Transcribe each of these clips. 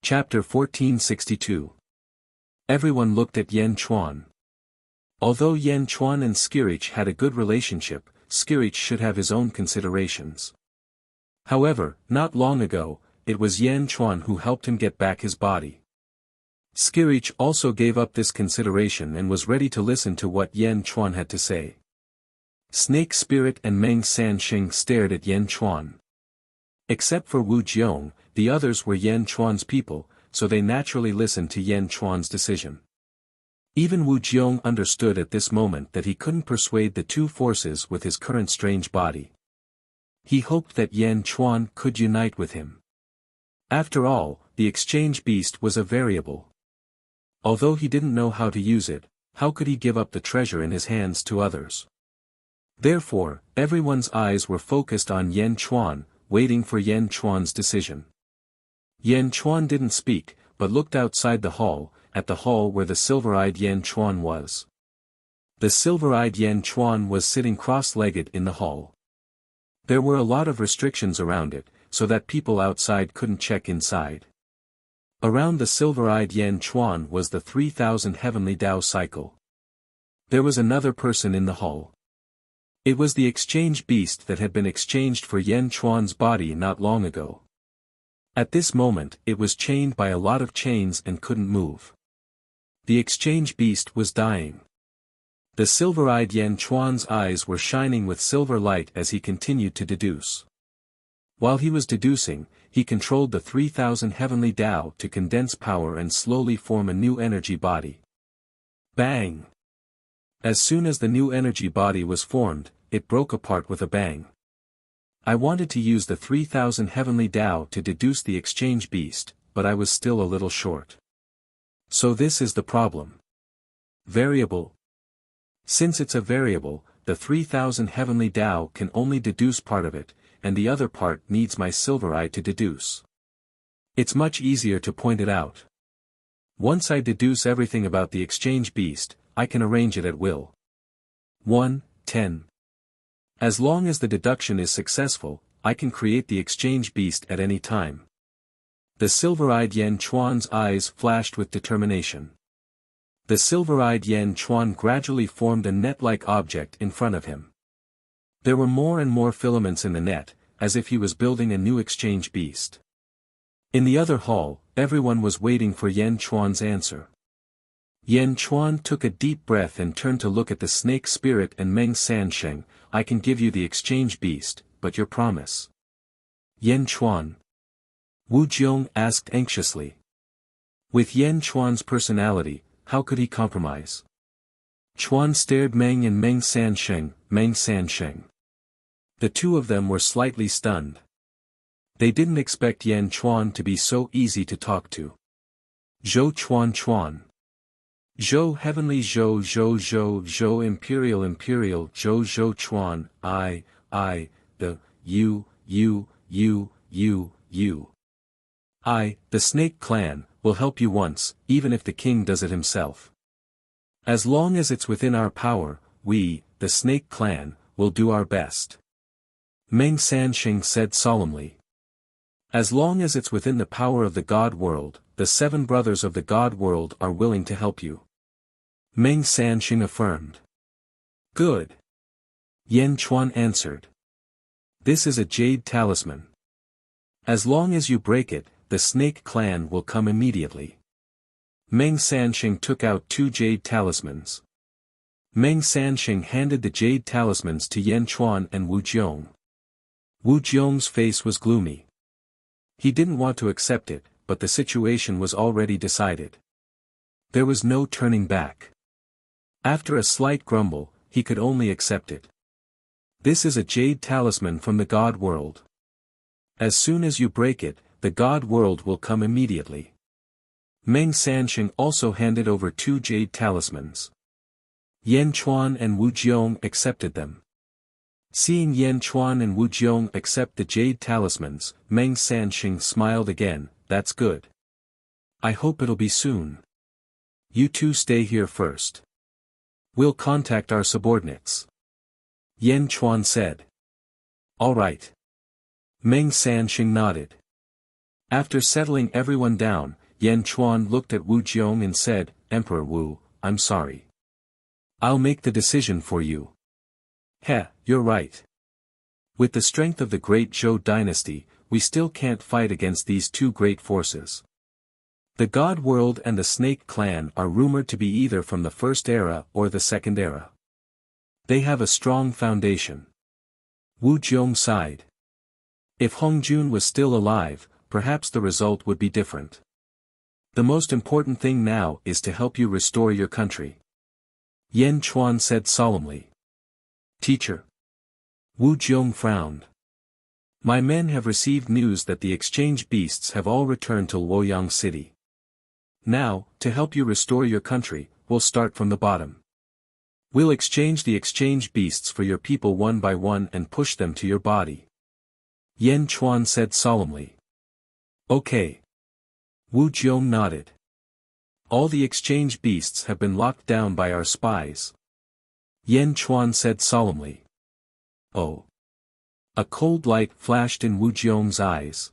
Chapter 1462. Everyone looked at Yan Chuan. Although Yan Chuan and Skirich had a good relationship, Skirich should have his own considerations. However, not long ago, it was Yan Chuan who helped him get back his body. Skirich also gave up this consideration and was ready to listen to what Yan Chuan had to say. Snake Spirit and Meng Sanxing stared at Yan Chuan. Except for Wu Jiong, the others were Yan Chuan's people, so they naturally listened to Yan Chuan's decision. Even Wu Jiong understood at this moment that he couldn't persuade the two forces with his current strange body. He hoped that Yan Chuan could unite with him. After all, the exchange beast was a variable. Although he didn't know how to use it, how could he give up the treasure in his hands to others? Therefore, everyone's eyes were focused on Yan Chuan, waiting for Yan Chuan's decision. Yan Chuan didn't speak, but looked outside the hall, at the hall where the silver-eyed Yan Chuan was. The silver-eyed Yan Chuan was sitting cross-legged in the hall. There were a lot of restrictions around it, so that people outside couldn't check inside. Around the silver-eyed Yan Chuan was the 3,000 heavenly Tao cycle. There was another person in the hall. It was the exchange beast that had been exchanged for Yan Chuan's body not long ago. At this moment, it was chained by a lot of chains and couldn't move. The exchange beast was dying. The silver-eyed Yan Chuan's eyes were shining with silver light as he continued to deduce. While he was deducing, he controlled the 3,000 heavenly Tao to condense power and slowly form a new energy body. Bang! As soon as the new energy body was formed, it broke apart with a bang. I wanted to use the 3,000 heavenly Tao to deduce the exchange beast, but I was still a little short. So this is the problem. Variable. Since it's a variable, the 3,000 heavenly Tao can only deduce part of it, and the other part needs my silver eye to deduce. It's much easier to point it out. Once I deduce everything about the exchange beast, I can arrange it at will. 1:10. As long as the deduction is successful, I can create the exchange beast at any time. The silver-eyed Yan Chuan's eyes flashed with determination. The silver-eyed Yan Chuan gradually formed a net-like object in front of him. There were more and more filaments in the net, as if he was building a new exchange beast. In the other hall, everyone was waiting for Yan Chuan's answer. Yan Chuan took a deep breath and turned to look at the snake spirit and Meng Sanxing. I can give you the exchange beast, but your promise. Yan Chuan. Wu Jiong asked anxiously. With Yan Chuan's personality, how could he compromise? Chuan stared Meng and Meng Sanxing. The two of them were slightly stunned. They didn't expect Yan Chuan to be so easy to talk to. Zhou Chuan. Zhou heavenly Zhou imperial Zhou Chuan, I, the, you. I, the snake clan, will help you once, even if the king does it himself. As long as it's within our power, we, the snake clan, will do our best. Meng Sanxing said solemnly. As long as it's within the power of the God world, the 7 brothers of the God world are willing to help you. Meng Sanxing affirmed. Good. Yan Chuan answered. This is a jade talisman. As long as you break it, the snake clan will come immediately. Meng Sanxing took out 2 jade talismans. Meng Sanxing handed the jade talismans to Yan Chuan and Wu Jiong. Wu Jiong's face was gloomy. He didn't want to accept it, but the situation was already decided. There was no turning back. After a slight grumble, he could only accept it. This is a jade talisman from the God world. As soon as you break it, the God world will come immediately. Meng Sanxing also handed over 2 jade talismans. Yan Chuan and Wu Jiong accepted them. Seeing Yan Chuan and Wu Jiong accept the jade talismans, Meng Sanxing smiled again. That's good. I hope it'll be soon. You two stay here first. We'll contact our subordinates. Yan Chuan said. All right. Meng Sanxing nodded. After settling everyone down, Yan Chuan looked at Wu Jiong and said, Emperor Wu, I'm sorry. I'll make the decision for you. Heh, you're right. With the strength of the great Zhou dynasty, we still can't fight against these two great forces. The God World and the Snake Clan are rumored to be either from the First Era or the Second Era. They have a strong foundation. Wu Jiong sighed. If Hongjun was still alive, perhaps the result would be different. The most important thing now is to help you restore your country. Yan Chuan said solemnly. Teacher. Wu Jiong frowned. My men have received news that the exchange beasts have all returned to Luoyang City. Now, to help you restore your country, we'll start from the bottom. We'll exchange the exchange beasts for your people one by one and push them to your body. Yan Chuan said solemnly. Okay. Wu Jiong nodded. All the exchange beasts have been locked down by our spies. Yan Chuan said solemnly. Oh. A cold light flashed in Wu Jiong's eyes.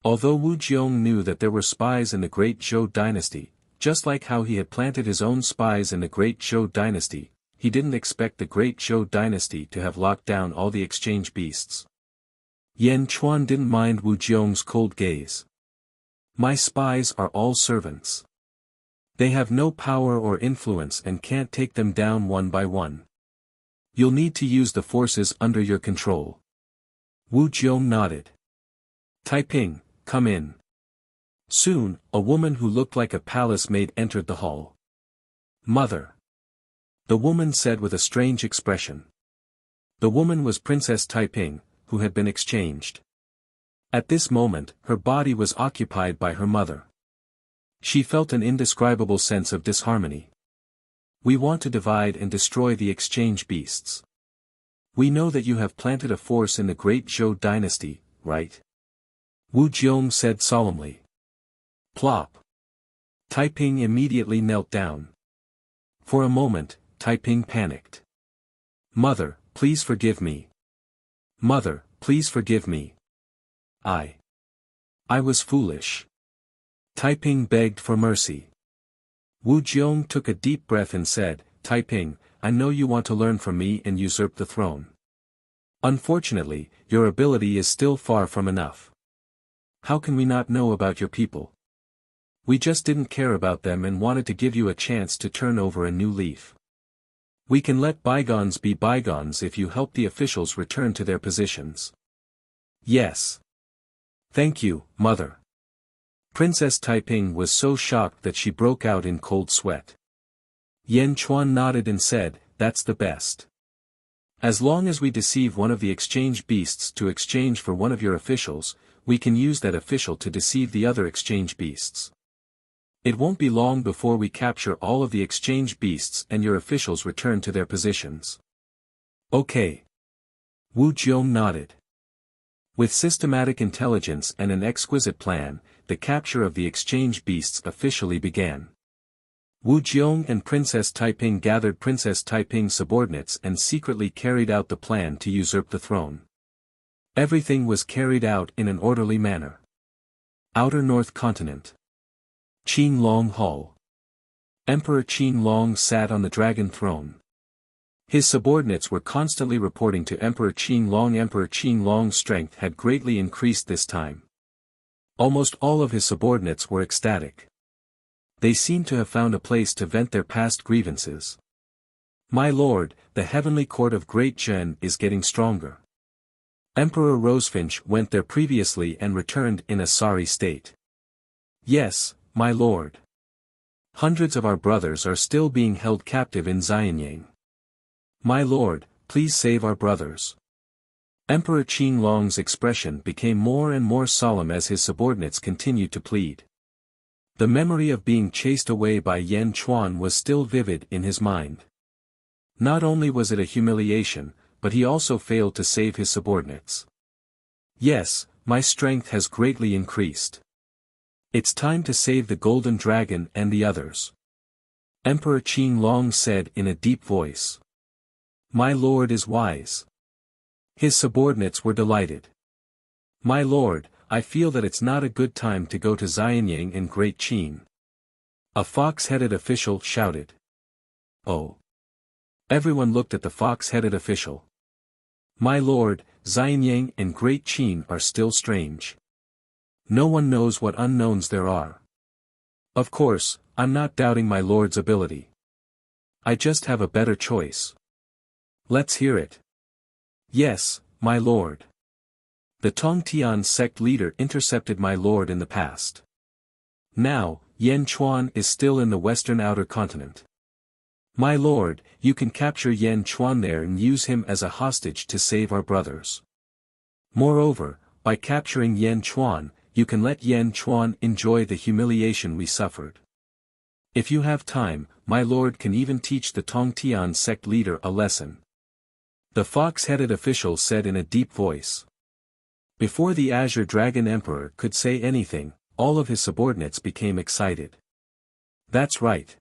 Although Wu Jiong knew that there were spies in the Great Zhou dynasty, just like how he had planted his own spies in the Great Zhou dynasty, he didn't expect the Great Zhou dynasty to have locked down all the exchange beasts. Yan Chuan didn't mind Wu Jiong's cold gaze. My spies are all servants. They have no power or influence and can't take them down one by one. You'll need to use the forces under your control. Wu Jiong nodded. Taiping, come in. Soon, a woman who looked like a palace maid entered the hall. Mother. The woman said with a strange expression. The woman was Princess Taiping, who had been exchanged. At this moment, her body was occupied by her mother. She felt an indescribable sense of disharmony. We want to divide and destroy the exchange beasts. We know that you have planted a force in the Great Zhou dynasty, right? Wu Jiong said solemnly. Plop. Taiping immediately knelt down. For a moment, Taiping panicked. Mother, please forgive me. Mother, please forgive me. I was foolish. Taiping begged for mercy. Wu Jiong took a deep breath and said, Taiping, I know you want to learn from me and usurp the throne. Unfortunately, your ability is still far from enough. How can we not know about your people? We just didn't care about them and wanted to give you a chance to turn over a new leaf. We can let bygones be bygones if you help the officials return to their positions. Yes. Thank you, Mother. Princess Taiping was so shocked that she broke out in cold sweat. Yan Chuan nodded and said, That's the best. As long as we deceive one of the exchange beasts to exchange for one of your officials, we can use that official to deceive the other exchange beasts. It won't be long before we capture all of the exchange beasts and your officials return to their positions. Okay. Wu Jiong nodded. With systematic intelligence and an exquisite plan, the capture of the exchange beasts officially began. Wu Jiong and Princess Taiping gathered Princess Taiping's subordinates and secretly carried out the plan to usurp the throne. Everything was carried out in an orderly manner. Outer North Continent. Qinglong Hall. Emperor Qinglong sat on the dragon throne. His subordinates were constantly reporting to Emperor Qinglong. Emperor Qinglong's strength had greatly increased this time. Almost all of his subordinates were ecstatic. They seemed to have found a place to vent their past grievances. My lord, the heavenly court of Great Zhen is getting stronger. Emperor Rosefinch went there previously and returned in a sorry state. Yes, my lord. Hundreds of our brothers are still being held captive in Xianyang. My lord, please save our brothers. Emperor Qinglong's expression became more and more solemn as his subordinates continued to plead. The memory of being chased away by Yan Chuan was still vivid in his mind. Not only was it a humiliation, but he also failed to save his subordinates. Yes, my strength has greatly increased. It's time to save the Golden Dragon and the others. Emperor Qinglong said in a deep voice. My lord is wise. His subordinates were delighted. My lord, I feel that it's not a good time to go to Xianyang in Great Qin. A fox-headed official shouted. Oh. Everyone looked at the fox-headed official. My lord, Xianyang and Great Qin are still strange. No one knows what unknowns there are. Of course, I'm not doubting my lord's ability. I just have a better choice. Let's hear it. Yes, my lord. The Tongtian sect leader intercepted my lord in the past. Now, Yan Chuan is still in the western outer continent. My lord, you can capture Yan Chuan there and use him as a hostage to save our brothers. Moreover, by capturing Yan Chuan, you can let Yan Chuan enjoy the humiliation we suffered. If you have time, my lord can even teach the Tongtian sect leader a lesson. The fox-headed official said in a deep voice. Before the Azure Dragon Emperor could say anything, all of his subordinates became excited. That's right.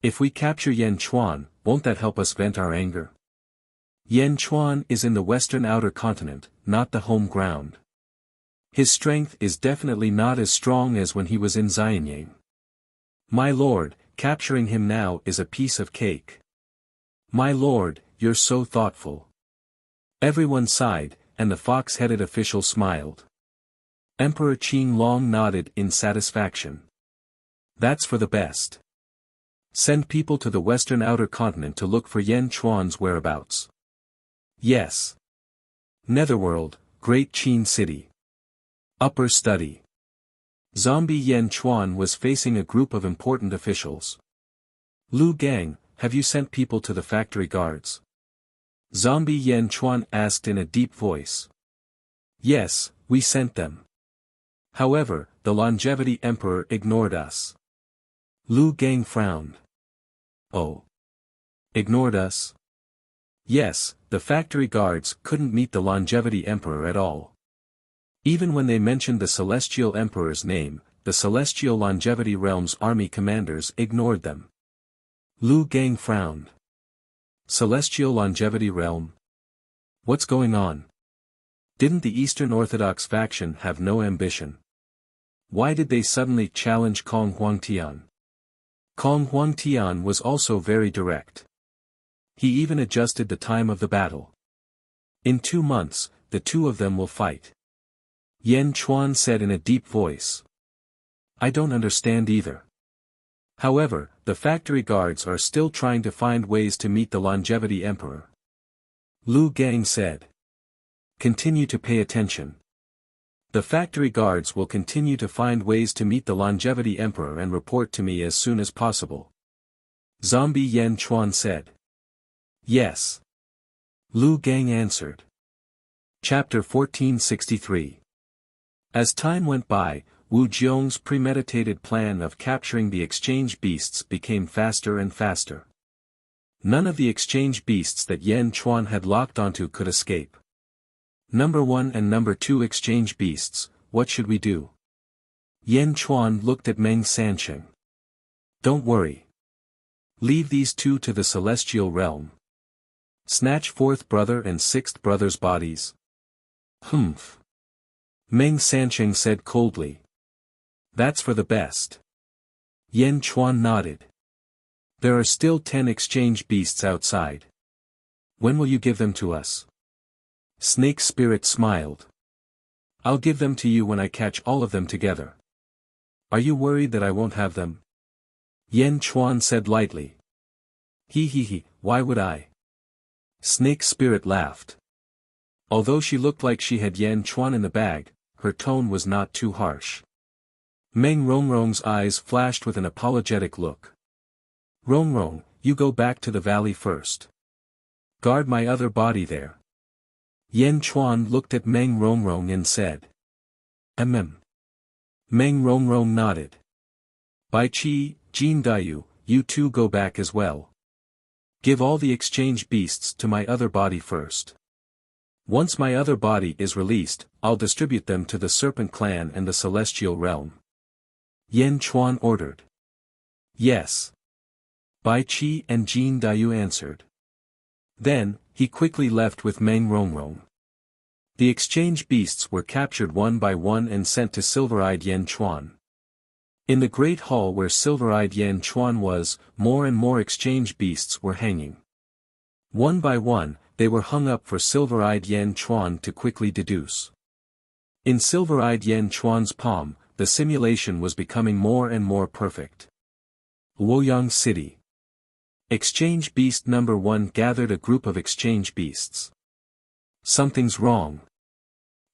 If we capture Yan Chuan, won't that help us vent our anger? Yan Chuan is in the western outer continent, not the home ground. His strength is definitely not as strong as when he was in Xianyang. My lord, capturing him now is a piece of cake. My lord, you're so thoughtful. Everyone sighed, and the fox-headed official smiled. Emperor Qin Long nodded in satisfaction. That's for the best. Send people to the western outer continent to look for Yan Chuan's whereabouts. Yes. Netherworld, Great Qin City. Upper Study. Zombie Yan Chuan was facing a group of important officials. Lu Gang, have you sent people to the factory guards? Zombie Yan Chuan asked in a deep voice. Yes, we sent them. However, the Longevity Emperor ignored us. Lu Gang frowned. Oh. Ignored us? Yes, the factory guards couldn't meet the Longevity Emperor at all. Even when they mentioned the Celestial Emperor's name, the Celestial Longevity Realm's army commanders ignored them. Lu Gang frowned. Celestial Longevity Realm? What's going on? Didn't the Eastern Orthodox faction have no ambition? Why did they suddenly challenge Kong Huangtian? Kong Huangtian was also very direct. He even adjusted the time of the battle. In 2 months, the two of them will fight. Yan Chuan said in a deep voice. I don't understand either. However, the factory guards are still trying to find ways to meet the Longevity Emperor. Lu Gang said. Continue to pay attention. The factory guards will continue to find ways to meet the Longevity Emperor and report to me as soon as possible. Zombie Yan Chuan said. Yes. Lu Gang answered. Chapter 1463. As time went by, Wu Jiong's premeditated plan of capturing the exchange beasts became faster and faster. None of the exchange beasts that Yan Chuan had locked onto could escape. Number 1 and Number 2 exchange beasts, what should we do? Yan Chuan looked at Meng Sansheng. Don't worry. Leave these two to the celestial realm. Snatch 4th brother and 6th brother's bodies. Humph. Meng Sansheng said coldly. That's for the best. Yan Chuan nodded. There are still 10 exchange beasts outside. When will you give them to us? Snake Spirit smiled. I'll give them to you when I catch all of them together. Are you worried that I won't have them? Yan Chuan said lightly. He, why would I? Snake Spirit laughed. Although she looked like she had Yan Chuan in the bag, her tone was not too harsh. Meng Rongrong's eyes flashed with an apologetic look. Rongrong, you go back to the valley first. Guard my other body there. Yan Chuan looked at Meng Rongrong and said. Meng Rongrong nodded. Bai Qi, Jin Dayu, you two go back as well. Give all the exchange beasts to my other body first. Once my other body is released, I'll distribute them to the Serpent Clan and the Celestial Realm. Yan Chuan ordered. Yes. Bai Qi and Jin Dayu answered. Then, he quickly left with Meng Rongrong. The exchange beasts were captured one by one and sent to Silver-Eyed Yan Chuan. In the great hall where Silver-Eyed Yan Chuan was, more and more exchange beasts were hanging. One by one, they were hung up for Silver-Eyed Yan Chuan to quickly deduce. In Silver-Eyed Yan Chuan's palm, the simulation was becoming more and more perfect. Luoyang City. Exchange Beast Number 1 gathered a group of exchange beasts. Something's wrong.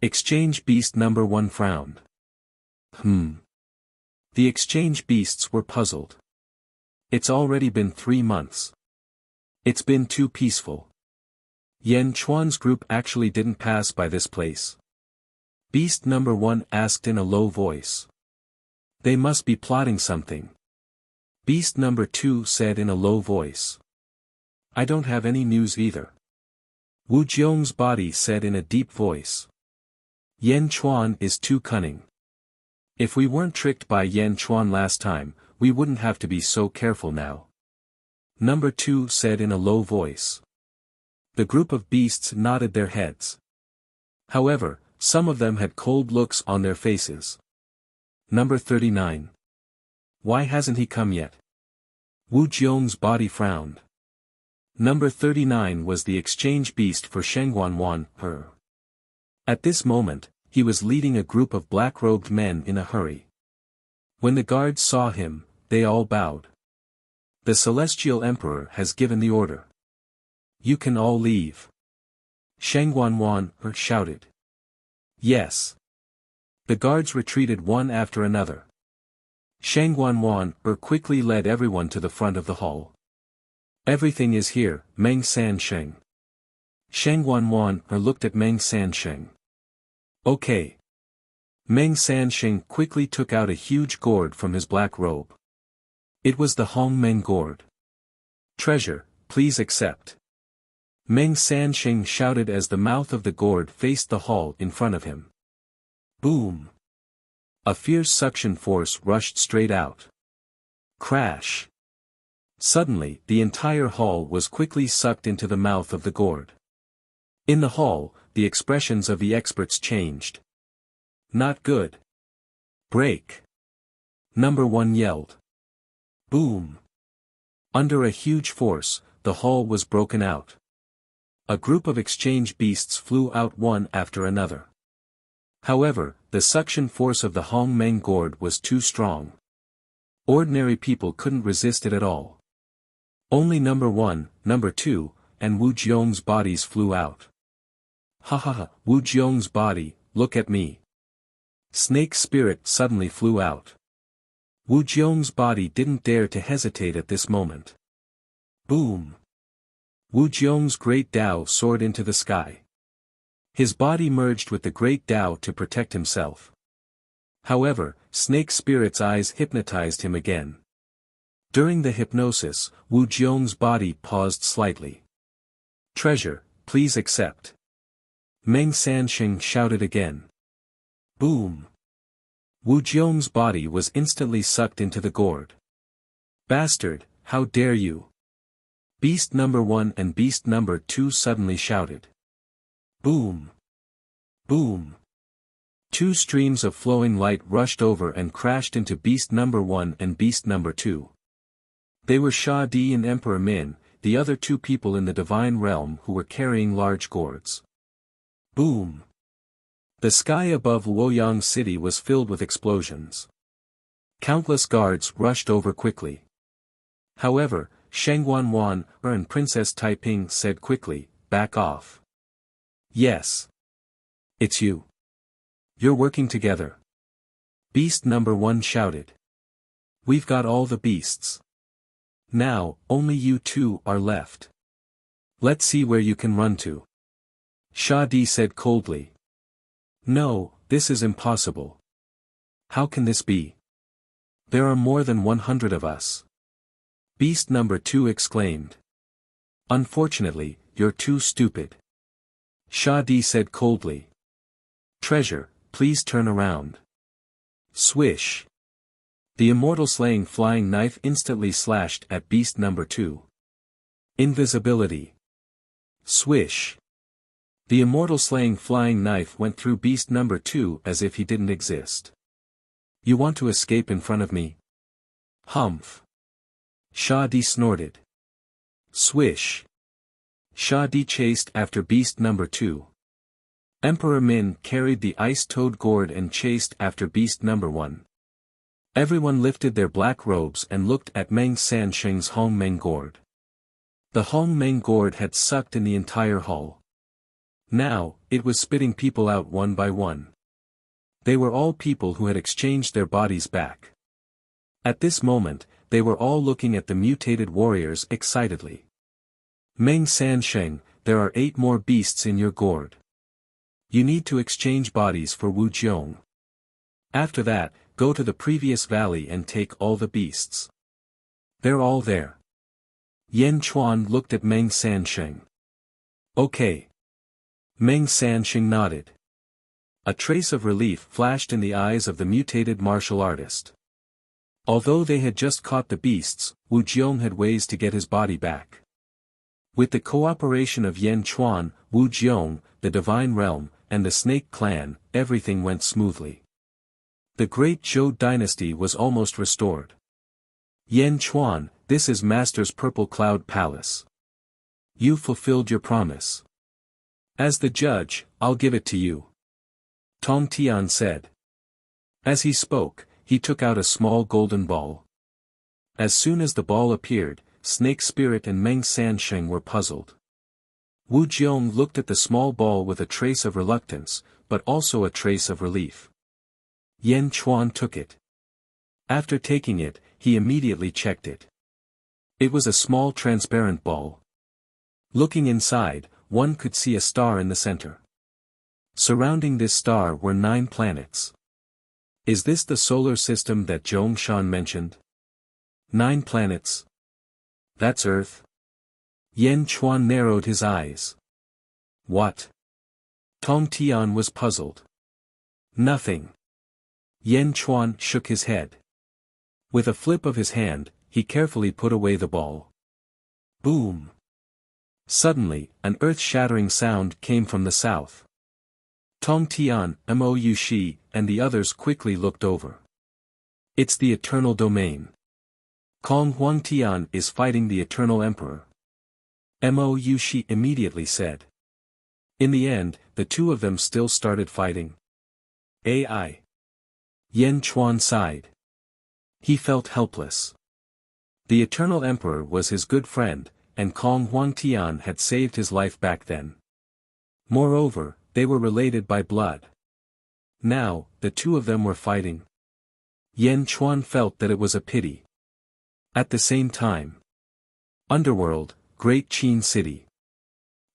Exchange Beast Number 1 frowned. The exchange beasts were puzzled. It's already been 3 months. It's been too peaceful. Yan Chuan's group actually didn't pass by this place. Beast Number 1 asked in a low voice. They must be plotting something. Beast Number 2 said in a low voice. I don't have any news either. Wu Jiong's body said in a deep voice. Yan Chuan is too cunning. If we weren't tricked by Yan Chuan last time, we wouldn't have to be so careful now. Number 2 said in a low voice. The group of beasts nodded their heads. However, some of them had cold looks on their faces. Number 39. Why hasn't he come yet? Wu Jiong's body frowned. Number 39 was the exchange beast for Shengguanwan, her. At this moment, he was leading a group of black-robed men in a hurry. When the guards saw him, they all bowed. The Celestial Emperor has given the order. You can all leave. Shengguanwan shouted. Yes. The guards retreated one after another. Shengguanwan quickly led everyone to the front of the hall. Everything is here, Meng Sansheng. Shengguanwan looked at Meng Sansheng. Okay. Meng Sansheng quickly took out a huge gourd from his black robe. It was the Hongmeng gourd. Treasure, please accept. Meng Sansheng shouted as the mouth of the gourd faced the hall in front of him. Boom! A fierce suction force rushed straight out. Crash! Suddenly, the entire hall was quickly sucked into the mouth of the gourd. In the hall, the expressions of the experts changed. Not good. Break! Number 1 yelled. Boom! Under a huge force, the hall was broken out. A group of exchange beasts flew out one after another. However, the suction force of the Hongmeng gourd was too strong. Ordinary people couldn't resist it at all. Only number 1, number 2, and Wu Jiong's bodies flew out. Ha ha ha, Wu Jiong's body, look at me. Snake Spirit suddenly flew out. Wu Jiong's body didn't dare to hesitate at this moment. Boom! Wu Jiong's great Dao soared into the sky. His body merged with the great Dao to protect himself. However, Snake Spirit's eyes hypnotized him again. During the hypnosis, Wu Jiong's body paused slightly. Treasure, please accept. Meng Sansheng shouted again. Boom! Wu Jiong's body was instantly sucked into the gourd. Bastard, how dare you! Beast Number 1 and Beast Number 2 suddenly shouted. Boom! Boom! 2 streams of flowing light rushed over and crashed into Beast Number 1 and Beast Number 2. They were Sha Di and Emperor Min, the other 2 people in the Divine Realm who were carrying large gourds. Boom! The sky above Luoyang City was filled with explosions. Countless guards rushed over quickly. However, Shengguanwan and Princess Taiping said quickly, back off. Yes. It's you. You're working together. Beast Number 1 shouted. We've got all the beasts. Now, only you 2 are left. Let's see where you can run to. Sha Di said coldly. No, this is impossible. How can this be? There are more than 100 of us. Beast Number 2 exclaimed. Unfortunately, you're too stupid. Sha Di said coldly. Treasure, please turn around. Swish. The Immortal slaying flying knife instantly slashed at Beast Number 2. Invisibility. Swish. The immortal slaying flying knife went through beast number 2 as if he didn't exist. You want to escape in front of me? Humph. Sha Di snorted. Swish. Sha Di chased after beast number 2. Emperor Min carried the ice-toad gourd and chased after beast number 1. Everyone lifted their black robes and looked at Meng Sansheng's Hong Meng gourd. The Hong Meng gourd had sucked in the entire hall. Now, it was spitting people out one by one. They were all people who had exchanged their bodies back. At this moment, they were all looking at the mutated warriors excitedly. Meng Sansheng, there are 8 more beasts in your gourd. You need to exchange bodies for Wu Jiong. After that, go to the previous valley and take all the beasts. They're all there. Yan Chuan looked at Meng Sansheng. Okay. Meng Sansheng nodded. A trace of relief flashed in the eyes of the mutated martial artist. Although they had just caught the beasts, Wu Jiong had ways to get his body back. With the cooperation of Yan Chuan, Wu Jiong, the Divine Realm, and the Snake Clan, everything went smoothly. The great Zhou dynasty was almost restored. Yan Chuan, this is Master's Purple Cloud Palace. You fulfilled your promise. As the judge, I'll give it to you. Tong Tian said. As he spoke, he took out a small golden ball. As soon as the ball appeared, Snake Spirit and Meng Sansheng were puzzled. Wu Jiong looked at the small ball with a trace of reluctance, but also a trace of relief. Yan Chuan took it. After taking it, he immediately checked it. It was a small transparent ball. Looking inside, one could see a star in the center. Surrounding this star were 9 planets. Is this the solar system that Zhong Shan mentioned? 9 planets. That's Earth. Yan Chuan narrowed his eyes. What? Tong Tian was puzzled. Nothing. Yan Chuan shook his head. With a flip of his hand, he carefully put away the ball. Boom! Suddenly, an earth-shattering sound came from the south. Tong Tian, Mo Shi, and the others quickly looked over. It's the Eternal Domain. Kong Huangtian is fighting the Eternal Emperor. Mo Shi immediately said. In the end, the two of them still started fighting. AI. Yan Chuan sighed. He felt helpless. The Eternal Emperor was his good friend, and Kong Huangtian had saved his life back then. Moreover, they were related by blood. Now, the two of them were fighting. Yan Chuan felt that it was a pity. At the same time. Underworld, Great Qin City.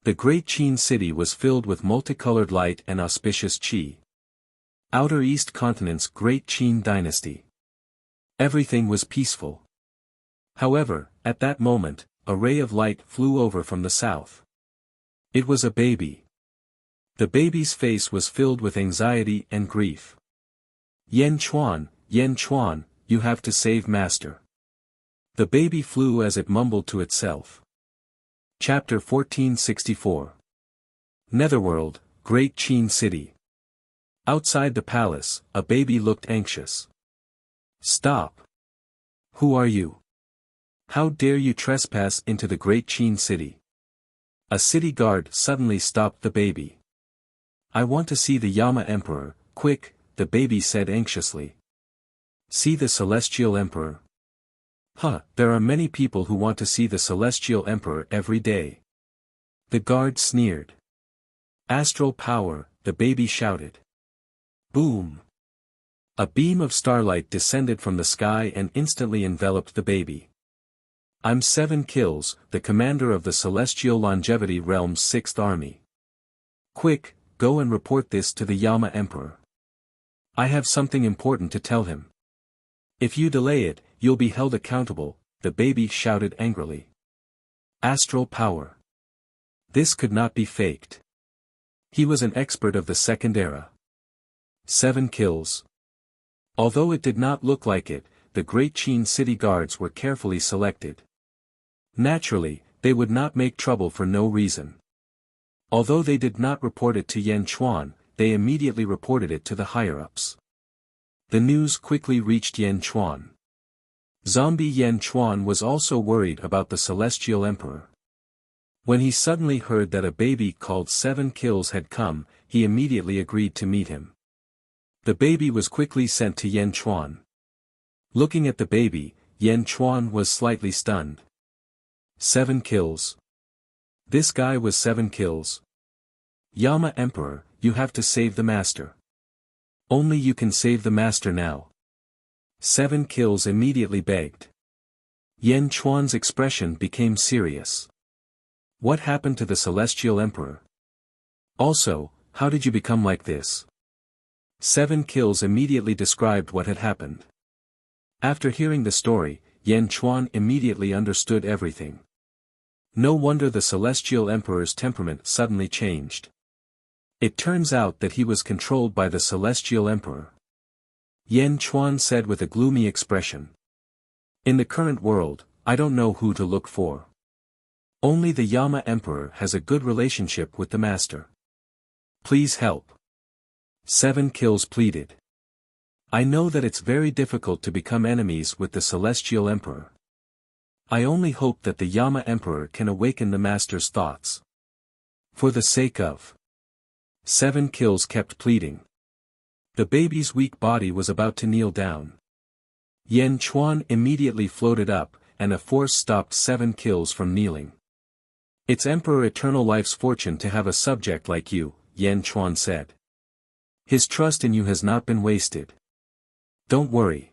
The Great Qin City was filled with multicolored light and auspicious qi. Outer East Continent's Great Qin Dynasty. Everything was peaceful. However, at that moment, a ray of light flew over from the south. It was a baby. The baby's face was filled with anxiety and grief. Yan Chuan, you have to save Master. The baby flew as it mumbled to itself. Chapter 1464. Netherworld, Great Qin City. Outside the palace, a baby looked anxious. Stop. Who are you? How dare you trespass into the Great Qin City? A city guard suddenly stopped the baby. I want to see the Yama Emperor, quick, the baby said anxiously. See the Celestial Emperor? There are many people who want to see the Celestial Emperor every day. The guard sneered. Astral power, the baby shouted. Boom! A beam of starlight descended from the sky and instantly enveloped the baby. I'm 7 Kills, the commander of the Celestial Longevity Realm's 6th Army. Quick, go and report this to the Yama Emperor. I have something important to tell him. If you delay it, you'll be held accountable, the baby shouted angrily. Astral power. This could not be faked. He was an expert of the second era. 7 kills. Although it did not look like it, the Great Qin City guards were carefully selected. Naturally, they would not make trouble for no reason. Although they did not report it to Yan Chuan, they immediately reported it to the higher-ups. The news quickly reached Yan Chuan. Zombie Yan Chuan was also worried about the Celestial Emperor. When he suddenly heard that a baby called 7 Kills had come, he immediately agreed to meet him. The baby was quickly sent to Yan Chuan. Looking at the baby, Yan Chuan was slightly stunned. 7 Kills. This guy was 7 Kills. Yama Emperor, you have to save the master. Only you can save the master now. 7 Kills immediately begged. Yan Chuan's expression became serious. What happened to the Celestial Emperor? Also, how did you become like this? 7 Kills immediately described what had happened. After hearing the story, Yan Chuan immediately understood everything. No wonder the Celestial Emperor's temperament suddenly changed. It turns out that he was controlled by the Celestial Emperor. Yan Chuan said with a gloomy expression. In the current world, I don't know who to look for. Only the Yama Emperor has a good relationship with the master. Please help. 7 Kills pleaded. I know that it's very difficult to become enemies with the Celestial Emperor. I only hope that the Yama Emperor can awaken the master's thoughts. For the sake of. 7 Kills kept pleading. The baby's weak body was about to kneel down. Yan Chuan immediately floated up, and a force stopped 7 Kills from kneeling. It's Emperor Eternal Life's fortune to have a subject like you, Yan Chuan said. His trust in you has not been wasted. Don't worry.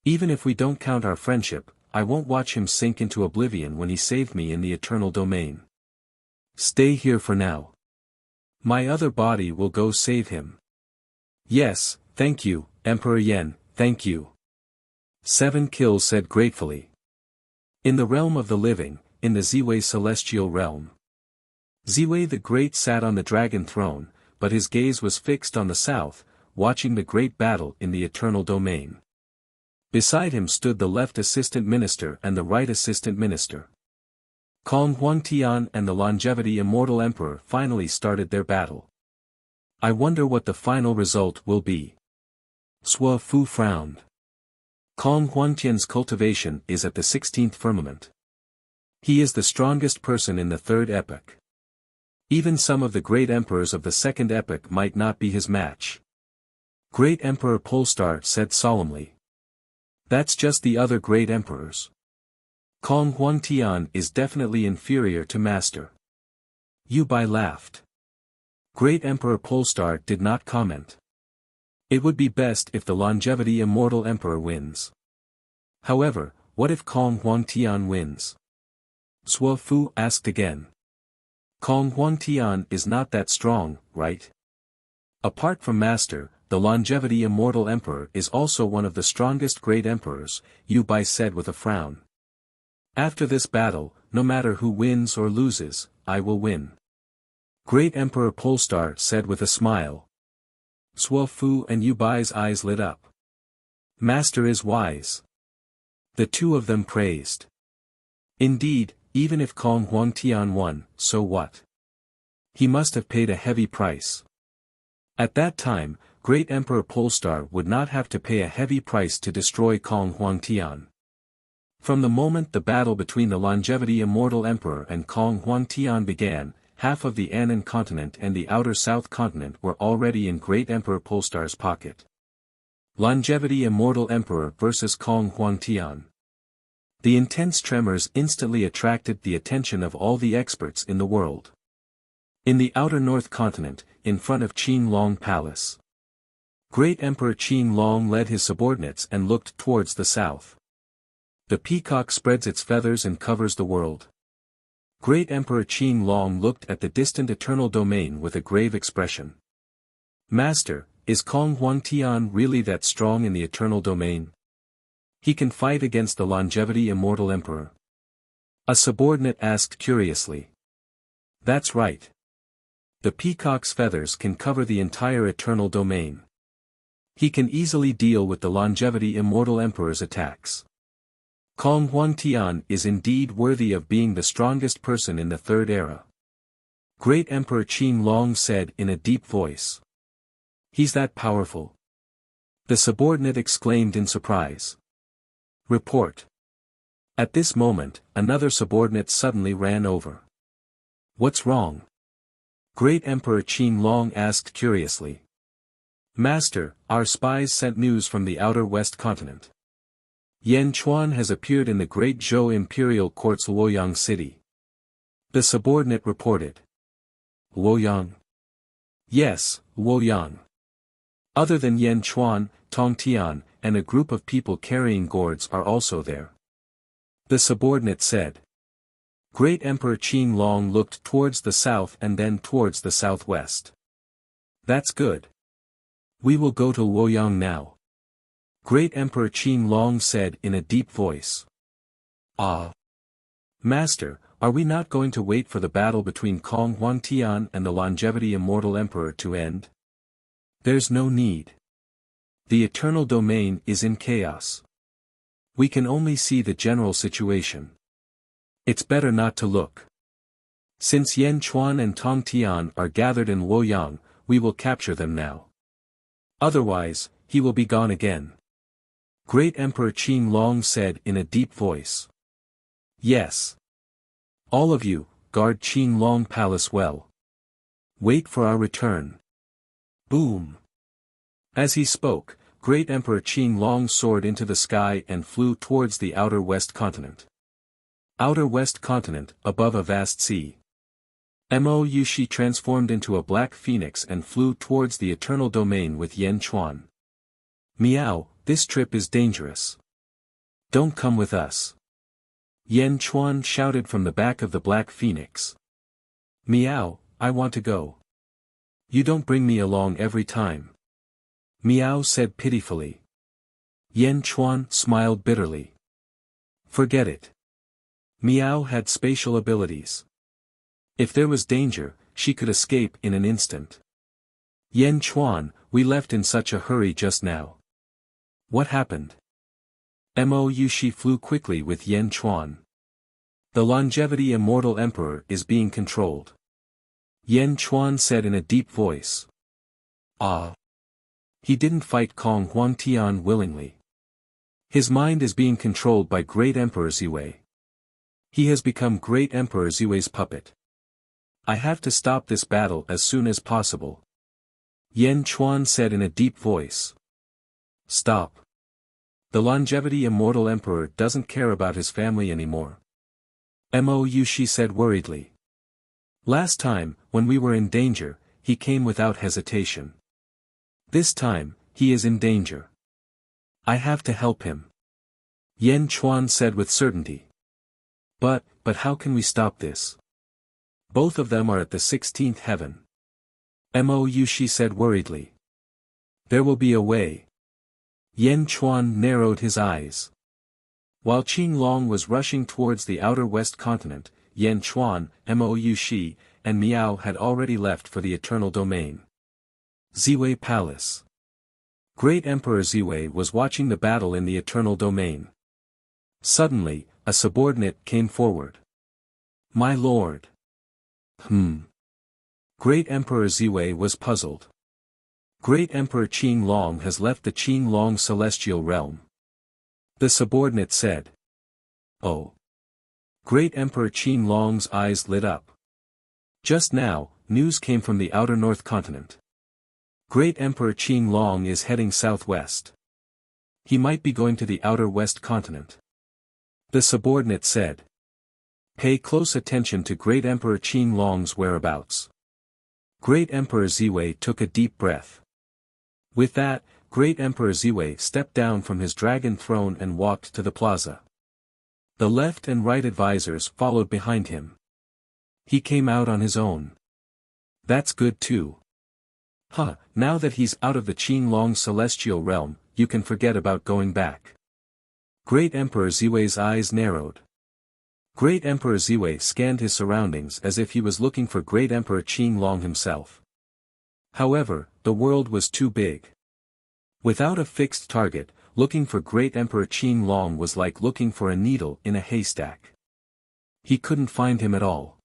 Even if we don't count our friendship, I won't watch him sink into oblivion when he saved me in the eternal domain. Stay here for now. My other body will go save him. Yes, thank you, Emperor Yan, thank you. 7 Kills said gratefully. In the realm of the living, in the Ziwei celestial realm. Ziwei the Great sat on the dragon throne, but his gaze was fixed on the south, watching the great battle in the eternal domain. Beside him stood the left assistant minister and the right assistant minister. Kong Huangtian and the Longevity Immortal Emperor finally started their battle. I wonder what the final result will be. Sua Fu frowned. Kong Huangtian's cultivation is at the 16th firmament. He is the strongest person in the third epoch. Even some of the great emperors of the second epoch might not be his match. Great Emperor Polestar said solemnly. That's just the other great emperors. Kong Huangtian is definitely inferior to Master. Yu Bai laughed. Great Emperor Polestar did not comment. It would be best if the Longevity Immortal Emperor wins. However, what if Kong Huangtian wins? Sua Fu asked again. Kong Huangtian is not that strong, right? Apart from Master, the Longevity Immortal Emperor is also one of the strongest great emperors, Yu Bai said with a frown. After this battle, no matter who wins or loses, I will win. Great Emperor Polestar said with a smile. Sua Fu and Yu Bai's eyes lit up. Master is wise. The two of them praised. Indeed, even if Kong Huangtian won, so what? He must have paid a heavy price. At that time, Great Emperor Polestar would not have to pay a heavy price to destroy Kong Huangtian. From the moment the battle between the Longevity Immortal Emperor and Kong Huangtian began, half of the Anan continent and the outer South continent were already in Great Emperor Polestar's pocket. Longevity Immortal Emperor versus Kong Huangtian. The intense tremors instantly attracted the attention of all the experts in the world. In the outer North continent, in front of Qin Long Palace. Great Emperor Qin Long led his subordinates and looked towards the south. The peacock spreads its feathers and covers the world. Great Emperor Qin Long looked at the distant eternal domain with a grave expression. Master, is Kong Huangtian really that strong in the eternal domain? He can fight against the Longevity Immortal Emperor? A subordinate asked curiously. That's right. The peacock's feathers can cover the entire eternal domain. He can easily deal with the Longevity Immortal Emperor's attacks. Kong Huangtian is indeed worthy of being the strongest person in the third era. Great Emperor Qin Long said in a deep voice. He's that powerful? The subordinate exclaimed in surprise. Report. At this moment, another subordinate suddenly ran over. What's wrong? Great Emperor Qin Long asked curiously. Master, our spies sent news from the outer west continent. Yan Chuan has appeared in the Great Zhou Imperial Court's Luoyang city. The subordinate reported. Luoyang? Yes, Luoyang. Other than Yan Chuan, Tong Tian, and a group of people carrying gourds are also there. The subordinate said. Great Emperor Qin Long looked towards the south and then towards the southwest. That's good. We will go to Luoyang now. Great Emperor Qin Long said in a deep voice. Ah. Master, are we not going to wait for the battle between Kong Huangtian and the longevity Immortal Emperor to end? There's no need. The eternal domain is in chaos. We can only see the general situation. It's better not to look. Since Yan Chuan and Tong Tian are gathered in Luoyang, we will capture them now. Otherwise, he will be gone again. Great Emperor Qin Long said in a deep voice. Yes. All of you, guard Qin Long Palace well. Wait for our return. Boom. As he spoke, Great Emperor Qin Long soared into the sky and flew towards the outer west continent. Outer west continent, above a vast sea. Mo Yushi transformed into a black phoenix and flew towards the eternal domain with Yan Chuan. Meow, this trip is dangerous. Don't come with us. Yan Chuan shouted from the back of the black phoenix. Meow, I want to go. You don't bring me along every time. Meow said pitifully. Yan Chuan smiled bitterly. Forget it. Meow had spatial abilities. If there was danger, she could escape in an instant. Yan Chuan, we left in such a hurry just now. What happened? Mo Yushi flew quickly with Yan Chuan. The longevity Immortal Emperor is being controlled. Yan Chuan said in a deep voice. Ah. He didn't fight Kong Huangtian willingly. His mind is being controlled by Great Emperor Ziwei. He has become Great Emperor Ziwei's puppet. I have to stop this battle as soon as possible. Yan Chuan said in a deep voice. Stop. The longevity Immortal Emperor doesn't care about his family anymore. Mo Yushi said worriedly. Last time, when we were in danger, he came without hesitation. This time, he is in danger. I have to help him. Yan Chuan said with certainty. But how can we stop this? Both of them are at the 16th heaven. Mo Yushi said worriedly. There will be a way. Yan Chuan narrowed his eyes. While Qin Long was rushing towards the outer west continent, Yan Chuan, Mo Yushi, and Miao had already left for the eternal domain. Ziwei Palace. Great Emperor Ziwei was watching the battle in the eternal domain. Suddenly, a subordinate came forward. My lord. Great Emperor Ziwei was puzzled. Great Emperor Qin Long has left the Qin Long celestial realm. The subordinate said. Oh. Great Emperor Qin Long's eyes lit up. Just now, news came from the outer north continent. Great Emperor Qin Long is heading southwest. He might be going to the outer west continent. The subordinate said. Pay close attention to Great Emperor Qin Long's whereabouts. Great Emperor Ziwei took a deep breath. With that, Great Emperor Ziwei stepped down from his dragon throne and walked to the plaza. The left and right advisors followed behind him. He came out on his own. That's good too. Now that he's out of the Qin Long celestial realm, you can forget about going back. Great Emperor Ziwei's eyes narrowed. Great Emperor Ziwei scanned his surroundings as if he was looking for Great Emperor Qin Long himself. However, the world was too big. Without a fixed target, looking for Great Emperor Qin Long was like looking for a needle in a haystack. He couldn't find him at all.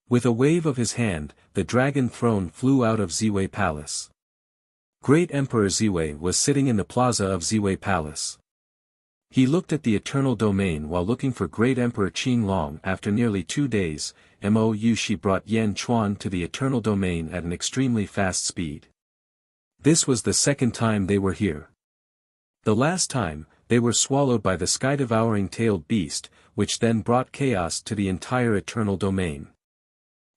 With a wave of his hand, the dragon throne flew out of Ziwei Palace. Great Emperor Ziwei was sitting in the plaza of Ziwei Palace. He looked at the eternal domain while looking for Great Emperor Qinglong. After nearly 2 days, She brought Yan Chuan to the eternal domain at an extremely fast speed. This was the second time they were here. The last time, they were swallowed by the sky-devouring tailed beast, which then brought chaos to the entire eternal domain.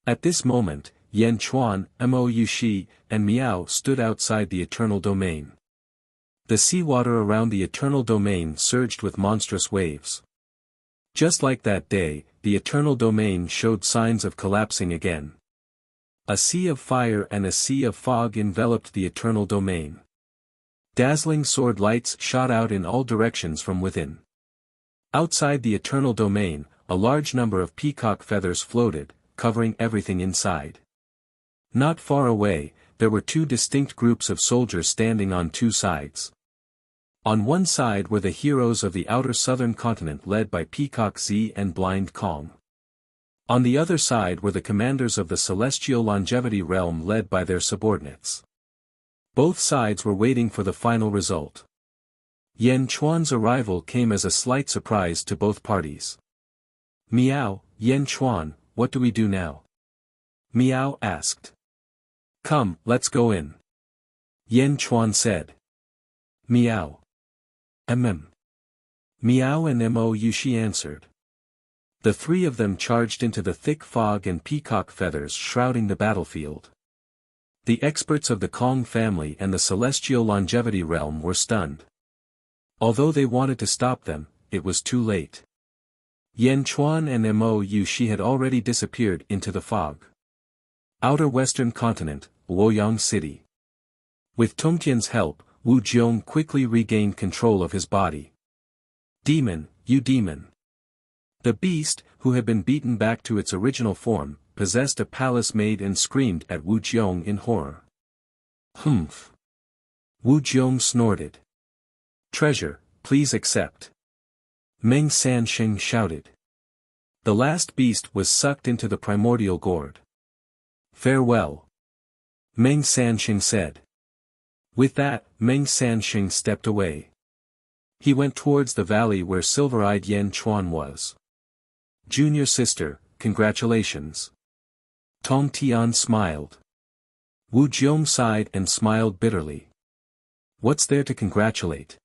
At this moment, Yan Chuan, Shi, and Miao stood outside the eternal domain. The seawater around the eternal domain surged with monstrous waves. Just like that day, the eternal domain showed signs of collapsing again. A sea of fire and a sea of fog enveloped the eternal domain. Dazzling sword lights shot out in all directions from within. Outside the eternal domain, a large number of peacock feathers floated, covering everything inside. Not far away, there were 2 distinct groups of soldiers standing on 2 sides. On one side were the heroes of the outer southern continent led by Peacock Z and Blind Kong. On the other side were the commanders of the celestial longevity realm led by their subordinates. Both sides were waiting for the final result. Yan Chuan's arrival came as a slight surprise to both parties. Miao, Yan Chuan, what do we do now? Miao asked. Come, let's go in. Yan Chuan said. Miao. Miao and Shi answered. The 3 of them charged into the thick fog and peacock feathers shrouding the battlefield. The experts of the Kong family and the celestial longevity realm were stunned. Although they wanted to stop them, it was too late. Yan Chuan and Shi had already disappeared into the fog. Outer Western Continent, Luoyang City. With Tongtian's help, Wu Jiong quickly regained control of his body. Demon, you demon! The beast, who had been beaten back to its original form, possessed a palace maid and screamed at Wu Jiong in horror. Humph! Wu Jiong snorted. Treasure, please accept. Meng Sansheng shouted. The last beast was sucked into the primordial gourd. Farewell. Meng Sansheng said. With that, Meng Sansheng stepped away. He went towards the valley where silver-eyed Yan Chuan was. Junior sister, congratulations. Tong Tian smiled. Wu Jiong sighed and smiled bitterly. What's there to congratulate?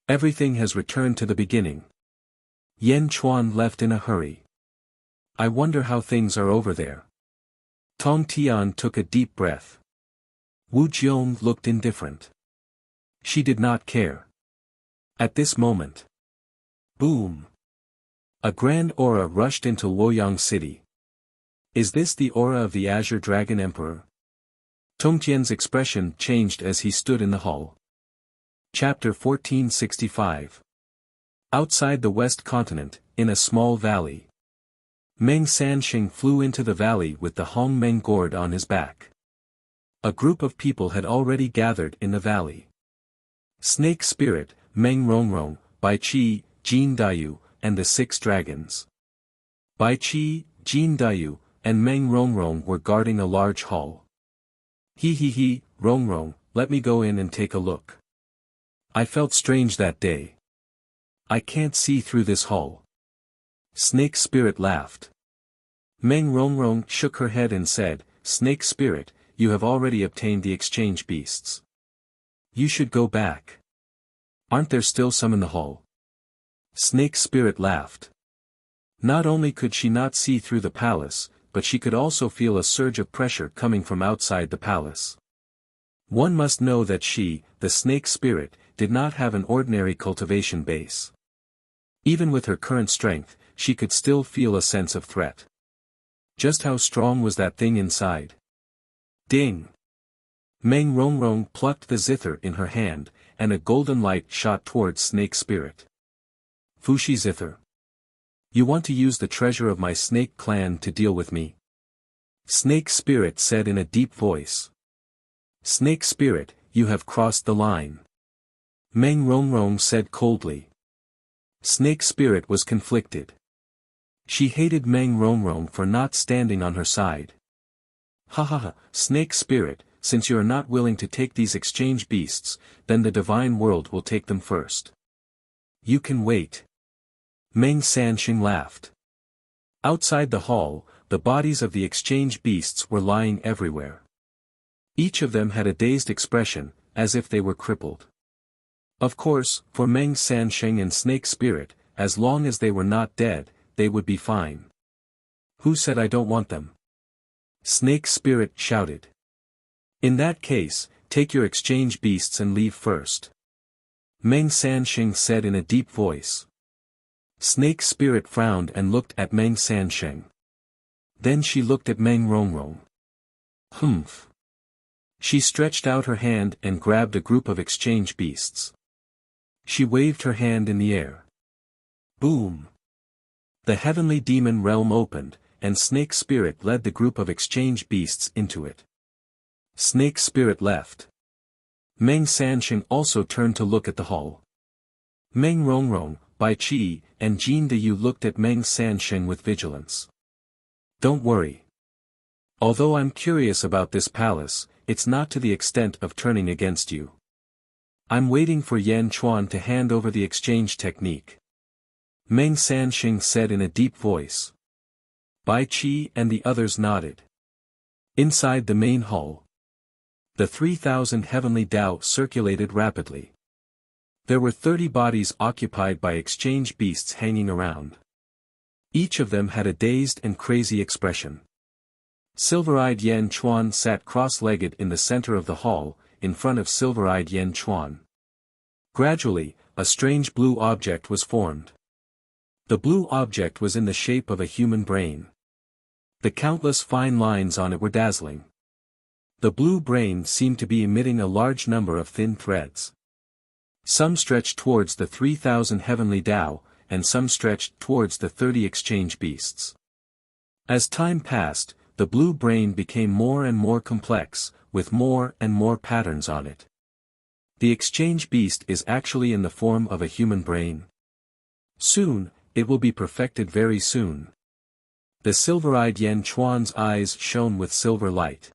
Everything has returned to the beginning. Yan Chuan left in a hurry. I wonder how things are over there. Tong Tian took a deep breath. Wu Jiong looked indifferent. She did not care. At this moment. Boom! A grand aura rushed into Luoyang City. Is this the aura of the Azure Dragon Emperor? Tongtian's expression changed as he stood in the hall. Chapter 1465. Outside the West Continent, in a small valley. Meng Sansheng flew into the valley with the Hong Meng gourd on his back. A group of people had already gathered in the valley. Snake Spirit, Meng Rongrong, Bai Qi, Jin Dayu, and the 6 dragons. Bai Qi, Jin Dayu, and Meng Rongrong were guarding a large hall. He, Rongrong, let me go in and take a look. I felt strange that day. I can't see through this hall. Snake Spirit laughed. Meng Rongrong shook her head and said, Snake Spirit, you have already obtained the exchange beasts. You should go back. Aren't there still some in the hall? Snake Spirit laughed. Not only could she not see through the palace, but she could also feel a surge of pressure coming from outside the palace. One must know that she, the Snake Spirit, did not have an ordinary cultivation base. Even with her current strength, she could still feel a sense of threat. Just how strong was that thing inside? Ding! Meng Rongrong plucked the zither in her hand, and a golden light shot towards Snake Spirit. Fushi Zither. You want to use the treasure of my snake clan to deal with me? Snake Spirit said in a deep voice. Snake Spirit, you have crossed the line. Meng Rongrong said coldly. Snake Spirit was conflicted. She hated Meng Rongrong for not standing on her side. Ha ha ha, snake spirit, since you are not willing to take these exchange beasts, then the divine world will take them first. You can wait. Meng Sanxing laughed. Outside the hall, the bodies of the exchange beasts were lying everywhere. Each of them had a dazed expression, as if they were crippled. Of course, for Meng Sanxing and Snake Spirit, as long as they were not dead, they would be fine. Who said I don't want them? Snake Spirit shouted. In that case, take your exchange beasts and leave first. Meng Sanxing said in a deep voice. Snake Spirit frowned and looked at Meng Sanxing. Then she looked at Meng Rongrong. Humph. She stretched out her hand and grabbed a group of exchange beasts. She waved her hand in the air. Boom! The heavenly demon realm opened, and Snake Spirit led the group of exchange beasts into it. Snake Spirit left. Meng Sanxing also turned to look at the hall. Meng Rongrong, Bai Qi, and Jin Deyu looked at Meng Sanxing with vigilance. Don't worry. Although I'm curious about this palace, it's not to the extent of turning against you. I'm waiting for Yan Chuan to hand over the exchange technique. Meng Sanxing said in a deep voice. Bai Qi and the others nodded. Inside the main hall, the 3,000 heavenly Dao circulated rapidly. There were 30 bodies occupied by exchange beasts hanging around. Each of them had a dazed and crazy expression. Silver-eyed Yan Chuan sat cross-legged in the center of the hall, in front of silver-eyed Yan Chuan. Gradually, a strange blue object was formed. The blue object was in the shape of a human brain. The countless fine lines on it were dazzling. The blue brain seemed to be emitting a large number of thin threads. Some stretched towards the 3,000 heavenly Dao, and some stretched towards the 30 exchange beasts. As time passed, the blue brain became more and more complex, with more and more patterns on it. The exchange beast is actually in the form of a human brain. Soon, it will be perfected very soon. The silver-eyed Yan Chuan's eyes shone with silver light.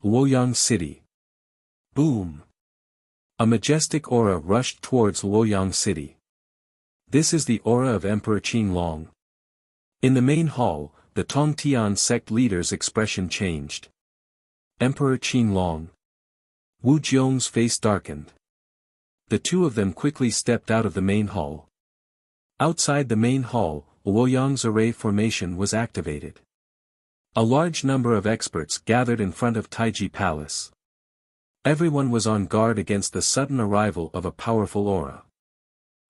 Luoyang City. Boom! A majestic aura rushed towards Luoyang City. This is the aura of Emperor Qinglong. In the main hall, the Tongtian sect leader's expression changed. Emperor Qinglong. Wu Jiong's face darkened. The two of them quickly stepped out of the main hall. Outside the main hall, Luoyang's array formation was activated. A large number of experts gathered in front of Taiji Palace. Everyone was on guard against the sudden arrival of a powerful aura.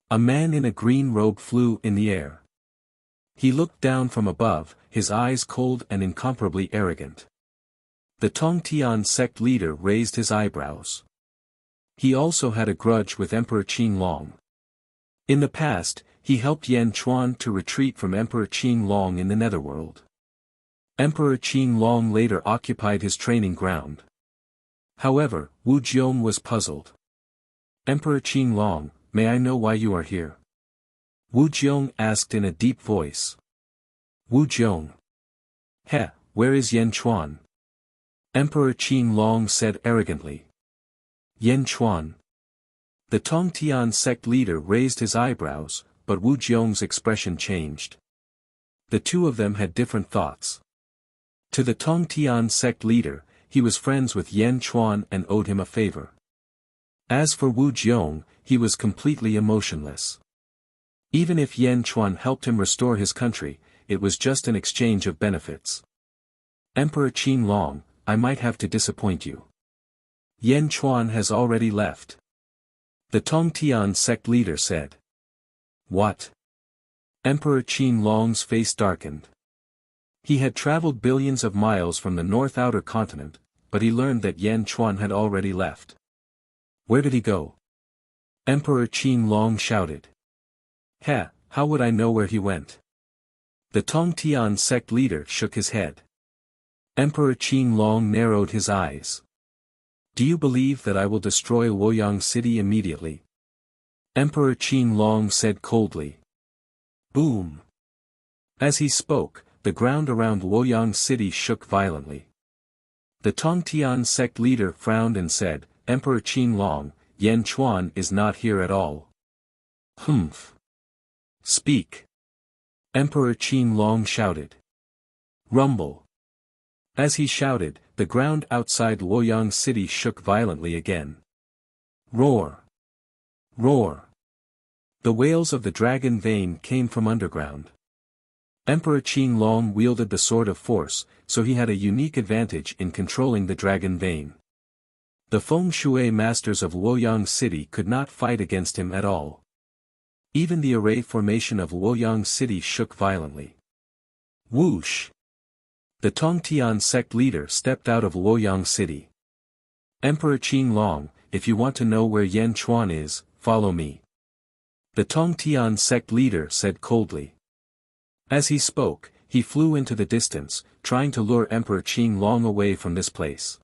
A man in a green robe flew in the air. He looked down from above, his eyes cold and incomparably arrogant. The Tongtian sect leader raised his eyebrows. He also had a grudge with Emperor Qinglong. In the past, he helped Yan Chuan to retreat from Emperor Qinglong in the netherworld. Emperor Qinglong later occupied his training ground. However, Wu Jiong was puzzled. Emperor Qinglong, may I know why you are here? Wu Jiong asked in a deep voice. Wu Jiong. Heh, where is Yan Chuan? Emperor Qinglong said arrogantly. Yan Chuan. The Tongtian sect leader raised his eyebrows, but Wu Jiong's expression changed. The two of them had different thoughts. To the Tongtian sect leader, he was friends with Yan Chuan and owed him a favor. As for Wu Jiong, he was completely emotionless. Even if Yan Chuan helped him restore his country, it was just an exchange of benefits. Emperor Qinglong, I might have to disappoint you. Yan Chuan has already left. The Tongtian sect leader said. What? Emperor Qinglong's face darkened. He had traveled billions of miles from the North Outer Continent, but he learned that Yan Chuan had already left. Where did he go? Emperor Qinglong shouted. Heh, how would I know where he went? The Tongtian sect leader shook his head. Emperor Qinglong narrowed his eyes. Do you believe that I will destroy Luoyang City immediately? Emperor Qinglong said coldly. Boom! As he spoke, the ground around Luoyang city shook violently. The Tongtian sect leader frowned and said, Emperor Qin Long, Yan Chuan is not here at all. Humph. Speak. Emperor Qin Long shouted. Rumble. As he shouted, the ground outside Luoyang city shook violently again. Roar. Roar. The wails of the dragon vein came from underground. Emperor Qin Long wielded the sword of force, so he had a unique advantage in controlling the dragon vein. The feng shui masters of Luoyang city could not fight against him at all. Even the array formation of Luoyang city shook violently. Whoosh! The Tongtian sect leader stepped out of Luoyang city. Emperor Qin Long, if you want to know where Yan Chuan is, follow me. The Tongtian sect leader said coldly. As he spoke, he flew into the distance, trying to lure Emperor Qin Long away from this place.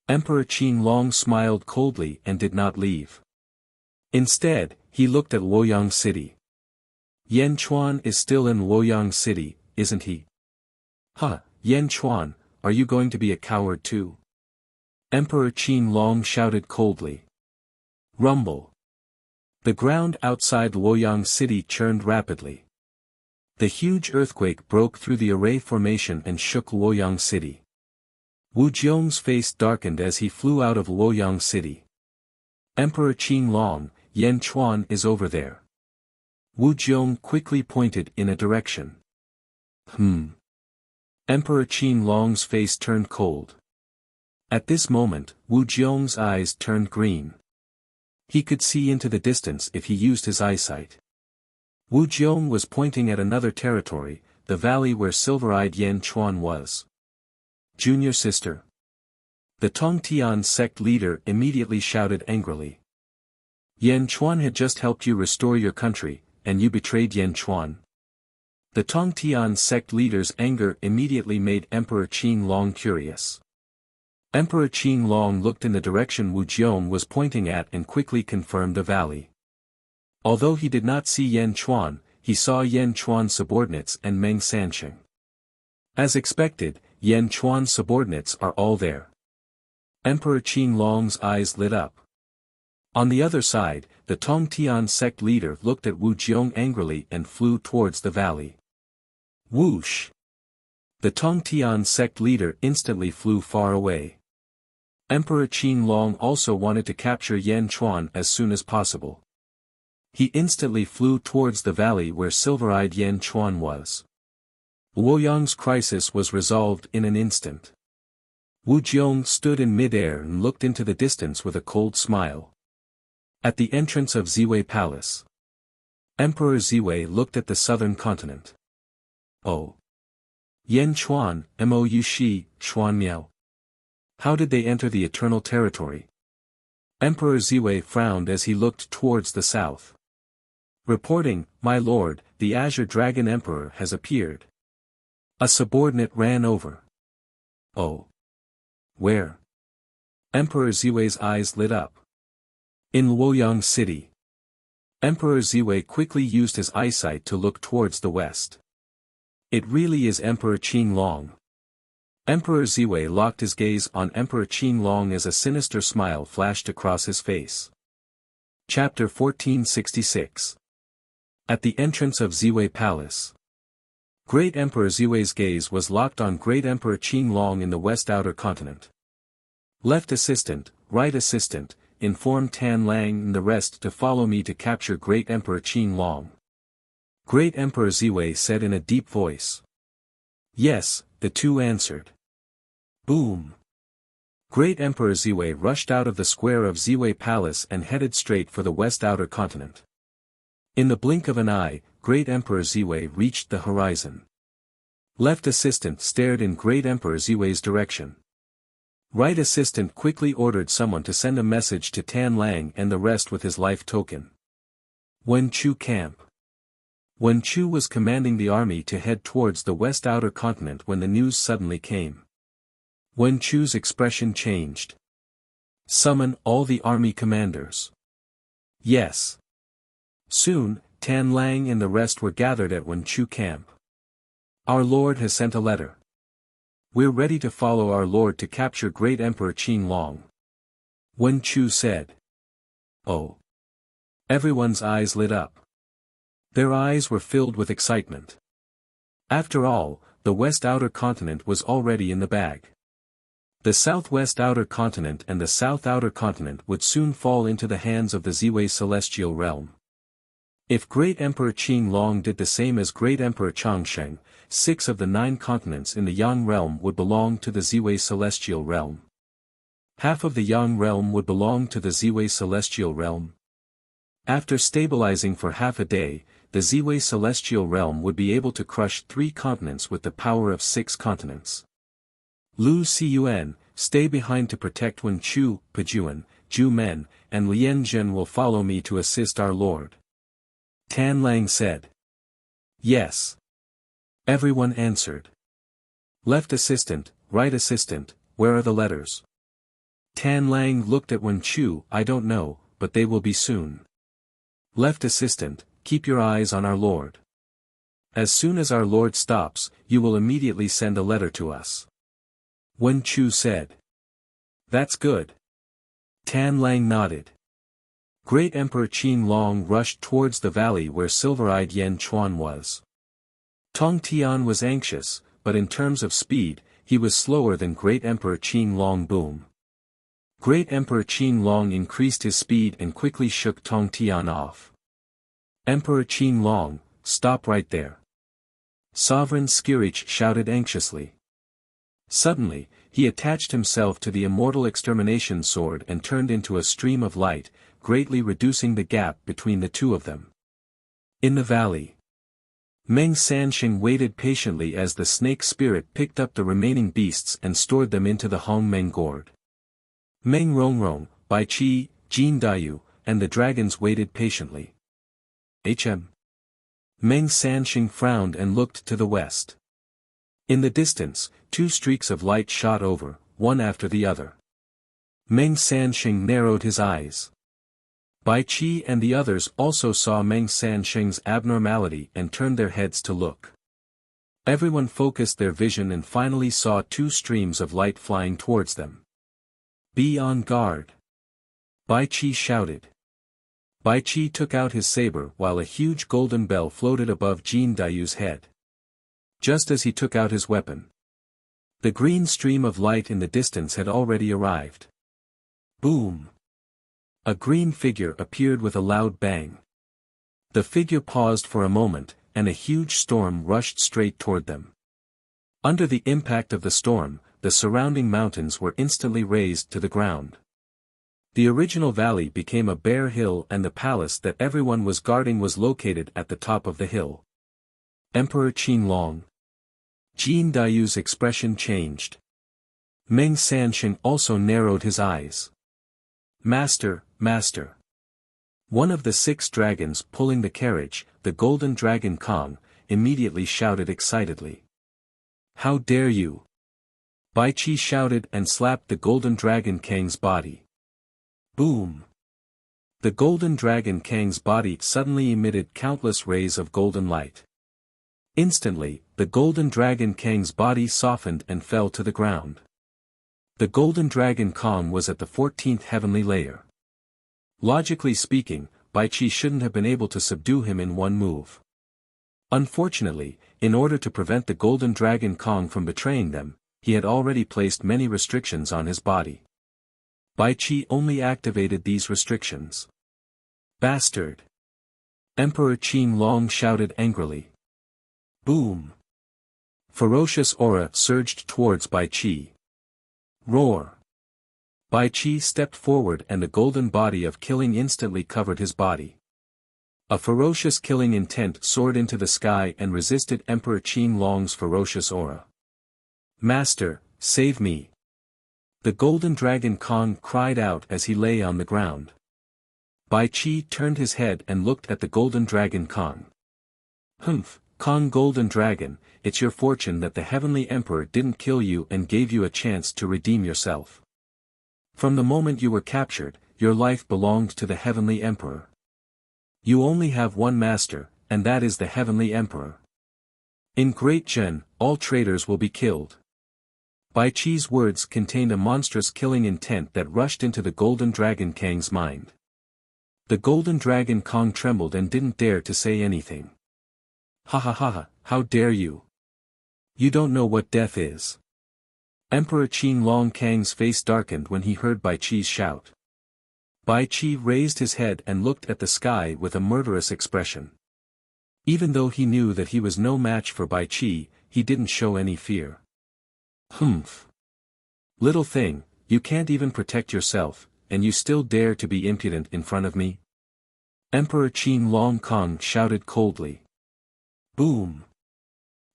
Emperor Qin Long smiled coldly and did not leave. Instead, he looked at Luoyang city. Yan Chuan is still in Luoyang city, isn't he? Huh, Yan Chuan, are you going to be a coward too? Emperor Qin Long shouted coldly. Rumble. The ground outside Luoyang city churned rapidly. The huge earthquake broke through the array formation and shook Luoyang city. Wu Jiong's face darkened as he flew out of Luoyang city. Emperor Qin Long, Yan Chuan is over there. Wu Jiong quickly pointed in a direction. Emperor Qin Long's face turned cold. At this moment, Wu Jiong's eyes turned green. He could see into the distance if he used his eyesight. Wu Jiong was pointing at another territory, the valley where silver-eyed Yan Chuan was. Junior sister. The Tongtian sect leader immediately shouted angrily. Yan Chuan had just helped you restore your country, and you betrayed Yan Chuan. The Tongtian sect leader's anger immediately made Emperor Qin Long curious. Emperor Qin Long looked in the direction Wu Jiong was pointing at and quickly confirmed the valley. Although he did not see Yan Chuan, he saw Yan Chuan's subordinates and Meng Sansheng. As expected, Yan Chuan's subordinates are all there. Emperor Qin Long's eyes lit up. On the other side, the Tongtian sect leader looked at Wu Jiong angrily and flew towards the valley. Whoosh! The Tongtian sect leader instantly flew far away. Emperor Qin Long also wanted to capture Yan Chuan as soon as possible. He instantly flew towards the valley where silver-eyed Yan Chuan was. Luoyang's crisis was resolved in an instant. Wu Jiong stood in mid-air and looked into the distance with a cold smile. At the entrance of Ziwei Palace. Emperor Ziwei looked at the southern continent. Oh. Yan Chuan, Mo Shi, Chuan Miao. How did they enter the eternal territory? Emperor Ziwei frowned as he looked towards the south. Reporting, my lord, the Azure Dragon Emperor has appeared. A subordinate ran over. Oh. Where? Emperor Ziwei's eyes lit up. In Luoyang city. Emperor Ziwei quickly used his eyesight to look towards the west. It really is Emperor Qin Long. Emperor Ziwei locked his gaze on Emperor Qin Long as a sinister smile flashed across his face. Chapter 1466. At the entrance of Ziwei Palace. Great Emperor Ziwei's gaze was locked on Great Emperor Qin Long in the West Outer Continent. Left assistant, right assistant, inform Tan Lang and the rest to follow me to capture Great Emperor Qin Long. Great Emperor Ziwei said in a deep voice. Yes, the two answered. Boom. Great Emperor Ziwei rushed out of the square of Ziwei Palace and headed straight for the West Outer Continent. In the blink of an eye, Great Emperor Ziwei reached the horizon. Left assistant stared in Great Emperor Ziwei's direction. Right assistant quickly ordered someone to send a message to Tan Lang and the rest with his life token. Wen Chu camp. Wen Chu was commanding the army to head towards the West Outer Continent when the news suddenly came. Wen Chu's expression changed. Summon all the army commanders. Yes. Soon, Tan Lang and the rest were gathered at Wen Chu camp. Our Lord has sent a letter. We're ready to follow our Lord to capture great Emperor Qin Long. Wen Chu said. Oh. Everyone's eyes lit up. Their eyes were filled with excitement. After all, the West Outer Continent was already in the bag. The Southwest Outer Continent and the South Outer Continent would soon fall into the hands of the Ziwei Celestial Realm. If Great Emperor Qin Long did the same as Great Emperor Changsheng, 6 of the 9 continents in the Yang realm would belong to the Ziwei Celestial Realm. Half of the Yang realm would belong to the Ziwei Celestial Realm. After stabilizing for half a day, the Ziwei Celestial Realm would be able to crush 3 continents with the power of 6 continents. Lu Xiyuan, stay behind to protect Wen Chu, Pejuan, Ju Men, and Lian Zhen will follow me to assist our Lord. Tan Lang said. Yes. Everyone answered. Left assistant, right assistant, where are the letters? Tan Lang looked at Wen Chu. I don't know, but they will be soon. Left assistant, keep your eyes on our Lord. As soon as our Lord stops, you will immediately send a letter to us. Wen Chu said. That's good. Tan Lang nodded. Great Emperor Qin Long rushed towards the valley where silver-eyed Yan Chuan was. Tong Tian was anxious, but in terms of speed, he was slower than Great Emperor Qin Long. Boom. Great Emperor Qin Long increased his speed and quickly shook Tong Tian off. Emperor Qin Long, stop right there. Sovereign Skirich shouted anxiously. Suddenly, he attached himself to the immortal extermination sword and turned into a stream of light, greatly reducing the gap between the two of them. In the valley, Meng Sanxing waited patiently as the snake spirit picked up the remaining beasts and stored them into the Hong Meng gourd. Meng Rongrong, Bai Qi, Jin Dayu, and the dragons waited patiently. Meng Sanxing frowned and looked to the west. In the distance, 2 streaks of light shot over, one after the other. Meng Sanxing narrowed his eyes. Bai Qi and the others also saw Meng Sanxing's abnormality and turned their heads to look. Everyone focused their vision and finally saw 2 streams of light flying towards them. Be on guard. Bai Qi shouted. Bai Qi took out his saber while a huge golden bell floated above Jin Dayu's head. Just as he took out his weapon, the green stream of light in the distance had already arrived. Boom! A green figure appeared with a loud bang. The figure paused for a moment, and a huge storm rushed straight toward them. Under the impact of the storm, the surrounding mountains were instantly razed to the ground. The original valley became a bare hill and the palace that everyone was guarding was located at the top of the hill. Emperor Qin Long. Jin Dayu's expression changed. Meng Sanxing also narrowed his eyes. Master, Master. One of the 6 dragons pulling the carriage, the golden dragon Kong, immediately shouted excitedly. How dare you! Bai Qi shouted and slapped the golden dragon Kang's body. Boom! The golden dragon Kang's body suddenly emitted countless rays of golden light. Instantly, the golden dragon Kang's body softened and fell to the ground. The golden dragon Kong was at the 14th heavenly layer. Logically speaking, Bai Qi shouldn't have been able to subdue him in one move. Unfortunately, in order to prevent the golden dragon Kong from betraying them, he had already placed many restrictions on his body. Bai Qi only activated these restrictions. Bastard! Emperor Qin Long shouted angrily. Boom! Ferocious aura surged towards Bai Qi. Roar! Bai Qi stepped forward and the golden body of killing instantly covered his body. A ferocious killing intent soared into the sky and resisted Emperor Qin Long's ferocious aura. Master, save me! The golden dragon Kong cried out as he lay on the ground. Bai Qi turned his head and looked at the golden dragon Kong. Humph, Kong Golden Dragon, it's your fortune that the Heavenly Emperor didn't kill you and gave you a chance to redeem yourself. From the moment you were captured, your life belonged to the Heavenly Emperor. You only have one master, and that is the Heavenly Emperor. In Great Zhen, all traitors will be killed. Bai Qi's words contained a monstrous killing intent that rushed into the golden dragon Kang's mind. The golden dragon Kang trembled and didn't dare to say anything. Ha ha ha ha, how dare you? You don't know what death is. Emperor Qin Long Kang's face darkened when he heard Bai Qi's shout. Bai Qi raised his head and looked at the sky with a murderous expression. Even though he knew that he was no match for Bai Qi, he didn't show any fear. Humph. Little thing, you can't even protect yourself, and you still dare to be impudent in front of me? Emperor Qin Long Kang shouted coldly. Boom.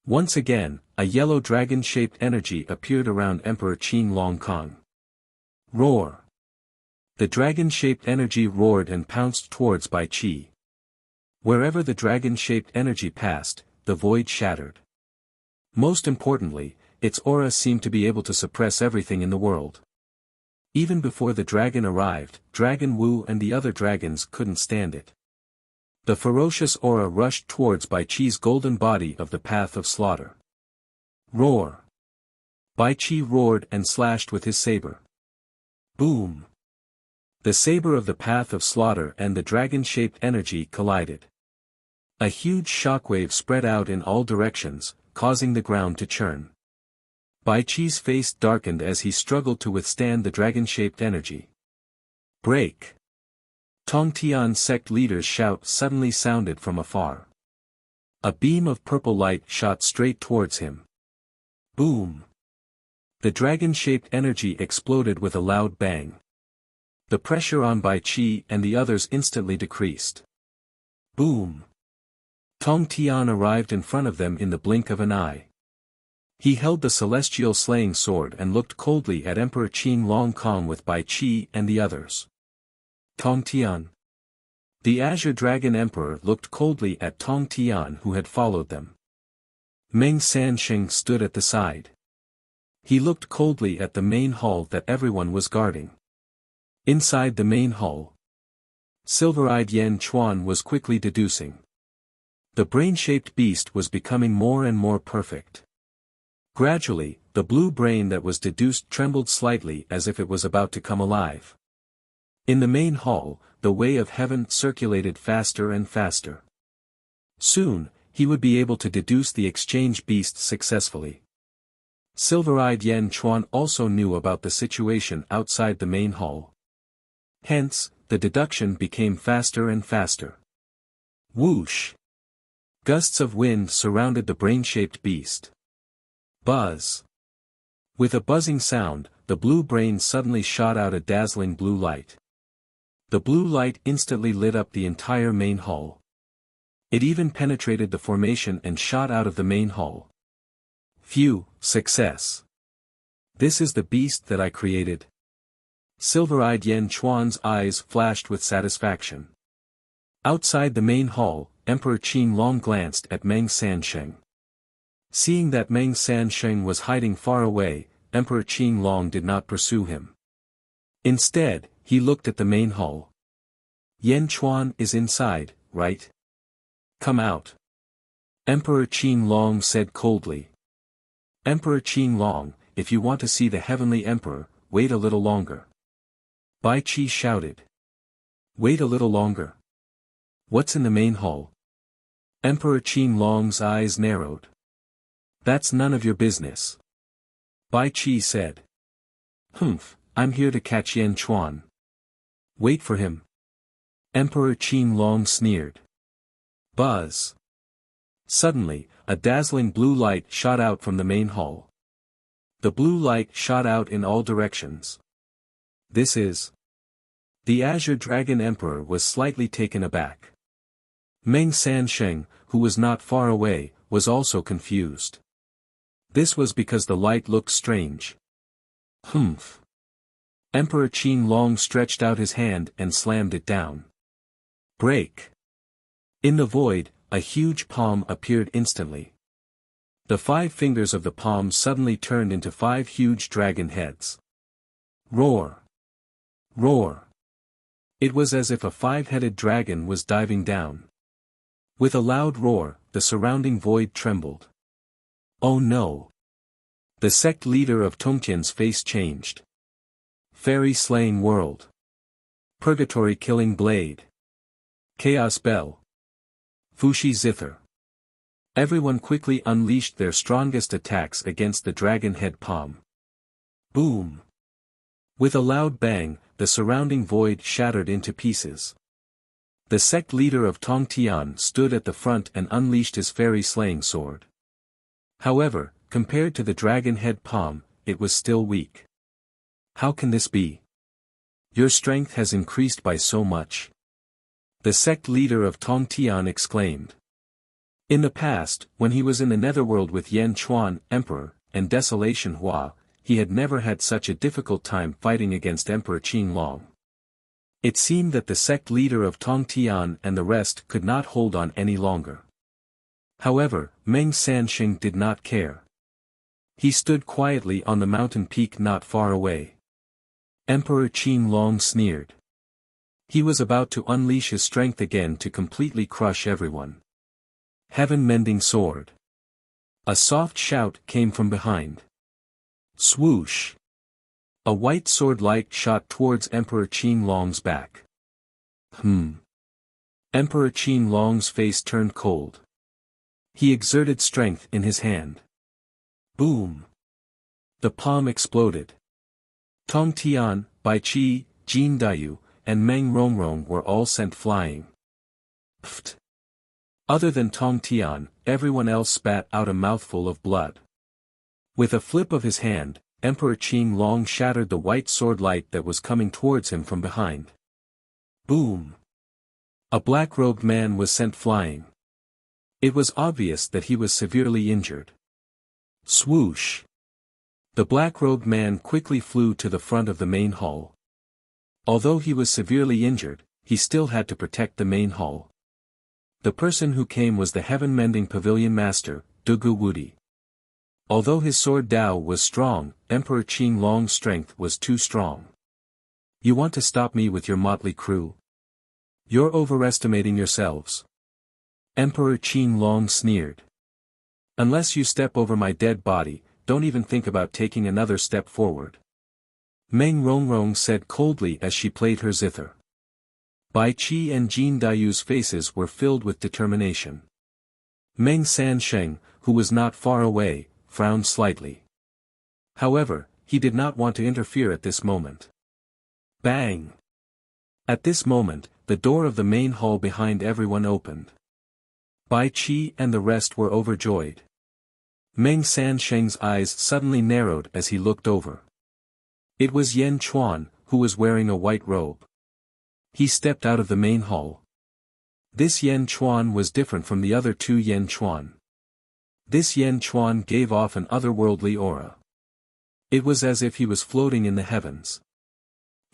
Once again, a yellow dragon-shaped energy appeared around Emperor Qin Long Kang. Roar. The dragon-shaped energy roared and pounced towards Bai Qi. Wherever the dragon-shaped energy passed, the void shattered. Most importantly, its aura seemed to be able to suppress everything in the world. Even before the dragon arrived, Dragon Wu and the other dragons couldn't stand it. The ferocious aura rushed towards Bai Qi's golden body of the path of slaughter. Roar. Bai Qi roared and slashed with his saber. Boom. The saber of the path of slaughter and the dragon-shaped energy collided. A huge shockwave spread out in all directions, causing the ground to churn. Bai Qi's face darkened as he struggled to withstand the dragon-shaped energy. Break! Tongtian sect leader's shout suddenly sounded from afar. A beam of purple light shot straight towards him. Boom! The dragon-shaped energy exploded with a loud bang. The pressure on Bai Qi and the others instantly decreased. Boom! Tongtian arrived in front of them in the blink of an eye. He held the celestial slaying sword and looked coldly at Emperor Qin Long Kang with Bai Qi and the others. Tongtian. The Azure Dragon Emperor looked coldly at Tongtian who had followed them. Meng Sansheng stood at the side. He looked coldly at the main hall that everyone was guarding. Inside the main hall, silver-eyed Yan Chuan was quickly deducing. The brain-shaped beast was becoming more and more perfect. Gradually, the blue brain that was deduced trembled slightly as if it was about to come alive. In the main hall, the way of heaven circulated faster and faster. Soon, he would be able to deduce the exchange beast successfully. Silver-eyed Yan Chuan also knew about the situation outside the main hall. Hence, the deduction became faster and faster. Whoosh! Gusts of wind surrounded the brain-shaped beast. Buzz! With a buzzing sound, the blue brain suddenly shot out a dazzling blue light. The blue light instantly lit up the entire main hall. It even penetrated the formation and shot out of the main hall. Phew, success! This is the beast that I created. Silver-eyed Yan Chuan's eyes flashed with satisfaction. Outside the main hall, Emperor Qin Long glanced at Meng Sansheng. Seeing that Meng Sansheng was hiding far away, Emperor Qin Long did not pursue him. Instead, he looked at the main hall. Yan Chuan is inside, right? Come out. Emperor Qin Long said coldly. Emperor Qin Long, if you want to see the heavenly emperor, wait a little longer. Bai Qi shouted. Wait a little longer. What's in the main hall? Emperor Qin Long's eyes narrowed. That's none of your business. Bai Qi said. Humph, I'm here to catch Yan Chuan. Wait for him. Emperor Qin Long sneered. Buzz. Suddenly, a dazzling blue light shot out from the main hall. The blue light shot out in all directions. This is... The Azure Dragon Emperor was slightly taken aback. Meng Sansheng, who was not far away, was also confused. This was because the light looked strange. Humph. Emperor Qin Long stretched out his hand and slammed it down. Break. In the void, a huge palm appeared instantly. The 5 fingers of the palm suddenly turned into 5 huge dragon heads. Roar. Roar. It was as if a 5-headed dragon was diving down. With a loud roar, the surrounding void trembled. Oh no! The sect leader of Tongtian's face changed. Fairy slaying world. Purgatory killing blade. Chaos bell. Fushi zither. Everyone quickly unleashed their strongest attacks against the dragon head palm. Boom! With a loud bang, the surrounding void shattered into pieces. The sect leader of Tongtian stood at the front and unleashed his fairy slaying sword. However, compared to the dragon head palm, it was still weak. How can this be? Your strength has increased by so much. The sect leader of Tongtian exclaimed. In the past, when he was in the netherworld with Yan Chuan, Emperor, and Desolation Hua, he had never had such a difficult time fighting against Emperor Qin Long. It seemed that the sect leader of Tongtian and the rest could not hold on any longer. However, Meng Sansheng did not care. He stood quietly on the mountain peak not far away. Emperor Qin Long sneered. He was about to unleash his strength again to completely crush everyone. Heaven-mending sword. A soft shout came from behind. Swoosh! A white sword light shot towards Emperor Qin Long's back. Emperor Qin Long's face turned cold. He exerted strength in his hand. Boom! The palm exploded. Tong Tian, Bai Qi, Jin Dayu, and Meng Rongrong were all sent flying. Pft! Other than Tong Tian, everyone else spat out a mouthful of blood. With a flip of his hand, Emperor Qin Long shattered the white sword light that was coming towards him from behind. Boom! A black-robed man was sent flying. It was obvious that he was severely injured. Swoosh! The black-robed man quickly flew to the front of the main hall. Although he was severely injured, he still had to protect the main hall. The person who came was the heaven-mending pavilion master, Dugu Wudi. Although his sword Dao was strong, Emperor Qin Long's strength was too strong. You want to stop me with your motley crew? You're overestimating yourselves. Emperor Qin Long sneered. Unless you step over my dead body, don't even think about taking another step forward. Meng Rongrong said coldly as she played her zither. Bai Qi and Jin Dayu's faces were filled with determination. Meng Sansheng, who was not far away, frowned slightly. However, he did not want to interfere at this moment. Bang! At this moment, the door of the main hall behind everyone opened. Bai Qi and the rest were overjoyed. Meng Sansheng's eyes suddenly narrowed as he looked over. It was Yan Chuan, who was wearing a white robe. He stepped out of the main hall. This Yan Chuan was different from the other two Yan Chuan. This Yan Chuan gave off an otherworldly aura. It was as if he was floating in the heavens.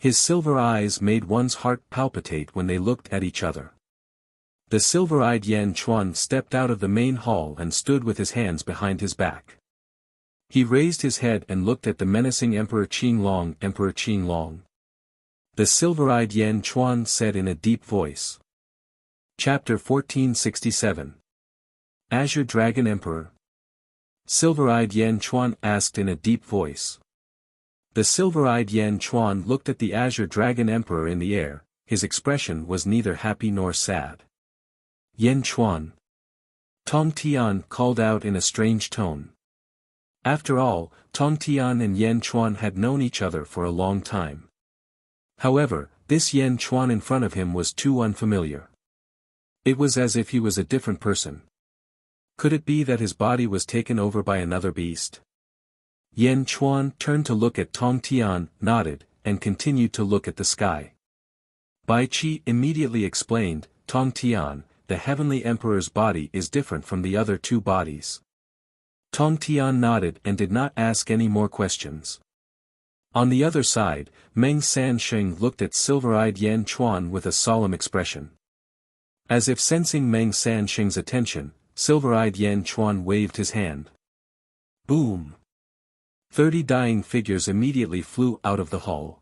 His silver eyes made one's heart palpitate when they looked at each other. The silver-eyed Yan Chuan stepped out of the main hall and stood with his hands behind his back. He raised his head and looked at the menacing Emperor Qin Long. Emperor Qin Long. The silver-eyed Yan Chuan said in a deep voice. Chapter 1467. Azure Dragon Emperor. Silver-eyed Yan Chuan asked in a deep voice. The silver-eyed Yan Chuan looked at the Azure Dragon Emperor in the air. His expression was neither happy nor sad. Yan Chuan. Tong Tian called out in a strange tone. After all, Tong Tian and Yan Chuan had known each other for a long time. However, this Yan Chuan in front of him was too unfamiliar. It was as if he was a different person. Could it be that his body was taken over by another beast? Yan Chuan turned to look at Tong Tian, nodded, and continued to look at the sky. Bai Qi immediately explained, Tong Tian, the heavenly emperor's body is different from the other two bodies. Tong Tian nodded and did not ask any more questions. On the other side, Meng Sansheng looked at silver-eyed Yan Chuan with a solemn expression. As if sensing Meng Sansheng's attention, silver-eyed Yan Chuan waved his hand. Boom! 30 dying figures immediately flew out of the hall.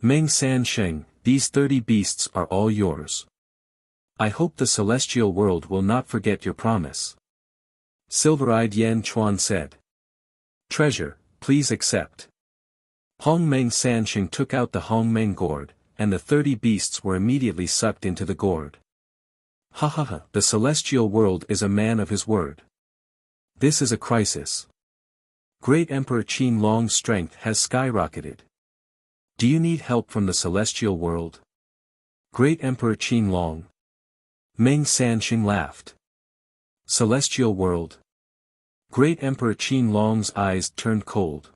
Meng Sansheng, these 30 beasts are all yours. I hope the celestial world will not forget your promise. Silver-eyed Yan Chuan said. Treasure, please accept. Hongmeng Sansheng took out the Hongmeng gourd, and the 30 beasts were immediately sucked into the gourd. Ha ha ha, the celestial world is a man of his word. This is a crisis. Great Emperor Qin Long's strength has skyrocketed. Do you need help from the celestial world? Great Emperor Qin Long. Meng Sansheng laughed. Celestial world. Great Emperor Qin Long's eyes turned cold.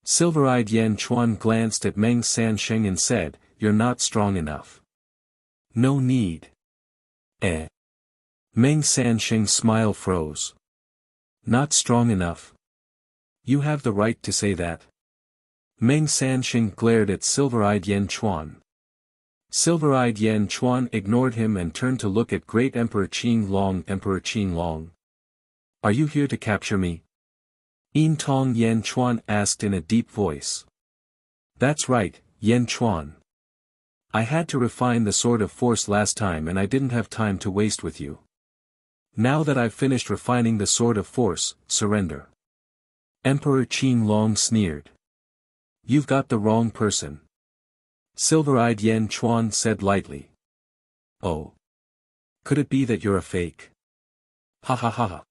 Silver-eyed Yan Chuan glanced at Meng Sansheng and said, You're not strong enough. No need. Meng Sansheng's smile froze. Not strong enough. You have the right to say that. Meng Sansheng glared at Silver-eyed Yan Chuan. Silver-eyed Yan Chuan ignored him and turned to look at Great Emperor Qin Long. Emperor Qin Long. Are you here to capture me? Yin Tong Yan Chuan asked in a deep voice. That's right, Yan Chuan. I had to refine the sword of force last time and I didn't have time to waste with you. Now that I've finished refining the sword of force, surrender. Emperor Qin Long sneered. You've got the wrong person. Silver-eyed Yan Chuan said lightly. Oh. Could it be that you're a fake? Ha ha ha ha.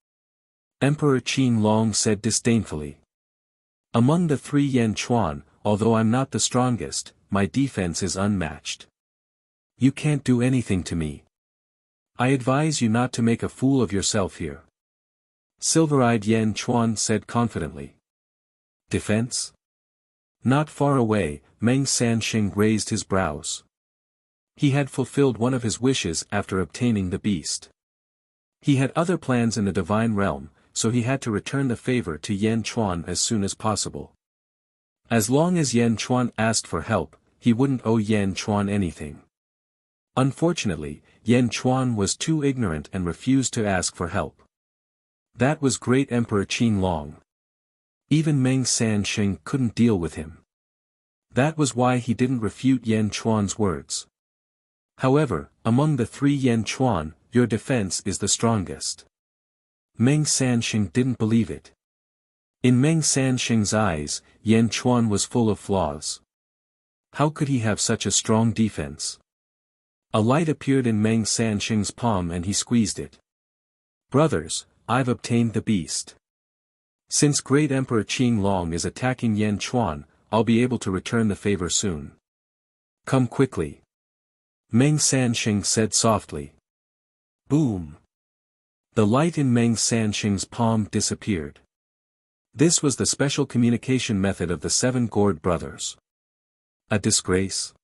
Emperor Qin Long said disdainfully. Among the 3 Yan Chuan, although I'm not the strongest, my defense is unmatched. You can't do anything to me. I advise you not to make a fool of yourself here. Silver-eyed Yan Chuan said confidently. Defense? Not far away, Meng Sansheng raised his brows. He had fulfilled one of his wishes after obtaining the beast. He had other plans in the divine realm, so he had to return the favor to Yan Chuan as soon as possible. As long as Yan Chuan asked for help, he wouldn't owe Yan Chuan anything. Unfortunately, Yan Chuan was too ignorant and refused to ask for help. That was Great Emperor Qin Long. Even Meng Sansheng couldn't deal with him. That was why he didn't refute Yan Chuan's words. However, among the 3 Yan Chuan, your defense is the strongest. Meng Sansheng didn't believe it. In Meng Sansheng's eyes, Yan Chuan was full of flaws. How could he have such a strong defense? A light appeared in Meng Sansheng's palm and he squeezed it. Brothers, I've obtained the beast. Since Great Emperor Qin Long is attacking Yan Chuan, I'll be able to return the favor soon. Come quickly. Meng Sansheng said softly. Boom. The light in Meng Sansheng's palm disappeared. This was the special communication method of the 7 Gourd brothers. A disgrace?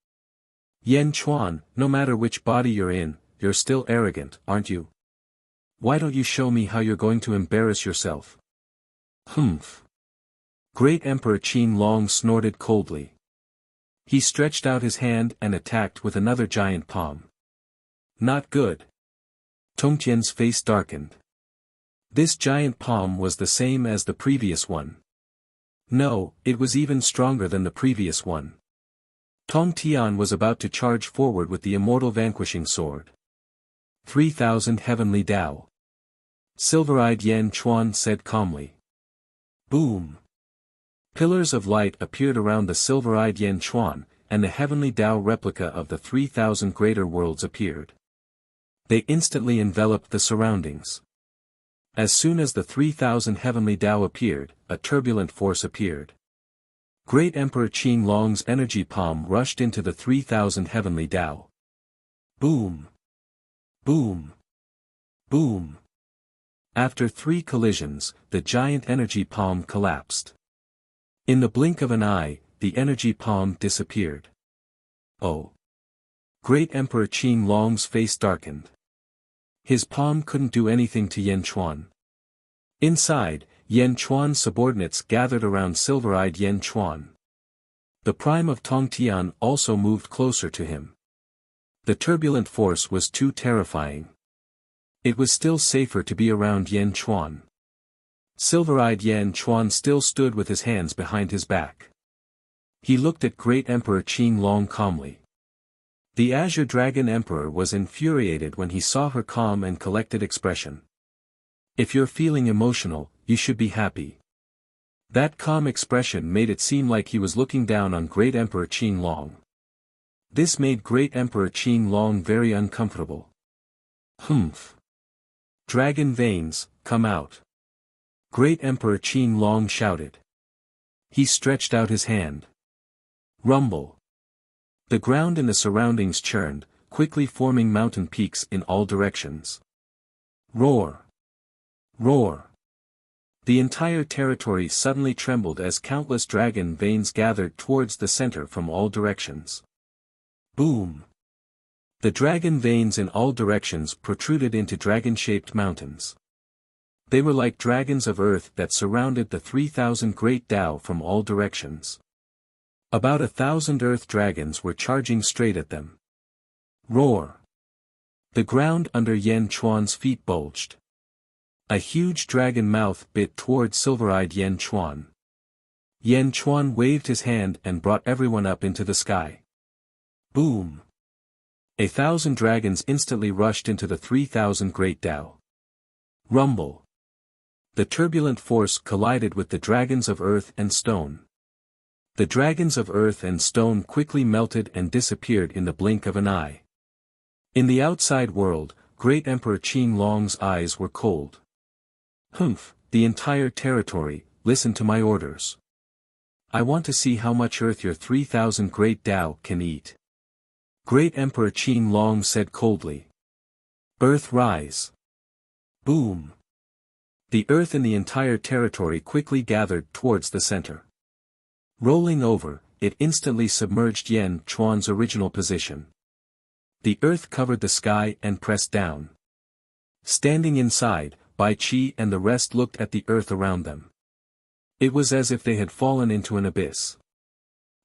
Yan Chuan, no matter which body you're in, you're still arrogant, aren't you? Why don't you show me how you're going to embarrass yourself? Humph. Great Emperor Qin Long snorted coldly. He stretched out his hand and attacked with another giant palm. Not good. Tongtian's face darkened. This giant palm was the same as the previous one. No, it was even stronger than the previous one. Tongtian was about to charge forward with the immortal vanquishing sword. 3,000 heavenly Dao. Silver-eyed Yan Chuan said calmly. Boom. Pillars of light appeared around the silver-eyed Yan Chuan, and the heavenly Dao replica of the 3,000 greater worlds appeared. They instantly enveloped the surroundings. As soon as the 3,000 heavenly Dao appeared, a turbulent force appeared. Great Emperor Qin Long's energy palm rushed into the 3,000 heavenly Dao. Boom. Boom. Boom. After 3 collisions, the giant energy palm collapsed. In the blink of an eye, the energy palm disappeared. Oh. Great Emperor Qin Long's face darkened. His palm couldn't do anything to Yan Chuan. Inside, Yan Chuan's subordinates gathered around silver-eyed Yan Chuan. The prime of Tongtian also moved closer to him. The turbulent force was too terrifying. It was still safer to be around Yan Chuan. Silver-eyed Yan Chuan still stood with his hands behind his back. He looked at Great Emperor Qin Long calmly. The Azure Dragon Emperor was infuriated when he saw her calm and collected expression. If you're feeling emotional, you should be happy. That calm expression made it seem like he was looking down on Great Emperor Qinglong. This made Great Emperor Qinglong very uncomfortable. Humph. Dragon veins, come out. Great Emperor Qinglong shouted. He stretched out his hand. Rumble. The ground in the surroundings churned, quickly forming mountain peaks in all directions. Roar. Roar. The entire territory suddenly trembled as countless dragon veins gathered towards the center from all directions. Boom. The dragon veins in all directions protruded into dragon-shaped mountains. They were like dragons of earth that surrounded the 3,000 great Tao from all directions. About 1,000 earth dragons were charging straight at them. Roar. The ground under Yan Chuan's feet bulged. A huge dragon mouth bit toward silver-eyed Yan Chuan. Yan Chuan waved his hand and brought everyone up into the sky. Boom. 1,000 dragons instantly rushed into the 3,000 great Tao. Rumble. The turbulent force collided with the dragons of earth and stone. The dragons of earth and stone quickly melted and disappeared in the blink of an eye. In the outside world, Great Emperor Qinglong's eyes were cold. Humph, the entire territory, listen to my orders. I want to see how much earth your 3,000 great Tao can eat. Great Emperor Qinglong said coldly. Earth rise. Boom. The earth in the entire territory quickly gathered towards the center. Rolling over, it instantly submerged Yan Chuan's original position. The earth covered the sky and pressed down. Standing inside, Bai Qi and the rest looked at the earth around them. It was as if they had fallen into an abyss.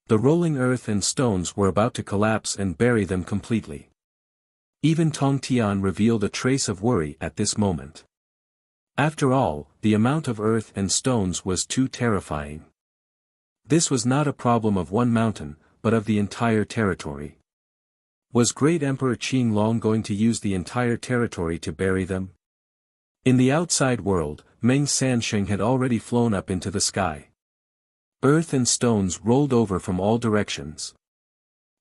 The rolling earth and stones were about to collapse and bury them completely. Even Tong Tian revealed a trace of worry at this moment. After all, the amount of earth and stones was too terrifying. This was not a problem of one mountain, but of the entire territory. Was Great Emperor Qinglong going to use the entire territory to bury them? In the outside world, Meng Sansheng had already flown up into the sky. Earth and stones rolled over from all directions.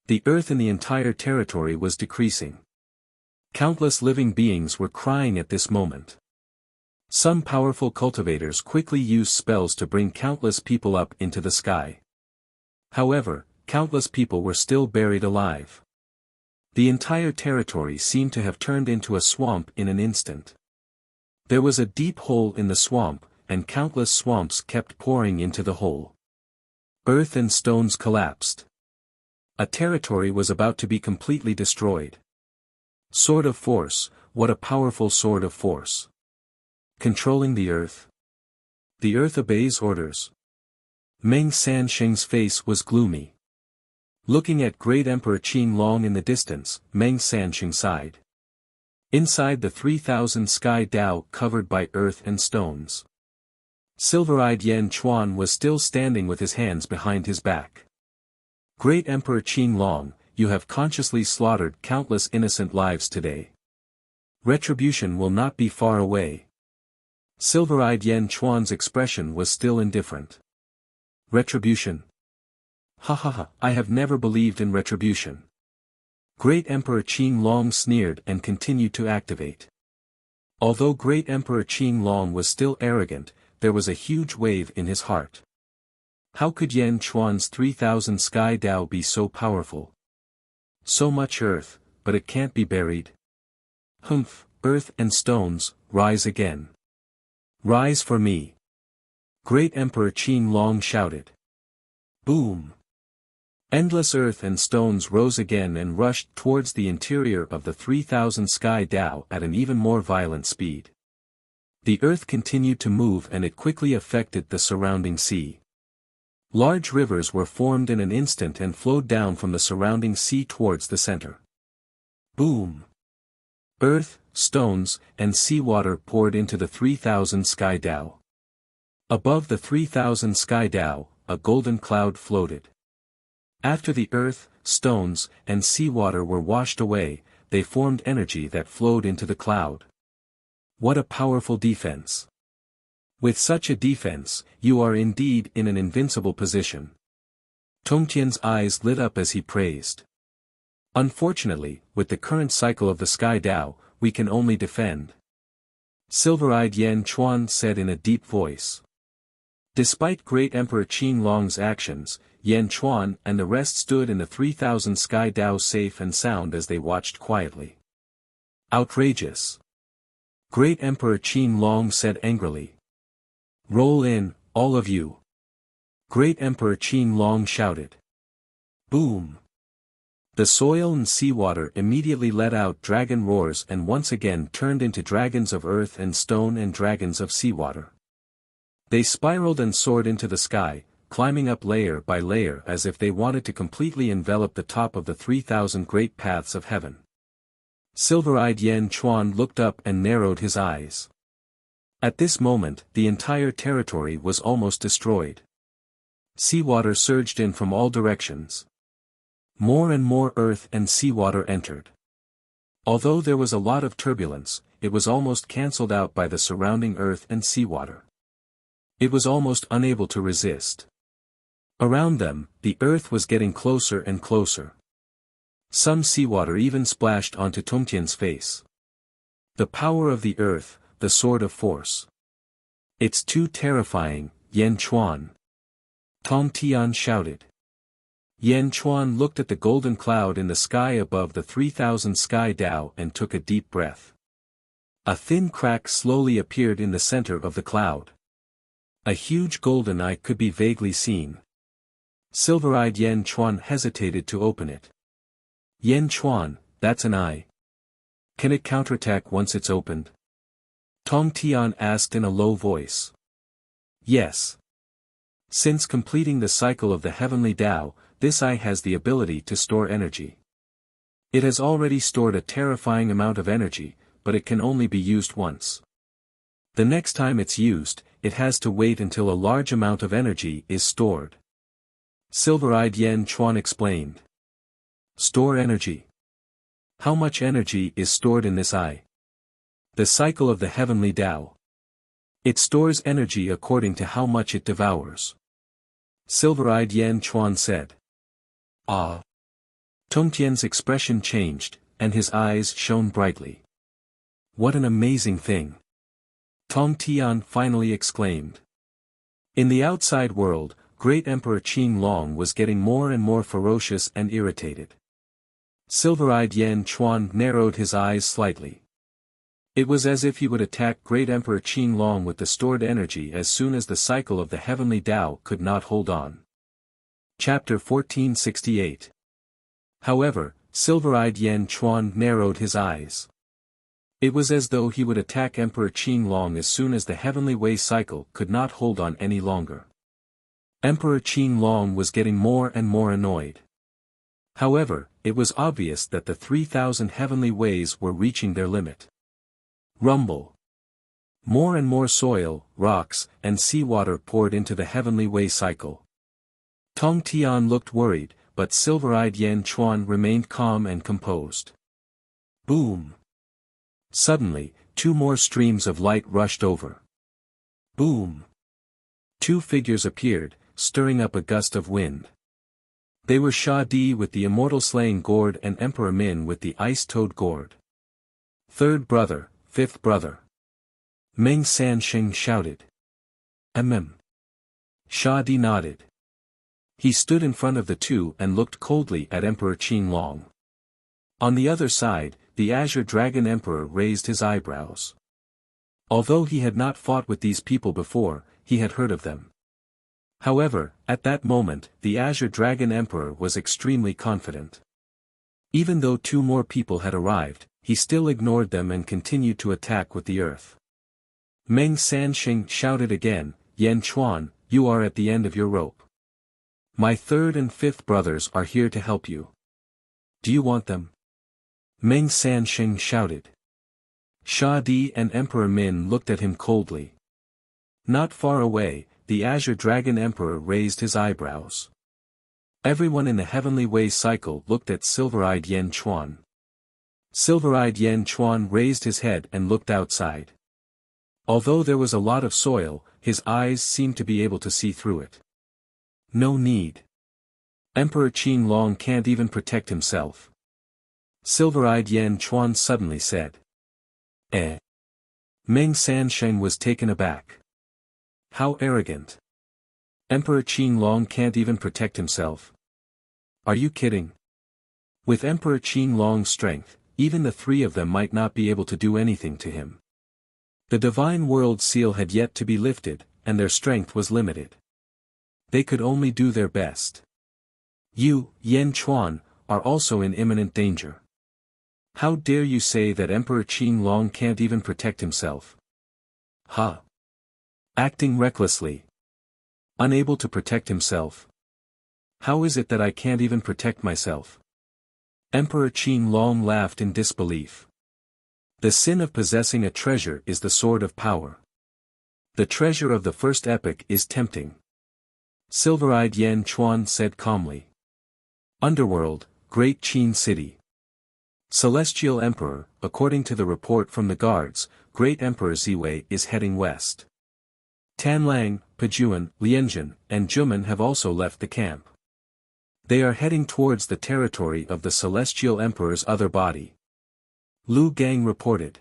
The earth in the entire territory was decreasing. Countless living beings were crying at this moment. Some powerful cultivators quickly used spells to bring countless people up into the sky. However, countless people were still buried alive. The entire territory seemed to have turned into a swamp in an instant. There was a deep hole in the swamp, and countless swamps kept pouring into the hole. Earth and stones collapsed. A territory was about to be completely destroyed. Sword of Force, what a powerful sword of force. Controlling the earth. The earth obeys orders. Meng Sansheng's face was gloomy. Looking at Great Emperor Qinglong in the distance, Meng Sansheng sighed. Inside the 3,000 sky Tao covered by earth and stones. Silver-eyed Yan Chuan was still standing with his hands behind his back. Great Emperor Qinglong, you have consciously slaughtered countless innocent lives today. Retribution will not be far away. Silver-eyed Yan Chuan's expression was still indifferent. Retribution? Ha ha ha, I have never believed in retribution. Great Emperor Qinglong sneered and continued to activate. Although Great Emperor Qinglong was still arrogant, there was a huge wave in his heart. How could Yan Chuan's 3,000 sky Tao be so powerful? So much earth, but it can't be buried. Humph, earth and stones, rise again. Rise for me. Great Emperor Qinglong shouted. Boom. Endless earth and stones rose again and rushed towards the interior of the 3,000 sky Tao at an even more violent speed. The earth continued to move and it quickly affected the surrounding sea. Large rivers were formed in an instant and flowed down from the surrounding sea towards the center. Boom. Earth, stones, and seawater poured into the 3,000 sky Tao. Above the 3,000 sky Tao, a golden cloud floated. After the earth, stones, and seawater were washed away, they formed energy that flowed into the cloud. What a powerful defense. With such a defense, you are indeed in an invincible position. Tongtian's eyes lit up as he praised. Unfortunately, with the current cycle of the Sky Dao, we can only defend. Silver-eyed Yan Chuan said in a deep voice. Despite great Emperor Qin Long's actions, Yan Chuan and the rest stood in the 3,000 Sky Dao safe and sound as they watched quietly. Outrageous! Great Emperor Qin Long said angrily. Roll in, all of you! Great Emperor Qin Long shouted. Boom! The soil and seawater immediately let out dragon roars and once again turned into dragons of earth and stone and dragons of seawater. They spiraled and soared into the sky, climbing up layer by layer as if they wanted to completely envelop the top of the 3,000 great paths of heaven. Silver-eyed Yan Chuan looked up and narrowed his eyes. At this moment, the entire territory was almost destroyed. Seawater surged in from all directions. More and more earth and seawater entered. Although there was a lot of turbulence, it was almost cancelled out by the surrounding earth and seawater. It was almost unable to resist. Around them, the earth was getting closer and closer. Some seawater even splashed onto Tongtian's face. The power of the earth, the sword of force. It's too terrifying, Yan Chuan. Tongtian shouted. Yan Chuan looked at the golden cloud in the sky above the 3,000 Sky Dao and took a deep breath. A thin crack slowly appeared in the center of the cloud. A huge golden eye could be vaguely seen. Silver-eyed Yan Chuan hesitated to open it. Yan Chuan, that's an eye. Can it counterattack once it's opened? Tongtian asked in a low voice. Yes. Since completing the cycle of the heavenly Tao, this eye has the ability to store energy. It has already stored a terrifying amount of energy, but it can only be used once. The next time it's used, it has to wait until a large amount of energy is stored. Silver-eyed Yan Chuan explained. Store energy. How much energy is stored in this eye? The cycle of the heavenly Tao. It stores energy according to how much it devours. Silver-eyed Yan Chuan said. Ah! Tongtian's expression changed, and his eyes shone brightly. What an amazing thing! Tongtian finally exclaimed. In the outside world, great Emperor Qin Long was getting more and more ferocious and irritated. Silver-eyed Yan Chuan narrowed his eyes slightly. It was as if he would attack great Emperor Qin Long with the stored energy as soon as the cycle of the heavenly Tao could not hold on. Chapter 1468. However, Silver-eyed Yan Chuan narrowed his eyes. It was as though he would attack Emperor Qin Long as soon as the heavenly way cycle could not hold on any longer. Emperor Qin Long was getting more and more annoyed. However, it was obvious that the 3,000 heavenly ways were reaching their limit. Rumble. More and more soil, rocks, and seawater poured into the heavenly way cycle. Tongtian looked worried, but Silver-eyed Yan Chuan remained calm and composed. Boom! Suddenly, two more streams of light rushed over. Boom! Two figures appeared, stirring up a gust of wind. They were Sha Di with the Immortal slaying gourd and Emperor Min with the ice-toad gourd. Third brother, fifth brother. Meng Sansheng shouted. Sha Di nodded. He stood in front of the two and looked coldly at Emperor Qin Long. On the other side, the Azure Dragon Emperor raised his eyebrows. Although he had not fought with these people before, he had heard of them. However, at that moment, the Azure Dragon Emperor was extremely confident. Even though two more people had arrived, he still ignored them and continued to attack with the earth. Meng Sansheng shouted again, Yan Chuan, you are at the end of your rope. My third and fifth brothers are here to help you. Do you want them? Meng Sansheng shouted. Sha Di and Emperor Min looked at him coldly. Not far away, the Azure Dragon Emperor raised his eyebrows. Everyone in the heavenly way cycle looked at Silver-eyed Yan Chuan. Silver-eyed Yan Chuan raised his head and looked outside. Although there was a lot of soil, his eyes seemed to be able to see through it. No need. Emperor Qin Long can't even protect himself. Silver-eyed Yan Chuan suddenly said. Eh? Meng Sansheng was taken aback. How arrogant. Emperor Qin Long can't even protect himself. Are you kidding? With Emperor Qin Long's strength, even the three of them might not be able to do anything to him. The divine world seal had yet to be lifted, and their strength was limited. They could only do their best. You, Yan Chuan, are also in imminent danger. How dare you say that Emperor Qin Long can't even protect himself? Huh? Acting recklessly. Unable to protect himself. How is it that I can't even protect myself? Emperor Qin Long laughed in disbelief. The sin of possessing a treasure is the sword of power. The treasure of the first epoch is tempting. Silver-eyed Yan Chuan said calmly. Underworld, Great Qin City. Celestial Emperor, according to the report from the guards, Great Emperor Ziwei is heading west. Tanlang, Pejuan, Lianjin, and Juman have also left the camp. They are heading towards the territory of the Celestial Emperor's other body. Lu Gang reported.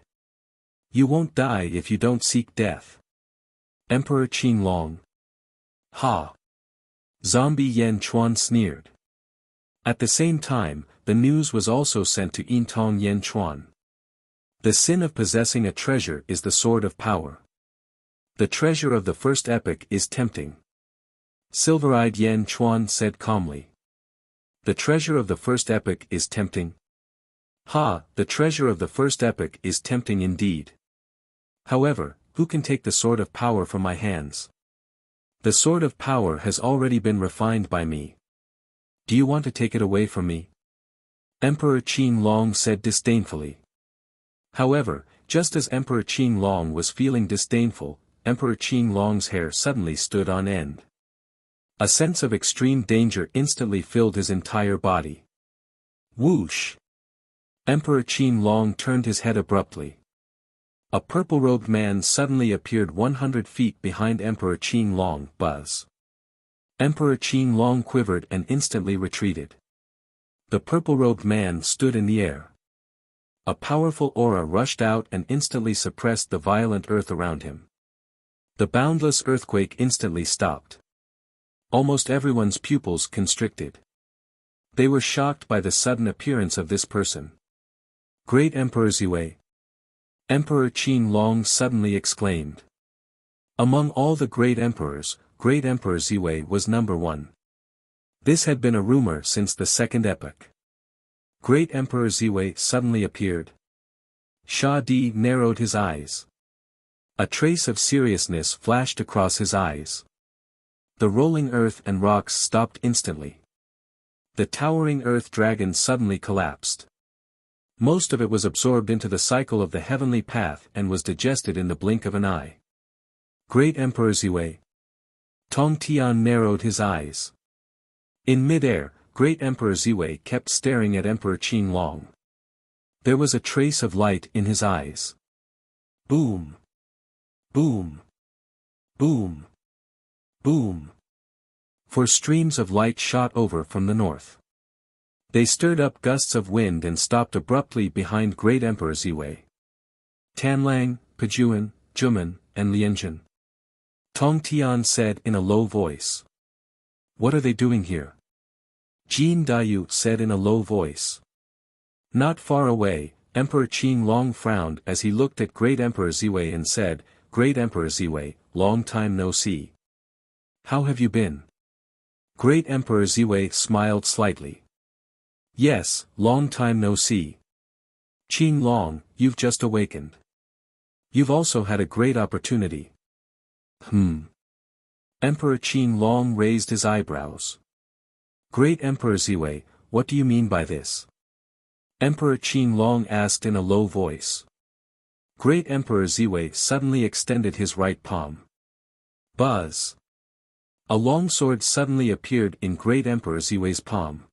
You won't die if you don't seek death. Emperor Qin Long. Ha! Zombie Yan Chuan sneered. At the same time, the news was also sent to Yintong Yan Chuan. The sin of possessing a treasure is the sword of power. The treasure of the first epoch is tempting. Silver-eyed Yan Chuan said calmly. The treasure of the first epoch is tempting. Ha, the treasure of the first epoch is tempting indeed. However, who can take the sword of power from my hands? The sword of power has already been refined by me. Do you want to take it away from me? Emperor Qin Long said disdainfully. However, just as Emperor Qin Long was feeling disdainful, Emperor Qin Long's hair suddenly stood on end. A sense of extreme danger instantly filled his entire body. Whoosh! Emperor Qin Long turned his head abruptly. A purple-robed man suddenly appeared 100 feet behind Emperor Qin Long. Buzz. Emperor Qin Long quivered and instantly retreated. The purple-robed man stood in the air. A powerful aura rushed out and instantly suppressed the violent earth around him. The boundless earthquake instantly stopped. Almost everyone's pupils constricted. They were shocked by the sudden appearance of this person. Great Emperor Ziwei. Emperor Qin Long suddenly exclaimed. Among all the great emperors, Great Emperor Ziwei was number one. This had been a rumor since the second epoch. Great Emperor Ziwei suddenly appeared. Sha Di narrowed his eyes. A trace of seriousness flashed across his eyes. The rolling earth and rocks stopped instantly. The towering earth dragon suddenly collapsed. Most of it was absorbed into the cycle of the heavenly path and was digested in the blink of an eye. Great Emperor Ziwei. Tong Tian narrowed his eyes. In mid-air, Great Emperor Ziwei kept staring at Emperor Qin Long. There was a trace of light in his eyes. Boom! Boom! Boom! Boom! Four streams of light shot over from the north. They stirred up gusts of wind and stopped abruptly behind Great Emperor Ziwei. Tanlang, Pejuan, Juman, and Lianjin. Tong Tian said in a low voice. What are they doing here? Jin Dayu said in a low voice. Not far away, Emperor Qin Long frowned as he looked at Great Emperor Ziwei and said, Great Emperor Ziwei, long time no see. How have you been? Great Emperor Ziwei smiled slightly. Yes, long time no see. Qin Long, you've just awakened. You've also had a great opportunity. Emperor Qin Long raised his eyebrows. Great Emperor Ziwei, what do you mean by this? Emperor Qin Long asked in a low voice. Great Emperor Ziwei suddenly extended his right palm. Buzz! A long sword suddenly appeared in Great Emperor Ziwei's palm.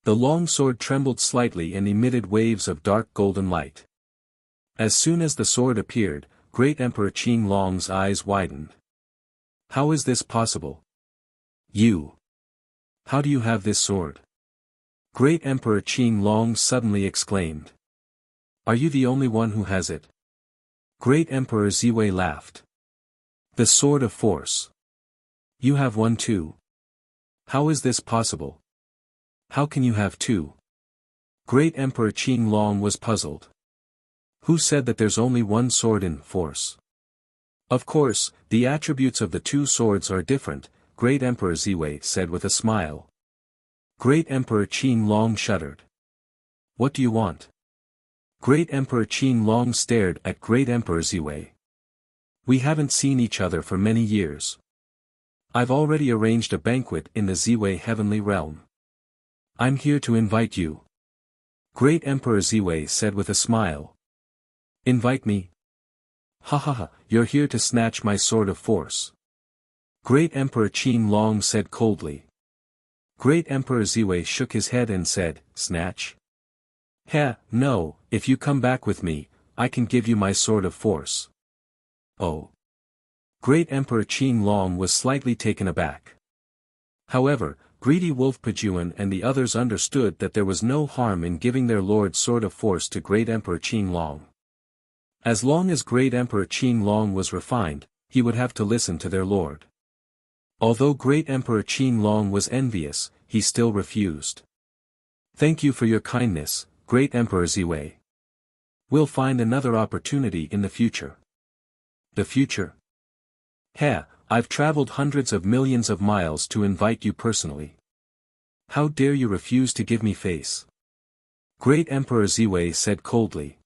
The long sword trembled slightly and emitted waves of dark golden light. As soon as the sword appeared, Great Emperor Qin Long's eyes widened. How is this possible? You. How do you have this sword? Great Emperor Qin Long suddenly exclaimed. Are you the only one who has it? Great Emperor Ziwei laughed. The sword of force. You have one too. How is this possible? How can you have two? Great Emperor Qin Long was puzzled. Who said that there's only one sword in force? Of course, the attributes of the two swords are different, Great Emperor Ziwei said with a smile. Great Emperor Qin Long shuddered. What do you want? Great Emperor Qin Long stared at Great Emperor Ziwei. We haven't seen each other for many years. I've already arranged a banquet in the Ziwei heavenly realm. I'm here to invite you. Great Emperor Ziwei said with a smile. Invite me? Ha ha ha, you're here to snatch my sword of force. Great Emperor Qin Long said coldly. Great Emperor Ziwei shook his head and said, Snatch? Heh, no, if you come back with me, I can give you my sword of force. Oh. Great Emperor Qin Long was slightly taken aback. However, greedy Wolf Pajuan and the others understood that there was no harm in giving their lord's sword of force to Great Emperor Qin Long. As long as Great Emperor Qin Long was refined, he would have to listen to their lord. Although Great Emperor Qin Long was envious, he still refused. Thank you for your kindness, Great Emperor Ziwei. We'll find another opportunity in the future. The future? Heh, I've traveled hundreds of millions of miles to invite you personally. How dare you refuse to give me face? Great Emperor Ziwei said coldly.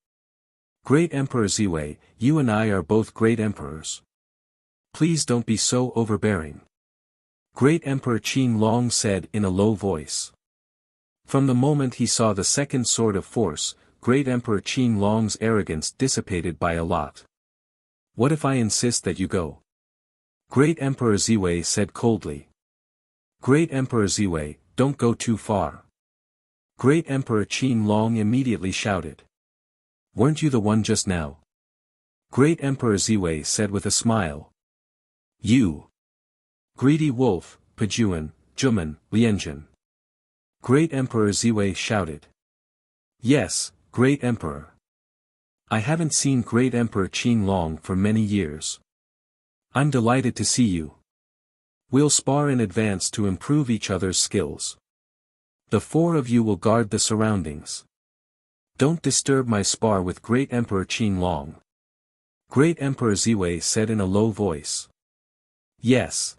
Great Emperor Ziwei, you and I are both great emperors. Please don't be so overbearing. Great Emperor Qin Long said in a low voice. From the moment he saw the second sword of force, Great Emperor Qin Long's arrogance dissipated by a lot. What if I insist that you go? Great Emperor Ziwei said coldly. Great Emperor Ziwei, don't go too far. Great Emperor Qin Long immediately shouted. Weren't you the one just now? Great Emperor Ziwei said with a smile. You. Greedy Wolf, Pajuan, Juman, Lianjun. Great Emperor Ziwei shouted. Yes, Great Emperor. I haven't seen Great Emperor Qin Long for many years. I'm delighted to see you. We'll spar in advance to improve each other's skills. The four of you will guard the surroundings. Don't disturb my spar with Great Emperor Qin Long. Great Emperor Ziwei said in a low voice. Yes.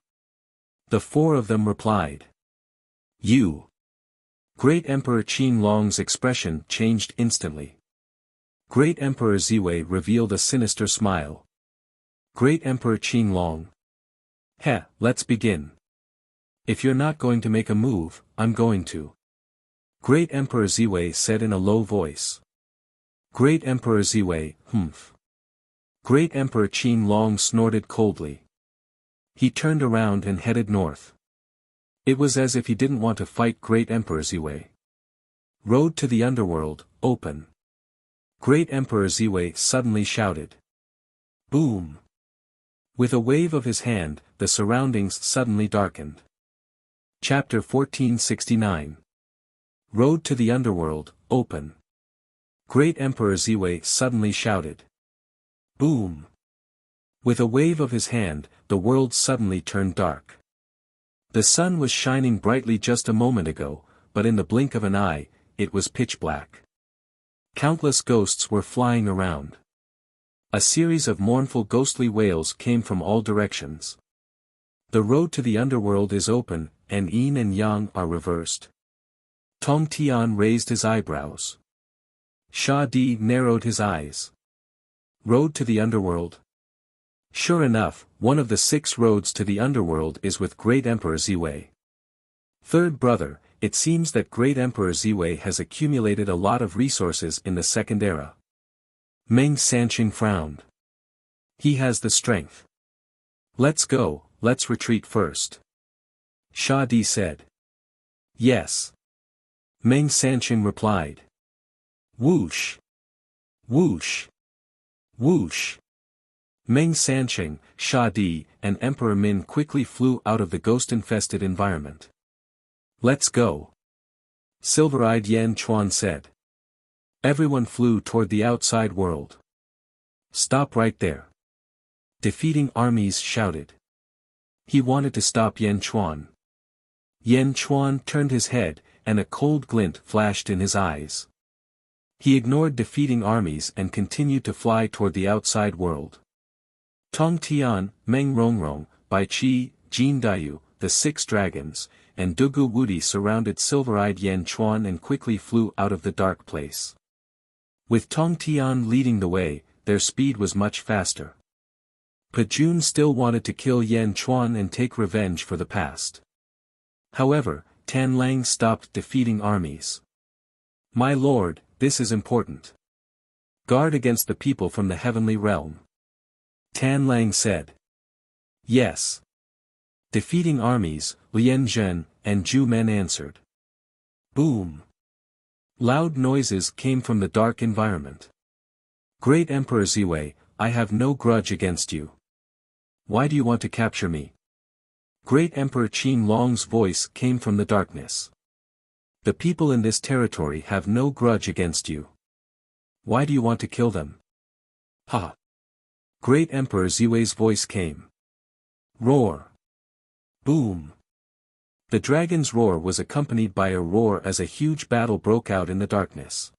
The four of them replied. You. Great Emperor Qin Long's expression changed instantly. Great Emperor Ziwei revealed a sinister smile. Great Emperor Qin Long. Heh, let's begin. If you're not going to make a move, I'm going to. Great Emperor Ziwei said in a low voice. Great Emperor Ziwei, humph. Great Emperor Qin Long snorted coldly. He turned around and headed north. It was as if he didn't want to fight Great Emperor Ziwei. Road to the underworld, open. Great Emperor Ziwei suddenly shouted. Boom! With a wave of his hand, the surroundings suddenly darkened. Chapter 1469. Road to the underworld, open. Great Emperor Ziwei suddenly shouted. Boom! With a wave of his hand, the world suddenly turned dark. The sun was shining brightly just a moment ago, but in the blink of an eye, it was pitch black. Countless ghosts were flying around. A series of mournful ghostly wails came from all directions. The road to the underworld is open, and yin and yang are reversed. Tong Tian raised his eyebrows. Sha Di narrowed his eyes. Road to the underworld? Sure enough, one of the 6 roads to the underworld is with Great Emperor Ziwei. Third brother, it seems that Great Emperor Ziwei has accumulated a lot of resources in the second era. Meng Sanqing frowned. He has the strength. Let's go, let's retreat first. Sha Di said. Yes. Meng Sanqing replied. Whoosh! Whoosh! Whoosh! Meng Sansheng, Sha Di, and Emperor Min quickly flew out of the ghost-infested environment. Let's go. Silver-eyed Yan Chuan said. Everyone flew toward the outside world. Stop right there. Defeating armies shouted. He wanted to stop Yan Chuan. Yan Chuan turned his head, and a cold glint flashed in his eyes. He ignored defeating armies and continued to fly toward the outside world. Tong Tian, Meng Rongrong, Bai Qi, Jin Dayu, the 6 dragons, and Dugu Wudi surrounded silver-eyed Yan Chuan and quickly flew out of the dark place. With Tong Tian leading the way, their speed was much faster. Pajun still wanted to kill Yan Chuan and take revenge for the past. However, Tan Lang stopped defeating armies. My lord, this is important. Guard against the people from the heavenly realm. Tan Lang said. Yes. Defeating armies, Lian Zhen and Zhu Men answered. Boom. Loud noises came from the dark environment. Great Emperor Ziwei, I have no grudge against you. Why do you want to capture me? Great Emperor Qin Long's voice came from the darkness. The people in this territory have no grudge against you. Why do you want to kill them? Ha! Great Emperor Ziwei's voice came. Roar! Boom! The dragon's roar was accompanied by a roar as a huge battle broke out in the darkness.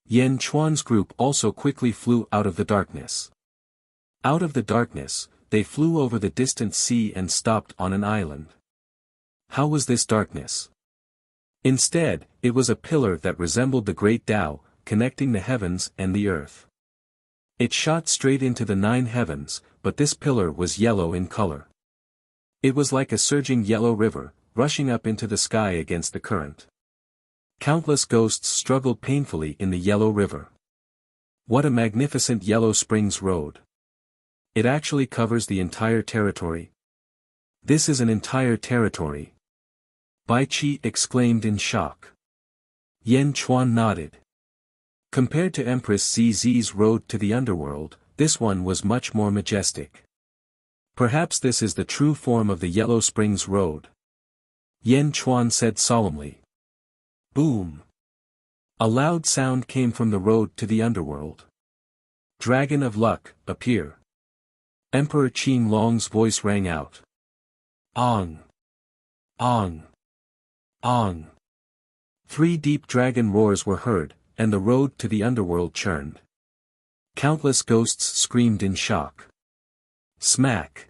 Yan Chuan's group also quickly flew out of the darkness. Out of the darkness, they flew over the distant sea and stopped on an island. How was this darkness? Instead, it was a pillar that resembled the great Tao, connecting the heavens and the earth. It shot straight into the 9 heavens, but this pillar was yellow in color. It was like a surging yellow river, rushing up into the sky against the current. Countless ghosts struggled painfully in the yellow river. What a magnificent yellow springs road. It actually covers the entire territory. This is an entire territory. Bai Qi exclaimed in shock. Yan Chuan nodded. Compared to Empress Zizi's road to the underworld, this one was much more majestic. Perhaps this is the true form of the Yellow Springs Road. Yan Chuan said solemnly. Boom! A loud sound came from the road to the underworld. Dragon of Luck, appear. Emperor Qin Long's voice rang out. Ong! Ong! Ong! 3 deep dragon roars were heard, and the road to the underworld churned. Countless ghosts screamed in shock. Smack!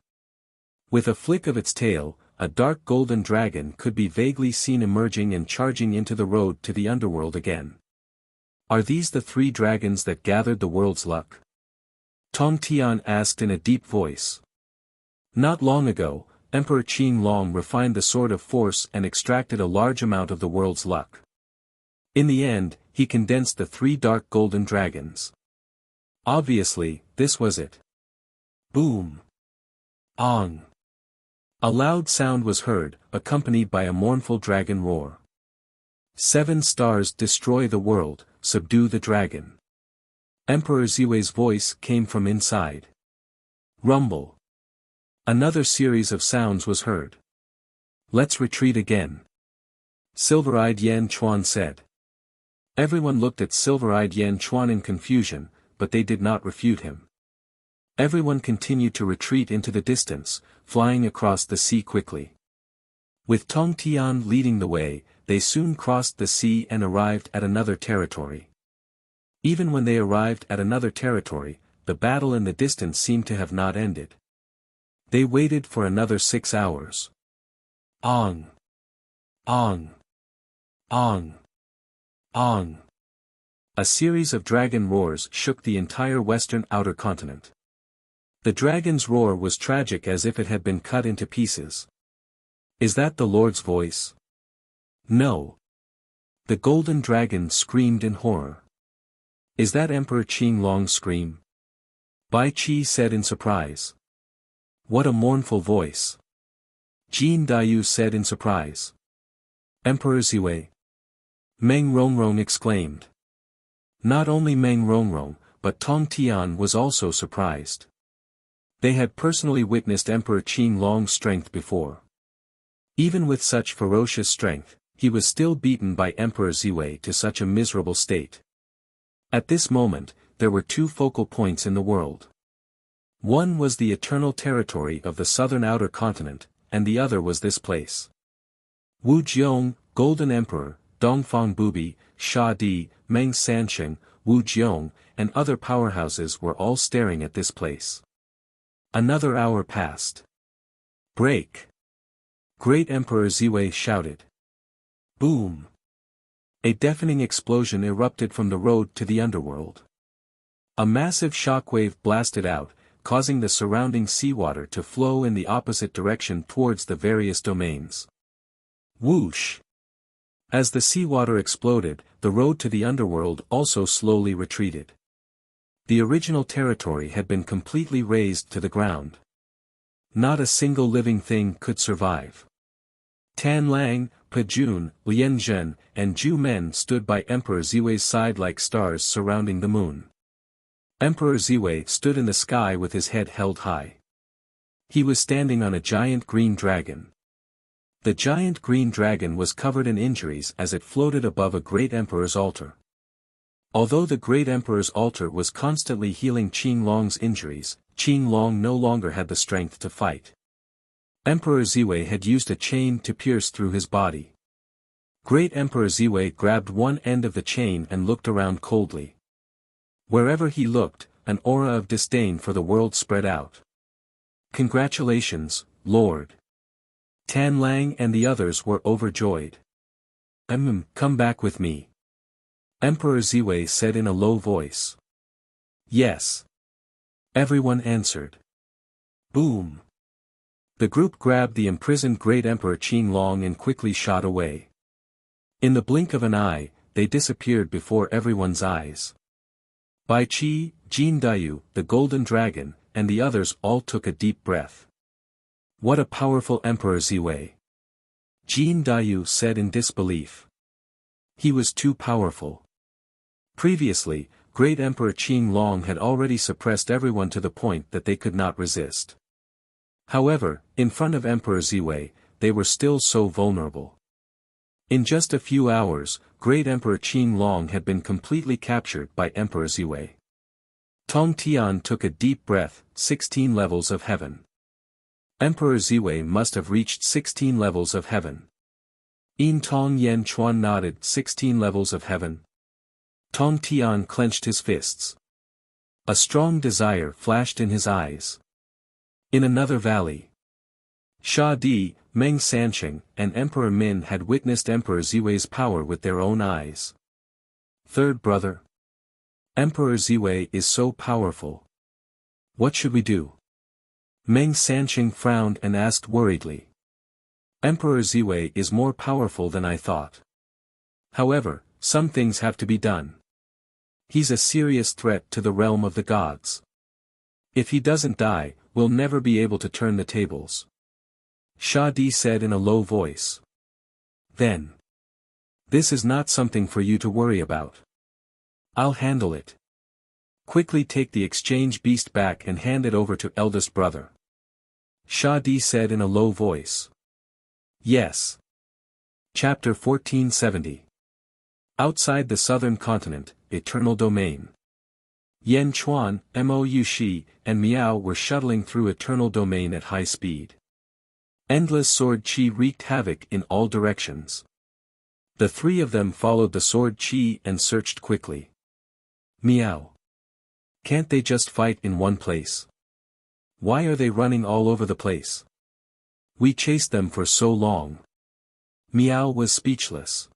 With a flick of its tail, a dark golden dragon could be vaguely seen emerging and charging into the road to the underworld again. Are these the 3 dragons that gathered the world's luck? Tong Tian asked in a deep voice. Not long ago, Emperor Qin Long refined the Sword of Force and extracted a large amount of the world's luck. In the end, he condensed the 3 dark golden dragons. Obviously, this was it. Boom! Ong! A loud sound was heard, accompanied by a mournful dragon roar. 7 stars destroy the world, subdue the dragon. Emperor Ziwei's voice came from inside. Rumble. Another series of sounds was heard. Let's retreat again. Silver-eyed Yan Chuan said. Everyone looked at silver-eyed Yan Chuan in confusion, but they did not refute him. Everyone continued to retreat into the distance, flying across the sea quickly. With Tong Tian leading the way, they soon crossed the sea and arrived at another territory. Even when they arrived at another territory, the battle in the distance seemed to have not ended. They waited for another 6 hours. Ong! Ong! Ong! Ong! A series of dragon roars shook the entire western outer continent. The dragon's roar was tragic as if it had been cut into pieces. Is that the Lord's voice? No. The golden dragon screamed in horror. Is that Emperor Qin Long's scream? Bai Qi said in surprise. What a mournful voice. Jin Dayu said in surprise. Emperor Ziwei. Meng Rongrong exclaimed. Not only Meng Rongrong, but Tong Tian was also surprised. They had personally witnessed Emperor Qin Long's strength before. Even with such ferocious strength, he was still beaten by Emperor Ziwei to such a miserable state. At this moment, there were two focal points in the world. One was the eternal territory of the southern outer continent, and the other was this place. Wu Jiong, Golden Emperor, Dongfang Bubi, Sha Di, Meng Sansheng, Wu Jiong, and other powerhouses were all staring at this place. Another hour passed. Break! Great Emperor Ziwei shouted. Boom! A deafening explosion erupted from the road to the underworld. A massive shockwave blasted out, causing the surrounding seawater to flow in the opposite direction towards the various domains. Whoosh! As the seawater exploded, the road to the underworld also slowly retreated. The original territory had been completely razed to the ground. Not a single living thing could survive. Tan Lang, Pa Jun, Lian Zhen, and Zhu Men stood by Emperor Ziwei's side like stars surrounding the moon. Emperor Ziwei stood in the sky with his head held high. He was standing on a giant green dragon. The giant green dragon was covered in injuries as it floated above a great emperor's altar. Although the great emperor's altar was constantly healing Qin Long's injuries, Qin Long no longer had the strength to fight. Emperor Ziwei had used a chain to pierce through his body. Great Emperor Ziwei grabbed one end of the chain and looked around coldly. Wherever he looked, an aura of disdain for the world spread out. Congratulations, Lord. Tan Lang and the others were overjoyed. Come back with me. Emperor Ziwei said in a low voice. Yes. Everyone answered. Boom. The group grabbed the imprisoned great Emperor Qin Long and quickly shot away. In the blink of an eye, they disappeared before everyone's eyes. Bai Qi, Jin Dayu, the Golden Dragon, and the others all took a deep breath. What a powerful Emperor Ziwei! Jin Dayu said in disbelief. He was too powerful. Previously, great Emperor Qin Long had already suppressed everyone to the point that they could not resist. However, in front of Emperor Ziwei, they were still so vulnerable. In just a few hours, great Emperor Qin Long had been completely captured by Emperor Ziwei. Tong Tian took a deep breath, 16 levels of heaven. Emperor Ziwei must have reached 16 levels of heaven. Yin Tong Yen Chuan nodded, 16 levels of heaven. Tong Tian clenched his fists. A strong desire flashed in his eyes. In another valley, Sha Di, Meng Sansheng, and Emperor Min had witnessed Emperor Ziwei's power with their own eyes. Third brother. Emperor Ziwei is so powerful. What should we do? Meng Sansheng frowned and asked worriedly. Emperor Ziwei is more powerful than I thought. However, some things have to be done. He's a serious threat to the realm of the gods. If he doesn't die, we'll never be able to turn the tables. Sha Di said in a low voice. Then. This is not something for you to worry about. I'll handle it. Quickly take the exchange beast back and hand it over to eldest brother. Sha Di said in a low voice. Yes. Chapter 1470. Outside the southern continent, Eternal Domain. Yan Chuan, Mou Shi, and Miao were shuttling through Eternal Domain at high speed. Endless sword chi wreaked havoc in all directions. The three of them followed the sword chi and searched quickly. Miao. Can't they just fight in one place? Why are they running all over the place? We chased them for so long. Miao was speechless.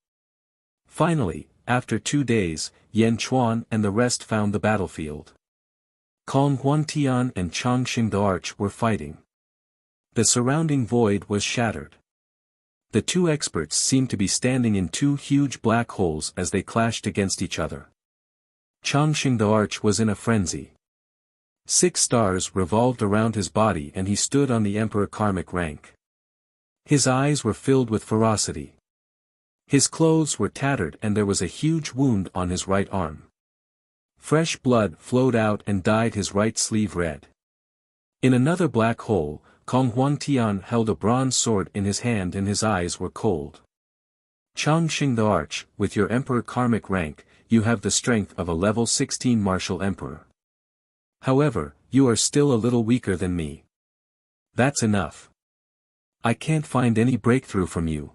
Finally, after 2 days, Yan Chuan and the rest found the battlefield. Kong Huantian and Changxing the Arch were fighting. The surrounding void was shattered. The two experts seemed to be standing in two huge black holes as they clashed against each other. Changxing the Arch was in a frenzy. 6 stars revolved around his body and he stood on the Emperor Karmic rank. His eyes were filled with ferocity. His clothes were tattered and there was a huge wound on his right arm. Fresh blood flowed out and dyed his right sleeve red. In another black hole, Kong Huangtian held a bronze sword in his hand and his eyes were cold. Changxing the Arch, with your Emperor karmic rank, you have the strength of a level 16 martial emperor. However, you are still a little weaker than me. That's enough. I can't find any breakthrough from you.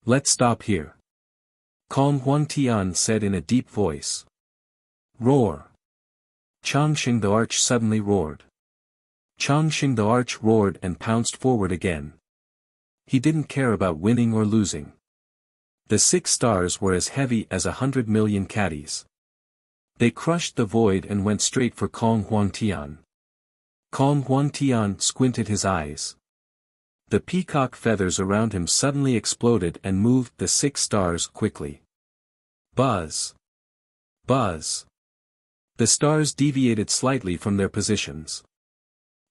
Let's stop here. Kong Huangtian said in a deep voice. Roar. Changxing the Arch suddenly roared. Changxing the Arch roared and pounced forward again. He didn't care about winning or losing. The 6 stars were as heavy as 100 million caddies. They crushed the void and went straight for Kong Huangtian. Kong Huangtian squinted his eyes. The peacock feathers around him suddenly exploded and moved the 6 stars quickly. Buzz! Buzz! The stars deviated slightly from their positions.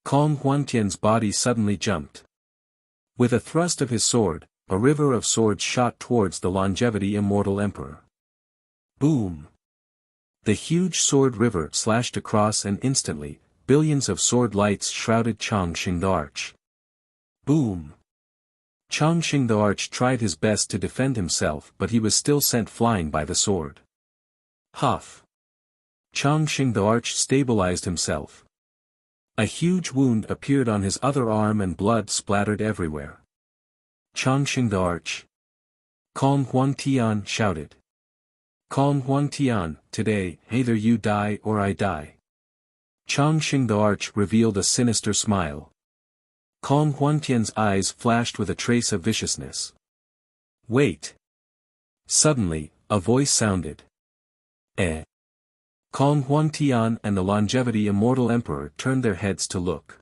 Kong Huangtian's body suddenly jumped. With a thrust of his sword, a river of swords shot towards the longevity Immortal Emperor. Boom! The huge sword river slashed across and instantly, billions of sword lights shrouded Changxing the Arch. Boom! Changxing the Arch tried his best to defend himself but he was still sent flying by the sword. Huff! Changxing the Arch stabilized himself. A huge wound appeared on his other arm and blood splattered everywhere. Changxing the Arch! Kong Huangtian shouted. Kong Huangtian, today, either you die or I die. Changxing the Arch revealed a sinister smile. Kong Huangtian's eyes flashed with a trace of viciousness. Wait! Suddenly, a voice sounded. Eh? Kong Huangtian and the longevity Immortal Emperor turned their heads to look.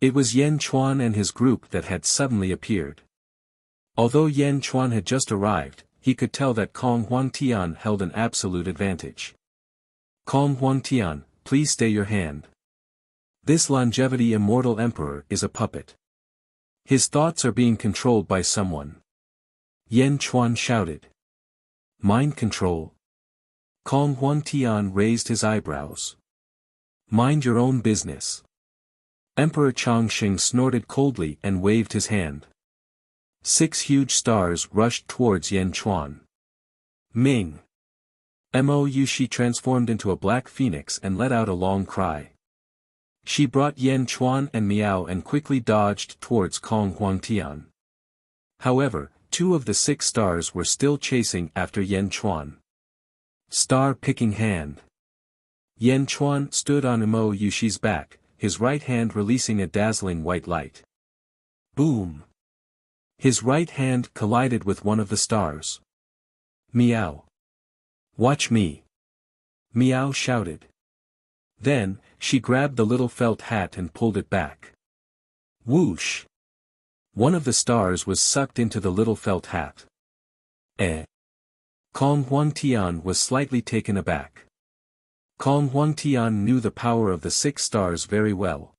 It was Yan Chuan and his group that had suddenly appeared. Although Yan Chuan had just arrived, he could tell that Kong Huangtian held an absolute advantage. Kong Huangtian, please stay your hand. This longevity Immortal Emperor is a puppet. His thoughts are being controlled by someone. Yan Chuan shouted. Mind control? Kong Huangtian raised his eyebrows. Mind your own business. Emperor Changxing snorted coldly and waved his hand. 6 huge stars rushed towards Yan Chuan. Ming! She transformed into a black phoenix and let out a long cry. She brought Yan Chuan and Miao and quickly dodged towards Kong Huangtian. However, 2 of the 6 stars were still chasing after Yan Chuan. Star-picking hand. Yan Chuan stood on Yushi's back, his right hand releasing a dazzling white light. Boom! His right hand collided with one of the stars. Miao! Watch me! Miao shouted. Then, she grabbed the little felt hat and pulled it back. Whoosh! One of the stars was sucked into the little felt hat. Eh? Kong Huangtian was slightly taken aback. Kong Huangtian knew the power of the 6 stars very well.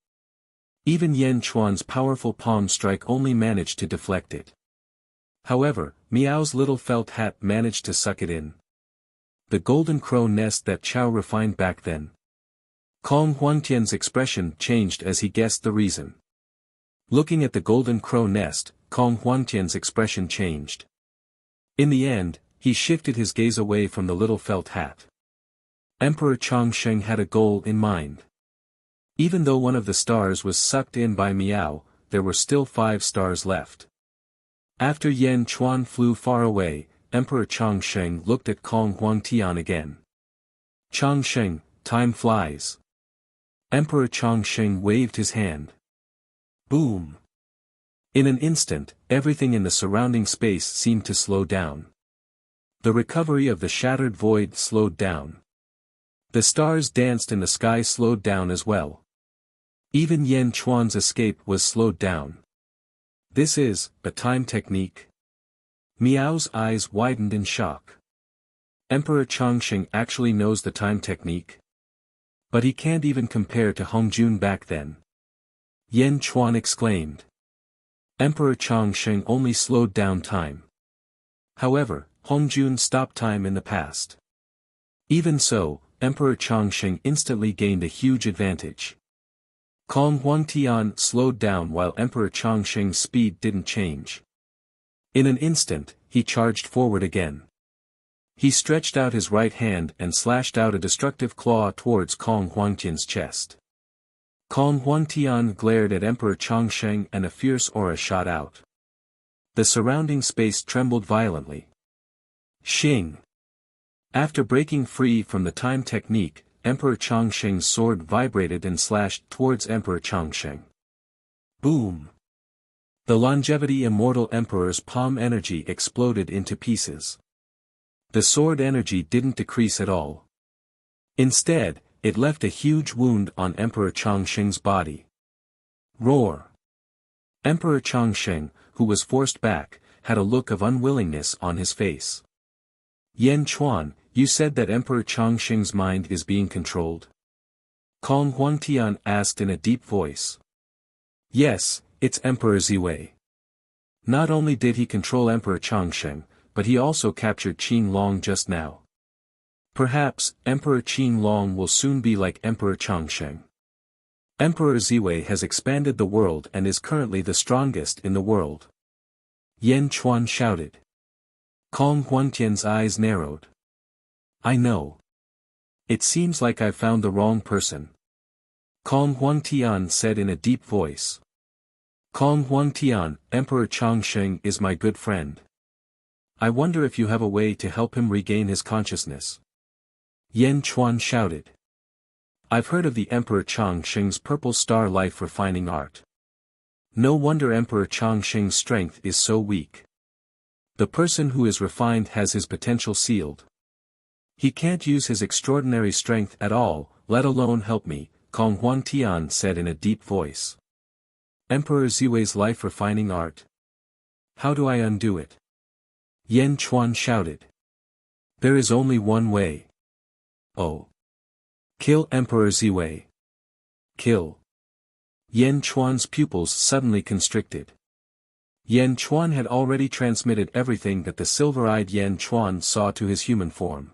Even Yan Chuan's powerful palm strike only managed to deflect it. However, Miao's little felt hat managed to suck it in. The golden crow nest that Chow refined back then. Kong Huangtian's expression changed as he guessed the reason. Looking at the golden crow nest, Kong Huangtian's expression changed. In the end, he shifted his gaze away from the little felt hat. Emperor Changxing had a goal in mind. Even though one of the stars was sucked in by Miao, there were still 5 stars left. After Yan Chuan flew far away, Emperor Changxing looked at Kong Huangtian again. Changxing, time flies. Emperor Changxing waved his hand. Boom! In an instant, everything in the surrounding space seemed to slow down. The recovery of the shattered void slowed down. The stars danced in the sky slowed down as well. Even Yan Chuan's escape was slowed down. This is a time technique. Miao's eyes widened in shock. Emperor Changxing actually knows the time technique. But he can't even compare to Hongjun back then. Yan Chuan exclaimed. Emperor Changxing only slowed down time. However, Hongjun stopped time in the past. Even so, Emperor Changxing instantly gained a huge advantage. Kong Huangtian slowed down while Emperor Changsheng's speed didn't change. In an instant, he charged forward again. He stretched out his right hand and slashed out a destructive claw towards Kong Huangtian's chest. Kong Huangtian glared at Emperor Changsheng and a fierce aura shot out. The surrounding space trembled violently. Xing! After breaking free from the time technique, Emperor Changsheng's sword vibrated and slashed towards Emperor Changsheng. Boom! The longevity Immortal Emperor's palm energy exploded into pieces. The sword energy didn't decrease at all. Instead, it left a huge wound on Emperor Changsheng's body. Roar! Emperor Changsheng, who was forced back, had a look of unwillingness on his face. Yan Chuan, you said that Emperor Changsheng's mind is being controlled? Kong Huangtian asked in a deep voice. Yes, it's Emperor Ziwei. Not only did he control Emperor Changsheng, but he also captured Qin Long just now. Perhaps, Emperor Qin Long will soon be like Emperor Changsheng. Emperor Ziwei has expanded the world and is currently the strongest in the world. Yan Chuan shouted. Kong Huangtian's eyes narrowed. I know. It seems like I've found the wrong person. Kong Huangtian said in a deep voice. Kong Huangtian, Emperor Changsheng is my good friend. I wonder if you have a way to help him regain his consciousness. Yan Chuan shouted. I've heard of the Emperor Changsheng's purple star life refining art. No wonder Emperor Changsheng's strength is so weak. The person who is refined has his potential sealed. He can't use his extraordinary strength at all, let alone help me, Kong Huangtian said in a deep voice. Emperor Ziwei's life refining art. How do I undo it? Yan Chuan shouted. There is only one way. Oh. Kill Emperor Ziwei. Kill. Yan Chuan's pupils suddenly constricted. Yan Chuan had already transmitted everything that the silver-eyed Yan Chuan saw to his human form.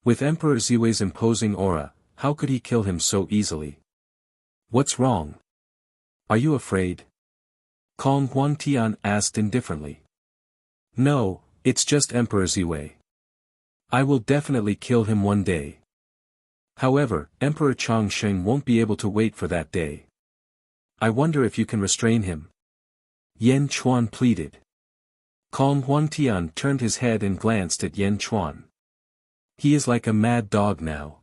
With Emperor Ziwei's imposing aura, how could he kill him so easily? What's wrong? Are you afraid? Kong Huangtian asked indifferently. No, it's just Emperor Ziwei. I will definitely kill him one day. However, Emperor Changsheng won't be able to wait for that day. I wonder if you can restrain him. Yan Chuan pleaded. Kong Huangtian turned his head and glanced at Yan Chuan. He is like a mad dog now.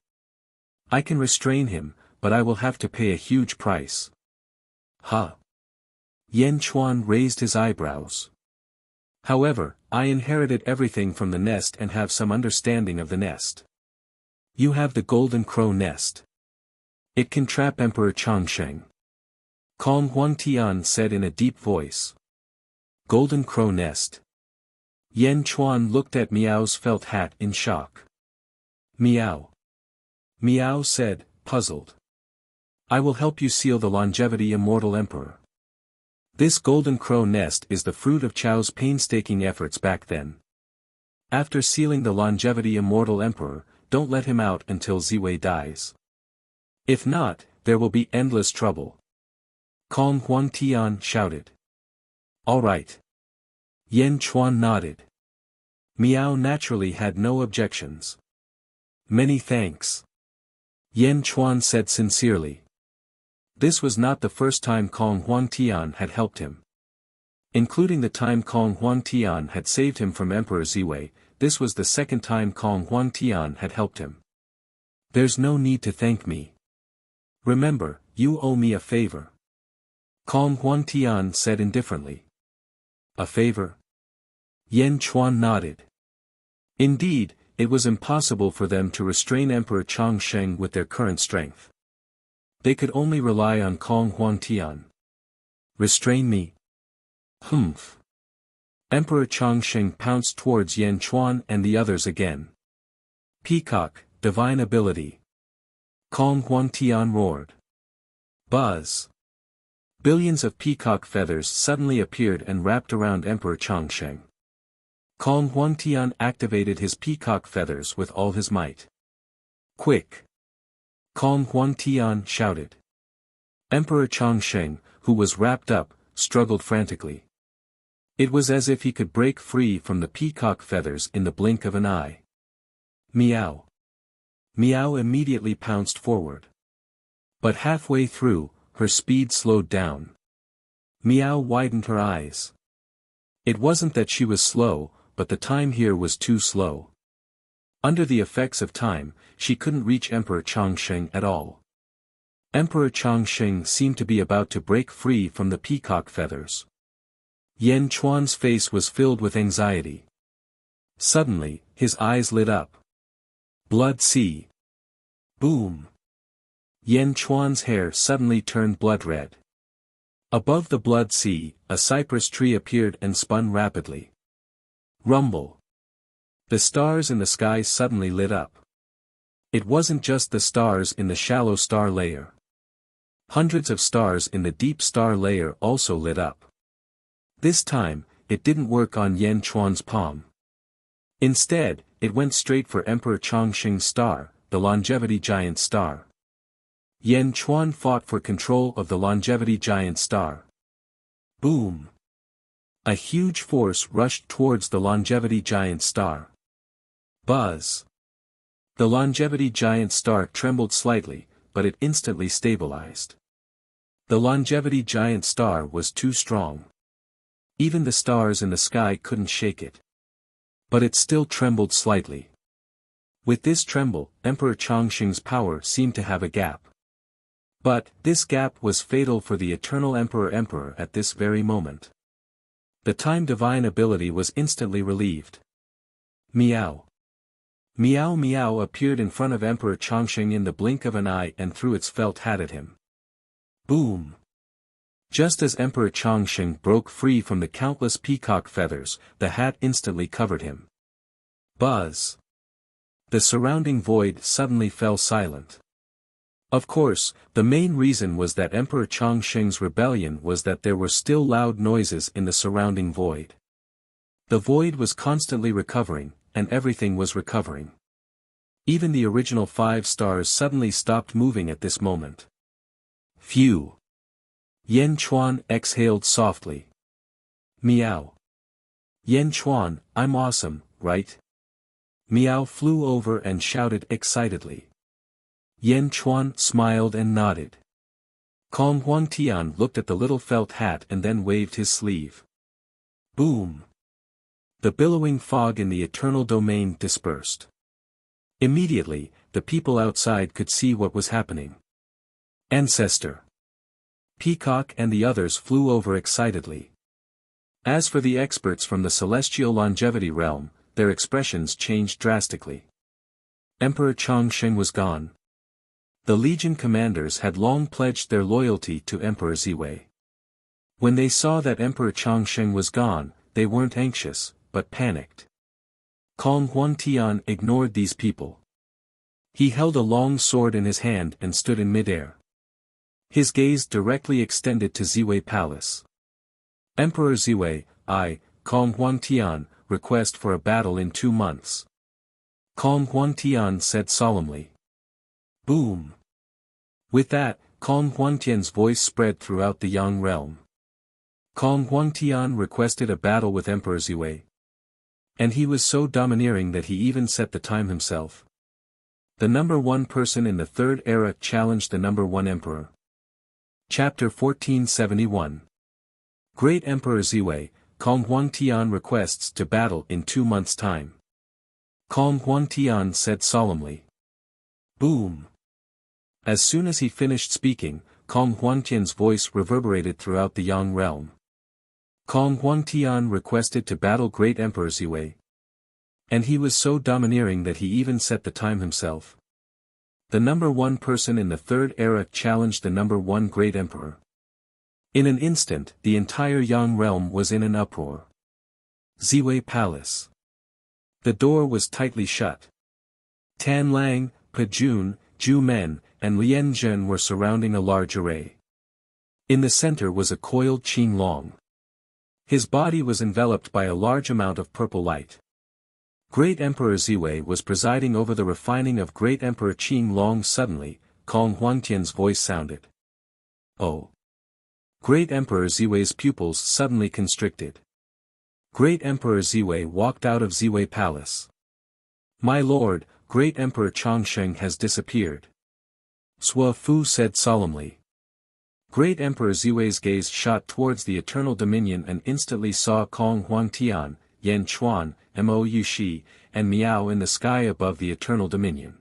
I can restrain him, but I will have to pay a huge price. Huh? Yan Chuan raised his eyebrows. However, I inherited everything from the nest and have some understanding of the nest. You have the golden crow nest. It can trap Emperor Changsheng. Kong Huangtian said in a deep voice. Golden crow nest. Yan Chuan looked at Miao's felt hat in shock. Miao. Miao said, puzzled. I will help you seal the longevity Immortal Emperor. This golden crow nest is the fruit of Chao's painstaking efforts back then. After sealing the longevity Immortal Emperor, don't let him out until Ziwei dies. If not, there will be endless trouble. Kong Huangtian shouted. All right. Yan Chuan nodded. Miao naturally had no objections. Many thanks. Yan Chuan said sincerely. This was not the first time Kong Huangtian had helped him. Including the time Kong Huangtian had saved him from Emperor Ziwei, this was the second time Kong Huangtian had helped him. There's no need to thank me. Remember, you owe me a favor. Kong Huangtian said indifferently. A favor? Yan Chuan nodded. Indeed, it was impossible for them to restrain Emperor Changsheng with their current strength. They could only rely on Kong Huangtian. Restrain me? Humph. Emperor Changsheng pounced towards Yan Chuan and the others again. Peacock, divine ability. Kong Huangtian roared. Buzz. Billions of peacock feathers suddenly appeared and wrapped around Emperor Changsheng. Kong Huangtian activated his peacock feathers with all his might. Quick! Kong Huangtian shouted. Emperor Chongsheng, who was wrapped up, struggled frantically. It was as if he could break free from the peacock feathers in the blink of an eye. Meow. Meow immediately pounced forward. But halfway through, her speed slowed down. Meow widened her eyes. It wasn't that she was slow, but the time here was too slow. Under the effects of time, she couldn't reach Emperor Chongsheng at all. Emperor Chongsheng seemed to be about to break free from the peacock feathers. Yan Chuan's face was filled with anxiety. Suddenly, his eyes lit up. Blood sea. Boom. Yan Chuan's hair suddenly turned blood red. Above the blood sea, a cypress tree appeared and spun rapidly. Rumble. The stars in the sky suddenly lit up. It wasn't just the stars in the shallow star layer. Hundreds of stars in the deep star layer also lit up. This time, it didn't work on Yan Chuan's palm. Instead, it went straight for Emperor Chongsheng's star, the longevity giant star. Yan Chuan fought for control of the longevity giant star. Boom! A huge force rushed towards the longevity giant star. Buzz! The longevity giant star trembled slightly, but it instantly stabilized. The longevity giant star was too strong. Even the stars in the sky couldn't shake it. But it still trembled slightly. With this tremble, Emperor Chongsheng's power seemed to have a gap. But, this gap was fatal for the eternal Emperor at this very moment. The time divine ability was instantly relieved. Meow. Meow Meow appeared in front of Emperor Chongsheng in the blink of an eye and threw its felt hat at him. Boom! Just as Emperor Chongsheng broke free from the countless peacock feathers, the hat instantly covered him. Buzz! The surrounding void suddenly fell silent. Of course, the main reason was that Emperor Chongsheng's rebellion was that there were still loud noises in the surrounding void. The void was constantly recovering, and everything was recovering. Even the original 5 stars suddenly stopped moving at this moment. Phew! Yan Chuan exhaled softly. Meow. Yan Chuan, I'm awesome, right? Meow flew over and shouted excitedly. Yan Chuan smiled and nodded. Kong Huangtian looked at the little felt hat and then waved his sleeve. Boom! The billowing fog in the eternal domain dispersed. Immediately, the people outside could see what was happening. Ancestor. Peacock and the others flew over excitedly. As for the experts from the celestial longevity realm, their expressions changed drastically. Emperor Chongsheng was gone. The Legion commanders had long pledged their loyalty to Emperor Ziwei. When they saw that Emperor Chongsheng was gone, they weren't anxious, but panicked. Kong Huangtian ignored these people. He held a long sword in his hand and stood in midair. His gaze directly extended to Ziwei Palace. Emperor Ziwei, I, Kong Huangtian, request for a battle in 2 months. Kong Huangtian said solemnly. Boom! With that, Kong Huangtian's voice spread throughout the Yang realm. Kong Huangtian requested a battle with Emperor Ziwei. And he was so domineering that he even set the time himself. The number 1 person in the Third Era challenged the number 1 emperor. Chapter 1471. Great Emperor Ziwei, Kong Huangtian requests to battle in 2 months' time. Kong Huangtian said solemnly. Boom! As soon as he finished speaking, Kong Huangtian's voice reverberated throughout the Yang realm. Kong Huangtian requested to battle Great Emperor Ziwei. And he was so domineering that he even set the time himself. The number 1 person in the Third Era challenged the number 1 Great Emperor. In an instant, the entire Yang realm was in an uproar. Ziwei Palace. The door was tightly shut. Tan Lang, Pa Jun, Zhu Men, and Lian Zhen were surrounding a large array. In the center was a coiled Qing Long. His body was enveloped by a large amount of purple light. Great Emperor Ziwei was presiding over the refining of Great Emperor Qing Long. Suddenly, Kong Huangtian's voice sounded. Oh! Great Emperor Ziwei's pupils suddenly constricted. Great Emperor Ziwei walked out of Ziwei Palace. My lord, Great Emperor Chongsheng has disappeared. Sua Fu said solemnly. Great Emperor Ziwei's gaze shot towards the Eternal Dominion and instantly saw Kong Huangtian, Yan Chuan, Mo Yushi, and Miao in the sky above the Eternal Dominion.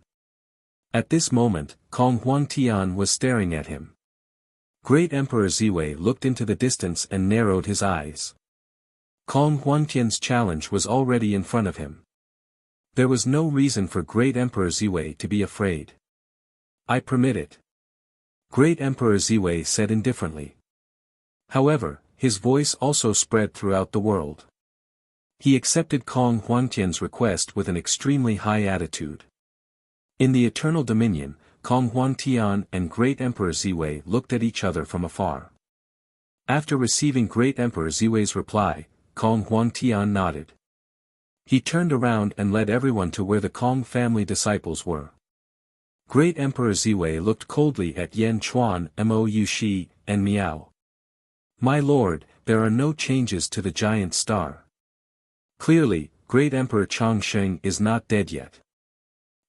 At this moment, Kong Huangtian was staring at him. Great Emperor Ziwei looked into the distance and narrowed his eyes. Kong Huangtian's challenge was already in front of him. There was no reason for Great Emperor Ziwei to be afraid. I permit it. Great Emperor Ziwei said indifferently. However, his voice also spread throughout the world. He accepted Kong Huangtian's request with an extremely high attitude. In the Eternal Dominion, Kong Huangtian and Great Emperor Ziwei looked at each other from afar. After receiving Great Emperor Ziwei's reply, Kong Huangtian nodded. He turned around and led everyone to where the Kong family disciples were. Great Emperor Ziwei looked coldly at Yan Chuan, Mo Yushi, and Miao. My lord, there are no changes to the giant star. Clearly, Great Emperor Chongsheng is not dead yet.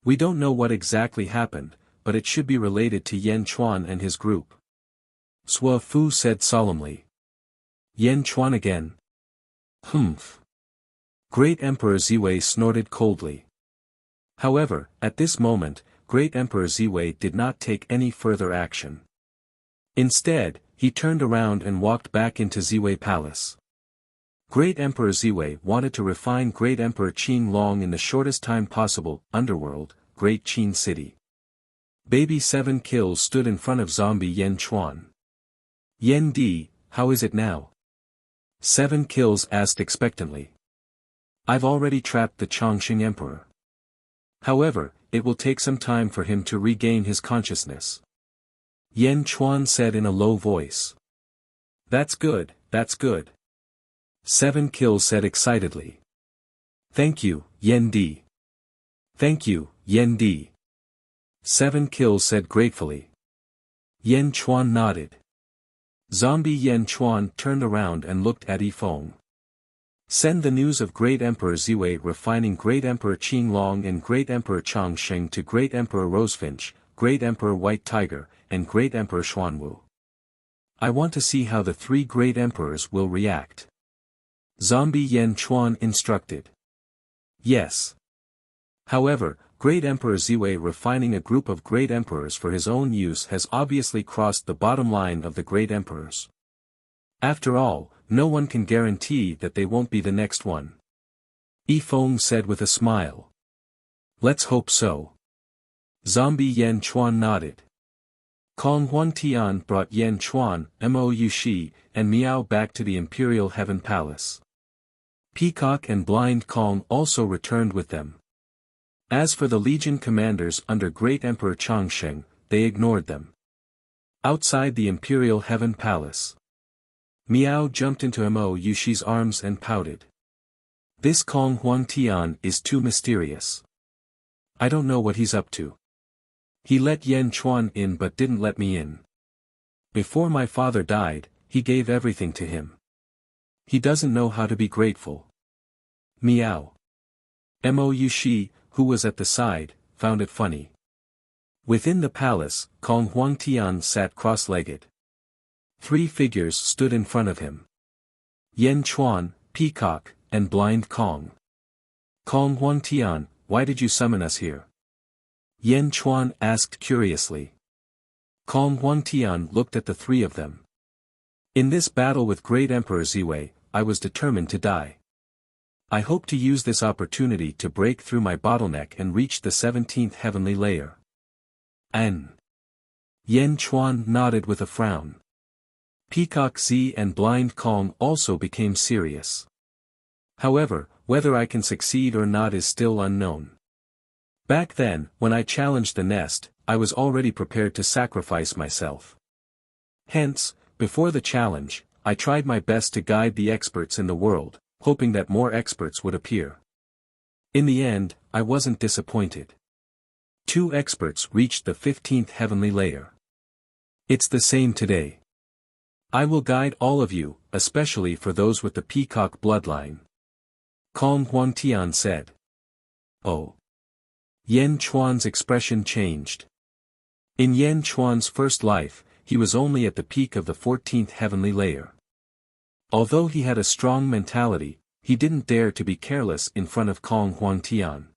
We don't know what exactly happened, but it should be related to Yan Chuan and his group. Sua Fu said solemnly. Yan Chuan again? Humph. Great Emperor Ziwei snorted coldly. However, at this moment, Great Emperor Ziwei did not take any further action. Instead, he turned around and walked back into Ziwei Palace. Great Emperor Ziwei wanted to refine Great Emperor Qin Long in the shortest time possible. Underworld, Great Qin City. Baby 7 Kills stood in front of zombie Yan Chuan. Yen Di, how is it now? 7 Kills asked expectantly. I've already trapped the Chongqing Emperor. However, it will take some time for him to regain his consciousness. Yan Chuan said in a low voice. That's good, that's good. 7 Kills said excitedly. Thank you, Yen Di. Thank you, Yen Di. 7 Kills said gratefully. Yan Chuan nodded. Zombie Yan Chuan turned around and looked at Yifeng. Send the news of Great Emperor Ziwei refining Great Emperor Qin Long and Great Emperor Chongsheng to Great Emperor Rosefinch, Great Emperor White Tiger, and Great Emperor Xuanwu. I want to see how the 3 Great Emperors will react. Zombie Yan Chuan instructed. Yes. However, Great Emperor Ziwei refining a group of Great Emperors for his own use has obviously crossed the bottom line of the Great Emperors. After all, no one can guarantee that they won't be the next one. Yifeng said with a smile. Let's hope so. Zombie Yan Chuan nodded. Kong Huangtian brought Yan Chuan, Mo Yushi, and Miao back to the Imperial Heaven Palace. Peacock and Blind Kong also returned with them. As for the Legion commanders under Great Emperor Chongsheng, they ignored them. Outside the Imperial Heaven Palace, Miao jumped into Mo Yushi's arms and pouted. This Kong Huangtian is too mysterious. I don't know what he's up to. He let Yan Chuan in but didn't let me in. Before my father died, he gave everything to him. He doesn't know how to be grateful. Miao. Mo Yushi, who was at the side, found it funny. Within the palace, Kong Huangtian sat cross-legged. 3 figures stood in front of him. Yan Chuan, Peacock, and Blind Kong. Kong Huangtian, why did you summon us here? Yan Chuan asked curiously. Kong Huangtian looked at the 3 of them. In this battle with Great Emperor Ziwei, I was determined to die. I hope to use this opportunity to break through my bottleneck and reach the 17th heavenly layer. An. Yan Chuan nodded with a frown. Peacock Z and Blind Kong also became serious. However, whether I can succeed or not is still unknown. Back then, when I challenged the nest, I was already prepared to sacrifice myself. Hence, before the challenge, I tried my best to guide the experts in the world, hoping that more experts would appear. In the end, I wasn't disappointed. 2 experts reached the 15th heavenly layer. It's the same today. I will guide all of you, especially for those with the peacock bloodline. Kong Huangtian said. Oh. Yan Chuan's expression changed. In Yan Chuan's first life, he was only at the peak of the 14th heavenly layer. Although he had a strong mentality, he didn't dare to be careless in front of Kong Huangtian.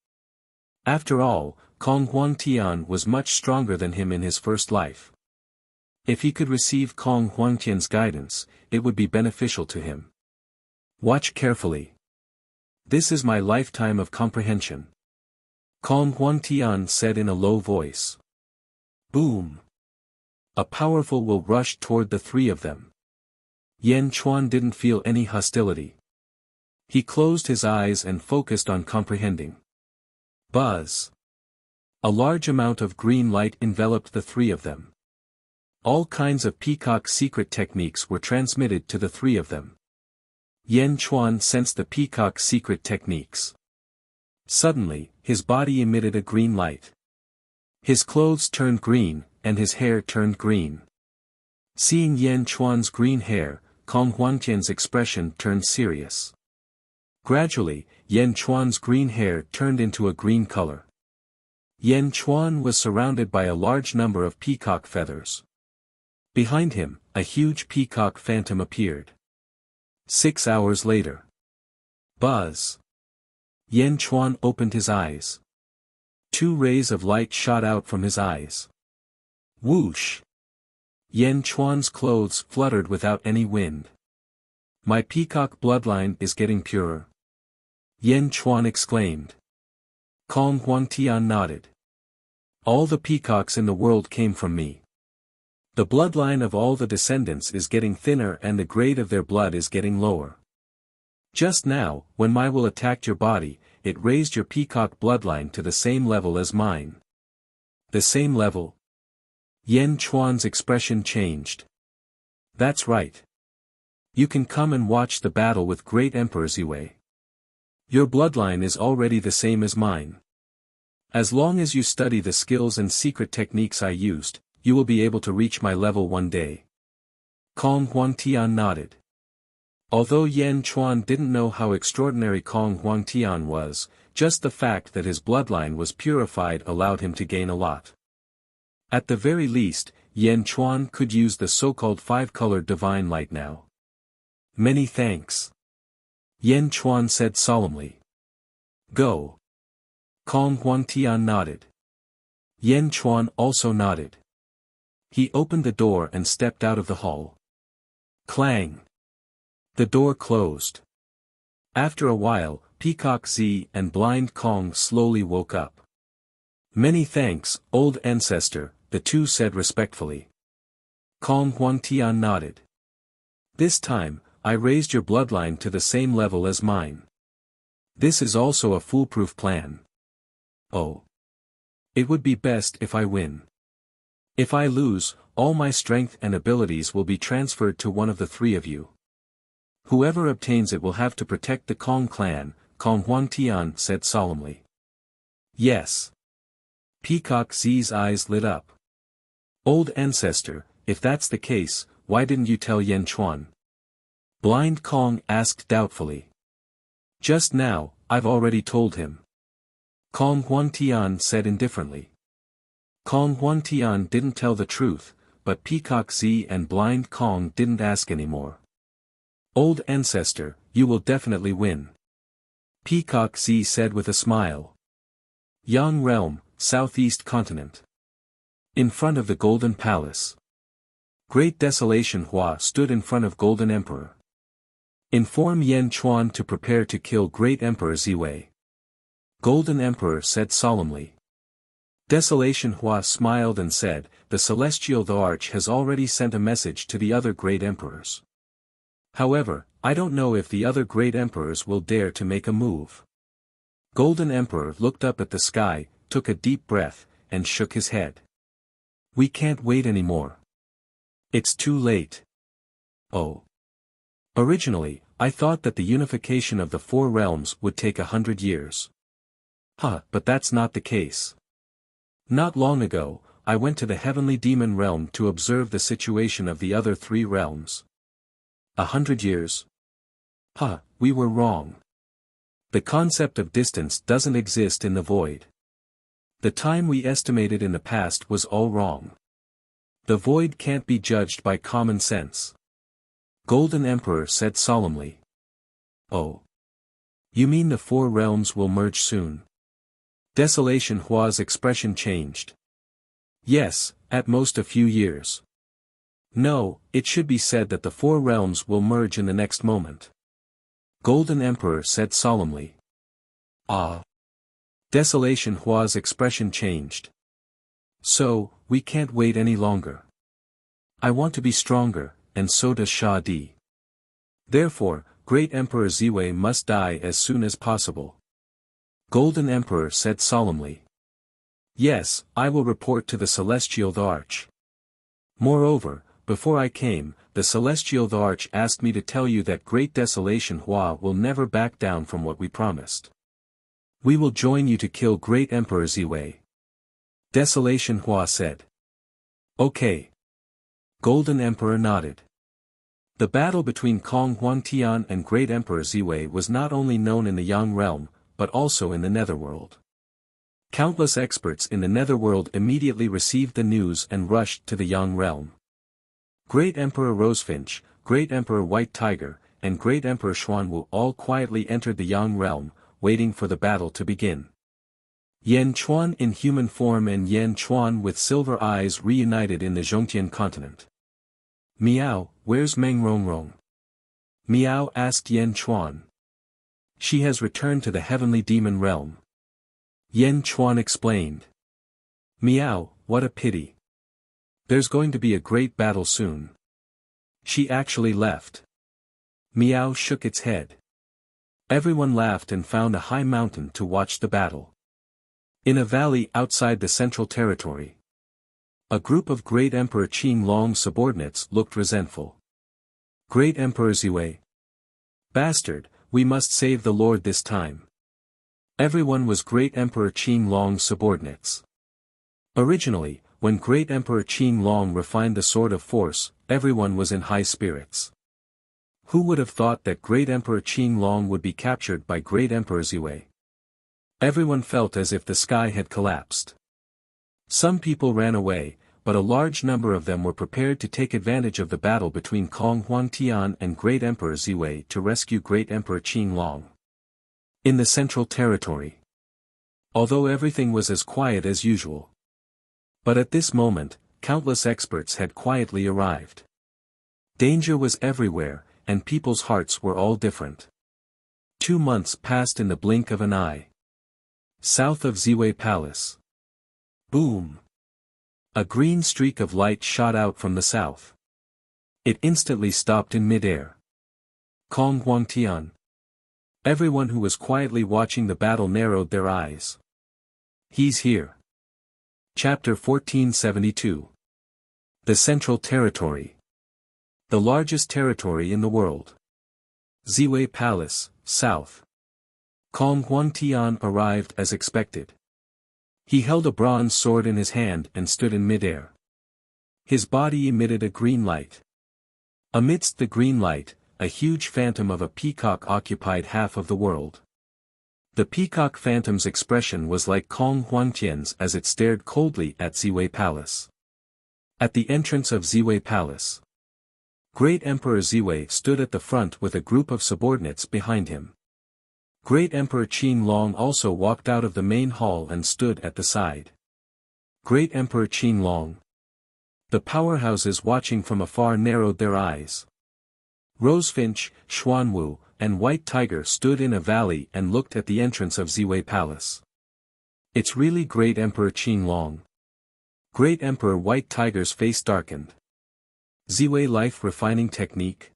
After all, Kong Huangtian was much stronger than him in his first life. If he could receive Kong Huangtian's guidance, it would be beneficial to him. Watch carefully. This is my lifetime of comprehension. Kong Huangtian said in a low voice. Boom! A powerful will rushed toward the three of them. Yan Chuan didn't feel any hostility. He closed his eyes and focused on comprehending. Buzz! A large amount of green light enveloped the three of them. All kinds of peacock secret techniques were transmitted to the three of them. Yan Chuan sensed the peacock secret techniques. Suddenly, his body emitted a green light. His clothes turned green, and his hair turned green. Seeing Yan Chuan's green hair, Kong Huangtian's expression turned serious. Gradually, Yan Chuan's green hair turned into a green color. Yan Chuan was surrounded by a large number of peacock feathers. Behind him, a huge peacock phantom appeared. 6 hours later. Buzz! Yan Chuan opened his eyes. 2 rays of light shot out from his eyes. Whoosh! Yan Chuan's clothes fluttered without any wind. My peacock bloodline is getting purer. Yan Chuan exclaimed. Kong Huangtian nodded. All the peacocks in the world came from me. The bloodline of all the descendants is getting thinner and the grade of their blood is getting lower. Just now, when my will attacked your body, it raised your peacock bloodline to the same level as mine. The same level? Yan Chuan's expression changed. That's right. You can come and watch the battle with Great Emperor Ziwei. Your bloodline is already the same as mine. As long as you study the skills and secret techniques I used, you will be able to reach my level one day. Kong Huangtian nodded. Although Yan Chuan didn't know how extraordinary Kong Huangtian was, just the fact that his bloodline was purified allowed him to gain a lot. At the very least, Yan Chuan could use the so-called 5-color divine light now. Many thanks. Yan Chuan said solemnly. Go. Kong Huangtian nodded. Yan Chuan also nodded. He opened the door and stepped out of the hall. Clang. The door closed. After a while, Peacock Z and Blind Kong slowly woke up. Many thanks, old ancestor, the two said respectfully. Kong Huangtian nodded. This time, I raised your bloodline to the same level as mine. This is also a foolproof plan. Oh. It would be best if I win. If I lose, all my strength and abilities will be transferred to one of the three of you. Whoever obtains it will have to protect the Kong clan, Kong Huangtian said solemnly. Yes. Peacock Z's eyes lit up. Old ancestor, if that's the case, why didn't you tell Yan Chuan? Blind Kong asked doubtfully. Just now, I've already told him. Kong Huangtian said indifferently. Kong Huangtian didn't tell the truth, but Peacock Z and Blind Kong didn't ask anymore. Old ancestor, you will definitely win. Peacock Z said with a smile. Yang Realm, Southeast Continent. In front of the Golden Palace. Great Desolation Hua stood in front of Golden Emperor. Inform Yan Chuan to prepare to kill Great Emperor Ziwei. Golden Emperor said solemnly. Desolation Hua smiled and said, the Celestial the Arch has already sent a message to the other Great Emperors. However, I don't know if the other Great Emperors will dare to make a move. Golden Emperor looked up at the sky, took a deep breath, and shook his head. We can't wait anymore. It's too late. Oh. Originally, I thought that the unification of the 4 realms would take 100 years. But that's not the case. Not long ago, I went to the heavenly demon realm to observe the situation of the other 3 realms. 100 years? We were wrong. The concept of distance doesn't exist in the void. The time we estimated in the past was all wrong. The void can't be judged by common sense. Golden Emperor said solemnly. Oh. You mean the 4 realms will merge soon? Desolation Hua's expression changed. Yes, at most a few years. No, it should be said that the 4 realms will merge in the next moment. Golden Emperor said solemnly. Ah. Desolation Hua's expression changed. So, we can't wait any longer. I want to be stronger, and so does Sha Di. Therefore, Great Emperor Ziwei must die as soon as possible. Golden Emperor said solemnly. Yes, I will report to the Celestial Arch. Moreover, before I came, the Celestial Arch asked me to tell you that Great Desolation Hua will never back down from what we promised. We will join you to kill Great Emperor Ziwei. Desolation Hua said. Okay. Golden Emperor nodded. The battle between Kong Huangtian and Great Emperor Ziwei was not only known in the Yang realm, but also in the Netherworld. Countless experts in the Netherworld immediately received the news and rushed to the Yang realm. Great Emperor Rosefinch, Great Emperor White Tiger, and Great Emperor Xuanwu all quietly entered the Yang realm, waiting for the battle to begin. Yan Chuan in human form and Yan Chuan with silver eyes reunited in the Zhongtian continent. Miao, where's Meng Rongrong? Miao asked Yan Chuan. She has returned to the heavenly demon realm. Yan Chuan explained. Miao, what a pity. There's going to be a great battle soon. She actually left. Miao shook its head. Everyone laughed and found a high mountain to watch the battle. In a valley outside the central territory, a group of Great Emperor Qing Long's subordinates looked resentful. Great Emperor Ziwei. Bastard, we must save the Lord this time. Everyone was Great Emperor Qing Long's subordinates. Originally, when Great Emperor Qing Long refined the Sword of Force, everyone was in high spirits. Who would have thought that Great Emperor Qing Long would be captured by Great Emperor Ziwei? Everyone felt as if the sky had collapsed. Some people ran away, but a large number of them were prepared to take advantage of the battle between Kong Huangtian and Great Emperor Ziwei to rescue Great Emperor Qing Long. In the Central Territory. Although everything was as quiet as usual. But at this moment, countless experts had quietly arrived. Danger was everywhere, and people's hearts were all different. 2 months passed in the blink of an eye. South of Ziwei Palace. Boom! A green streak of light shot out from the south. It instantly stopped in midair. Kong Huangtian. Everyone who was quietly watching the battle narrowed their eyes. He's here. Chapter 1472. The Central Territory. The largest territory in the world. Ziwei Palace, South. Kong Huangtian arrived as expected. He held a bronze sword in his hand and stood in midair. His body emitted a green light. Amidst the green light, a huge phantom of a peacock occupied half of the world. The peacock phantom's expression was like Kong Huangtian's as it stared coldly at Ziwei Palace. At the entrance of Ziwei Palace, Great Emperor Ziwei stood at the front with a group of subordinates behind him. Great Emperor Qing Long also walked out of the main hall and stood at the side. Great Emperor Qing Long. The powerhouses watching from afar narrowed their eyes. Rosefinch, Xuanwu, and White Tiger stood in a valley and looked at the entrance of Ziwei Palace. It's really Great Emperor Qing Long. Great Emperor White Tiger's face darkened. Ziwei life refining technique?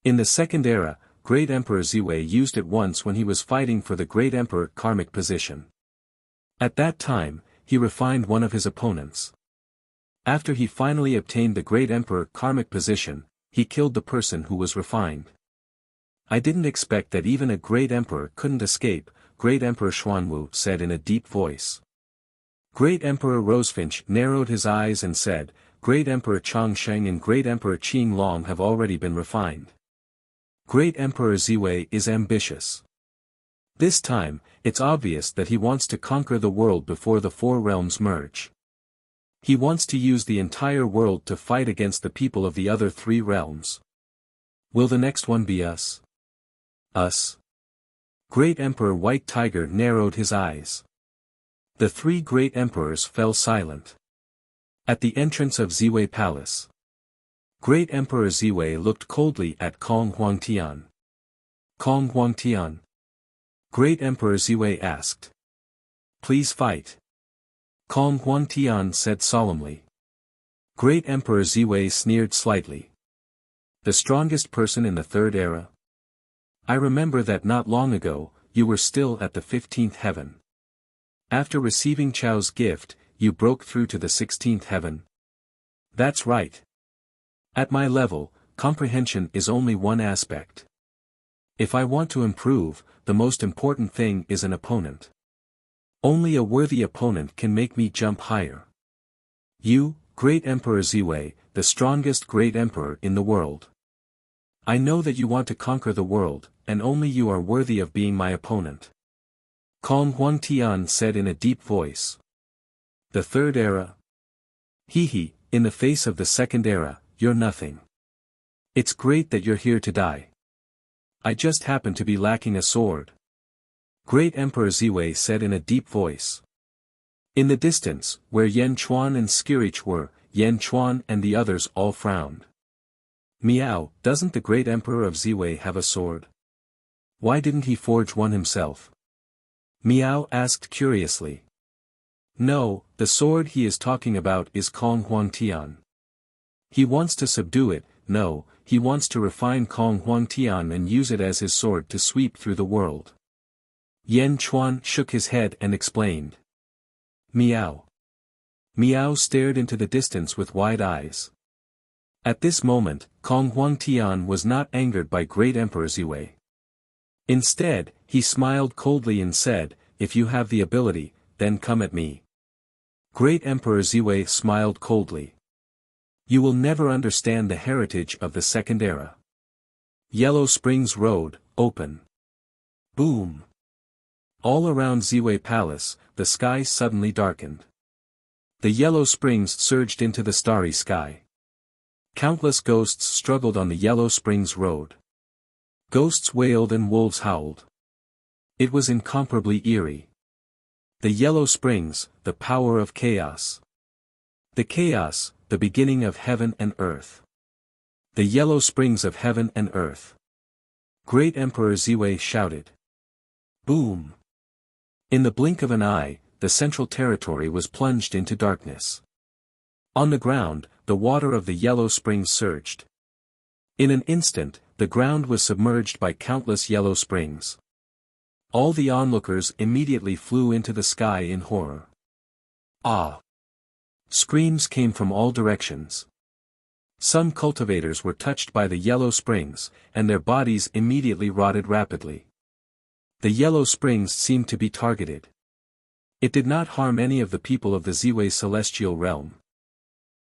In the second era, Great Emperor Ziwei used it once when he was fighting for the Great Emperor karmic position. At that time, he refined one of his opponents. After he finally obtained the Great Emperor karmic position, he killed the person who was refined. I didn't expect that even a Great Emperor couldn't escape, Great Emperor Xuanwu said in a deep voice. Great Emperor Rosefinch narrowed his eyes and said, Great Emperor Chongsheng and Great Emperor Qing Long have already been refined. Great Emperor Ziwei is ambitious. This time, it's obvious that he wants to conquer the world before the four realms merge. He wants to use the entire world to fight against the people of the other three realms. Will the next one be us? Us? Great Emperor White Tiger narrowed his eyes. The three great emperors fell silent. At the entrance of Ziwei Palace, Great Emperor Ziwei looked coldly at Kong Huangtian. Kong Huangtian? Great Emperor Ziwei asked. Please fight. Kong Huangtian said solemnly. Great Emperor Ziwei sneered slightly. The strongest person in the third era? I remember that not long ago, you were still at the 15th heaven. After receiving Chao's gift, you broke through to the 16th heaven. That's right. At my level, comprehension is only one aspect. If I want to improve, the most important thing is an opponent. Only a worthy opponent can make me jump higher. You, Great Emperor Ziwei, the strongest great emperor in the world. I know that you want to conquer the world, and only you are worthy of being my opponent. Kong Huangtian said in a deep voice. The third era? Hee, in the face of the second era, you're nothing. It's great that you're here to die. I just happen to be lacking a sword. Great Emperor Ziwei said in a deep voice. In the distance, where Yan Chuan and Skirich were, Yan Chuan and the others all frowned. Miao, doesn't the great Emperor of Ziwei have a sword? Why didn't he forge one himself? Miao asked curiously. No, the sword he is talking about is Kong Huangtian. He wants to subdue it. No, he wants to refine Kong Huangtian and use it as his sword to sweep through the world. Yan Chuan shook his head and explained. Miao. Miao stared into the distance with wide eyes. At this moment, Kong Huangtian was not angered by Great Emperor Ziwei. Instead, he smiled coldly and said, If you have the ability, then come at me. Great Emperor Ziwei smiled coldly. You will never understand the heritage of the second era. Yellow Springs Road, open. Boom. All around Ziwei Palace, the sky suddenly darkened. The Yellow Springs surged into the starry sky. Countless ghosts struggled on the Yellow Springs Road. Ghosts wailed and wolves howled. It was incomparably eerie. The Yellow Springs, the power of chaos. The chaos, the beginning of heaven and earth. The Yellow Springs of heaven and earth. Great Emperor Ziwei shouted. Boom. In the blink of an eye, the central territory was plunged into darkness. On the ground, the water of the Yellow Springs surged. In an instant, the ground was submerged by countless yellow springs. All the onlookers immediately flew into the sky in horror. Ah! Screams came from all directions. Some cultivators were touched by the Yellow Springs, and their bodies immediately rotted rapidly. The Yellow Springs seemed to be targeted. It did not harm any of the people of the Ziwei celestial realm.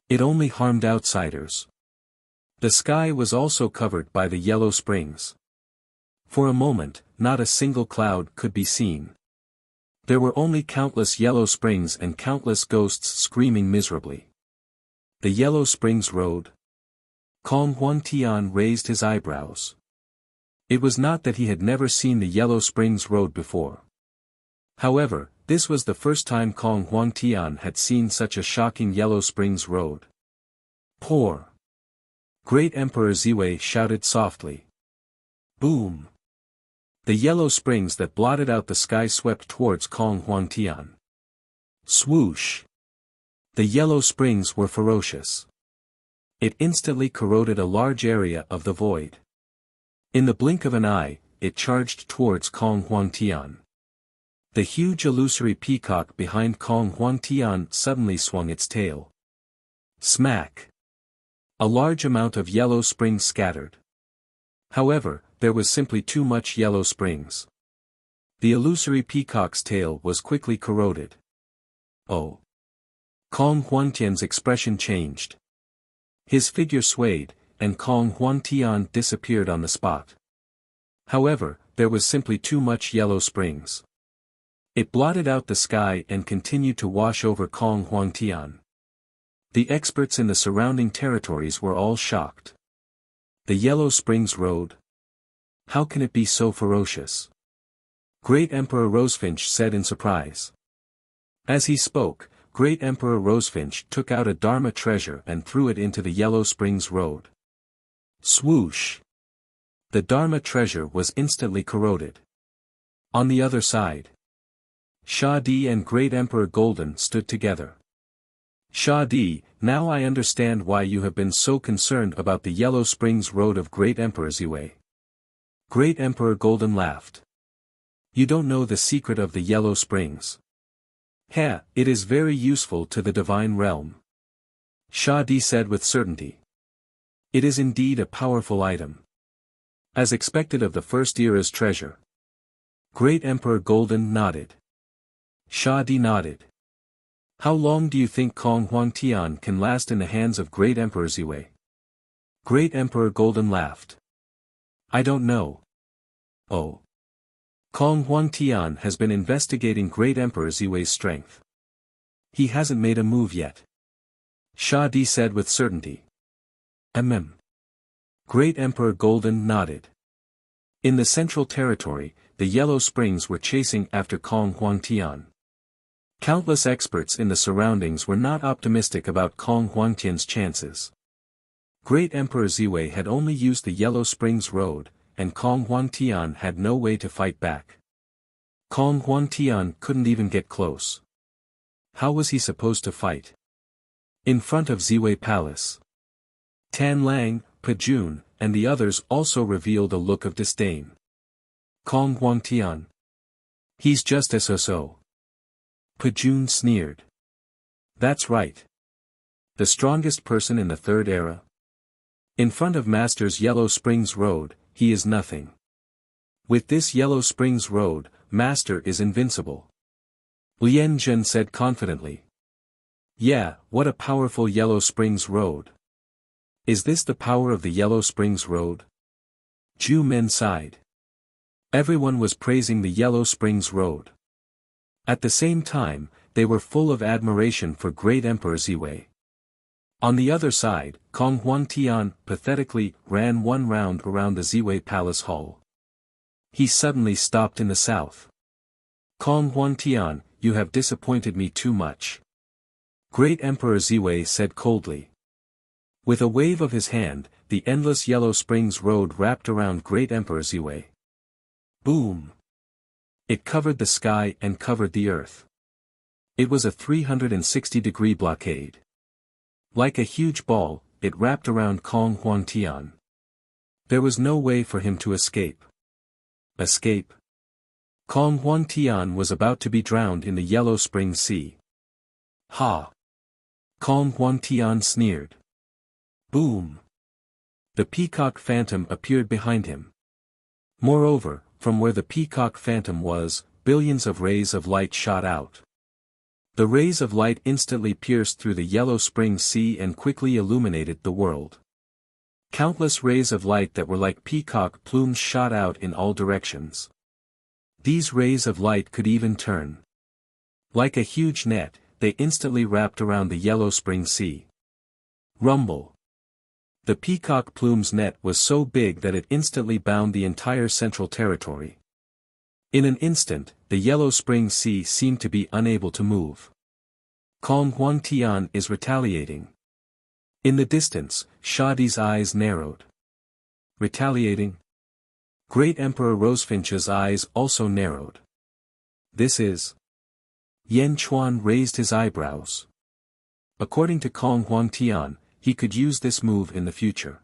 It only harmed outsiders. The sky was also covered by the Yellow Springs. For a moment, not a single cloud could be seen. There were only countless Yellow Springs and countless ghosts screaming miserably. The Yellow Springs Road. Kong Huangtian raised his eyebrows. It was not that he had never seen the Yellow Springs Road before. However, this was the first time Kong Huangtian had seen such a shocking Yellow Springs Road. Pour! Great Emperor Ziwei shouted softly. Boom! The Yellow Springs that blotted out the sky swept towards Kong Huangtian. Swoosh! The Yellow Springs were ferocious. It instantly corroded a large area of the void. In the blink of an eye, it charged towards Kong Huangtian. The huge illusory peacock behind Kong Huangtian suddenly swung its tail. Smack! A large amount of Yellow Springs scattered. However, there was simply too much Yellow Springs. The illusory peacock's tail was quickly corroded. Oh. Kong Huantian's expression changed. His figure swayed, and Kong Huantian disappeared on the spot. However, there was simply too much yellow springs. It blotted out the sky and continued to wash over Kong Huantian. The experts in the surrounding territories were all shocked. The Yellow Springs Road? How can it be so ferocious? Great Emperor Rosefinch said in surprise. As he spoke, Great Emperor Rosefinch took out a Dharma treasure and threw it into the Yellow Springs Road. Swoosh! The Dharma treasure was instantly corroded. On the other side, Sha Di and Great Emperor Golden stood together. Sha Di, now I understand why you have been so concerned about the Yellow Springs Road of Great Emperor Ziwei. Great Emperor Golden laughed. You don't know the secret of the Yellow Springs. It is very useful to the divine realm. Sha Di said with certainty. It is indeed a powerful item. As expected of the First Era's treasure. Great Emperor Golden nodded. Sha Di nodded. How long do you think Kong Huangtian can last in the hands of Great Emperor Ziwei? Great Emperor Golden laughed. I don't know. Oh. Kong Huangtian has been investigating Great Emperor Ziwei's strength. He hasn't made a move yet. Sha Di said with certainty. Great Emperor Golden nodded. In the Central Territory, the Yellow Springs were chasing after Kong Huangtian. Countless experts in the surroundings were not optimistic about Kong Huangtian's chances. Great Emperor Ziwei had only used the Yellow Springs Road, and Kong Huangtian had no way to fight back. Kong Huangtian couldn't even get close. How was he supposed to fight? In front of Ziwei Palace. Tan Lang, Pajun, and the others also revealed a look of disdain. Kong Huangtian. He's just a so-so. Pajun sneered. That's right. The strongest person in the Third Era? In front of Master's Yellow Springs Road, he is nothing. With this Yellow Springs Road, Master is invincible. Lien Zhen said confidently. Yeah, what a powerful Yellow Springs Road. Is this the power of the Yellow Springs Road? Ju Men sighed. Everyone was praising the Yellow Springs Road. At the same time, they were full of admiration for Great Emperor Ziwei. On the other side, Kong Huangtian pathetically ran one round around the Ziwei Palace Hall. He suddenly stopped in the south. Kong Huangtian, you have disappointed me too much. Great Emperor Ziwei said coldly. With a wave of his hand, the endless Yellow Springs Road wrapped around Great Emperor Ziwei. Boom! It covered the sky and covered the earth. It was a 360-degree blockade. Like a huge ball, it wrapped around Kong Huangtian. There was no way for him to escape. Escape? Kong Huangtian was about to be drowned in the Yellow Spring Sea. Ha! Kong Huangtian sneered. Boom! The Peacock Phantom appeared behind him. Moreover, from where the Peacock Phantom was, billions of rays of light shot out. The rays of light instantly pierced through the Yellow Spring Sea and quickly illuminated the world. Countless rays of light that were like peacock plumes shot out in all directions. These rays of light could even turn. Like a huge net, they instantly wrapped around the Yellow Spring Sea. Rumble. The peacock plume's net was so big that it instantly bound the entire Central Territory. In an instant, the Yellow Spring Sea seemed to be unable to move. Kong Huangtian is retaliating. In the distance, Sha Di's eyes narrowed. Retaliating? Great Emperor Rosefinch's eyes also narrowed. This is... Yen Chuan raised his eyebrows. According to Kong Huangtian, he could use this move in the future.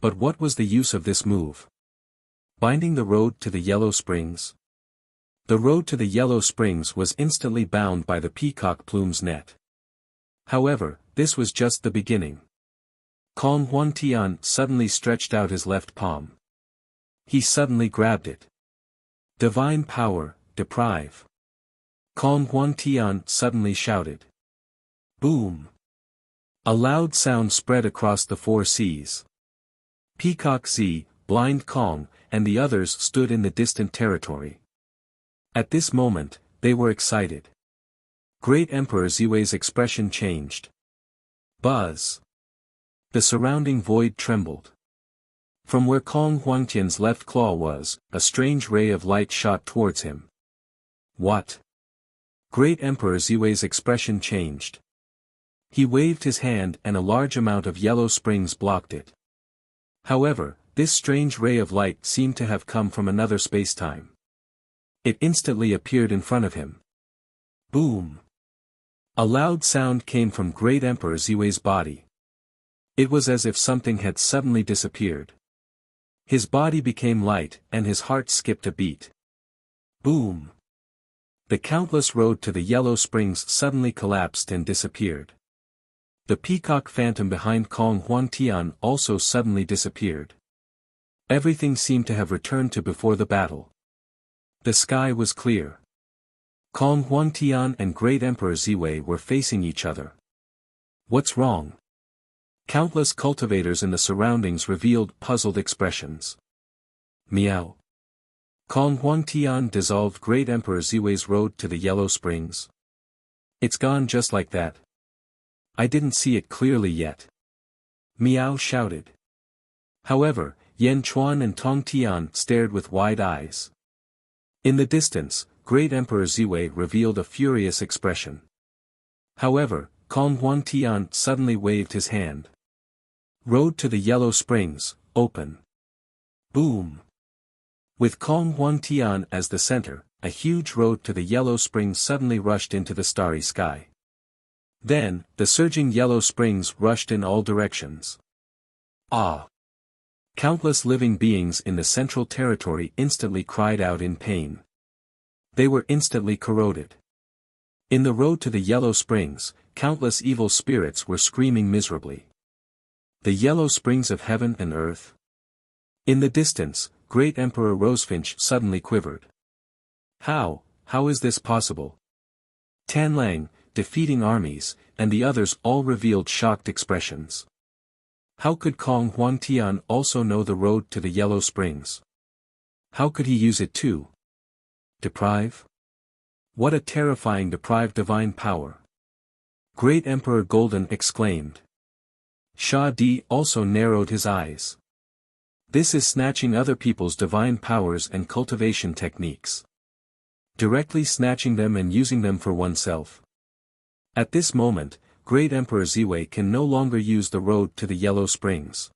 But what was the use of this move? Binding the road to the Yellow Springs? The road to the Yellow Springs was instantly bound by the peacock plume's net. However, this was just the beginning. Kong Huangtian suddenly stretched out his left palm. He suddenly grabbed it. Divine power, deprive. Kong Huang Tian suddenly shouted. Boom! A loud sound spread across the four seas. Peacock Z, Blind Kong, and the others stood in the distant territory. At this moment, they were excited. Great Emperor Ziwei's expression changed. Buzz! The surrounding void trembled. From where Kong Huangtian's left claw was, a strange ray of light shot towards him. What? Great Emperor Ziwei's expression changed. He waved his hand and a large amount of yellow springs blocked it. However, this strange ray of light seemed to have come from another spacetime. It instantly appeared in front of him. Boom! A loud sound came from Great Emperor Ziwei's body. It was as if something had suddenly disappeared. His body became light, and his heart skipped a beat. Boom! The countless road to the yellow springs suddenly collapsed and disappeared. The peacock phantom behind Kong Huangtian also suddenly disappeared. Everything seemed to have returned to before the battle. The sky was clear. Kong Huangtian and Great Emperor Ziwei were facing each other. What's wrong? Countless cultivators in the surroundings revealed puzzled expressions. Meow. Kong Huangtian dissolved Great Emperor Ziwei's road to the yellow springs. It's gone just like that. I didn't see it clearly yet. Meow shouted. However, Yan Chuan and Tong Tian stared with wide eyes. In the distance, Great Emperor Ziwei revealed a furious expression. However, Kong Huangtian suddenly waved his hand. Road to the yellow springs, open. Boom! With Kong Huangtian as the center, a huge road to the yellow springs suddenly rushed into the starry sky. Then, the surging yellow springs rushed in all directions. Ah! Countless living beings in the central territory instantly cried out in pain. They were instantly corroded. In the road to the yellow springs, countless evil spirits were screaming miserably. The yellow springs of heaven and earth. In the distance, Great Emperor Rosefinch suddenly quivered. How is this possible? Tan Lang, defeating armies, and the others all revealed shocked expressions. How could Kong Huangtian also know the road to the yellow springs? How could he use it too? Deprive? What a terrifying deprived divine power! Great Emperor Golden exclaimed. Sha Di also narrowed his eyes. This is snatching other people's divine powers and cultivation techniques. Directly snatching them and using them for oneself. At this moment, Great Emperor Ziwei can no longer use the road to the yellow springs.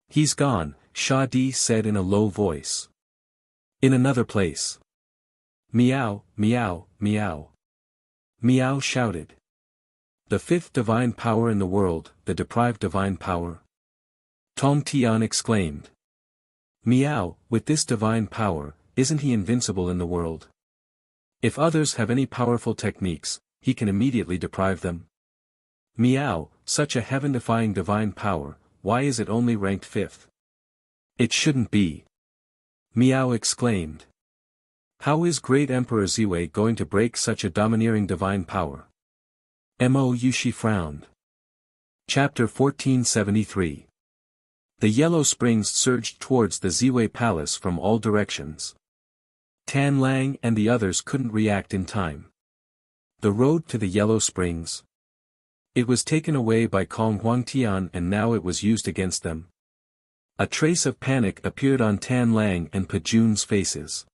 He's gone, Sha Di said in a low voice. In another place. Meow, meow, meow. Meow shouted. The fifth divine power in the world, the deprived divine power. Tong Tian exclaimed. Meow, with this divine power, isn't he invincible in the world? If others have any powerful techniques, he can immediately deprive them. Meow, such a heaven-defying divine power, why is it only ranked fifth? It shouldn't be. Meow exclaimed. How is Great Emperor Ziwei going to break such a domineering divine power? Mo Yushi frowned. Chapter 1473. The yellow springs surged towards the Ziwei Palace from all directions. Tan Lang and the others couldn't react in time. The road to the yellow springs. It was taken away by Kong Huangtian and now it was used against them. A trace of panic appeared on Tan Lang and Pajun's faces.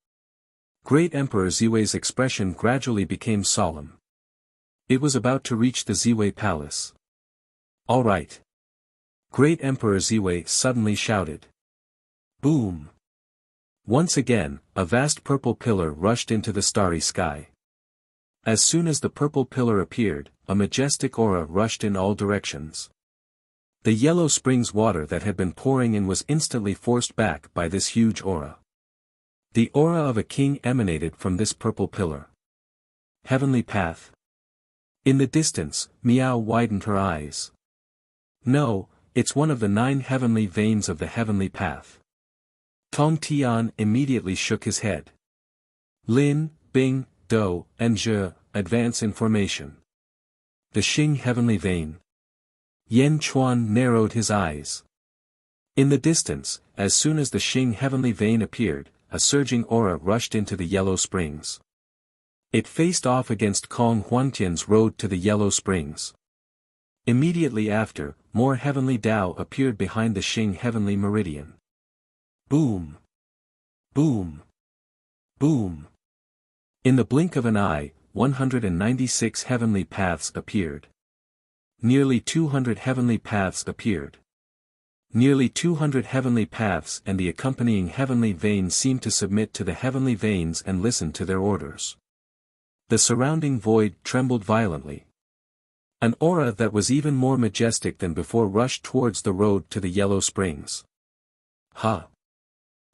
Great Emperor Ziwei's expression gradually became solemn. It was about to reach the Ziwei Palace. All right. Great Emperor Ziwei suddenly shouted. Boom! Once again, a vast purple pillar rushed into the starry sky. As soon as the purple pillar appeared, a majestic aura rushed in all directions. The yellow springs water that had been pouring in was instantly forced back by this huge aura. The aura of a king emanated from this purple pillar. Heavenly path. In the distance, Meow widened her eyes. No, it's one of the 9 heavenly veins of the heavenly path. Tong Tian immediately shook his head. Lin, Bing, Do, and Je, advance in formation. The Xing heavenly vein. Yan Chuan narrowed his eyes. In the distance, as soon as the Xing heavenly vein appeared, a surging aura rushed into the Yellow Springs. It faced off against Kong Huantian's road to the Yellow Springs. Immediately after, more heavenly Tao appeared behind the Xing heavenly meridian. Boom! Boom! Boom! In the blink of an eye, 196 heavenly paths appeared. Nearly 200 heavenly paths appeared. Nearly 200 heavenly paths and the accompanying heavenly veins seemed to submit to the heavenly veins and listen to their orders. The surrounding void trembled violently. An aura that was even more majestic than before rushed towards the road to the Yellow Springs. Ha!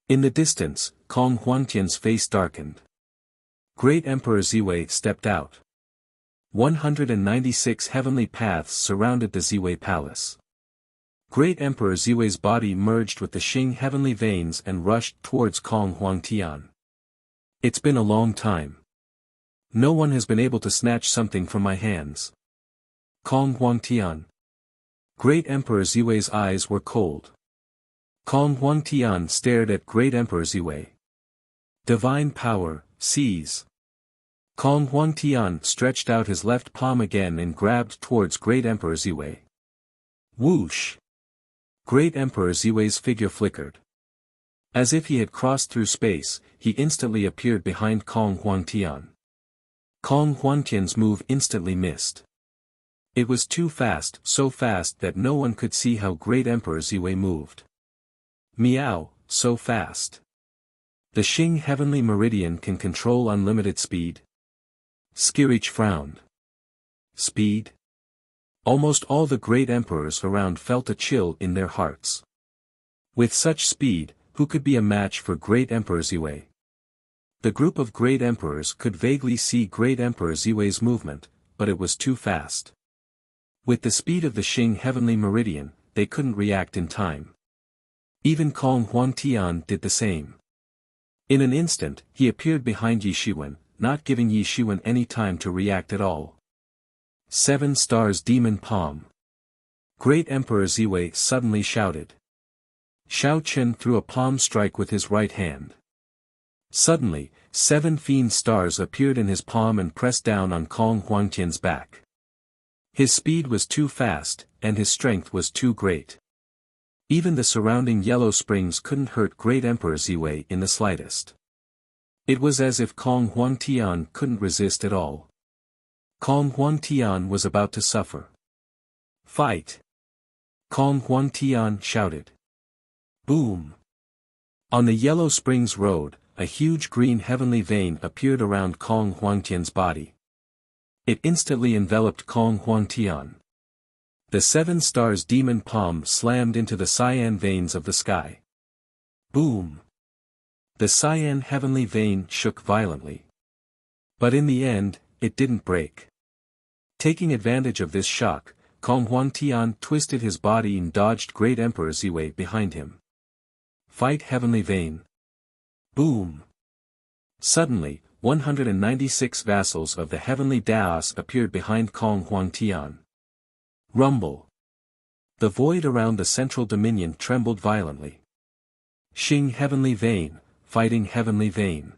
In the distance, Kong Huantian's face darkened. Great Emperor Ziwei stepped out. 196 heavenly paths surrounded the Ziwei Palace. Great Emperor Ziwei's body merged with the Xing heavenly veins and rushed towards Kong Huangtian. It's been a long time. No one has been able to snatch something from my hands. Kong Huangtian. Great Emperor Ziwei's eyes were cold. Kong Huangtian stared at Great Emperor Ziwei. Divine power, seize. Kong Huangtian stretched out his left palm again and grabbed towards Great Emperor Ziwei. Whoosh! Great Emperor Ziwei's figure flickered. As if he had crossed through space, he instantly appeared behind Kong Huangtian. Kong Huangtian's move instantly missed. It was too fast, so fast that no one could see how Great Emperor Ziwei moved. Meow, so fast. The Xing heavenly meridian can control unlimited speed? Skirich frowned. Speed? Almost all the great emperors around felt a chill in their hearts. With such speed, who could be a match for Great Emperor Ziwei? The group of great emperors could vaguely see Great Emperor Ziwei's movement, but it was too fast. With the speed of the Xing heavenly meridian, they couldn't react in time. Even Kong Huangtian did the same. In an instant, he appeared behind Yi Shiwen, not giving Yi Shiwen any time to react at all. 7 Stars Demon Palm. Great Emperor Ziwei suddenly shouted. Xiao Chen threw a palm strike with his right hand. Suddenly, 7 fiend stars appeared in his palm and pressed down on Kong Huangtian's back. His speed was too fast, and his strength was too great. Even the surrounding Yellow Springs couldn't hurt Great Emperor Ziwei in the slightest. It was as if Kong Huangtian couldn't resist at all. Kong Huangtian was about to suffer. Fight! Kong Huangtian shouted. Boom! On the Yellow Springs Road, a huge green heavenly vein appeared around Kong Huangtian's body. It instantly enveloped Kong Huangtian. The 7 Stars Demon Palm slammed into the cyan veins of the sky. Boom! The cyan heavenly vein shook violently. But in the end, it didn't break. Taking advantage of this shock, Kong Huangtian twisted his body and dodged Great Emperor Ziwei behind him. Fight heavenly vein. Boom! Suddenly, 196 vassals of the heavenly Daos appeared behind Kong Huangtian. Rumble! The void around the central dominion trembled violently. Xing heavenly vein, fighting heavenly vein.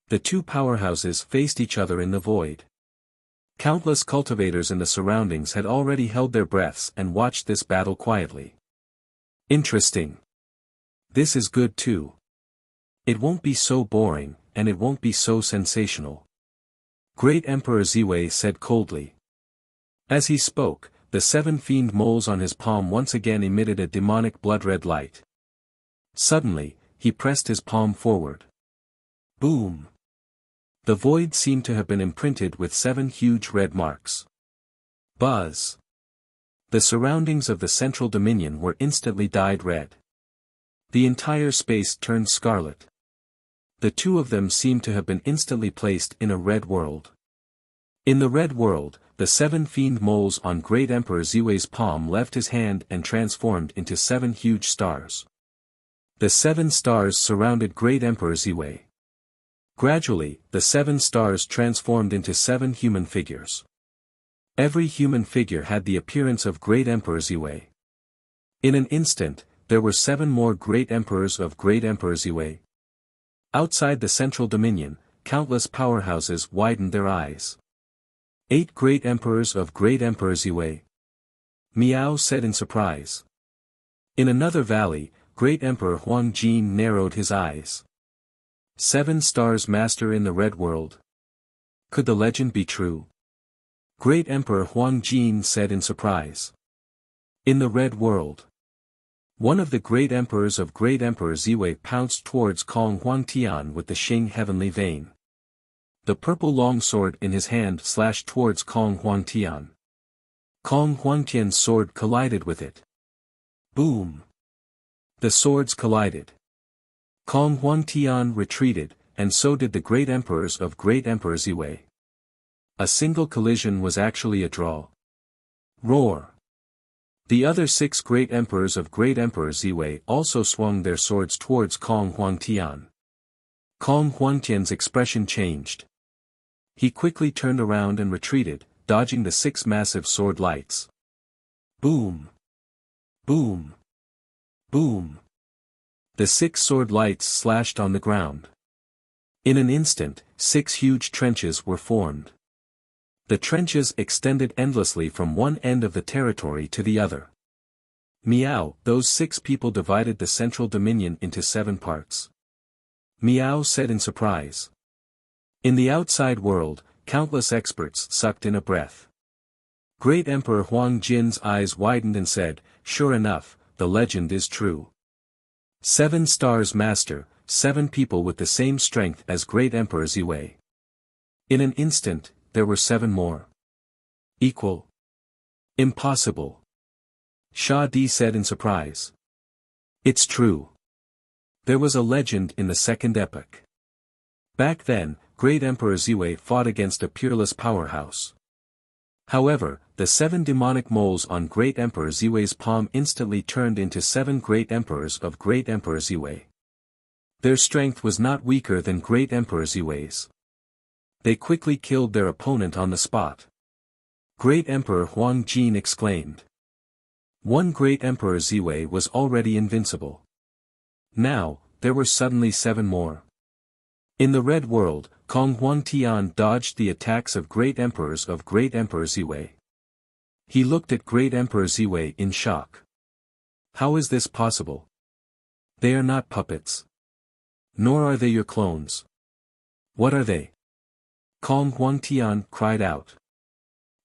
The two powerhouses faced each other in the void. Countless cultivators in the surroundings had already held their breaths and watched this battle quietly. Interesting. This is good too. It won't be so boring, and it won't be so sensational. Great Emperor Ziwei said coldly. As he spoke, the 7 fiend moles on his palm once again emitted a demonic blood-red light. Suddenly, he pressed his palm forward. Boom! The void seemed to have been imprinted with 7 huge red marks. Buzz! The surroundings of the central dominion were instantly dyed red. The entire space turned scarlet. The two of them seemed to have been instantly placed in a red world. In the red world, the 7 fiend moles on Great Emperor Ziwei's palm left his hand and transformed into 7 huge stars. The 7 stars surrounded Great Emperor Ziwei. Gradually, the 7 stars transformed into 7 human figures. Every human figure had the appearance of Great Emperor Ziwei. In an instant, there were 7 more Great Emperors of Great Emperor Ziwei. Outside the central dominion, countless powerhouses widened their eyes. 8 Great Emperors of Great Emperor Ziwei. Miao said in surprise. In another valley, Great Emperor Huang Jin narrowed his eyes. 7 stars master in the Red World. Could the legend be true? Great Emperor Huang Jin said in surprise. In the Red World. One of the great emperors of Great Emperor Ziwei pounced towards Kong Huangtian with the Xing heavenly vein. The purple longsword in his hand slashed towards Kong Huangtian. Kong Huangtian's sword collided with it. Boom! The swords collided. Kong Huangtian retreated, and so did the great emperors of Great Emperor Ziwei. A single collision was actually a draw. Roar! The other 6 great emperors of Great Emperor Ziwei also swung their swords towards Kong Huangtian. Kong Huangtian's expression changed. He quickly turned around and retreated, dodging the 6 massive sword lights. Boom! Boom! Boom! The 6 sword lights slashed on the ground. In an instant, 6 huge trenches were formed. The trenches extended endlessly from one end of the territory to the other. Miao, those 6 people divided the central dominion into 7 parts. Miao said in surprise. In the outside world, countless experts sucked in a breath. Great Emperor Huang Jin's eyes widened and said, "Sure enough, the legend is true. 7 stars master, 7 people with the same strength as Great Emperor Ziwei." In an instant, there were 7 more. Equal. Impossible. Sha Di said in surprise. It's true. There was a legend in the second epoch. Back then, Great Emperor Ziwei fought against a peerless powerhouse. However, the 7 demonic moles on Great Emperor Ziwei's palm instantly turned into 7 great emperors of Great Emperor Ziwei. Their strength was not weaker than Great Emperor Ziwei's. They quickly killed their opponent on the spot. Great Emperor Huang Jin exclaimed. One Great Emperor Ziwei was already invincible. Now, there were suddenly 7 more. In the Red World, Kong Huangtian dodged the attacks of great emperors of Great Emperor Ziwei. He looked at Great Emperor Ziwei in shock. How is this possible? They are not puppets. Nor are they your clones. What are they? Kong Huangtian cried out.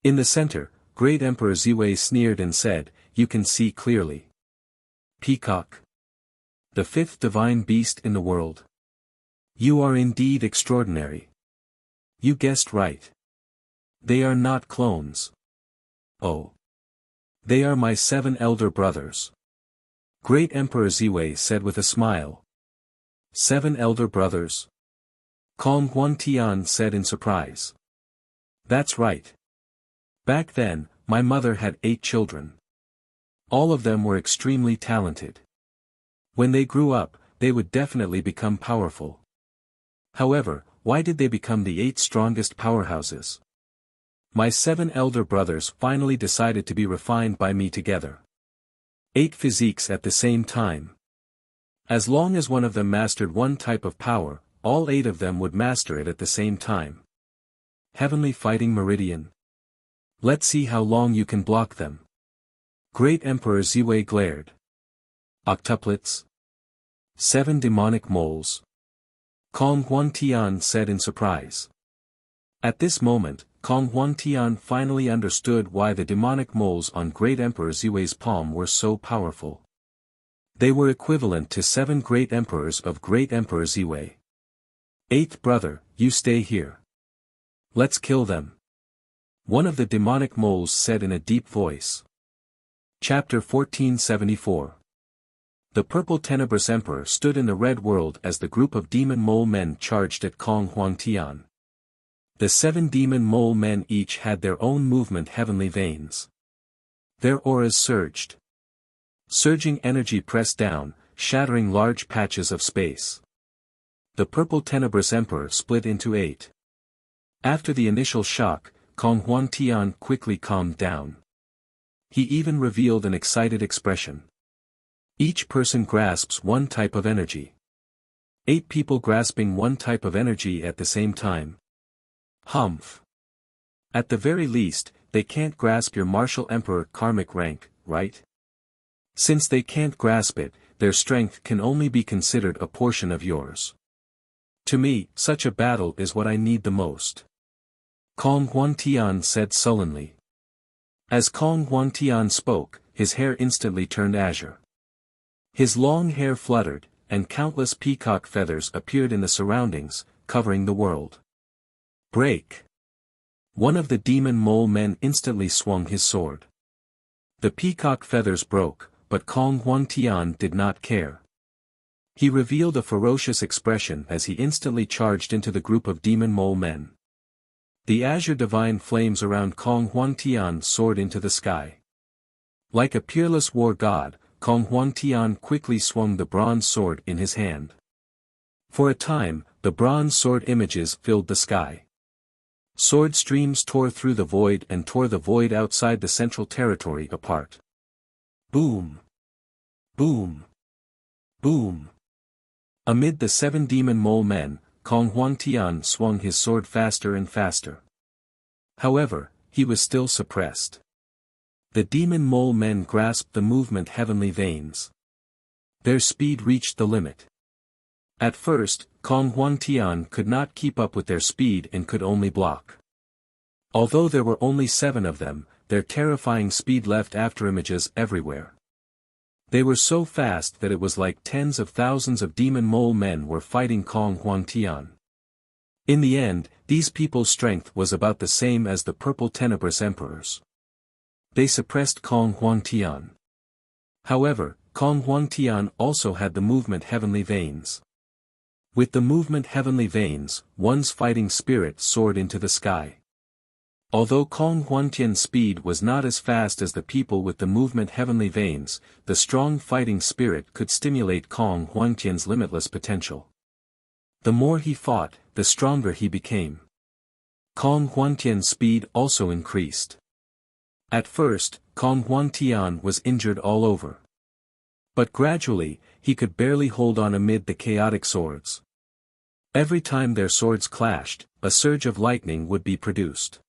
In the center, Great Emperor Ziwei sneered and said, "You can see clearly. Peacock. The 5th divine beast in the world. You are indeed extraordinary. You guessed right. They are not clones. Oh. They are my 7 elder brothers." Great Emperor Ziwei said with a smile. 7 elder brothers? Kong Huangtian said in surprise. That's right. Back then, my mother had 8 children. All of them were extremely talented. When they grew up, they would definitely become powerful. However, why did they become the 8 strongest powerhouses? My 7 elder brothers finally decided to be refined by me together. 8 physiques at the same time. As long as one of them mastered one type of power, all 8 of them would master it at the same time. Heavenly Fighting Meridian. Let's see how long you can block them. Great Emperor Ziwei glared. Octuplets. 7 demonic moles. Kong Huangtian said in surprise. At this moment, Kong Huangtian finally understood why the demonic moles on Great Emperor Ziwei's palm were so powerful. They were equivalent to 7 great emperors of Great Emperor Ziwei. 8th brother, you stay here. Let's kill them. One of the demonic moles said in a deep voice. Chapter 1474. The Purple Tenebrous Emperor stood in the Red World as the group of demon mole men charged at Kong Huangtian. The 7 demon mole men each had their own movement heavenly veins. Their auras surged. Surging energy pressed down, shattering large patches of space. The purple tenebrous emperor split into 8. After the initial shock, Kong Huangtian quickly calmed down. He even revealed an excited expression. Each person grasps one type of energy. 8 people grasping one type of energy at the same time. Humph. At the very least, they can't grasp your martial emperor karmic rank, right? Since they can't grasp it, their strength can only be considered a portion of yours. To me, such a battle is what I need the most. Kong Huangtian said sullenly. As Kong Huangtian spoke, his hair instantly turned azure. His long hair fluttered, and countless peacock feathers appeared in the surroundings, covering the world. Break! One of the demon mole men instantly swung his sword. The peacock feathers broke, but Kong Huangtian did not care. He revealed a ferocious expression as he instantly charged into the group of demon mole men. The azure divine flames around Kong Huangtian soared into the sky. Like a peerless war god, Kong Huangtian quickly swung the bronze sword in his hand. For a time, the bronze sword images filled the sky. Sword streams tore through the void and tore the void outside the central territory apart. Boom! Boom! Boom! Amid the 7 demon mole men, Kong Huangtian swung his sword faster and faster. However, he was still suppressed. The demon mole men grasped the movement heavenly veins. Their speed reached the limit. At first, Kong Huangtian could not keep up with their speed and could only block. Although there were only 7 of them, their terrifying speed left afterimages everywhere. They were so fast that it was like tens of thousands of demon mole men were fighting Kong Huangtian. In the end, these people's strength was about the same as the purple tenebrous emperors. They suppressed Kong Huangtian. However, Kong Huangtian also had the movement heavenly veins. With the movement heavenly veins, one's fighting spirit soared into the sky. Although Kong Huangtian's speed was not as fast as the people with the movement heavenly veins, the strong fighting spirit could stimulate Kong Huangtian's limitless potential. The more he fought, the stronger he became. Kong Huangtian's speed also increased. At first, Kong Huangtian was injured all over. But gradually, he could barely hold on amid the chaotic swords. Every time their swords clashed, a surge of lightning would be produced.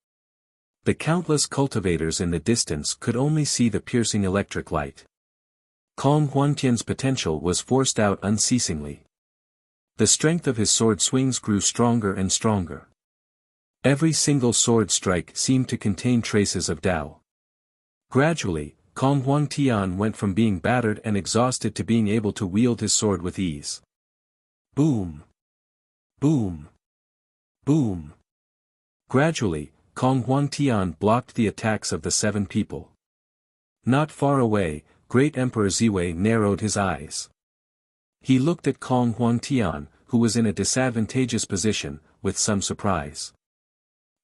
The countless cultivators in the distance could only see the piercing electric light. Kong Huangtian's potential was forced out unceasingly. The strength of his sword swings grew stronger and stronger. Every single sword strike seemed to contain traces of Tao. Gradually, Kong Huangtian went from being battered and exhausted to being able to wield his sword with ease. Boom! Boom! Boom! Gradually, Kong Huangtian blocked the attacks of the 7 people. Not far away, Great Emperor Ziwei narrowed his eyes. He looked at Kong Huangtian, who was in a disadvantageous position, with some surprise.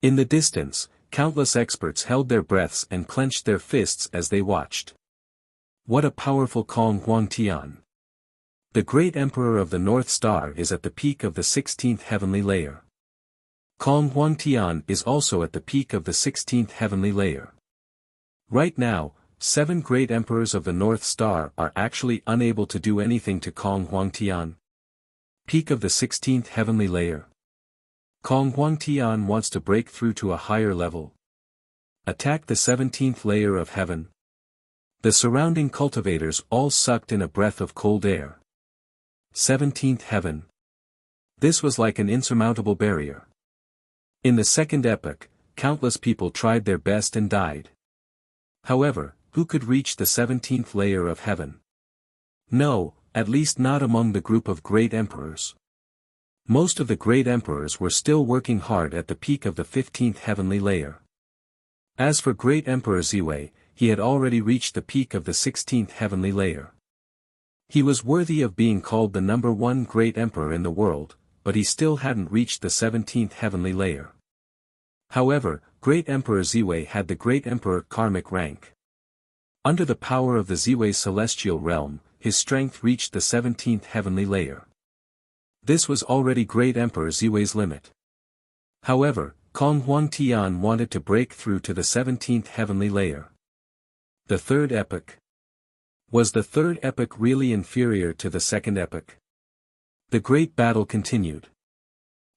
In the distance, countless experts held their breaths and clenched their fists as they watched. What a powerful Kong Huangtian! The Great Emperor of the North Star is at the peak of the 16th heavenly layer. Kong Huangtian is also at the peak of the 16th heavenly layer. Right now, 7 Great Emperors of the North Star are actually unable to do anything to Kong Huangtian. Peak of the 16th heavenly layer. Kong Huangtian wants to break through to a higher level. Attack the 17th layer of heaven. The surrounding cultivators all sucked in a breath of cold air. 17th heaven. This was like an insurmountable barrier. In the second epoch, countless people tried their best and died. However, who could reach the 17th layer of heaven? No, at least not among the group of great emperors. Most of the great emperors were still working hard at the peak of the 15th heavenly layer. As for Great Emperor Ziwei, he had already reached the peak of the 16th heavenly layer. He was worthy of being called the number 1 great emperor in the world, but he still hadn't reached the 17th heavenly layer. However, Great Emperor Ziwei had the Great Emperor karmic rank. Under the power of the Ziwei celestial realm, his strength reached the 17th heavenly layer. This was already Great Emperor Ziwei's limit. However, Kong Huangtian wanted to break through to the 17th heavenly layer. The third epoch. Was the third epoch really inferior to the second epoch? The great battle continued.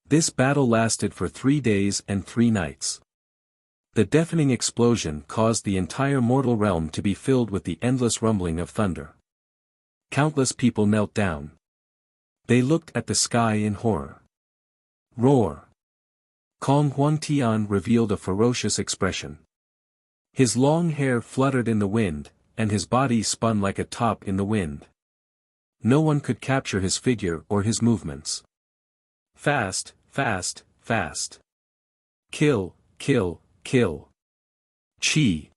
This battle lasted for 3 days and 3 nights. The deafening explosion caused the entire mortal realm to be filled with the endless rumbling of thunder. Countless people knelt down. They looked at the sky in horror. Roar! Kong Huangtian revealed a ferocious expression. His long hair fluttered in the wind, and his body spun like a top in the wind. No one could capture his figure or his movements. Fast, fast, fast. Kill, kill, kill. Chi.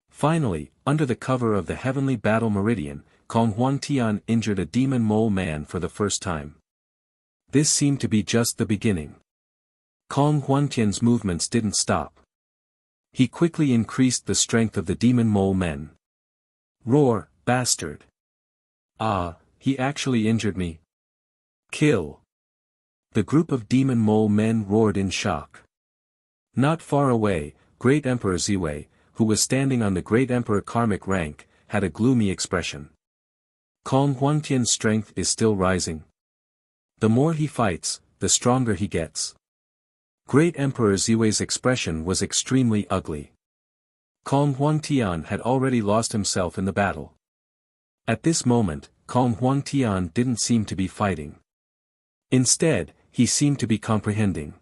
Finally, under the cover of the heavenly battle meridian, Kong Huangtian injured a demon mole man for the first time. This seemed to be just the beginning. Kong Huangtian's movements didn't stop. He quickly increased the strength of the demon mole men. Roar, bastard! Ah, he actually injured me. Kill! The group of demon mole men roared in shock. Not far away, Great Emperor Ziwei, who was standing on the Great Emperor karmic rank, had a gloomy expression. Kong Huangtian's strength is still rising. The more he fights, the stronger he gets. Great Emperor Ziwei's expression was extremely ugly. Kong Huangtian had already lost himself in the battle. At this moment, Kong Huangtian didn't seem to be fighting. Instead, he seemed to be comprehending.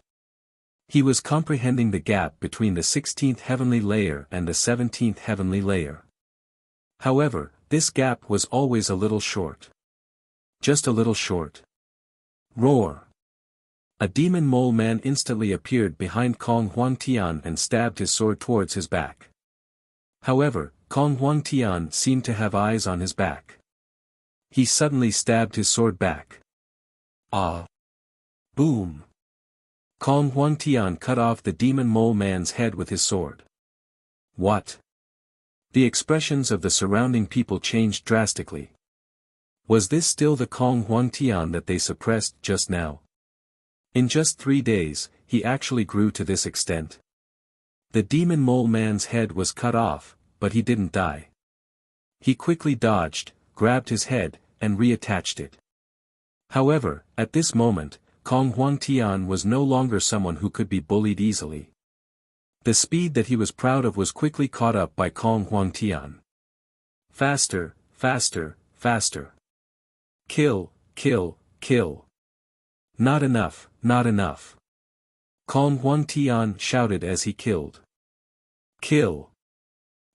He was comprehending the gap between the 16th heavenly layer and the 17th heavenly layer. However, this gap was always a little short. Just a little short. Roar! A demon mole man instantly appeared behind Kong Huangtian and stabbed his sword towards his back. However, Kong Huangtian seemed to have eyes on his back. He suddenly stabbed his sword back. Ah! Boom! Kong Huangtian cut off the demon mole man's head with his sword. What? The expressions of the surrounding people changed drastically. Was this still the Kong Huangtian that they suppressed just now? In just 3 days, he actually grew to this extent. The demon mole man's head was cut off, but he didn't die. He quickly dodged, grabbed his head, and reattached it. However, at this moment, Kong Huangtian was no longer someone who could be bullied easily. The speed that he was proud of was quickly caught up by Kong Huangtian. Faster, faster, faster. Kill, kill, kill. Not enough, not enough. Kong Huangtian shouted as he killed. Kill.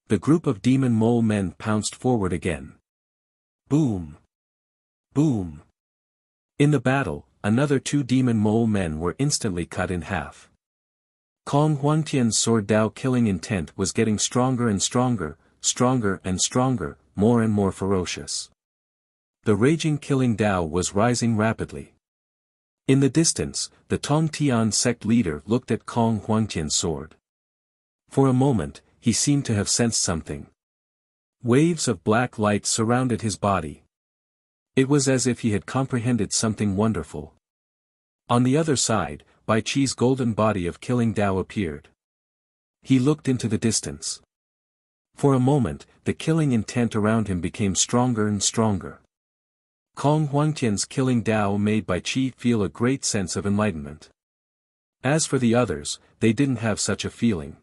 The group of demon mole men pounced forward again. Boom. Boom. In the battle, another 2 demon mole men were instantly cut in half. Kong Huangtian's sword Dao killing intent was getting stronger and stronger, stronger and stronger, more and more ferocious. The raging killing Dao was rising rapidly. In the distance, the Tongtian sect leader looked at Kong Huangtian's sword. For a moment, he seemed to have sensed something. Waves of black light surrounded his body. It was as if he had comprehended something wonderful. On the other side, Bai Chi's golden body of killing Dao appeared. He looked into the distance. For a moment, the killing intent around him became stronger and stronger. Kong Huangtian's killing Dao made Bai Chi feel a great sense of enlightenment. As for the others, they didn't have such a feeling.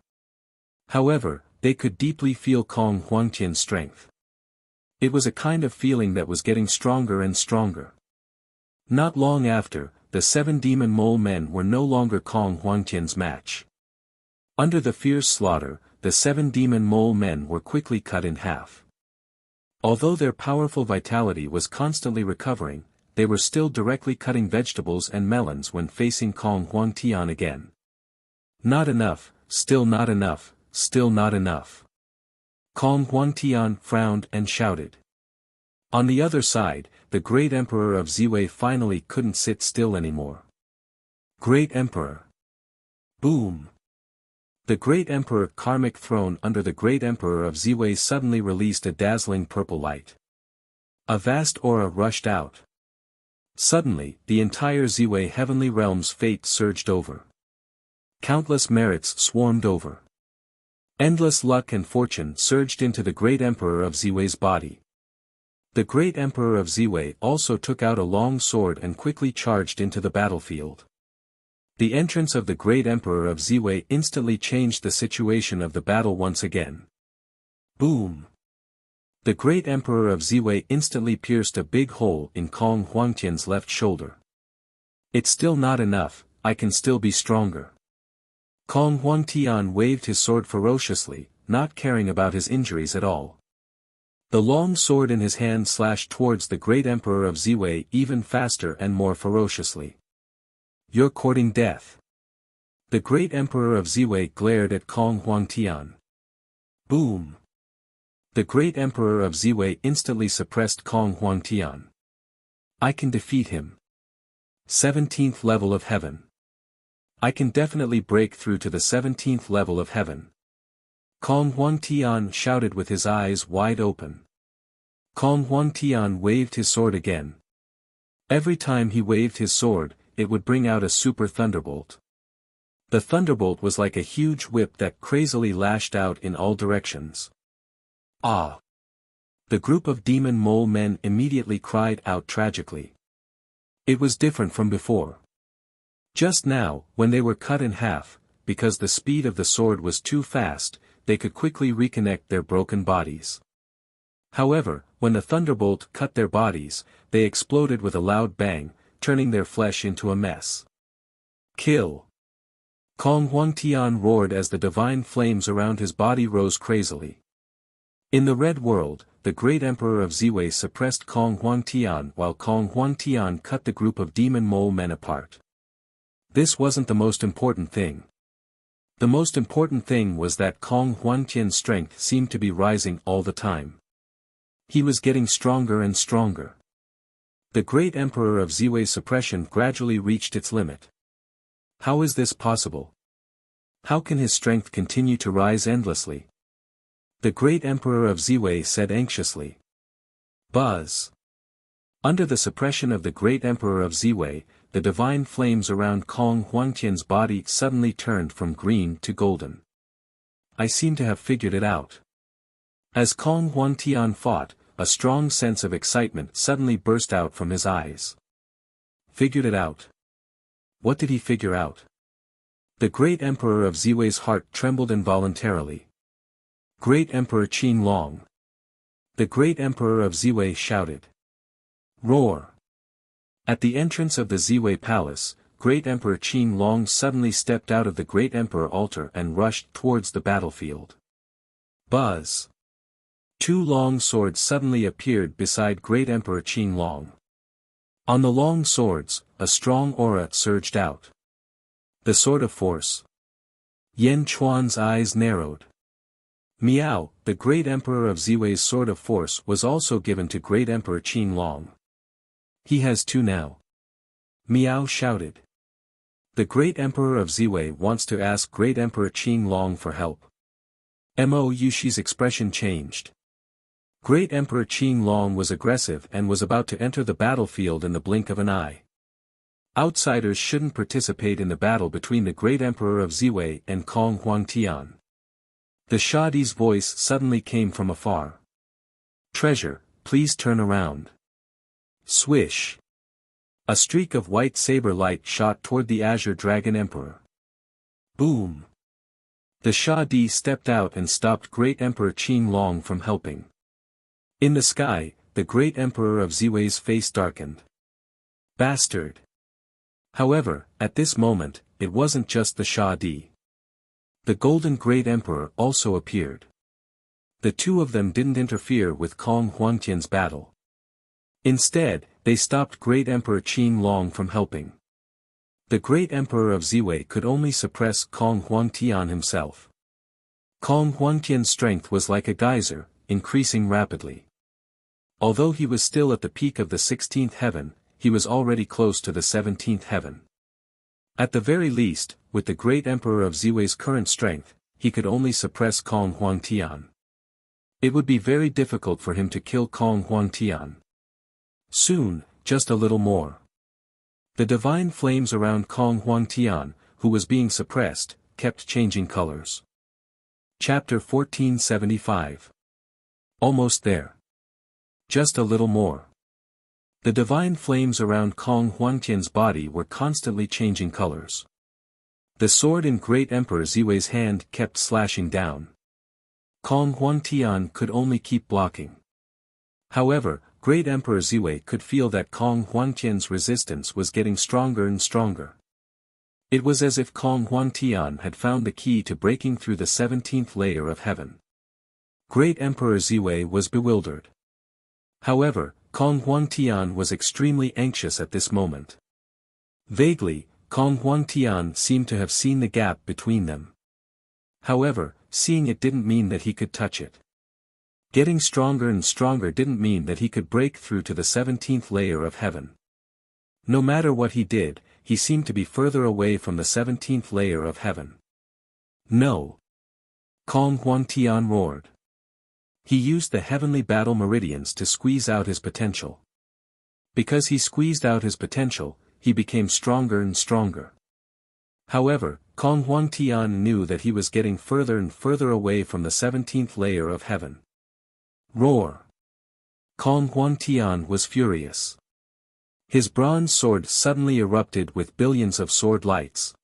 However, they could deeply feel Kong Huangtian's strength. It was a kind of feeling that was getting stronger and stronger. Not long after, the 7 demon mole men were no longer Kong Huangtian's match. Under the fierce slaughter, the 7 demon mole men were quickly cut in half. Although their powerful vitality was constantly recovering, they were still directly cutting vegetables and melons when facing Kong Huangtian again. Not enough, still not enough, still not enough. Kong Huangtian frowned and shouted. On the other side, the Great Emperor of Ziwei finally couldn't sit still anymore. Great Emperor! Boom! The Great Emperor karmic throne under the Great Emperor of Ziwei suddenly released a dazzling purple light. A vast aura rushed out. Suddenly, the entire Ziwei heavenly realm's fate surged over. Countless merits swarmed over. Endless luck and fortune surged into the great emperor of Ziwei's body. The great emperor of Ziwei also took out a long sword and quickly charged into the battlefield. The entrance of the great emperor of Ziwei instantly changed the situation of the battle once again. Boom! The great emperor of Ziwei instantly pierced a big hole in Kong Huangtian's left shoulder. It's still not enough, I can still be stronger. Kong Huangtian waved his sword ferociously, not caring about his injuries at all. The long sword in his hand slashed towards the great emperor of Ziwei even faster and more ferociously. You're courting death. The great emperor of Ziwei glared at Kong Huangtian. Boom! The great emperor of Ziwei instantly suppressed Kong Huangtian. I can defeat him. 17th level of heaven. I can definitely break through to the 17th level of heaven. Kong Huangtian shouted with his eyes wide open. Kong Huangtian waved his sword again. Every time he waved his sword, it would bring out a super thunderbolt. The thunderbolt was like a huge whip that crazily lashed out in all directions. Ah! The group of demon mole men immediately cried out tragically. It was different from before. Just now, when they were cut in half, because the speed of the sword was too fast, they could quickly reconnect their broken bodies. However, when the thunderbolt cut their bodies, they exploded with a loud bang, turning their flesh into a mess. Kill! Kong Huangtian roared as the divine flames around his body rose crazily. In the Red World, the great emperor of Ziwei suppressed Kong Huangtian while Kong Huangtian cut the group of demon mole men apart. This wasn't the most important thing. The most important thing was that Kong Huangtian's strength seemed to be rising all the time. He was getting stronger and stronger. The great emperor of Ziwei's suppression gradually reached its limit. How is this possible? How can his strength continue to rise endlessly? The great emperor of Ziwei said anxiously. Buzz! Under the suppression of the great emperor of Ziwei, the divine flames around Kong Huangtian's body suddenly turned from green to golden. I seem to have figured it out. As Kong Huangtian fought, a strong sense of excitement suddenly burst out from his eyes. Figured it out. What did he figure out? The great emperor of Ziwei's heart trembled involuntarily. Great Emperor Qin Long. The great emperor of Ziwei shouted. Roar! At the entrance of the Ziwei Palace, great Emperor Qin Long suddenly stepped out of the great emperor altar and rushed towards the battlefield. Buzz! Two long swords suddenly appeared beside great Emperor Qin Long. On the long swords, a strong aura surged out. The Sword of Force. Yan Chuan's eyes narrowed. Miao, the great emperor of Ziwei's Sword of Force was also given to great Emperor Qin Long. He has two now. Miao shouted. The great emperor of Ziwei wants to ask great Emperor Qin Long for help. Mo Yushi's expression changed. Great Emperor Qin Long was aggressive and was about to enter the battlefield in the blink of an eye. Outsiders shouldn't participate in the battle between the great emperor of Ziwei and Kong Huangtian. The Shadi's voice suddenly came from afar. Treasure, please turn around. Swish. A streak of white saber light shot toward the Azure Dragon Emperor. Boom. The Shadi stepped out and stopped great Emperor Qin Long from helping. In the sky, the great emperor of Ziwei's face darkened. Bastard. However, at this moment, it wasn't just the Shadi. The Golden Great Emperor also appeared. The two of them didn't interfere with Kong Huangtian's battle. Instead, they stopped great Emperor Qin Long from helping. The great emperor of Ziwei could only suppress Kong Huangtian himself. Kong Huangtian's strength was like a geyser, increasing rapidly. Although he was still at the peak of the 16th heaven, he was already close to the 17th heaven. At the very least, with the great emperor of Ziwei's current strength, he could only suppress Kong Huangtian. It would be very difficult for him to kill Kong Huangtian. Soon, just a little more. The divine flames around Kong Huangtian, who was being suppressed, kept changing colors. Chapter 1475. Almost there. Just a little more. The divine flames around Kong Huangtian's body were constantly changing colors. The sword in Great Emperor Ziwei's hand kept slashing down. Kong Huangtian could only keep blocking. However, Great Emperor Ziwei could feel that Kong Huangtian's resistance was getting stronger and stronger. It was as if Kong Huangtian had found the key to breaking through the 17th layer of heaven. Great Emperor Ziwei was bewildered. However, Kong Huangtian was extremely anxious at this moment. Vaguely, Kong Huangtian seemed to have seen the gap between them. However, seeing it didn't mean that he could touch it. Getting stronger and stronger didn't mean that he could break through to the 17th layer of heaven. No matter what he did, he seemed to be further away from the 17th layer of heaven. No! Kong Huangtian roared. He used the heavenly battle meridians to squeeze out his potential. Because he squeezed out his potential, he became stronger and stronger. However, Kong Huangtian knew that he was getting further and further away from the 17th layer of heaven. Roar! Kong Huangtian was furious. His bronze sword suddenly erupted with billions of sword lights.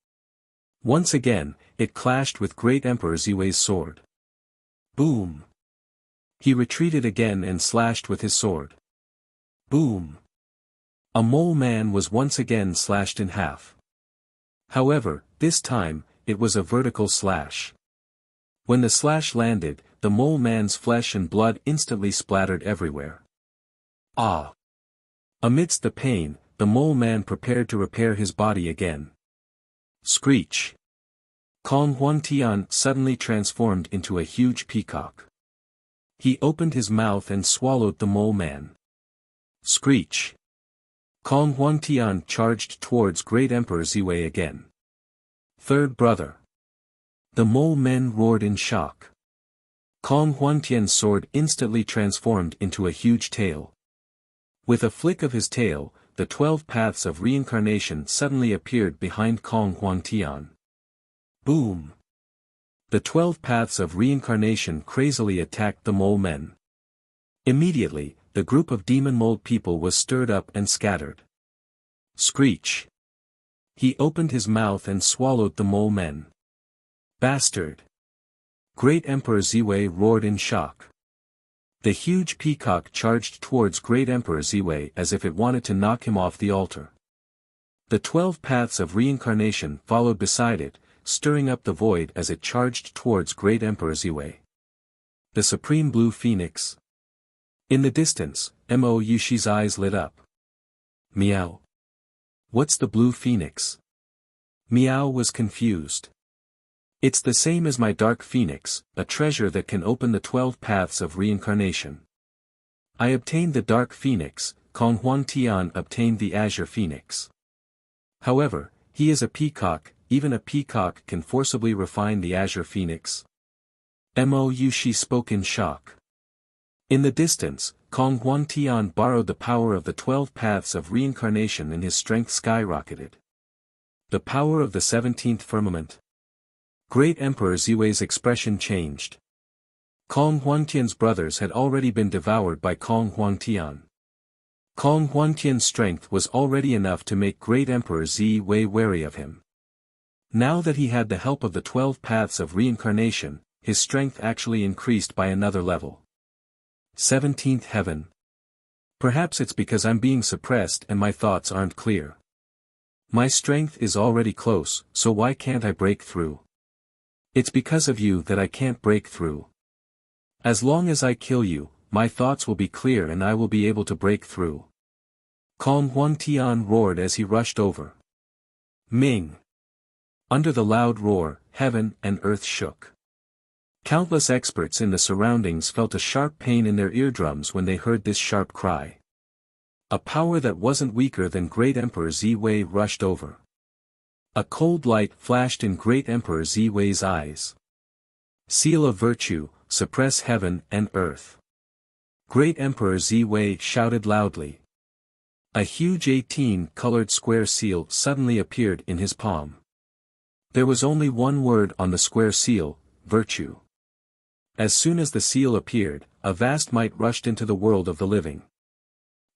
Once again, it clashed with Great Emperor Ziwei's sword. Boom! He retreated again and slashed with his sword. Boom! A mole man was once again slashed in half. However, this time, it was a vertical slash. When the slash landed, the mole man's flesh and blood instantly splattered everywhere. Ah! Amidst the pain, the mole man prepared to repair his body again. Screech! Kong Huangtian suddenly transformed into a huge peacock. He opened his mouth and swallowed the mole man. Screech! Kong Huangtian charged towards Great Emperor Ziwei again. Third brother. The mole men roared in shock. Kong Huangtian's sword instantly transformed into a huge tail. With a flick of his tail, the 12 paths of reincarnation suddenly appeared behind Kong Huangtian. Boom! The 12 paths of reincarnation crazily attacked the mole men. Immediately, the group of demon mole people was stirred up and scattered. Screech! He opened his mouth and swallowed the mole men. Bastard! Great Emperor Ziwei roared in shock. The huge peacock charged towards Great Emperor Ziwei as if it wanted to knock him off the altar. The 12 paths of reincarnation followed beside it, stirring up the void as it charged towards Great Emperor Ziwei. The Supreme Blue Phoenix. In the distance, Mo Yushi's eyes lit up. Meow. What's the Blue Phoenix? Meow was confused. It's the same as my Dark Phoenix, a treasure that can open the 12 paths of reincarnation. I obtained the Dark Phoenix, Kong Huangtian obtained the Azure Phoenix. However, he is a peacock, even a peacock can forcibly refine the Azure Phoenix. Mo Yushi spoke in shock. In the distance, Kong Huangtian borrowed the power of the 12 paths of reincarnation and his strength skyrocketed. The power of the 17th firmament. Great Emperor Ziwei's expression changed. Kong Huangtian's brothers had already been devoured by Kong Huangtian. Kong Huangtian's strength was already enough to make Great Emperor Ziwei wary of him. Now that he had the help of the 12 paths of reincarnation, his strength actually increased by another level. 17th heaven. Perhaps it's because I'm being suppressed and my thoughts aren't clear. My strength is already close, so why can't I break through? It's because of you that I can't break through. As long as I kill you, my thoughts will be clear and I will be able to break through. Kong Huangtian roared as he rushed over. Ming! Under the loud roar, heaven and earth shook. Countless experts in the surroundings felt a sharp pain in their eardrums when they heard this sharp cry. A power that wasn't weaker than Great Emperor Ziwei rushed over. A cold light flashed in Great Emperor Ziwei's eyes. Seal of virtue, suppress heaven and earth. Great Emperor Ziwei shouted loudly. A huge 18-colored square seal suddenly appeared in his palm. There was only one word on the square seal: virtue. As soon as the seal appeared, a vast might rushed into the world of the living.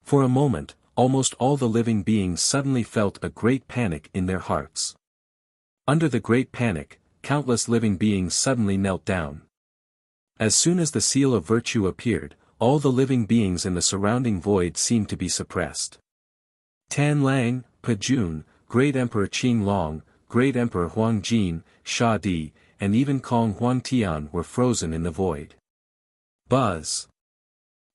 For a moment, almost all the living beings suddenly felt a great panic in their hearts. Under the great panic, countless living beings suddenly knelt down. As soon as the seal of virtue appeared, all the living beings in the surrounding void seemed to be suppressed. Tan Lang, Pa Jun, Great Emperor Qing Long, Great Emperor Huang Jin, Sha Di, and even Kong Huan Tian were frozen in the void. Buzz!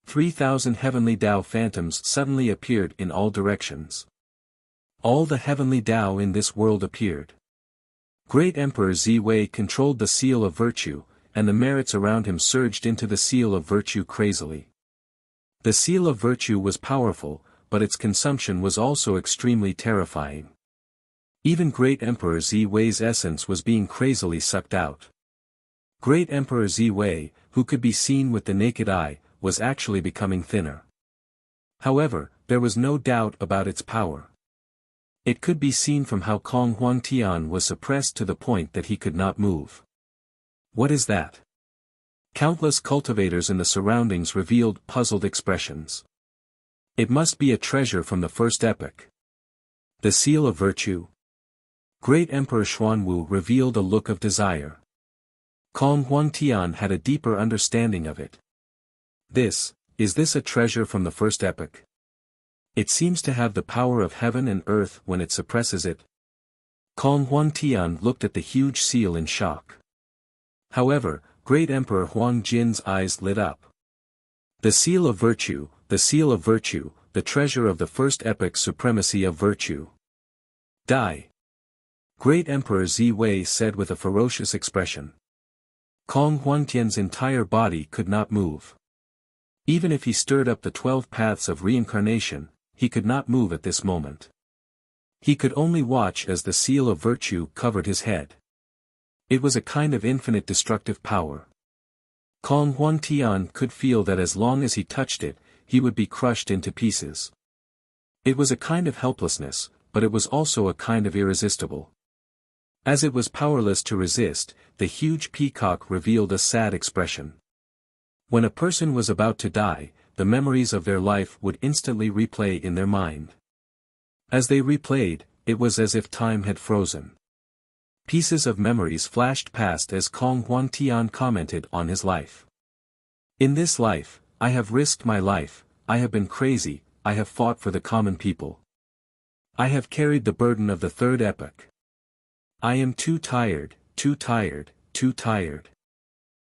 3,000 heavenly Tao phantoms suddenly appeared in all directions. All the heavenly Tao in this world appeared. Great Emperor Ziwei controlled the seal of virtue, and the merits around him surged into the seal of virtue crazily. The seal of virtue was powerful, but its consumption was also extremely terrifying. Even Great Emperor Ziwei's essence was being crazily sucked out. Great Emperor Ziwei, who could be seen with the naked eye, was actually becoming thinner. However, there was no doubt about its power. It could be seen from how Kong Huan Tian was suppressed to the point that he could not move. What is that? Countless cultivators in the surroundings revealed puzzled expressions. It must be a treasure from the first epoch. The seal of virtue? Great Emperor Xuanwu revealed a look of desire. Kong Huan Tian had a deeper understanding of it. Is this a treasure from the first epoch? It seems to have the power of heaven and earth when it suppresses it. Kong Huan Tian looked at the huge seal in shock. However, Great Emperor Huang Jin's eyes lit up. The seal of virtue, the seal of virtue, the treasure of the first epoch, supremacy of virtue. Die! Great Emperor Ziwei said with a ferocious expression. Kong Huantian's entire body could not move. Even if he stirred up the 12 paths of reincarnation, he could not move at this moment. He could only watch as the seal of virtue covered his head. It was a kind of infinite destructive power. Kong Huan Tian could feel that as long as he touched it, he would be crushed into pieces. It was a kind of helplessness, but it was also a kind of irresistible. As it was powerless to resist, the huge peacock revealed a sad expression. When a person was about to die, the memories of their life would instantly replay in their mind. As they replayed, it was as if time had frozen. Pieces of memories flashed past as Kong Huan Tian commented on his life. In this life, I have risked my life, I have been crazy, I have fought for the common people. I have carried the burden of the third epoch. I am too tired, too tired, too tired.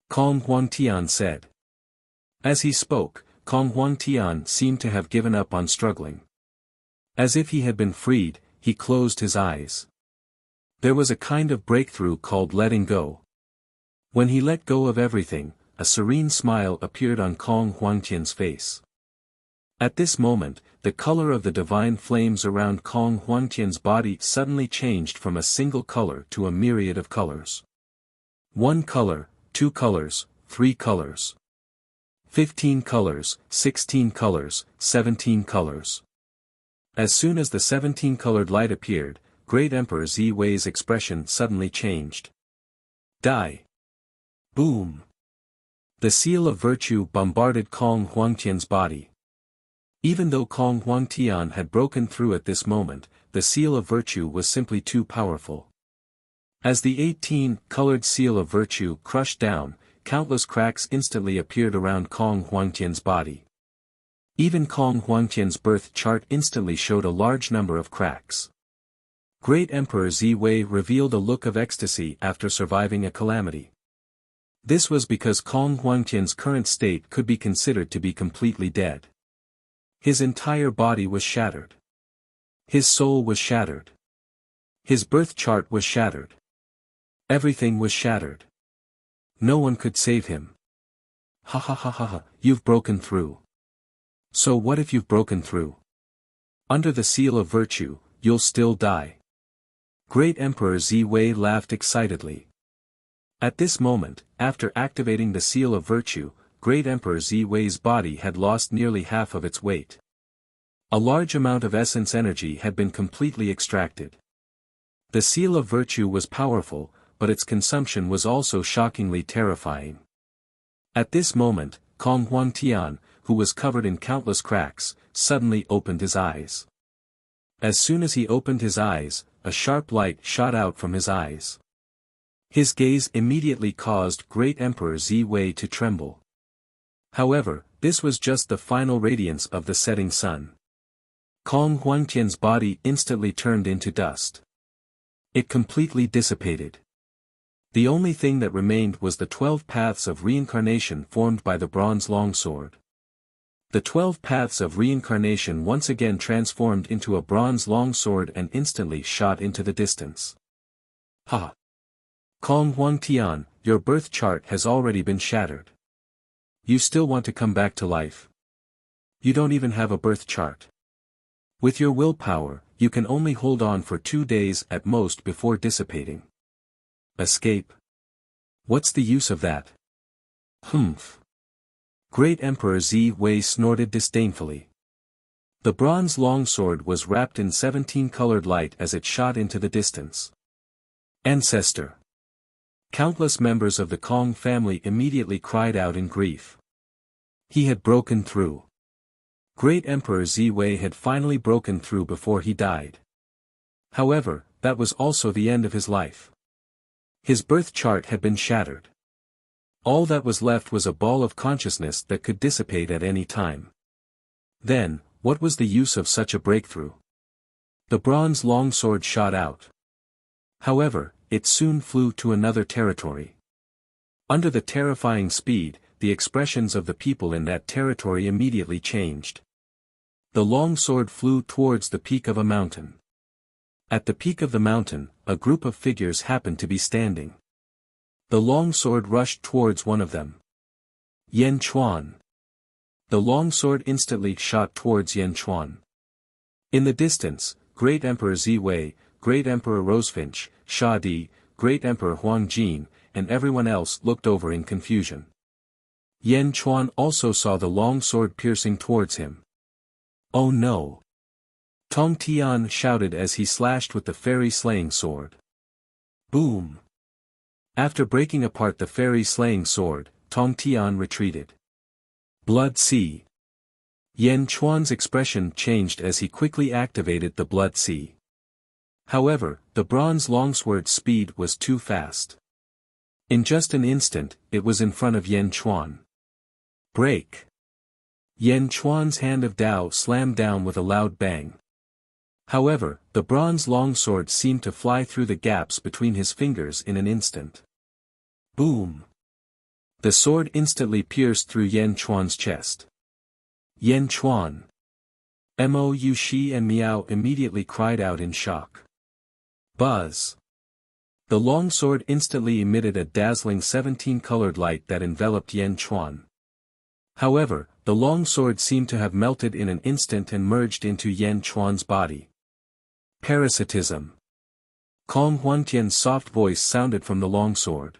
Kong Huan Tian said. As he spoke, Kong Huan Tian seemed to have given up on struggling. As if he had been freed, he closed his eyes. There was a kind of breakthrough called letting go. When he let go of everything, a serene smile appeared on Kong Huantian's face. At this moment, the color of the divine flames around Kong Huantian's body suddenly changed from a single color to a myriad of colors. 1 color, 2 colors, 3 colors. 15 colors, 16 colors, 17 colors. As soon as the 17-colored light appeared, Great Emperor Ziwei's expression suddenly changed. Die! Boom! The seal of virtue bombarded Kong Huantian's body. Even though Kong Huantian had broken through at this moment, the seal of virtue was simply too powerful. As the 18-colored seal of virtue crushed down, countless cracks instantly appeared around Kong Huantian's body. Even Kong Huantian's birth chart instantly showed a large number of cracks. Great Emperor Ziwei revealed a look of ecstasy after surviving a calamity. This was because Kong Huantian's current state could be considered to be completely dead. His entire body was shattered. His soul was shattered. His birth chart was shattered. Everything was shattered. No one could save him. Ha ha ha ha ha, you've broken through. So what if you've broken through? Under the seal of virtue, you'll still die. Great Emperor Ziwei laughed excitedly. At this moment, after activating the seal of virtue, Great Emperor Ziwei's body had lost nearly half of its weight. A large amount of essence energy had been completely extracted. The seal of virtue was powerful, but its consumption was also shockingly terrifying. At this moment, Kong Huangtian, who was covered in countless cracks, suddenly opened his eyes. As soon as he opened his eyes, a sharp light shot out from his eyes. His gaze immediately caused Great Emperor Zi Wei to tremble. However, this was just the final radiance of the setting sun. Kong Huangtian's body instantly turned into dust. It completely dissipated. The only thing that remained was the 12 paths of reincarnation formed by the bronze longsword. The 12 paths of reincarnation once again transformed into a bronze longsword and instantly shot into the distance. Ha! Kong Huangtian, your birth chart has already been shattered. You still want to come back to life? You don't even have a birth chart. With your willpower, you can only hold on for 2 days at most before dissipating. Escape? What's the use of that? Humph. Great Emperor Zi Wei snorted disdainfully. The bronze longsword was wrapped in 17-colored light as it shot into the distance. Ancestor! Countless members of the Kong family immediately cried out in grief. He had broken through. Great Emperor Zi Wei had finally broken through before he died. However, that was also the end of his life. His birth chart had been shattered. All that was left was a ball of consciousness that could dissipate at any time. Then, what was the use of such a breakthrough? The bronze longsword shot out. However, it soon flew to another territory. Under the terrifying speed, the expressions of the people in that territory immediately changed. The longsword flew towards the peak of a mountain. At the peak of the mountain, a group of figures happened to be standing. The longsword rushed towards one of them. Yan Chuan. The longsword instantly shot towards Yan Chuan. In the distance, Great Emperor Zi Wei, Great Emperor Rosefinch, Sha Di, Great Emperor Huang Jin, and everyone else looked over in confusion. Yan Chuan also saw the longsword piercing towards him. Oh no! Tong Tian shouted as he slashed with the fairy-slaying sword. Boom! After breaking apart the fairy-slaying sword, Tong Tian retreated. Blood Sea. Yan Chuan's expression changed as he quickly activated the Blood Sea. However, the bronze longsword's speed was too fast. In just an instant, it was in front of Yan Chuan. Break! Yan Chuan's hand of Dao slammed down with a loud bang. However, the bronze longsword seemed to fly through the gaps between his fingers in an instant. Boom! The sword instantly pierced through Yan Chuan's chest. Yan Chuan! Mo Yushi and Miao immediately cried out in shock. Buzz! The longsword instantly emitted a dazzling 17-colored light that enveloped Yan Chuan. However, the longsword seemed to have melted in an instant and merged into Yan Chuan's body. Parasitism. Kong Huangtian's soft voice sounded from the longsword.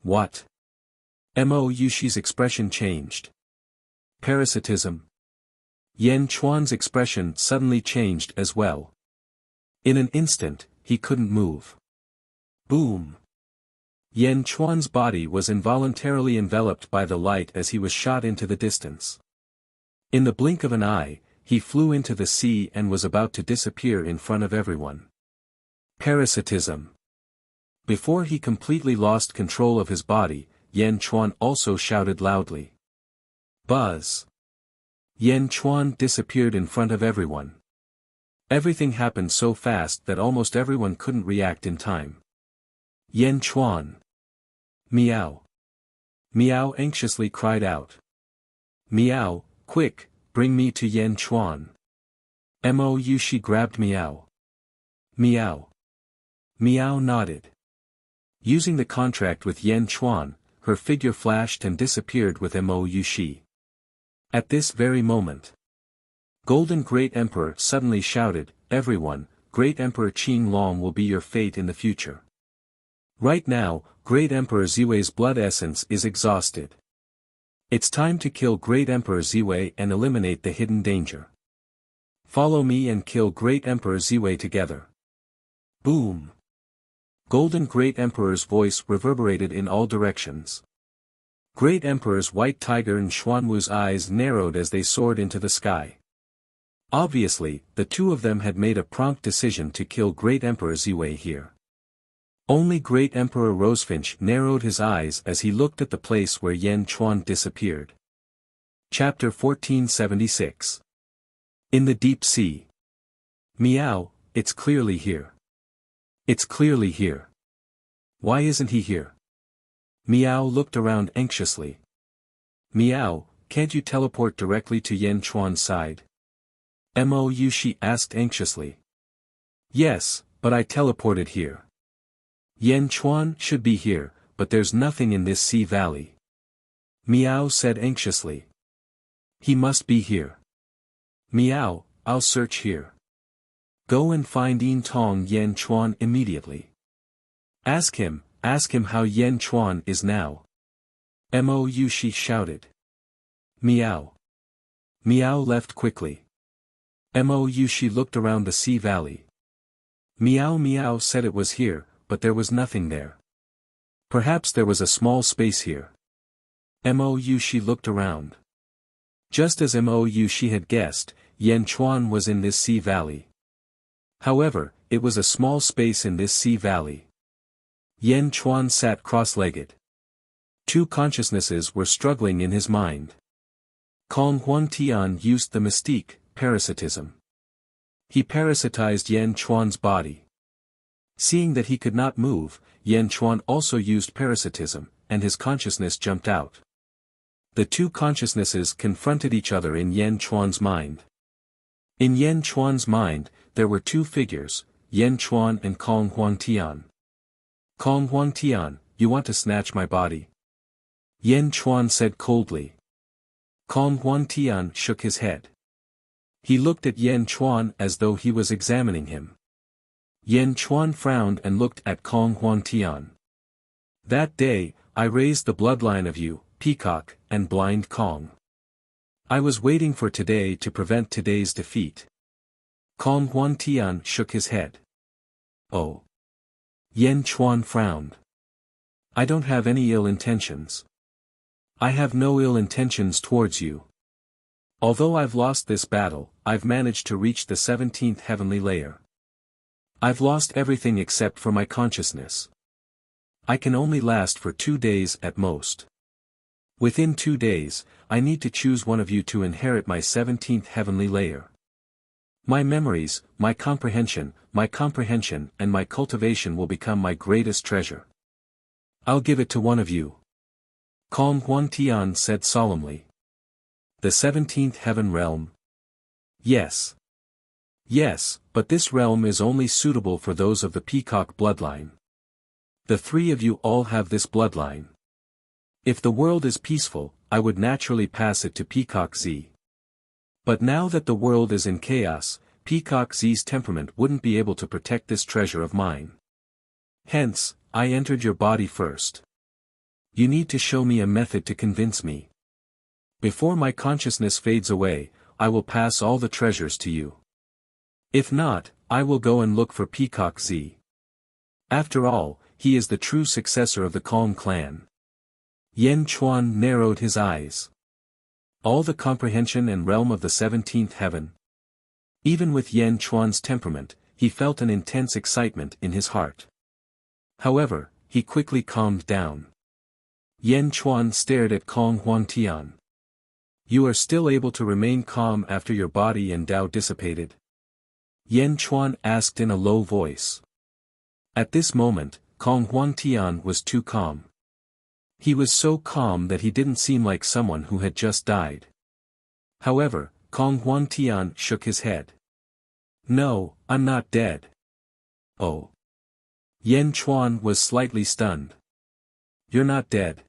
What? Mo Yushi's expression changed. Parasitism. Yan Chuan's expression suddenly changed as well. In an instant, he couldn't move. Boom! Yan Chuan's body was involuntarily enveloped by the light as he was shot into the distance. In the blink of an eye, he flew into the sea and was about to disappear in front of everyone. Parasitism. Before he completely lost control of his body, Yan Chuan also shouted loudly. Buzz! Yan Chuan disappeared in front of everyone. Everything happened so fast that almost everyone couldn't react in time. Yan Chuan! Miao! Miao anxiously cried out. Miao, quick, bring me to Yan Chuan. Mo Yushi grabbed Miao. Miao. Miao nodded. Using the contract with Yan Chuan, her figure flashed and disappeared with Mo Yushi. At this very moment, Golden Great Emperor suddenly shouted, everyone, Great Emperor Qing Long will be your fate in the future. Right now, Great Emperor Ziwei's blood essence is exhausted. It's time to kill Great Emperor Ziwei and eliminate the hidden danger. Follow me and kill Great Emperor Ziwei together. Boom! Golden Great Emperor's voice reverberated in all directions. Great Emperor's white tiger and Xuanwu's eyes narrowed as they soared into the sky. Obviously, the two of them had made a prompt decision to kill Great Emperor Ziwei here. Only Great Emperor Rosefinch narrowed his eyes as he looked at the place where Yan Chuan disappeared. Chapter 1476. In the Deep Sea. Meow, it's clearly here. It's clearly here. Why isn't he here? Meow looked around anxiously. Meow, can't you teleport directly to Yan Chuan's side? Mou she asked anxiously. Yes, but I teleported here. Yan Chuan should be here, but there's nothing in this sea valley. Meow said anxiously. He must be here. Meow, I'll search here. Go and find Yin Tong Yan Chuan immediately. Ask him how Yan Chuan is now. Mou she shouted. Meow. Meow left quickly. Mou she looked around the sea valley. Meow said it was here, but there was nothing there. Perhaps there was a small space here. Mou she looked around. Just as Mou she had guessed, Yan Chuan was in this sea valley. However, it was a small space in this sea valley. Yan Chuan sat cross-legged. Two consciousnesses were struggling in his mind. Kong Huan Tian used the mystique, parasitism. He parasitized Yan Chuan's body. Seeing that he could not move, Yan Chuan also used parasitism, and his consciousness jumped out. The two consciousnesses confronted each other in Yan Chuan's mind. In Yan Chuan's mind, there were two figures, Yan Chuan and Kong Huan Tian. Kong Huan Tian, you want to snatch my body? Yan Chuan said coldly. Kong Huan Tian shook his head. He looked at Yan Chuan as though he was examining him. Yan Chuan frowned and looked at Kong Huan Tian. That day, I raised the bloodline of you, Peacock, and Blind Kong. I was waiting for today to prevent today's defeat. Kong Huan Tian shook his head. Oh. Yan Chuan frowned. I don't have any ill intentions. I have no ill intentions towards you. Although I've lost this battle, I've managed to reach the 17th heavenly layer. I've lost everything except for my consciousness. I can only last for 2 days at most. Within 2 days, I need to choose one of you to inherit my 17th heavenly layer. My memories, my comprehension, and my cultivation will become my greatest treasure. I'll give it to one of you. Kong Huan Tian said solemnly. The 17th heaven realm? Yes. Yes, but this realm is only suitable for those of the Peacock bloodline. The three of you all have this bloodline. If the world is peaceful, I would naturally pass it to Peacock Z. But now that the world is in chaos, Peacock Z's temperament wouldn't be able to protect this treasure of mine. Hence, I entered your body first. You need to show me a method to convince me. Before my consciousness fades away, I will pass all the treasures to you. If not, I will go and look for Peacock Z. After all, he is the true successor of the Kong clan. Yan Chuan narrowed his eyes. All the comprehension and realm of the 17th heaven. Even with Yan Chuan's temperament, he felt an intense excitement in his heart. However, he quickly calmed down. Yan Chuan stared at Kong Huan Tian. You are still able to remain calm after your body and Tao dissipated? Yan Chuan asked in a low voice. At this moment, Kong Huan Tian was too calm. He was so calm that he didn't seem like someone who had just died. However, Kong Huan Tian shook his head. No, I'm not dead. Oh. Yan Chuan was slightly stunned. You're not dead.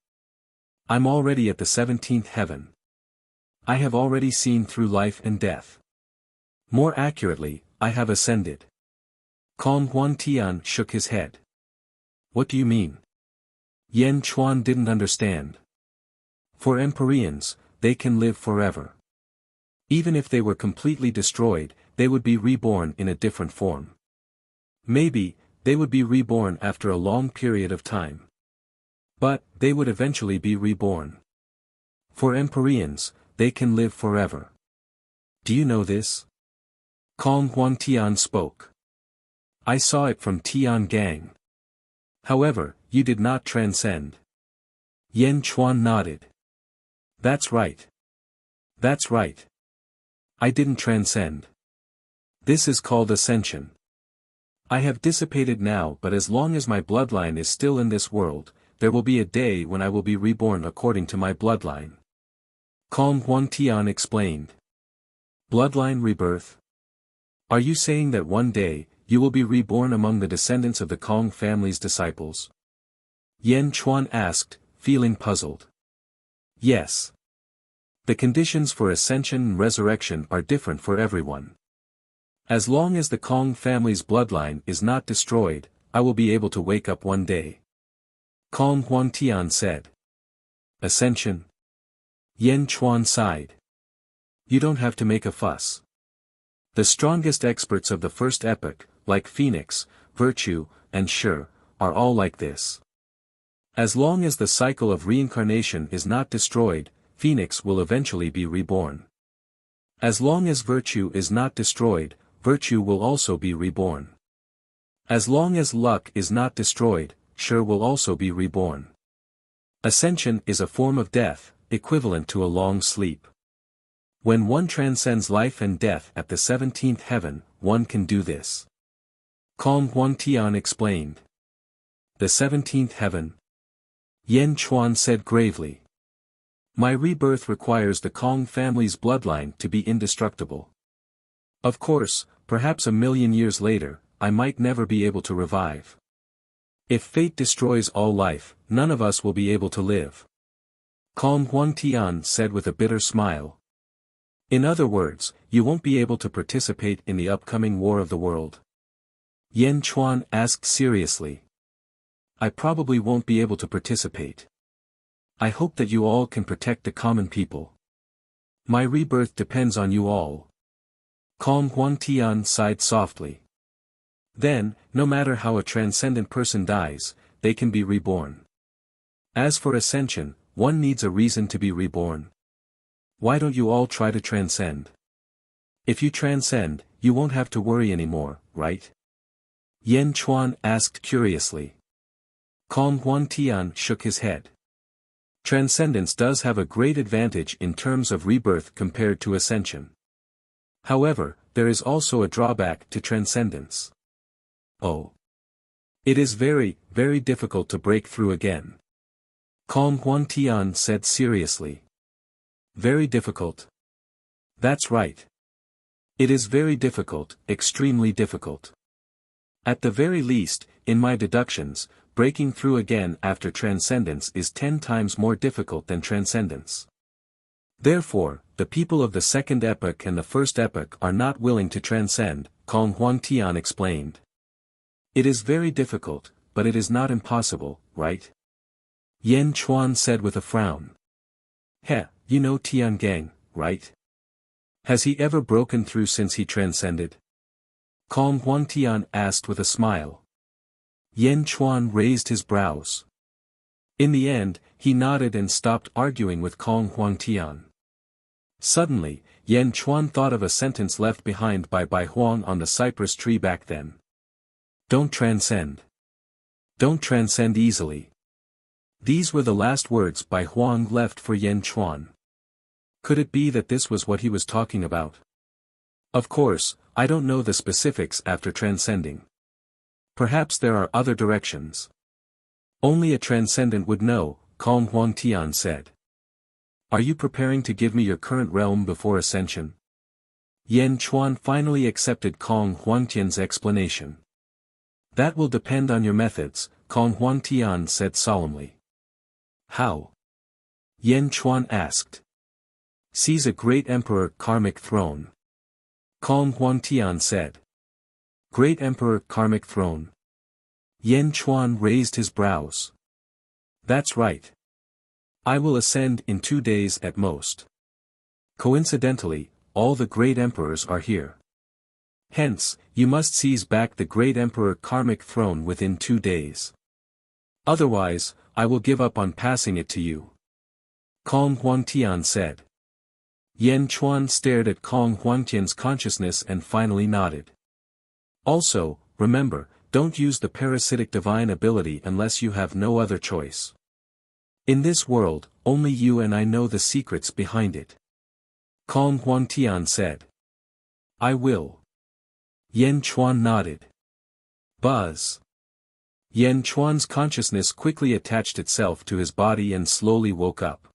I'm already at the 17th heaven. I have already seen through life and death. More accurately, I have ascended. Kong Huan Tian shook his head. What do you mean? Yan Chuan didn't understand. For Empyreans, they can live forever. Even if they were completely destroyed, they would be reborn in a different form. Maybe, they would be reborn after a long period of time. But, they would eventually be reborn. For Empyreans, they can live forever. Do you know this? Kong Huan Tian spoke. I saw it from Tian Gang. However, you did not transcend. Yan Chuan nodded. That's right. That's right. I didn't transcend. This is called ascension. I have dissipated now, but as long as my bloodline is still in this world, there will be a day when I will be reborn according to my bloodline. Kong Huan Tian explained. Bloodline rebirth? Are you saying that one day, you will be reborn among the descendants of the Kong family's disciples? Yan Chuan asked, feeling puzzled. Yes. The conditions for ascension and resurrection are different for everyone. As long as the Kong family's bloodline is not destroyed, I will be able to wake up one day. Kong Huan Tian said. Ascension? Yan Chuan sighed. You don't have to make a fuss. The strongest experts of the first epoch, like Phoenix, Virtue, and Shi, are all like this. As long as the cycle of reincarnation is not destroyed, Phoenix will eventually be reborn. As long as Virtue is not destroyed, Virtue will also be reborn. As long as Luck is not destroyed, Shi will also be reborn. Ascension is a form of death, equivalent to a long sleep. When one transcends life and death at the 17th heaven, one can do this. Kong Huan Tian explained. The 17th heaven? Yan Chuan said gravely. My rebirth requires the Kong family's bloodline to be indestructible. Of course, perhaps 1,000,000 years later, I might never be able to revive. If fate destroys all life, none of us will be able to live. Kong Huan Tian said with a bitter smile. In other words, you won't be able to participate in the upcoming War of the World. Yan Chuan asked seriously. I probably won't be able to participate. I hope that you all can protect the common people. My rebirth depends on you all. Kong Huan Tian sighed softly. Then, no matter how a transcendent person dies, they can be reborn. As for ascension, one needs a reason to be reborn. Why don't you all try to transcend? If you transcend, you won't have to worry anymore, right? Yan Chuan asked curiously. Kong Huan Tian shook his head. Transcendence does have a great advantage in terms of rebirth compared to ascension. However, there is also a drawback to transcendence. Oh. It is very, very difficult to break through again. Kong Huan Tian said seriously. Very difficult. That's right. It is very difficult, extremely difficult. At the very least, in my deductions, breaking through again after transcendence is 10 times more difficult than transcendence. Therefore, the people of the second epoch and the first epoch are not willing to transcend, Kong Huan Tian explained. It is very difficult, but it is not impossible, right? Yan Chuan said with a frown. Heh, you know Tian Gang, right? Has he ever broken through since he transcended? Kong Huan Tian asked with a smile. Yan Chuan raised his brows. In the end, he nodded and stopped arguing with Kong Huan Tian. Suddenly, Yan Chuan thought of a sentence left behind by Bai Huang on the cypress tree back then. Don't transcend. Don't transcend easily. These were the last words Bai Huang left for Yan Chuan. Could it be that this was what he was talking about? Of course, I don't know the specifics after transcending. Perhaps there are other directions. Only a transcendent would know, Kong Huan Tian said. Are you preparing to give me your current realm before ascension? Yan Chuan finally accepted Kong Huan Tian's explanation. That will depend on your methods, Kong Huan Tian said solemnly. How? Yan Chuan asked. Seize a great emperor karmic throne. Kong Huan Tian said. Great emperor karmic throne. Yan Chuan raised his brows. That's right. I will ascend in 2 days at most. Coincidentally, all the great emperors are here. Hence, you must seize back the great emperor karmic throne within 2 days. Otherwise, I will give up on passing it to you. Kong Huangtian said. Yan Chuan stared at Kong Huangtian's consciousness and finally nodded. Also, remember, don't use the parasitic divine ability unless you have no other choice. In this world, only you and I know the secrets behind it. Kong Huangtian said. I will. Yan Chuan nodded. Buzz. Yan Chuan's consciousness quickly attached itself to his body and slowly woke up.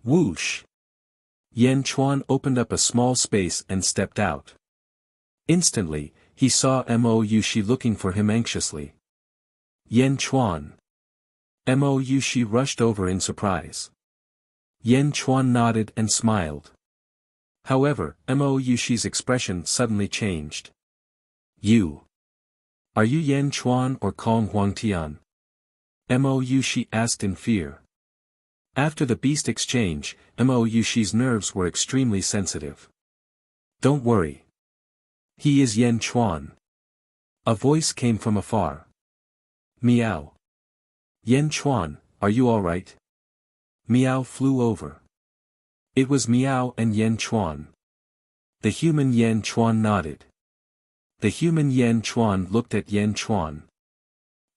Whoosh. Yan Chuan opened up a small space and stepped out. Instantly, he saw Mo Yushi looking for him anxiously. Yan Chuan. Mo Yushi rushed over in surprise. Yan Chuan nodded and smiled. However, Mo Yushi's expression suddenly changed. You. Are you Yan Chuan or Kong Huangtian? Mo Yushi asked in fear. After the beast exchange, Mo Yushi's nerves were extremely sensitive. Don't worry. He is Yan Chuan. A voice came from afar. Meow. Yan Chuan, are you alright? Meow flew over. It was Meow and Yan Chuan. The human Yan Chuan nodded. The human Yan Chuan looked at Yan Chuan.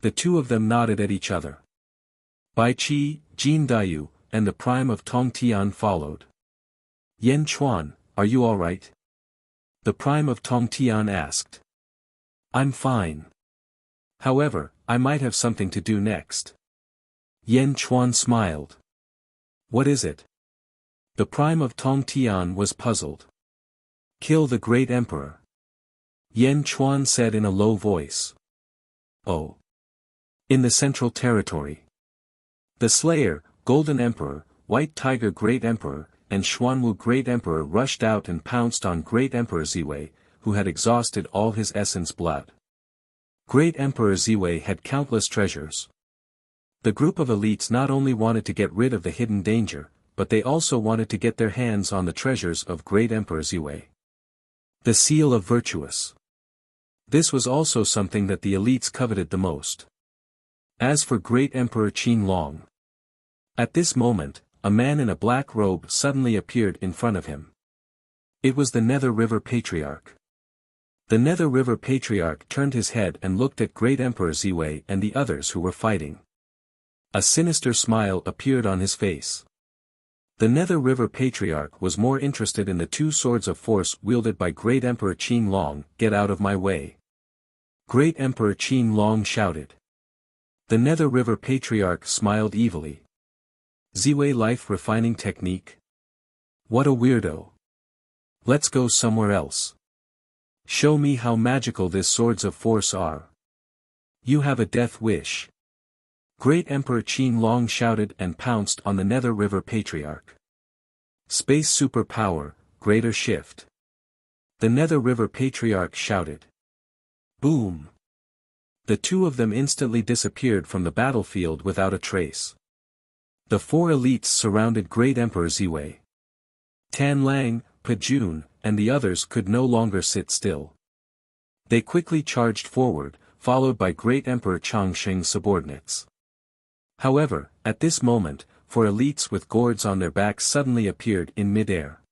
The two of them nodded at each other. Bai Qi, Jin Dayu, and the prime of Tong Tian followed. Yan Chuan, are you alright? The prime of Tong Tian asked. I'm fine. However, I might have something to do next. Yan Chuan smiled. What is it? The prime of Tong Tian was puzzled. Kill the great emperor. Yan Chuan said in a low voice. Oh. In the Central Territory. The Slayer, Golden Emperor, White Tiger Great Emperor, and Xuanwu Great Emperor rushed out and pounced on Great Emperor Ziwei, who had exhausted all his essence blood. Great Emperor Ziwei had countless treasures. The group of elites not only wanted to get rid of the hidden danger, but they also wanted to get their hands on the treasures of Great Emperor Ziwei. The Seal of Virtuous. This was also something that the elites coveted the most. As for Great Emperor Qin Long. At this moment, a man in a black robe suddenly appeared in front of him. It was the Nether River Patriarch. The Nether River Patriarch turned his head and looked at Great Emperor Ziwei and the others who were fighting. A sinister smile appeared on his face. The Nether River Patriarch was more interested in the 2 swords of force wielded by Great Emperor Qin Long. Get out of my way. Great Emperor Qin Long shouted. The Nether River Patriarch smiled evilly. Ziwei life refining technique? What a weirdo. Let's go somewhere else. Show me how magical these swords of force are. You have a death wish. Great Emperor Qin Long shouted and pounced on the Nether River Patriarch. Space superpower, greater shift. The Nether River Patriarch shouted. Boom. The two of them instantly disappeared from the battlefield without a trace. The 4 elites surrounded Great Emperor Ziwei. Tan Lang, Pajun, and the others could no longer sit still. They quickly charged forward, followed by Great Emperor Changsheng's subordinates. However, at this moment, 4 elites with gourds on their backs suddenly appeared in mid-air.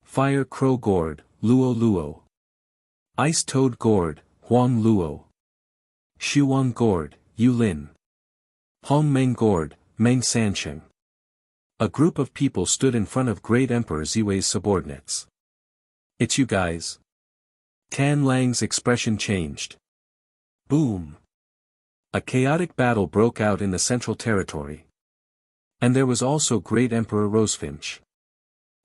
Fire Crow Gourd, Luo Luo. Ice Toad Gourd, Huang Luo. Shuang Gourd, Yu Lin. Hong Meng Gourd, Meng Sansheng. A group of people stood in front of Great Emperor Ziwei's subordinates. It's you guys. Tan Lang's expression changed. Boom. A chaotic battle broke out in the Central Territory. And there was also Great Emperor Rosefinch.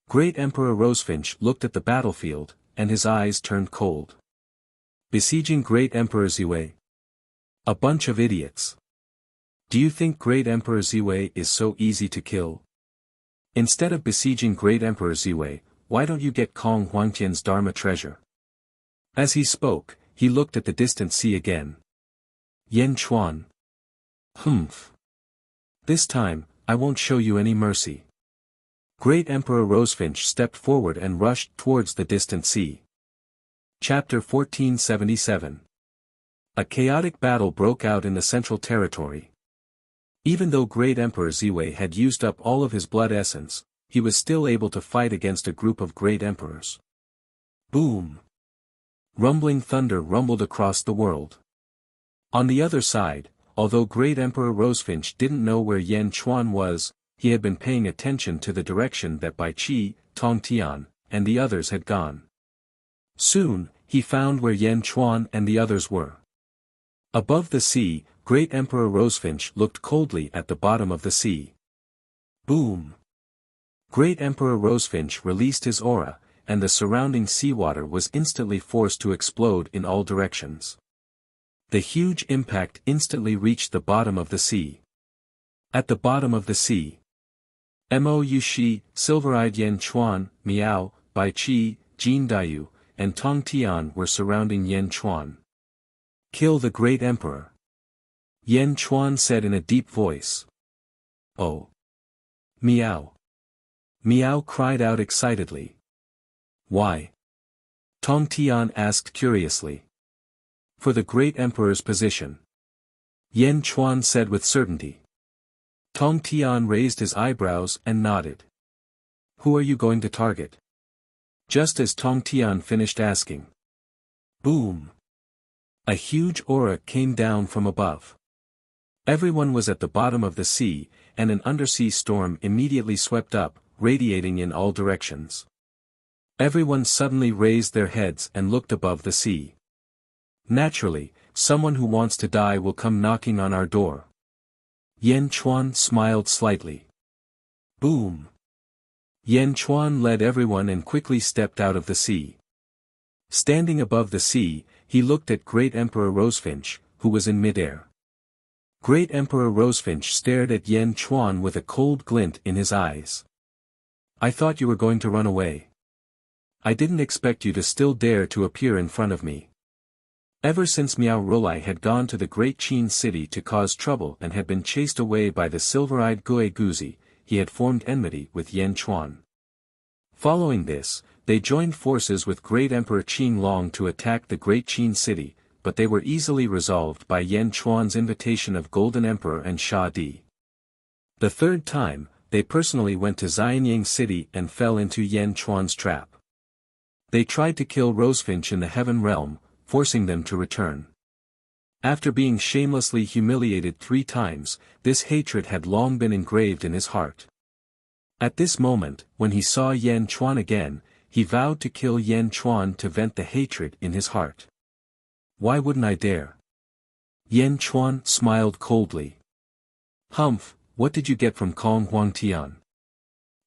Great Emperor Rosefinch looked at the battlefield, and his eyes turned cold. Besieging Great Emperor Ziwei? A bunch of idiots. Do you think Great Emperor Ziwei is so easy to kill? Instead of besieging Great Emperor Ziwei, why don't you get Kong Huangtian's Dharma treasure? As he spoke, he looked at the distant sea again. Yan Chuan. Humph. This time, I won't show you any mercy. Great Emperor Rosefinch stepped forward and rushed towards the distant sea. Chapter 1477. A chaotic battle broke out in the Central Territory. Even though Great Emperor Ziwei had used up all of his blood essence, he was still able to fight against a group of Great Emperors. Boom! Rumbling thunder rumbled across the world. On the other side, although Great Emperor Rosefinch didn't know where Yan Chuan was, he had been paying attention to the direction that Bai Qi, Tong Tian, and the others had gone. Soon, he found where Yan Chuan and the others were. Above the sea, Great Emperor Rosefinch looked coldly at the bottom of the sea. Boom! Great Emperor Rosefinch released his aura, and the surrounding seawater was instantly forced to explode in all directions. The huge impact instantly reached the bottom of the sea. At the bottom of the sea, Mo Yushi, Silver-Eyed Yan Chuan, Miao, Bai Qi, Jin Dayu, and Tong Tian were surrounding Yan Chuan. Kill the Great Emperor. Yan Chuan said in a deep voice. Oh! Miao! Miao cried out excitedly. Why? Tong Tian asked curiously. For the Great Emperor's position. Yan Chuan said with certainty. Tong Tian raised his eyebrows and nodded. Who are you going to target? Just as Tong Tian finished asking. Boom! A huge aura came down from above. Everyone was at the bottom of the sea, and an undersea storm immediately swept up, radiating in all directions. Everyone suddenly raised their heads and looked above the sea. Naturally, someone who wants to die will come knocking on our door. Yan Chuan smiled slightly. Boom! Yan Chuan led everyone and quickly stepped out of the sea. Standing above the sea, he looked at Great Emperor Rosefinch, who was in midair. Great Emperor Rosefinch stared at Yan Chuan with a cold glint in his eyes. I thought you were going to run away. I didn't expect you to still dare to appear in front of me. Ever since Miao Rulai had gone to the Great Qin city to cause trouble and had been chased away by the silver-eyed Gue Guzi, he had formed enmity with Yan Chuan. Following this, they joined forces with Great Emperor Qin Long to attack the Great Qin city, but they were easily resolved by Yan Chuan's invitation of Golden Emperor and Sha Di. The third time, they personally went to Xianyang city and fell into Yan Chuan's trap. They tried to kill Rosefinch in the Heaven Realm, forcing them to return. After being shamelessly humiliated 3 times, this hatred had long been engraved in his heart. At this moment, when he saw Yan Chuan again, he vowed to kill Yan Chuan to vent the hatred in his heart. Why wouldn't I dare? Yan Chuan smiled coldly. Humph, what did you get from Kong Huangtian?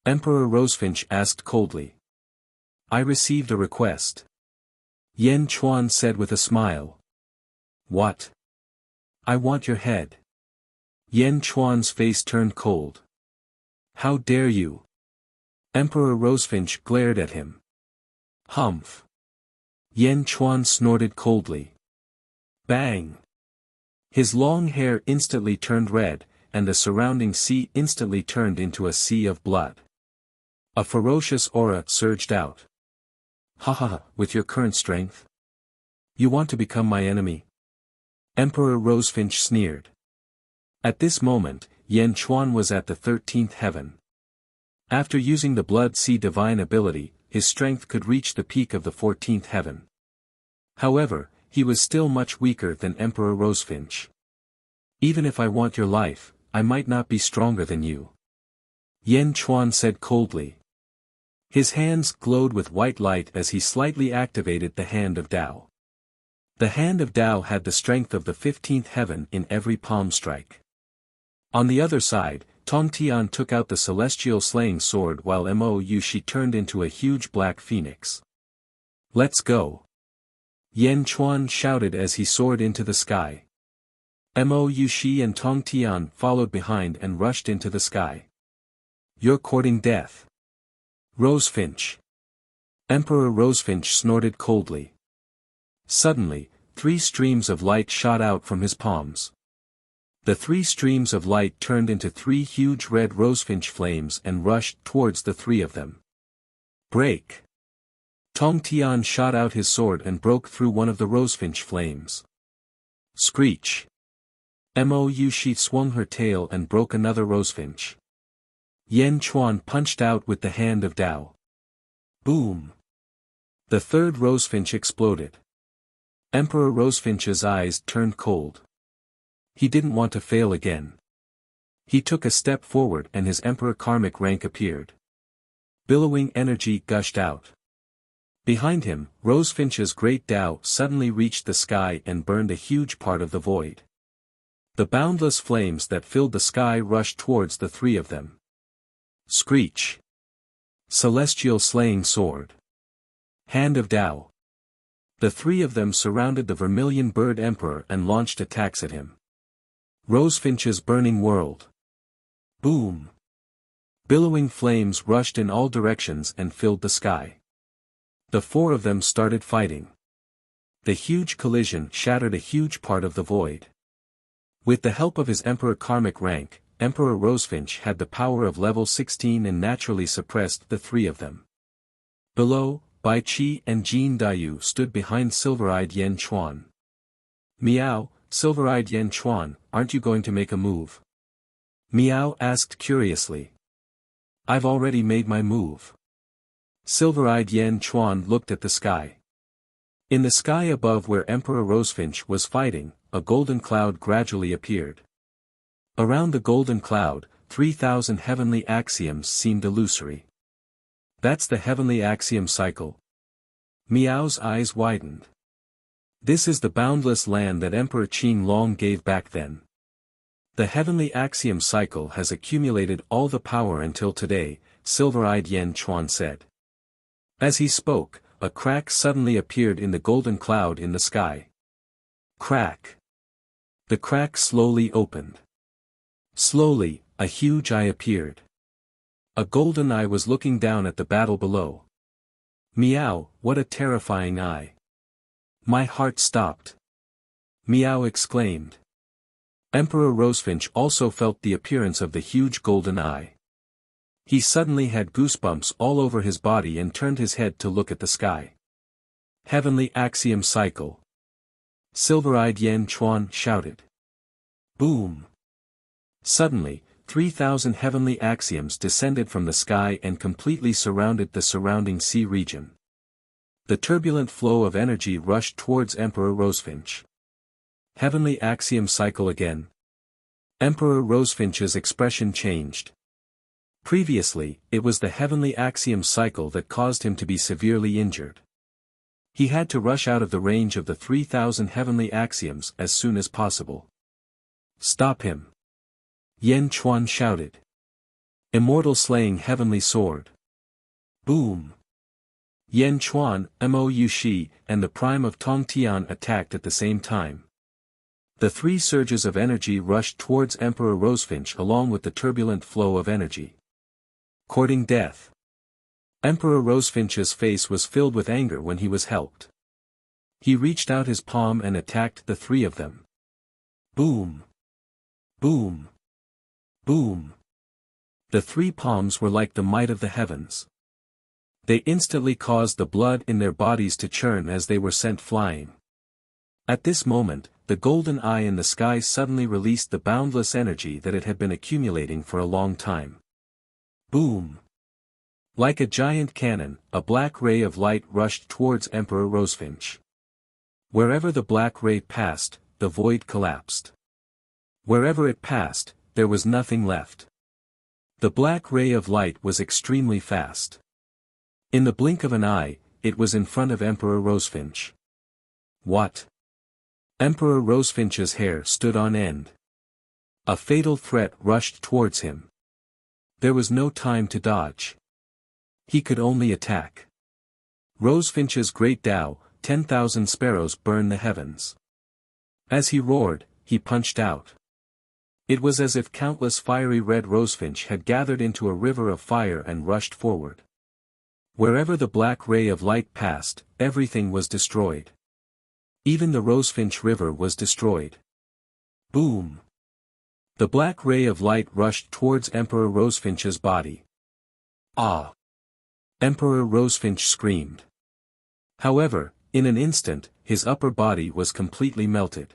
Emperor Rosefinch asked coldly. I received a request. Yan Chuan said with a smile. What? I want your head. Yan Chuan's face turned cold. How dare you? Emperor Rosefinch glared at him. Humph. Yan Chuan snorted coldly. Bang! His long hair instantly turned red, and the surrounding sea instantly turned into a sea of blood. A ferocious aura surged out. Ha ha ha, with your current strength? You want to become my enemy? Emperor Rosefinch sneered. At this moment, Yan Chuan was at the 13th heaven. After using the Blood Sea divine ability, his strength could reach the peak of the 14th heaven. However, he was still much weaker than Emperor Rosefinch. Even if I want your life, I might not be stronger than you. Yan Chuan said coldly. His hands glowed with white light as he slightly activated the Hand of Tao. The Hand of Tao had the strength of the 15th heaven in every palm strike. On the other side, Tong Tian took out the celestial slaying sword while Mo Yushi turned into a huge black phoenix. Let's go! Yan Chuan shouted as he soared into the sky. Mo Yushi and Tong Tian followed behind and rushed into the sky. You're courting death. Rosefinch. Emperor Rosefinch snorted coldly. Suddenly, 3 streams of light shot out from his palms. The three streams of light turned into three huge red rosefinch flames and rushed towards the three of them. Break! Tong Tian shot out his sword and broke through one of the rosefinch flames. Screech! Mo Yushi swung her tail and broke another rosefinch. Yan Chuan punched out with the hand of Dao. Boom! The third rosefinch exploded. Emperor Rosefinch's eyes turned cold. He didn't want to fail again. He took a step forward and his Emperor karmic rank appeared. Billowing energy gushed out. Behind him, Rosefinch's great Dao suddenly reached the sky and burned a huge part of the void. The boundless flames that filled the sky rushed towards the three of them. Screech! Celestial slaying sword. Hand of Dao. The three of them surrounded the Vermilion Bird Emperor and launched attacks at him. Rosefinch's burning world. Boom! Billowing flames rushed in all directions and filled the sky. The four of them started fighting. The huge collision shattered a huge part of the void. With the help of his Emperor karmic rank, Emperor Rosefinch had the power of level 16 and naturally suppressed the three of them. Below, Bai Qi and Jin Dayu stood behind silver-eyed Yan Chuan. Miao, silver-eyed Yan Chuan, aren't you going to make a move? Miao asked curiously. I've already made my move. Silver-eyed Yan Chuan looked at the sky. In the sky above where Emperor Rosefinch was fighting, a golden cloud gradually appeared. Around the golden cloud, 3,000 heavenly axioms seemed illusory. That's the heavenly axiom cycle. Miao's eyes widened. This is the boundless land that Emperor Qin Long gave back then. The heavenly axiom cycle has accumulated all the power until today, silver-eyed Yan Chuan said. As he spoke, a crack suddenly appeared in the golden cloud in the sky. Crack! The crack slowly opened. Slowly, a huge eye appeared. A golden eye was looking down at the battle below. Miao, what a terrifying eye! My heart stopped. Miao exclaimed. Emperor Rosefinch also felt the appearance of the huge golden eye. He suddenly had goosebumps all over his body and turned his head to look at the sky. Heavenly axiom cycle. Silver-eyed Yan Chuan shouted. Boom! Suddenly, 3,000 heavenly axioms descended from the sky and completely surrounded the surrounding sea region. The turbulent flow of energy rushed towards Emperor Rosefinch. Heavenly axiom cycle again. Emperor Rosefinch's expression changed. Previously, it was the heavenly axiom cycle that caused him to be severely injured. He had to rush out of the range of the 3,000 heavenly axioms as soon as possible. Stop him! Yan Chuan shouted. Immortal slaying heavenly sword. Boom! Yan Chuan, Mo Yushi, and the prime of Tong Tian attacked at the same time. The three surges of energy rushed towards Emperor Rosefinch along with the turbulent flow of energy. Courting death. Emperor Rosefinch's face was filled with anger when he was helped. He reached out his palm and attacked the three of them. Boom! Boom! Boom! The three palms were like the might of the heavens. They instantly caused the blood in their bodies to churn as they were sent flying. At this moment, the golden eye in the sky suddenly released the boundless energy that it had been accumulating for a long time. Boom! Like a giant cannon, a black ray of light rushed towards Emperor Rosefinch. Wherever the black ray passed, the void collapsed. Wherever it passed, there was nothing left. The black ray of light was extremely fast. In the blink of an eye, it was in front of Emperor Rosefinch. What? Emperor Rosefinch's hair stood on end. A fatal threat rushed towards him. There was no time to dodge. He could only attack. Rosefinch's great Dao, 10,000 sparrows burn the heavens. As he roared, he punched out. It was as if countless fiery red rosefinch had gathered into a river of fire and rushed forward. Wherever the black ray of light passed, everything was destroyed. Even the Rosefinch River was destroyed. Boom! The black ray of light rushed towards Emperor Rosefinch's body. Ah! Emperor Rosefinch screamed. However, in an instant, his upper body was completely melted.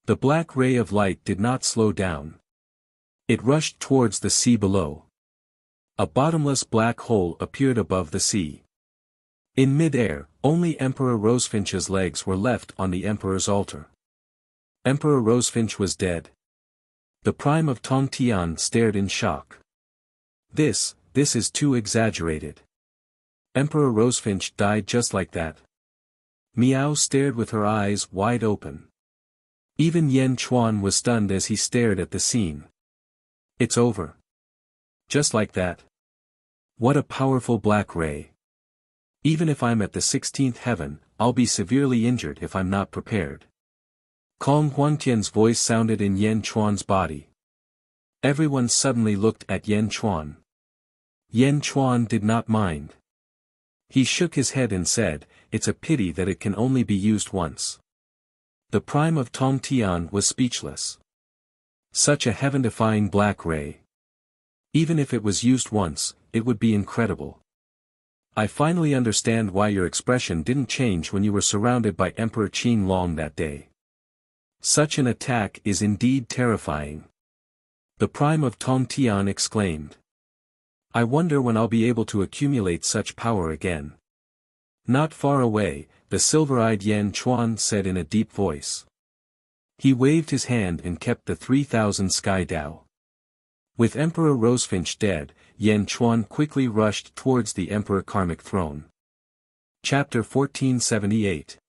The black ray of light did not slow down. It rushed towards the sea below. A bottomless black hole appeared above the sea. In mid-air, only Emperor Rosefinch's legs were left on the Emperor's altar. Emperor Rosefinch was dead. The Prime of Tong Tian stared in shock. This is too exaggerated. Emperor Rosefinch died just like that. Miao stared with her eyes wide open. Even Yan Chuan was stunned as he stared at the scene. It's over. Just like that. What a powerful black ray. Even if I'm at the 16th heaven, I'll be severely injured if I'm not prepared. Kong Huangtian's voice sounded in Yan Chuan's body. Everyone suddenly looked at Yan Chuan. Yan Chuan did not mind. He shook his head and said, "It's a pity that it can only be used once." The Prime of Tong Tian was speechless. Such a heaven-defying black ray. Even if it was used once, it would be incredible. I finally understand why your expression didn't change when you were surrounded by Emperor Qin Long that day. Such an attack is indeed terrifying. The Prime of Tong Tian exclaimed. I wonder when I'll be able to accumulate such power again. Not far away, the silver-eyed Yan Chuan said in a deep voice. He waved his hand and kept the 3,000 sky Dao. With Emperor Rosefinch dead, Yan Chuan quickly rushed towards the Emperor Karmic throne. Chapter 1478.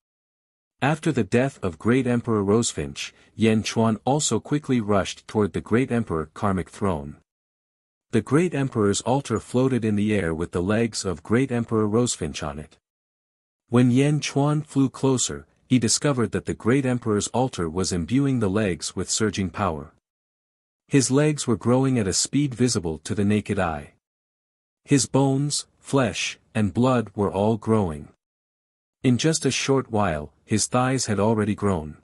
After the death of Great Emperor Rosefinch, Yan Chuan also quickly rushed toward the Great Emperor Karmic throne. The Great Emperor's altar floated in the air with the legs of Great Emperor Rosefinch on it. When Yan Chuan flew closer, he discovered that the Great Emperor's altar was imbuing the legs with surging power. His legs were growing at a speed visible to the naked eye. His bones, flesh, and blood were all growing. In just a short while, his thighs had already grown.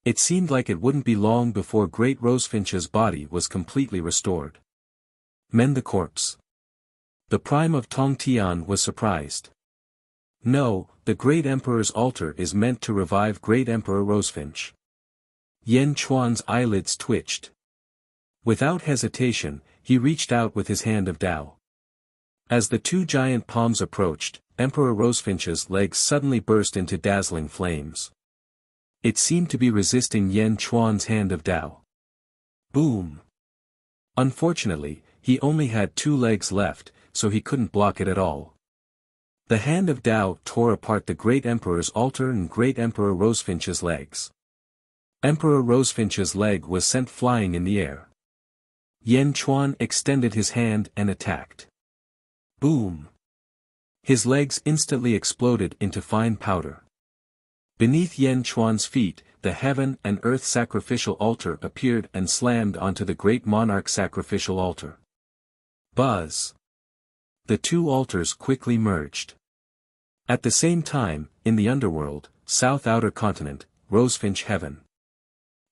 It seemed like it wouldn't be long before Great Rosefinch's body was completely restored. Mend the corpse. The Prime of Tong Tian was surprised. No, the Great Emperor's altar is meant to revive Great Emperor Rosefinch. Yan Chuan's eyelids twitched. Without hesitation, he reached out with his hand of Dao. As the two giant palms approached, Emperor Rosefinch's legs suddenly burst into dazzling flames. It seemed to be resisting Yan Chuan's hand of Dao. Boom! Unfortunately, he only had 2 legs left, so he couldn't block it at all. The hand of Dao tore apart the Great Emperor's altar and Great Emperor Rosefinch's legs. Emperor Rosefinch's leg was sent flying in the air. Yan Chuan extended his hand and attacked. Boom! His legs instantly exploded into fine powder. Beneath Yan Chuan's feet, the heaven and earth sacrificial altar appeared and slammed onto the great monarch sacrificial altar. Buzz! The 2 altars quickly merged. At the same time, in the underworld, South Outer Continent, Rosefinch Heaven.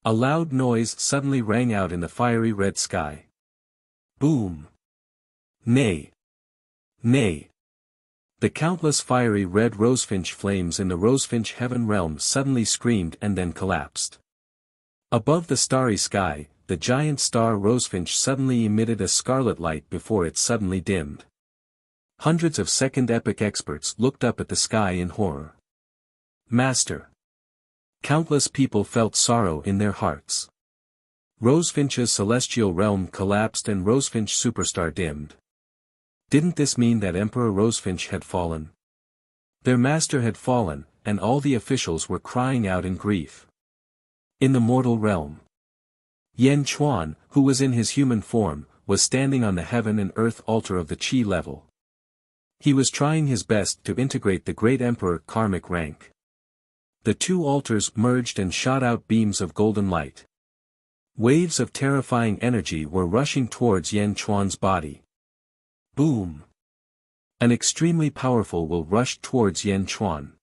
A loud noise suddenly rang out in the fiery red sky. Boom! Nay! Nay! The countless fiery red Rosefinch flames in the Rosefinch Heaven realm suddenly screamed and then collapsed. Above the starry sky, the giant star Rosefinch suddenly emitted a scarlet light before it suddenly dimmed. Hundreds of second epic experts looked up at the sky in horror. Master! Countless people felt sorrow in their hearts. Rosefinch's celestial realm collapsed and Rosefinch superstar dimmed. Didn't this mean that Emperor Rosefinch had fallen? Their master had fallen, and all the officials were crying out in grief. In the mortal realm, Yan Chuan, who was in his human form, was standing on the heaven and earth altar of the Qi level. He was trying his best to integrate the Great Emperor karmic rank. The 2 altars merged and shot out beams of golden light. Waves of terrifying energy were rushing towards Yan Chuan's body. Boom! An extremely powerful will rushed towards Yan Chuan.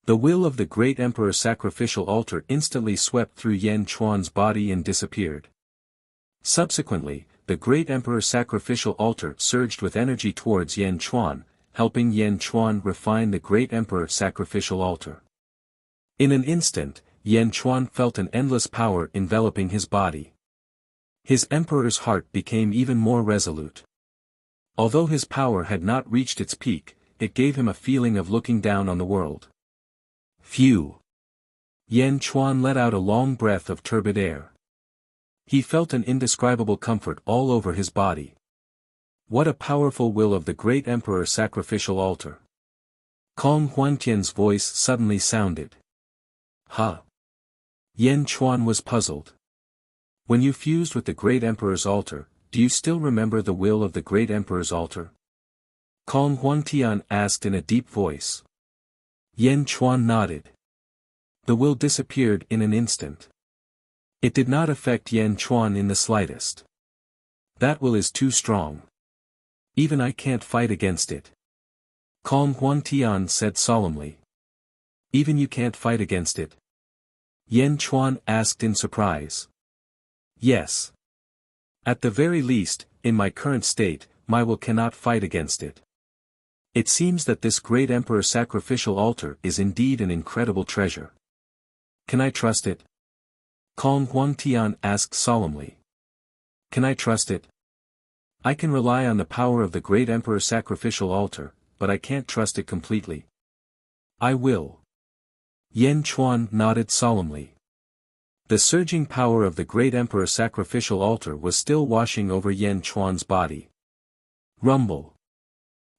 The will of the Great Emperor sacrificial altar instantly swept through Yan Chuan's body and disappeared. Subsequently, the great emperor's sacrificial altar surged with energy towards Yan Chuan, helping Yan Chuan refine the great emperor's sacrificial altar. In an instant, Yan Chuan felt an endless power enveloping his body. His emperor's heart became even more resolute. Although his power had not reached its peak, it gave him a feeling of looking down on the world. Phew! Yan Chuan let out a long breath of turbid air. He felt an indescribable comfort all over his body. What a powerful will of the great emperor's sacrificial altar! Kong Huantian's voice suddenly sounded. Huh? Yan Chuan was puzzled. When you fused with the great emperor's altar, do you still remember the will of the great emperor's altar? Kong Huantian asked in a deep voice. Yan Chuan nodded. The will disappeared in an instant. It did not affect Yan Chuan in the slightest. That will is too strong. Even I can't fight against it. Kong Huantian said solemnly. Even you can't fight against it? Yan Chuan asked in surprise. Yes. At the very least, in my current state, my will cannot fight against it. It seems that this great emperor's sacrificial altar is indeed an incredible treasure. Can I trust it? Kong Huangtian asked solemnly. Can I trust it? I can rely on the power of the great emperor's sacrificial altar, but I can't trust it completely. I will. Yan Chuan nodded solemnly. The surging power of the great emperor's sacrificial altar was still washing over Yan Chuan's body. Rumble.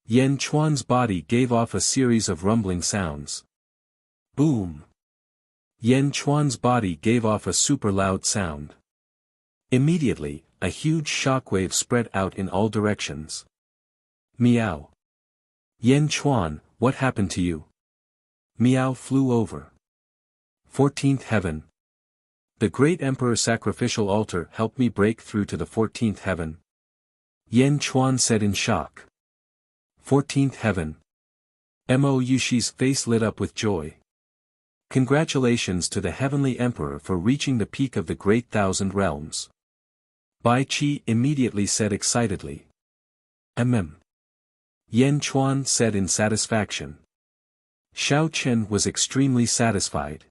Yan Chuan's body gave off a series of rumbling sounds. Boom. Yan Chuan's body gave off a super loud sound. Immediately, a huge shockwave spread out in all directions. Meow. Yan Chuan, what happened to you? Meow flew over. 14th heaven. The great emperor's sacrificial altar helped me break through to the 14th heaven. Yan Chuan said in shock. 14th heaven. Mo Yushi's face lit up with joy. Congratulations to the heavenly emperor for reaching the peak of the great thousand realms. Bai Qi immediately said excitedly. Yan Chuan said in satisfaction. Xiao Chen was extremely satisfied.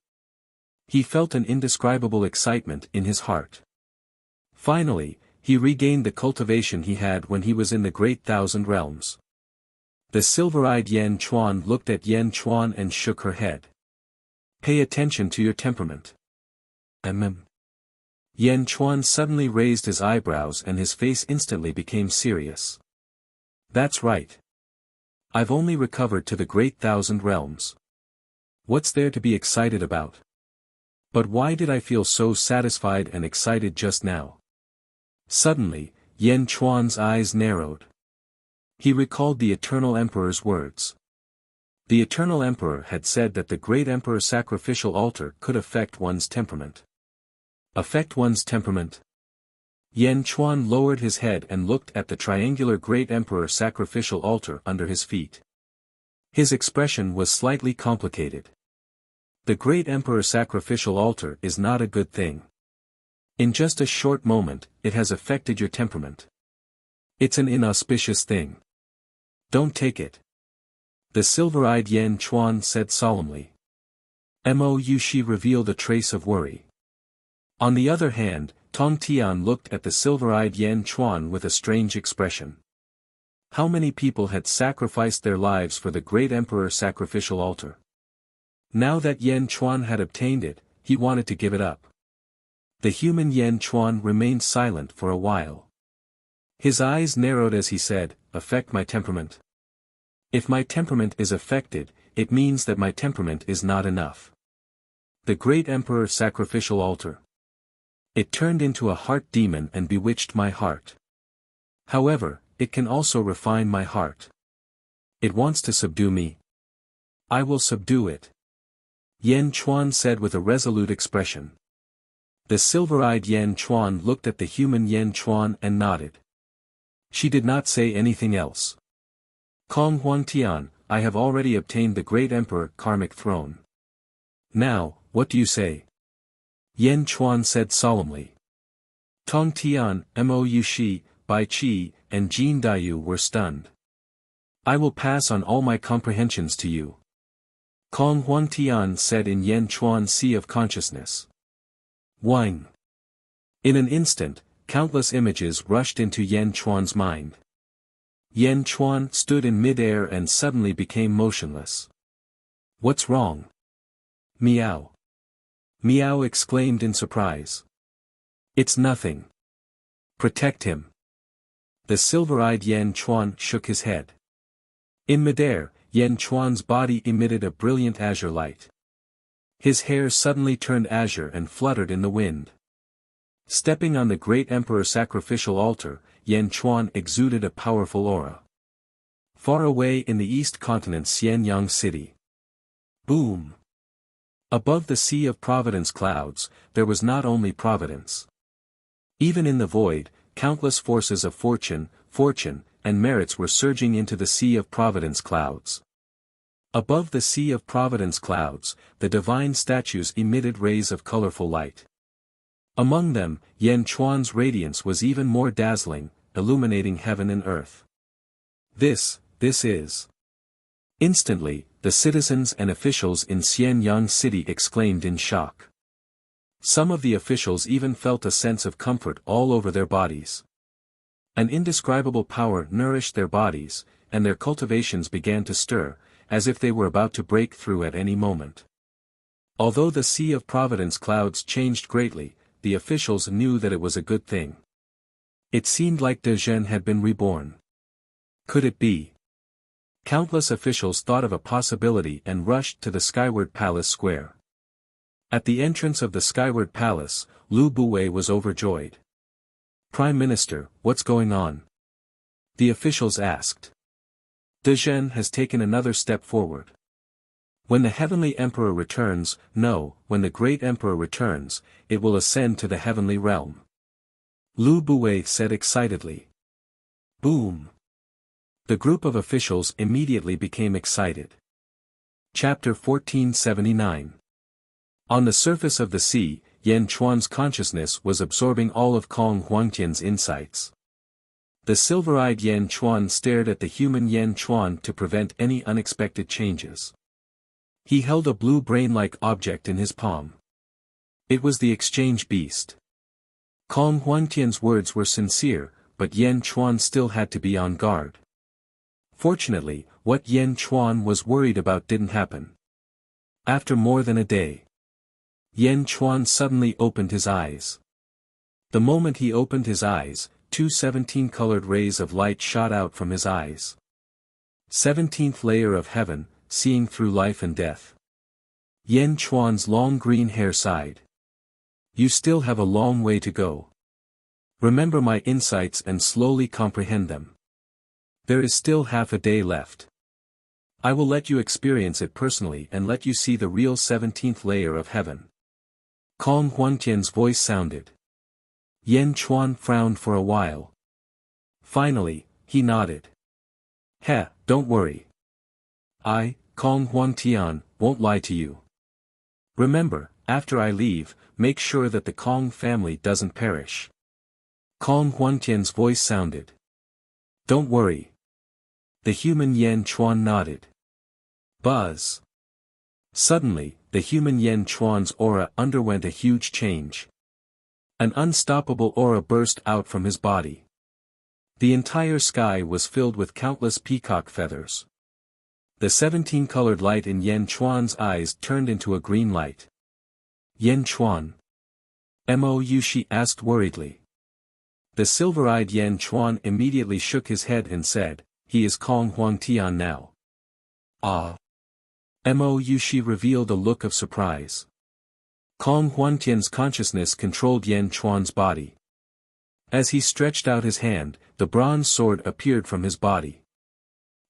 He felt an indescribable excitement in his heart. Finally, he regained the cultivation he had when he was in the great thousand realms. The silver-eyed Yan Chuan looked at Yan Chuan and shook her head. Pay attention to your temperament. Yan Chuan suddenly raised his eyebrows and his face instantly became serious. That's right. I've only recovered to the great thousand realms. What's there to be excited about? But why did I feel so satisfied and excited just now? Suddenly, Yan Chuan's eyes narrowed. He recalled the Eternal Emperor's words. The Eternal Emperor had said that the great Emperor's sacrificial altar could affect one's temperament. Affect one's temperament? Yan Chuan lowered his head and looked at the triangular great Emperor's sacrificial altar under his feet. His expression was slightly complicated. The great emperor's sacrificial altar is not a good thing. In just a short moment, it has affected your temperament. It's an inauspicious thing. Don't take it. The silver-eyed Yan Chuan said solemnly. Mo Yushi revealed a trace of worry. On the other hand, Tong Tian looked at the silver-eyed Yan Chuan with a strange expression. How many people had sacrificed their lives for the great emperor's sacrificial altar? Now that Yan Chuan had obtained it, he wanted to give it up. The human Yan Chuan remained silent for a while. His eyes narrowed as he said, affect my temperament. If my temperament is affected, it means that my temperament is not enough. The great emperor's sacrificial altar. It turned into a heart demon and bewitched my heart. However, it can also refine my heart. It wants to subdue me. I will subdue it. Yan Chuan said with a resolute expression. The silver-eyed Yan Chuan looked at the human Yan Chuan and nodded. She did not say anything else. Kong Huangtian, I have already obtained the great emperor karmic throne. Now, what do you say? Yan Chuan said solemnly. Tong Tian, Mou Shi, Bai Qi, and Jin Daiyu were stunned. I will pass on all my comprehensions to you. Kong Huang Tian said in Yan Chuan's sea of consciousness. Wine. In an instant, countless images rushed into Yan Chuan's mind. Yan Chuan stood in mid-air and suddenly became motionless. What's wrong? Meow. Meow exclaimed in surprise. It's nothing. Protect him. The silver-eyed Yan Chuan shook his head. In midair, Yan Chuan's body emitted a brilliant azure light. His hair suddenly turned azure and fluttered in the wind. Stepping on the great emperor's sacrificial altar, Yan Chuan exuded a powerful aura. Far away in the east continent Xianyang City. Boom! Above the sea of providence clouds, there was not only providence. Even in the void, countless forces of fortune, and merits were surging into the sea of providence clouds. Above the sea of providence clouds, the divine statues emitted rays of colorful light. Among them, Yan Chuan's radiance was even more dazzling, illuminating heaven and earth. This is. Instantly, the citizens and officials in Xianyang City exclaimed in shock. Some of the officials even felt a sense of comfort all over their bodies. An indescribable power nourished their bodies, and their cultivations began to stir, as if they were about to break through at any moment. Although the sea of providence clouds changed greatly, the officials knew that it was a good thing. It seemed like De Zhen had been reborn. Could it be? Countless officials thought of a possibility and rushed to the Skyward Palace Square. At the entrance of the Skyward Palace, Lu Buwei was overjoyed. Prime Minister, what's going on? The officials asked. De Zhen has taken another step forward. When the Heavenly Emperor returns, when the Great Emperor returns, it will ascend to the heavenly realm. Lu Buwei said excitedly. Boom! The group of officials immediately became excited. Chapter 1479. On the surface of the sea, Yan Chuan's consciousness was absorbing all of Kong Huangtian's insights. The silver-eyed Yan Chuan stared at the human Yan Chuan to prevent any unexpected changes. He held a blue brain-like object in his palm. It was the exchange beast. Kong Huangtian's words were sincere, but Yan Chuan still had to be on guard. Fortunately, what Yan Chuan was worried about didn't happen. After more than a day, Yan Chuan suddenly opened his eyes. The moment he opened his eyes, two 17-colored rays of light shot out from his eyes. 17th layer of heaven, seeing through life and death. Yan Chuan's long green hair sighed. You still have a long way to go. Remember my insights and slowly comprehend them. There is still half a day left. I will let you experience it personally and let you see the real 17th layer of heaven. Kong Huangtian's voice sounded. Yan Chuan frowned for a while. Finally, he nodded. Don't worry. I, Kong Huangtian, won't lie to you. Remember, after I leave, make sure that the Kong family doesn't perish. Kong Huangtian's voice sounded. Don't worry. The human Yan Chuan nodded. Buzz. Suddenly, the human Yan Chuan's aura underwent a huge change. An unstoppable aura burst out from his body. The entire sky was filled with countless peacock feathers. The 17-colored light in Yan Chuan's eyes turned into a green light. Yan Chuan? Mou Shi asked worriedly. The silver-eyed Yan Chuan immediately shook his head and said, he is Kong Huangtian now. Ah. Mou Shi revealed a look of surprise. Kong Huangtian's consciousness controlled Yan Chuan's body. As he stretched out his hand, the bronze sword appeared from his body.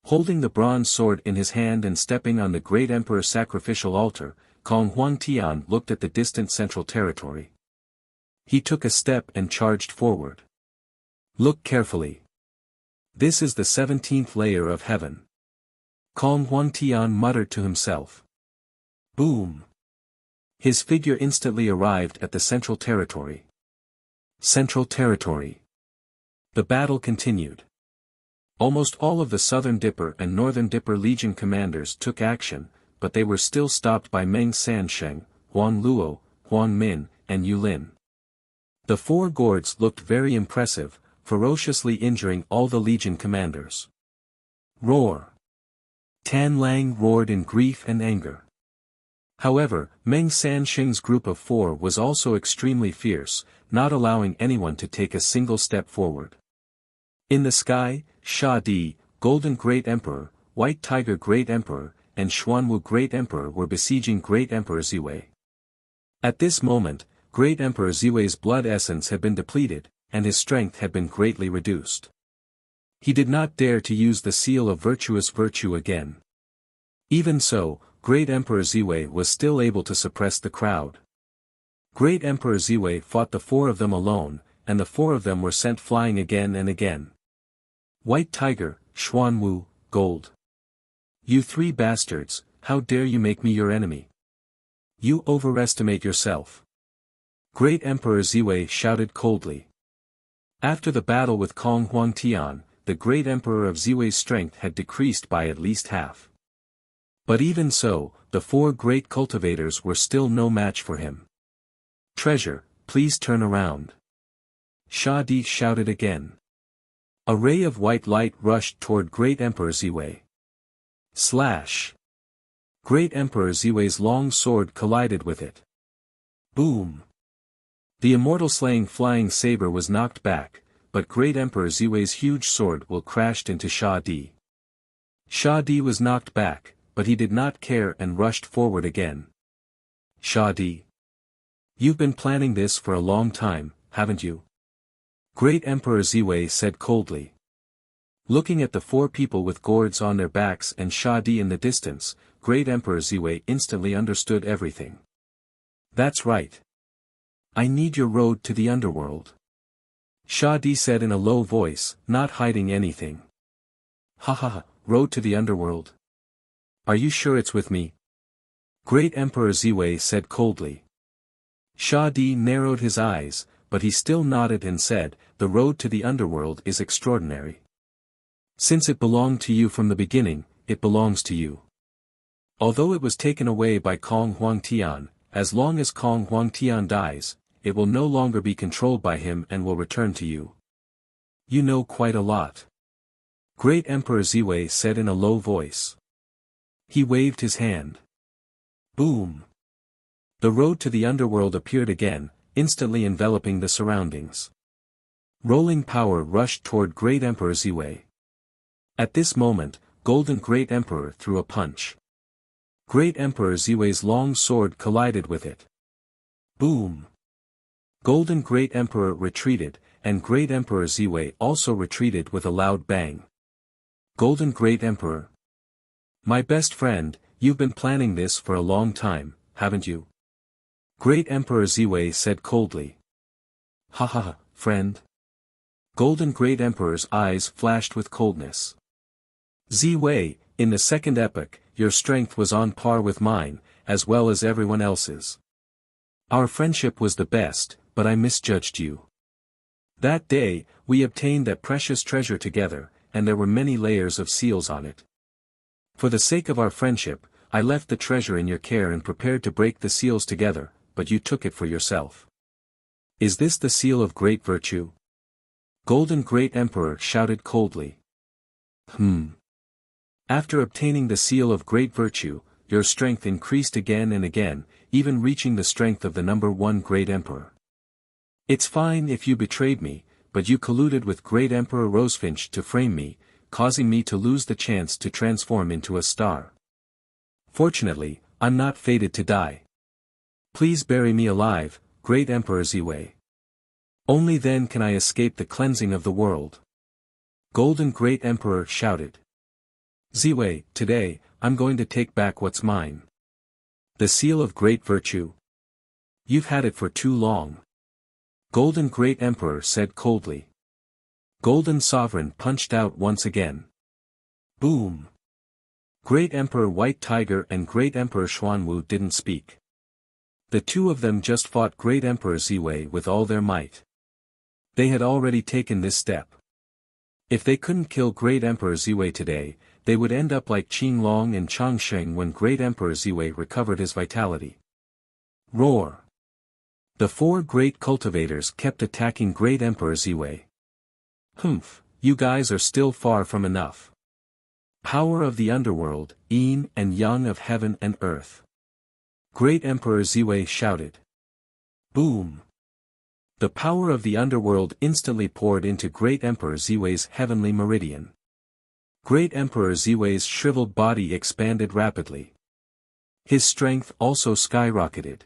Holding the bronze sword in his hand and stepping on the great emperor's sacrificial altar, Kong Huangtian looked at the distant central territory. He took a step and charged forward. Look carefully. This is the 17th layer of heaven. Kong Huangtian muttered to himself. Boom! His figure instantly arrived at the central territory. Central Territory. The battle continued. Almost all of the Southern Dipper and Northern Dipper Legion commanders took action, but they were still stopped by Meng Sansheng, Huan Luo, Huan Min, and Yu Lin. The four gourds looked very impressive, ferociously injuring all the Legion commanders. Roar! Tan Lang roared in grief and anger. However, Meng Sansheng's group of four was also extremely fierce, not allowing anyone to take a single step forward. In the sky, Sha Di, Golden Great Emperor, White Tiger Great Emperor, and Xuanwu Great Emperor were besieging Great Emperor Ziwei. At this moment, Great Emperor Ziwei's blood essence had been depleted, and his strength had been greatly reduced. He did not dare to use the seal of virtuous virtue again. Even so, Great Emperor Ziwei was still able to suppress the crowd. Great Emperor Ziwei fought the four of them alone, and the four of them were sent flying again and again. White Tiger, Xuanwu, Gold. You three bastards, how dare you make me your enemy? You overestimate yourself. Great Emperor Ziwei shouted coldly. After the battle with Kong Huangtian, the Great Emperor of Ziwei's strength had decreased by at least half. But even so, the four great cultivators were still no match for him. Treasure, please turn around. Sha Di shouted again. A ray of white light rushed toward Great Emperor Ziwei. Slash! Great Emperor Ziwei's long sword collided with it. Boom! The immortal slaying flying saber was knocked back, but Great Emperor Ziwei's huge sword will crashed into Sha Di. Sha Di was knocked back, but he did not care and rushed forward again. Sha Di. You've been planning this for a long time, haven't you? Great Emperor Ziwei said coldly. Looking at the four people with gourds on their backs and Sha Di in the distance, Great Emperor Ziwei instantly understood everything. That's right. I need your road to the underworld. Sha Di said in a low voice, not hiding anything. Ha ha ha, road to the underworld. Are you sure it's with me? Great Emperor Ziwei said coldly. Sha Di narrowed his eyes, but he still nodded and said, the road to the underworld is extraordinary. Since it belonged to you from the beginning, it belongs to you. Although it was taken away by Kong Huangtian, as long as Kong Huangtian dies, it will no longer be controlled by him and will return to you. You know quite a lot. Great Emperor Ziwei said in a low voice. He waved his hand. Boom! The road to the underworld appeared again, instantly enveloping the surroundings. Rolling power rushed toward Great Emperor Ziwei. At this moment, Golden Great Emperor threw a punch. Great Emperor Ziwei's long sword collided with it. Boom! Golden Great Emperor retreated, and Great Emperor Ziwei also retreated with a loud bang. Golden Great Emperor. My best friend, you've been planning this for a long time, haven't you? Great Emperor Ziwei said coldly. Ha ha ha, friend. Golden Great Emperor's eyes flashed with coldness. Ziwei, in the second epoch, your strength was on par with mine, as well as everyone else's. Our friendship was the best, but I misjudged you. That day, we obtained that precious treasure together, and there were many layers of seals on it. For the sake of our friendship, I left the treasure in your care and prepared to break the seals together, but you took it for yourself. Is this the seal of great virtue? Golden Great Emperor shouted coldly. After obtaining the seal of great virtue, your strength increased again and again, even reaching the strength of the number 1 Great Emperor. It's fine if you betrayed me, but you colluded with Great Emperor Rosefinch to frame me, causing me to lose the chance to transform into a star. Fortunately, I'm not fated to die. Please bury me alive, Great Emperor Ziwei. Only then can I escape the cleansing of the world. Golden Great Emperor shouted. Ziwei, today, I'm going to take back what's mine. The seal of great virtue. You've had it for too long. Golden Great Emperor said coldly. Golden Sovereign punched out once again. Boom! Great Emperor White Tiger and Great Emperor Xuanwu didn't speak. The two of them just fought Great Emperor Ziwei with all their might. They had already taken this step. If they couldn't kill Great Emperor Ziwei today, they would end up like Qinglong and Changsheng when Great Emperor Ziwei recovered his vitality. Roar! The four great cultivators kept attacking Great Emperor Ziwei. Humph, you guys are still far from enough. Power of the underworld, yin and yang of heaven and earth. Great Emperor Ziwei shouted. Boom! The power of the underworld instantly poured into Great Emperor Ziwei's heavenly meridian. Great Emperor Ziwei's shriveled body expanded rapidly. His strength also skyrocketed.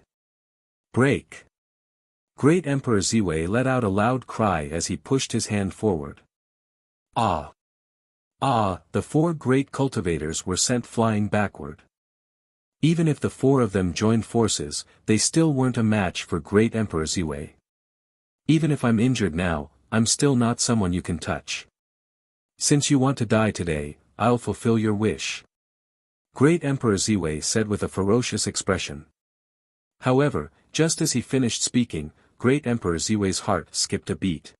Break! Great Emperor Ziwei let out a loud cry as he pushed his hand forward. Ah! Ah! The four great cultivators were sent flying backward. Even if the four of them joined forces, they still weren't a match for Great Emperor Ziwei. Even if I'm injured now, I'm still not someone you can touch. Since you want to die today, I'll fulfill your wish. Great Emperor Ziwei said with a ferocious expression. However, just as he finished speaking, Great Emperor Ziwei's heart skipped a beat.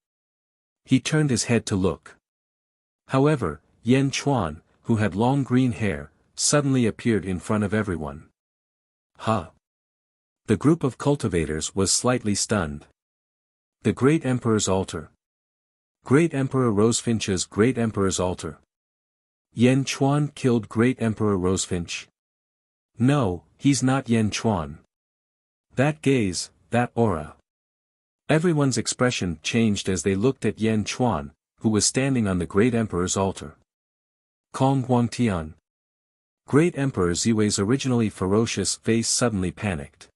He turned his head to look. However, Yan Chuan, who had long green hair, suddenly appeared in front of everyone. Huh! The group of cultivators was slightly stunned. The Great Emperor's altar. Great Emperor Rosefinch's Great Emperor's altar. Yan Chuan killed Great Emperor Rosefinch. No, he's not Yan Chuan. That gaze, that aura. Everyone's expression changed as they looked at Yan Chuan, who was standing on the Great Emperor's altar. Kong Huangtian. Great Emperor Ziwei's originally ferocious face suddenly panicked.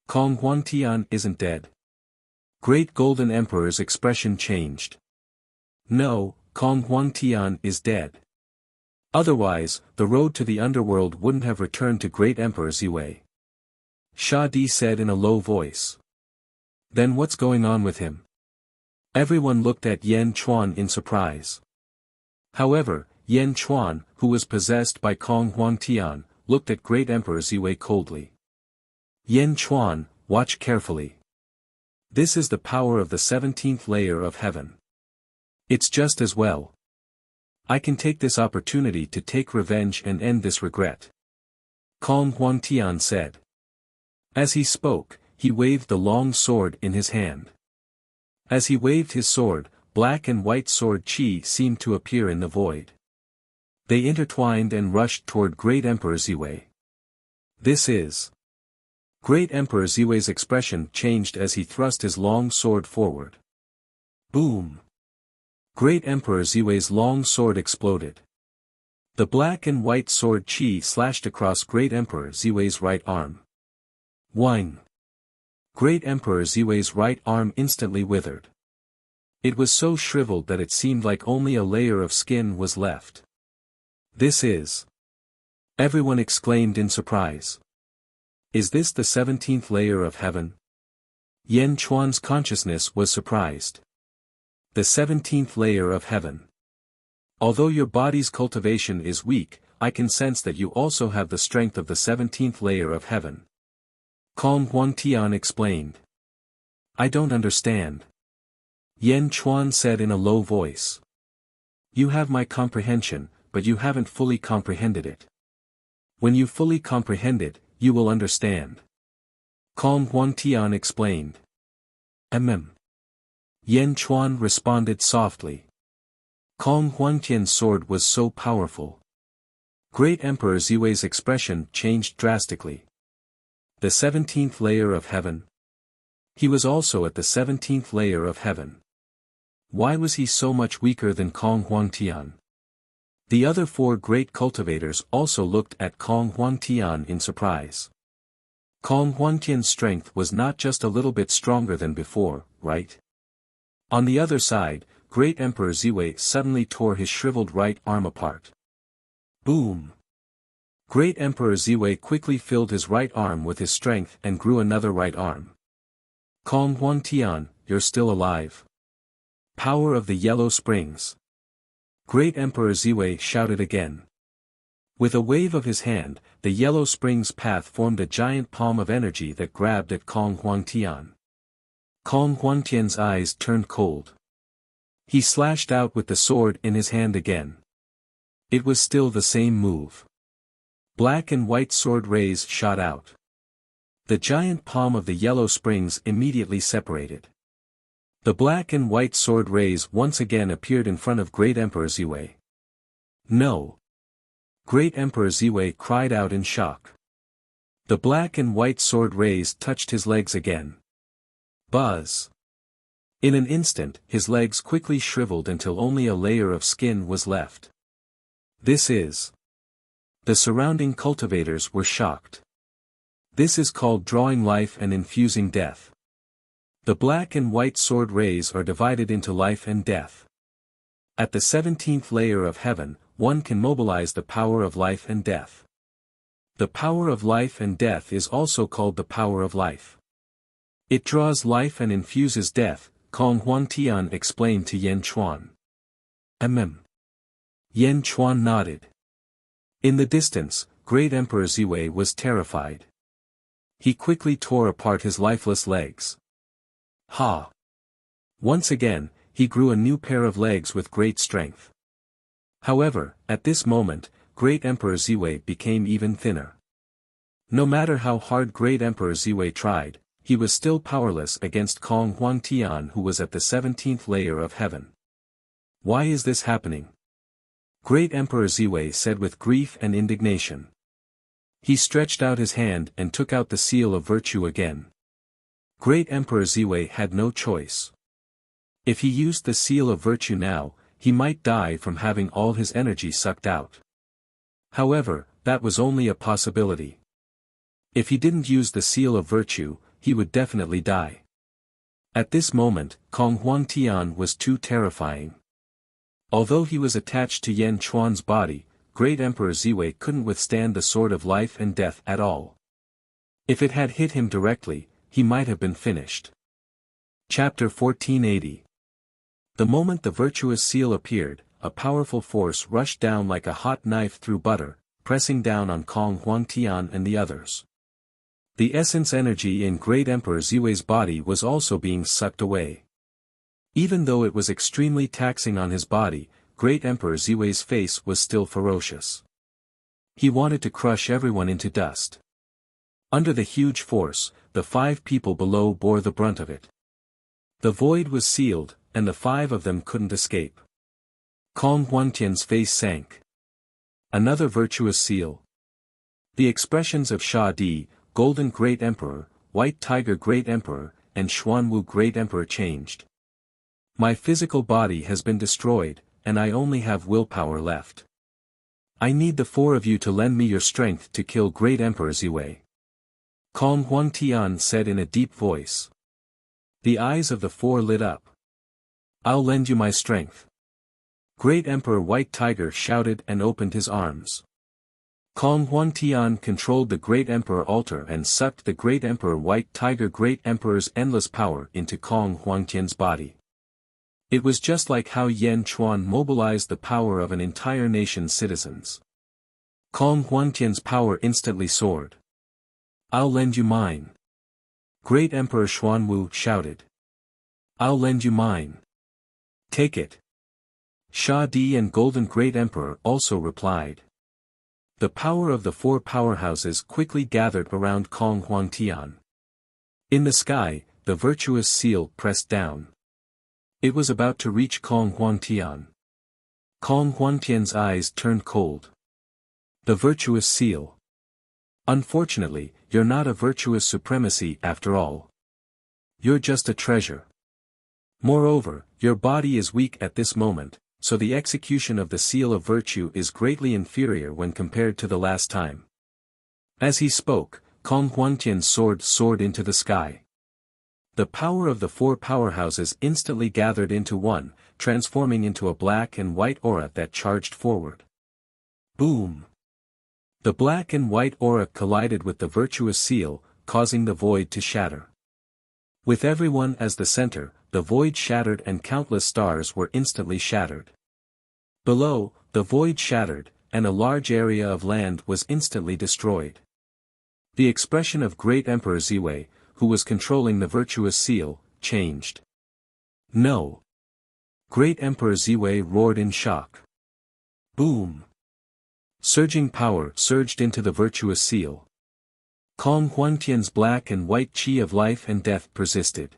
Kong Huangtian isn't dead. Great Golden Emperor's expression changed. No, Kong Huangtian is dead. Otherwise, the road to the underworld wouldn't have returned to Great Emperor Ziwei. Sha Di said in a low voice. Then what's going on with him? Everyone looked at Yan Chuan in surprise. However, Yan Chuan, who was possessed by Kong Huangtian, looked at Great Emperor Ziwei coldly. Yan Chuan, watch carefully. This is the power of the 17th layer of heaven. It's just as well. I can take this opportunity to take revenge and end this regret. Kong Huangtian said. As he spoke, he waved the long sword in his hand. As he waved his sword, black and white sword chi seemed to appear in the void. They intertwined and rushed toward Great Emperor Ziwei. This is. Great Emperor Ziwei's expression changed as he thrust his long sword forward. Boom! Great Emperor Ziwei's long sword exploded. The black and white sword chi slashed across Great Emperor Ziwei's right arm. Whing! Great Emperor Ziwei's right arm instantly withered. It was so shriveled that it seemed like only a layer of skin was left. This is. Everyone exclaimed in surprise. Is this the 17th layer of heaven? Yan Chuan's consciousness was surprised. The 17th layer of heaven. Although your body's cultivation is weak, I can sense that you also have the strength of the 17th layer of heaven. Kong Huangtian explained. I don't understand. Yan Chuan said in a low voice. You have my comprehension, but you haven't fully comprehended it. When you fully comprehend it, you will understand. Kong Huangtian explained. Yan Chuan responded softly. Kong Huangtian's sword was so powerful. Great Emperor Ziwei's expression changed drastically. The 17th layer of heaven. He was also at the 17th layer of heaven. Why was he so much weaker than Kong Huangtian? The other four great cultivators also looked at Kong Huangtian in surprise. Kong Huangtian's strength was not just a little bit stronger than before, right? On the other side, Great Emperor Ziwei suddenly tore his shriveled right arm apart. Boom! Great Emperor Ziwei quickly filled his right arm with his strength and grew another right arm. Kong Huangtian, you're still alive. Power of the Yellow Springs. Great Emperor Ziwei shouted again. With a wave of his hand, the Yellow Springs path formed a giant palm of energy that grabbed at Kong Huangtian. Kong Huantian's eyes turned cold. He slashed out with the sword in his hand again. It was still the same move. Black and white sword rays shot out. The giant palm of the yellow springs immediately separated. The black and white sword rays once again appeared in front of Great Emperor Ziwei. No! Great Emperor Ziwei cried out in shock. The black and white sword rays touched his legs again. Buzz! In an instant, his legs quickly shriveled until only a layer of skin was left. This is... The surrounding cultivators were shocked. This is called drawing life and infusing death. The black and white sword rays are divided into life and death. At the 17th layer of heaven, one can mobilize the power of life and death. The power of life and death is also called the power of life. It draws life and infuses death, Kong Huantian explained to Yan Chuan. Yan Chuan nodded. In the distance, Great Emperor Ziwei was terrified. He quickly tore apart his lifeless legs. Ha! Once again, he grew a new pair of legs with great strength. However, at this moment, Great Emperor Ziwei became even thinner. No matter how hard Great Emperor Ziwei tried, he was still powerless against Kong Huantian, who was at the 17th layer of heaven. Why is this happening? Great Emperor Ziwei said with grief and indignation. He stretched out his hand and took out the seal of virtue again. Great Emperor Ziwei had no choice. If he used the seal of virtue now, he might die from having all his energy sucked out. However, that was only a possibility. If he didn't use the seal of virtue, he would definitely die. At this moment, Kong Huantian was too terrifying. Although he was attached to Yan Chuan's body, Great Emperor Ziwei couldn't withstand the sword of life and death at all. If it had hit him directly, he might have been finished. Chapter 1480. The moment the virtuous seal appeared, a powerful force rushed down like a hot knife through butter, pressing down on Kong Huantian and the others. The essence energy in Great Emperor Ziwei's body was also being sucked away. Even though it was extremely taxing on his body, Great Emperor Ziwei's face was still ferocious. He wanted to crush everyone into dust. Under the huge force, the 5 people below bore the brunt of it. The void was sealed, and the 5 of them couldn't escape. Kong Huantian's face sank. Another virtuous seal. The expressions of Sha Di, Golden Great Emperor, White Tiger Great Emperor, and Xuanwu Great Emperor changed. My physical body has been destroyed, and I only have willpower left. I need the 4 of you to lend me your strength to kill Great Emperor Ziwei. Kong Huantian said in a deep voice. The eyes of the 4 lit up. I'll lend you my strength. Great Emperor White Tiger shouted and opened his arms. Kong Huantian controlled the Great Emperor altar and sucked the Great Emperor White Tiger Great Emperor's endless power into Kong Huantian's body. It was just like how Yan Chuan mobilized the power of an entire nation's citizens. Kong Huantian's power instantly soared. I'll lend you mine. Great Emperor Xuanwu shouted. I'll lend you mine. Take it. Sha Di and Golden Great Emperor also replied. The power of the 4 powerhouses quickly gathered around Kong Huantian. In the sky, the virtuous seal pressed down. It was about to reach Kong Huantian. Kong Huantian's eyes turned cold. The virtuous seal. Unfortunately, you're not a virtuous supremacy after all. You're just a treasure. Moreover, your body is weak at this moment, so the execution of the seal of virtue is greatly inferior when compared to the last time. As he spoke, Kong Huantian's sword soared into the sky. The power of the 4 powerhouses instantly gathered into one, transforming into a black and white aura that charged forward. Boom! The black and white aura collided with the virtuous seal, causing the void to shatter. With everyone as the center, the void shattered and countless stars were instantly shattered. Below, the void shattered, and a large area of land was instantly destroyed. The expression of Great Emperor Ziwei, who was controlling the virtuous seal, changed. No. Great Emperor Ziwei roared in shock. Boom. Surging power surged into the virtuous seal. Kong Huangtian's black and white qi of life and death persisted.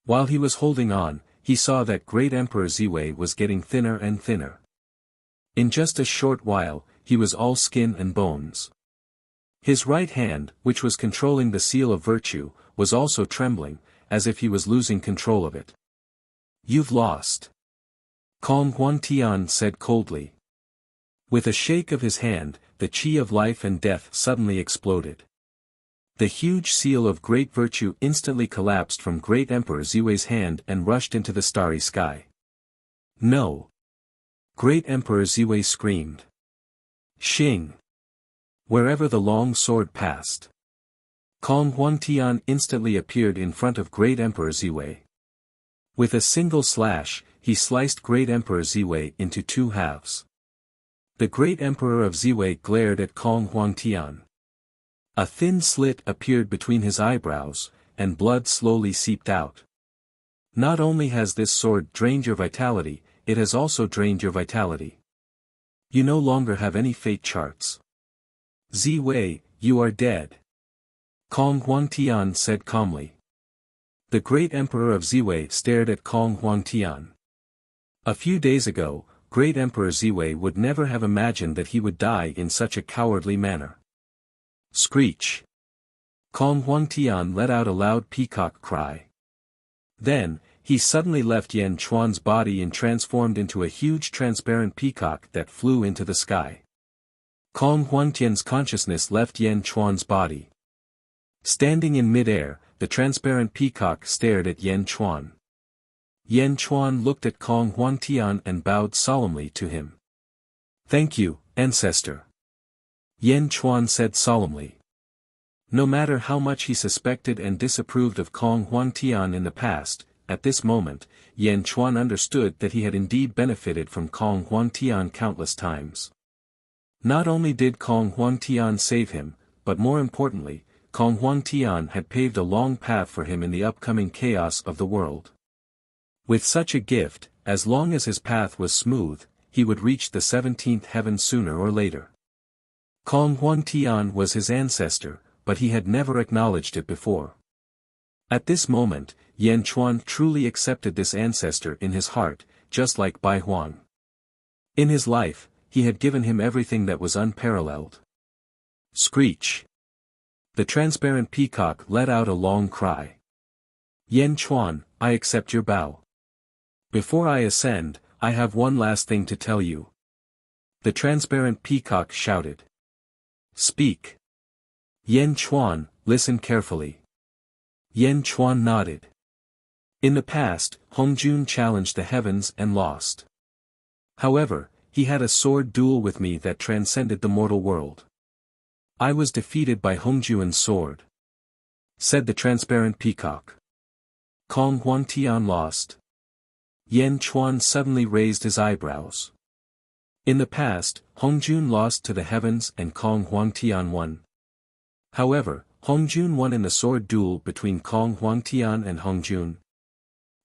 While he was holding on, he saw that great Emperor Ziwei was getting thinner and thinner. In just a short while, he was all skin and bones. His right hand, which was controlling the seal of virtue, was also trembling, as if he was losing control of it. You've lost. Kong Huangtian said coldly. With a shake of his hand, the qi of life and death suddenly exploded. The huge seal of great virtue instantly collapsed from great Emperor Ziwei's hand and rushed into the starry sky. No! Great Emperor Ziwei screamed. Xing! Wherever the long sword passed, Kong Huangtian instantly appeared in front of great Emperor Ziwei. With a single slash, he sliced great Emperor Ziwei into two halves. The great Emperor of Ziwei glared at Kong Huangtian. A thin slit appeared between his eyebrows, and blood slowly seeped out. Not only has this sword drained your vitality, it has also drained your vitality. You no longer have any fate charts. Ziwei, you are dead. Kong Huangtian said calmly. The great Emperor of Ziwei stared at Kong Huangtian. A few days ago, great Emperor Ziwei would never have imagined that he would die in such a cowardly manner. Screech! Kong Huangtian let out a loud peacock cry. Then, he suddenly left Yan Chuan's body and transformed into a huge transparent peacock that flew into the sky. Kong Huangtian's consciousness left Yan Chuan's body. Standing in mid-air, the transparent peacock stared at Yan Chuan. Yan Chuan looked at Kong Huangtian and bowed solemnly to him. Thank you, ancestor. Yan Chuan said solemnly. No matter how much he suspected and disapproved of Kong Huangtian in the past, at this moment, Yan Chuan understood that he had indeed benefited from Kong Huangtian countless times. Not only did Kong Huangtian save him, but more importantly, Kong Huangtian had paved a long path for him in the upcoming chaos of the world. With such a gift, as long as his path was smooth, he would reach the 17th heaven sooner or later. Kong Huangtian was his ancestor, but he had never acknowledged it before. At this moment, Yan Chuan truly accepted this ancestor in his heart, just like Bai Huang. In his life, he had given him everything that was unparalleled. Screech! The transparent peacock let out a long cry. Yan Chuan, I accept your bow. Before I ascend, I have one last thing to tell you. The transparent peacock shouted. Speak. Yan Chuan, listen carefully. Yan Chuan nodded. In the past, Hongjun challenged the heavens and lost. However, he had a sword duel with me that transcended the mortal world. I was defeated by Hongjun's sword. Said the transparent peacock. Kong Huangtian lost. Yan Chuan suddenly raised his eyebrows. In the past, Hongjun lost to the heavens and Kong Huangtian won. However, Hongjun won in the sword duel between Kong Huangtian and Hongjun.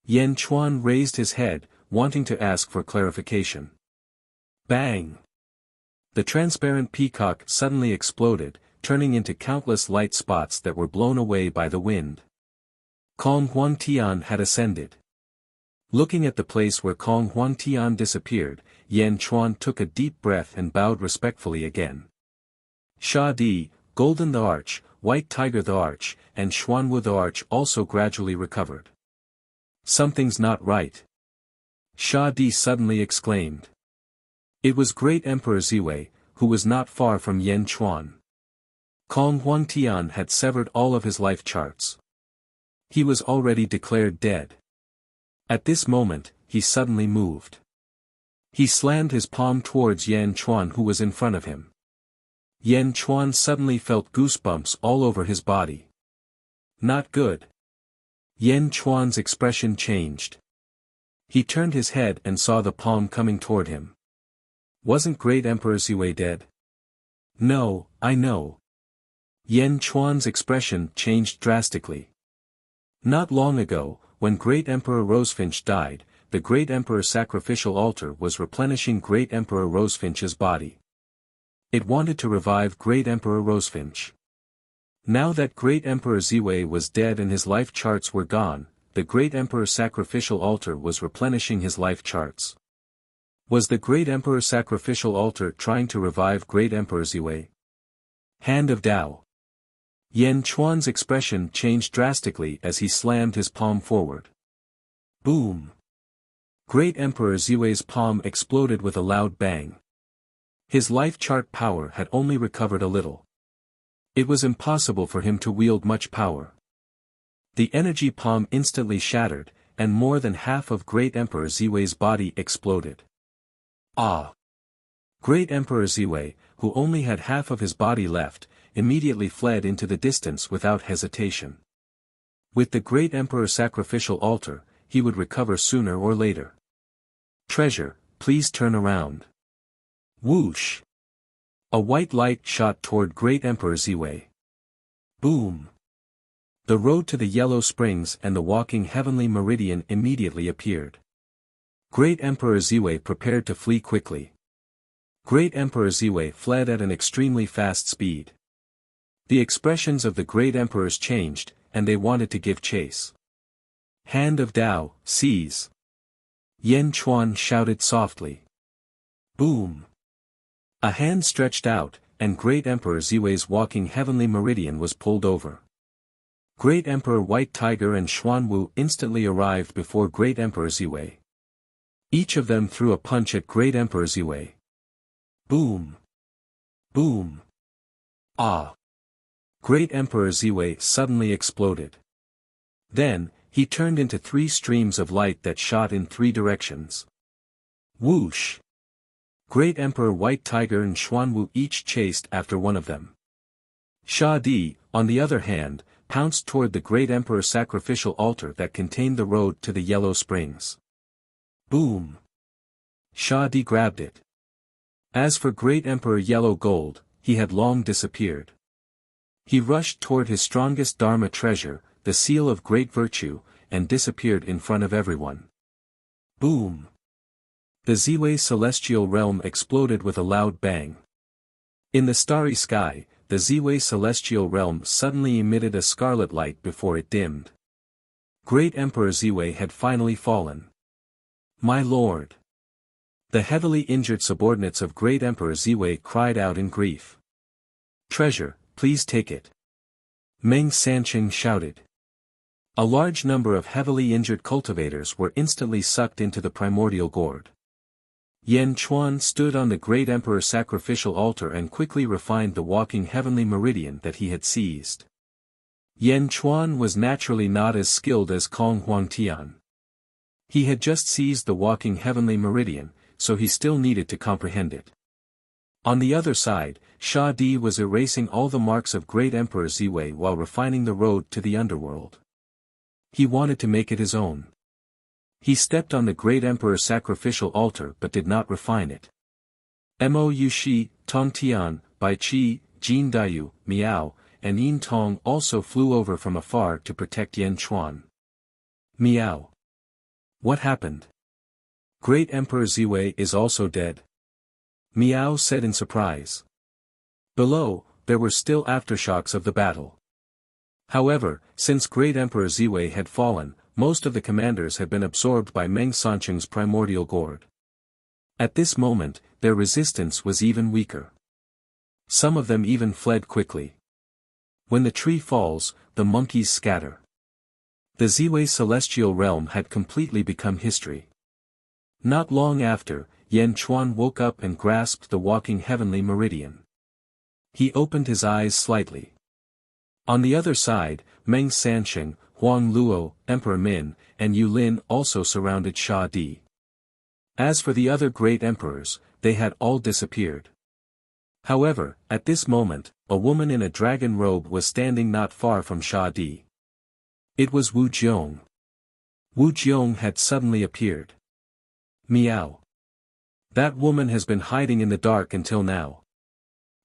Yan Chuan raised his head, wanting to ask for clarification. Bang! The transparent peacock suddenly exploded, turning into countless light spots that were blown away by the wind. Kong Huangtian had ascended. Looking at the place where Kong Huangtian disappeared, Yan Chuan took a deep breath and bowed respectfully again. Sha Di, Golden the Arch, White Tiger the Arch, and Xuanwu the Arch also gradually recovered. Something's not right. Sha Di suddenly exclaimed. It was great Emperor Ziwei, who was not far from Yan Chuan. Kong Huangtian had severed all of his life charts. He was already declared dead. At this moment, he suddenly moved. He slammed his palm towards Yan Chuan who was in front of him. Yan Chuan suddenly felt goosebumps all over his body. Not good. Yan Chuan's expression changed. He turned his head and saw the palm coming toward him. Wasn't great Emperor Ziwei dead? No, I know. Yan Chuan's expression changed drastically. Not long ago, when Great Emperor Rosefinch died, the Great Emperor's sacrificial altar was replenishing Great Emperor Rosefinch's body. It wanted to revive Great Emperor Rosefinch. Now that Great Emperor Ziwei was dead and his life charts were gone, the Great Emperor's sacrificial altar was replenishing his life charts. Was the Great Emperor's sacrificial altar trying to revive Great Emperor Ziwei? Hand of Tao. Yan Chuan's expression changed drastically as he slammed his palm forward. Boom! Great Emperor Ziwei's palm exploded with a loud bang. His life chart power had only recovered a little. It was impossible for him to wield much power. The energy palm instantly shattered, and more than half of Great Emperor Ziwei's body exploded. Ah! Great Emperor Ziwei, who only had half of his body left, immediately fled into the distance without hesitation. With the Great Emperor's sacrificial altar, he would recover sooner or later. Treasure, please turn around. Whoosh! A white light shot toward Great Emperor Ziwei. Boom! The road to the Yellow Springs and the walking heavenly meridian immediately appeared. Great Emperor Ziwei prepared to flee quickly. Great Emperor Ziwei fled at an extremely fast speed. The expressions of the Great Emperors changed, and they wanted to give chase. Hand of Tao, seize! Yan Chuan shouted softly. Boom! A hand stretched out, and Great Emperor Ziwei's walking heavenly meridian was pulled over. Great Emperor White Tiger and Xuanwu instantly arrived before Great Emperor Ziwei. Each of them threw a punch at Great Emperor Ziwei. Boom! Boom! Ah! Great Emperor Ziwei suddenly exploded. Then, he turned into 3 streams of light that shot in 3 directions. Whoosh! Great Emperor White Tiger and Xuanwu each chased after one of them. Sha Di, on the other hand, pounced toward the Great Emperor's sacrificial altar that contained the road to the Yellow Springs. Boom! Sha Di grabbed it. As for Great Emperor Yellow Gold, he had long disappeared. He rushed toward his strongest Dharma treasure, the seal of great virtue, and disappeared in front of everyone. Boom! The Ziwei celestial realm exploded with a loud bang. In the starry sky, the Ziwei celestial realm suddenly emitted a scarlet light before it dimmed. Great Emperor Ziwei had finally fallen. My lord! The heavily injured subordinates of Great Emperor Ziwei cried out in grief. Treasure, please take it. Meng Sanqing shouted. A large number of heavily injured cultivators were instantly sucked into the primordial gourd. Yan Chuan stood on the Great Emperor's sacrificial altar and quickly refined the walking heavenly meridian that he had seized. Yan Chuan was naturally not as skilled as Kong Huangtian. He had just seized the walking heavenly meridian, so he still needed to comprehend it. On the other side, Sha Di was erasing all the marks of Great Emperor Ziwei while refining the road to the underworld. He wanted to make it his own. He stepped on the Great Emperor's sacrificial altar but did not refine it. Mo Yushi, Tong Tian, Bai Qi, Jin Daiyu, Miao, and Yin Tong also flew over from afar to protect Yan Chuan. Miao. What happened? Great Emperor Ziwei is also dead. Miao said in surprise. Below, there were still aftershocks of the battle. However, since Great Emperor Ziwei had fallen, most of the commanders had been absorbed by Meng Sanqing's primordial gourd. At this moment, their resistance was even weaker. Some of them even fled quickly. When the tree falls, the monkeys scatter. The Ziwei celestial realm had completely become history. Not long after, Yan Chuan woke up and grasped the walking heavenly meridian. He opened his eyes slightly. On the other side, Meng Sanqing, Huang Luo, Emperor Min, and Yu Lin also surrounded Sha Di. As for the other great emperors, they had all disappeared. However, at this moment, a woman in a dragon robe was standing not far from Sha Di. It was Wu Jiong. Wu Jiong had suddenly appeared. Miao. That woman has been hiding in the dark until now.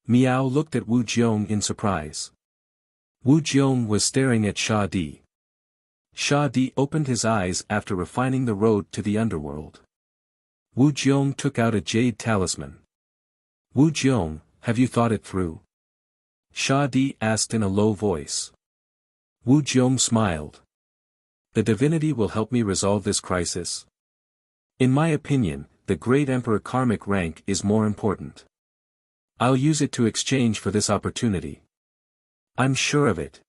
Miao looked at Wu Jiong in surprise. Wu Jiong was staring at Sha Di. Sha Di opened his eyes after refining the road to the underworld. Wu Jiong took out a jade talisman. Wu Jiong, have you thought it through? Sha Di asked in a low voice. Wu Jiong smiled. The divinity will help me resolve this crisis. In my opinion, the great emperor karmic rank is more important. I'll use it to exchange for this opportunity. I'm sure of it.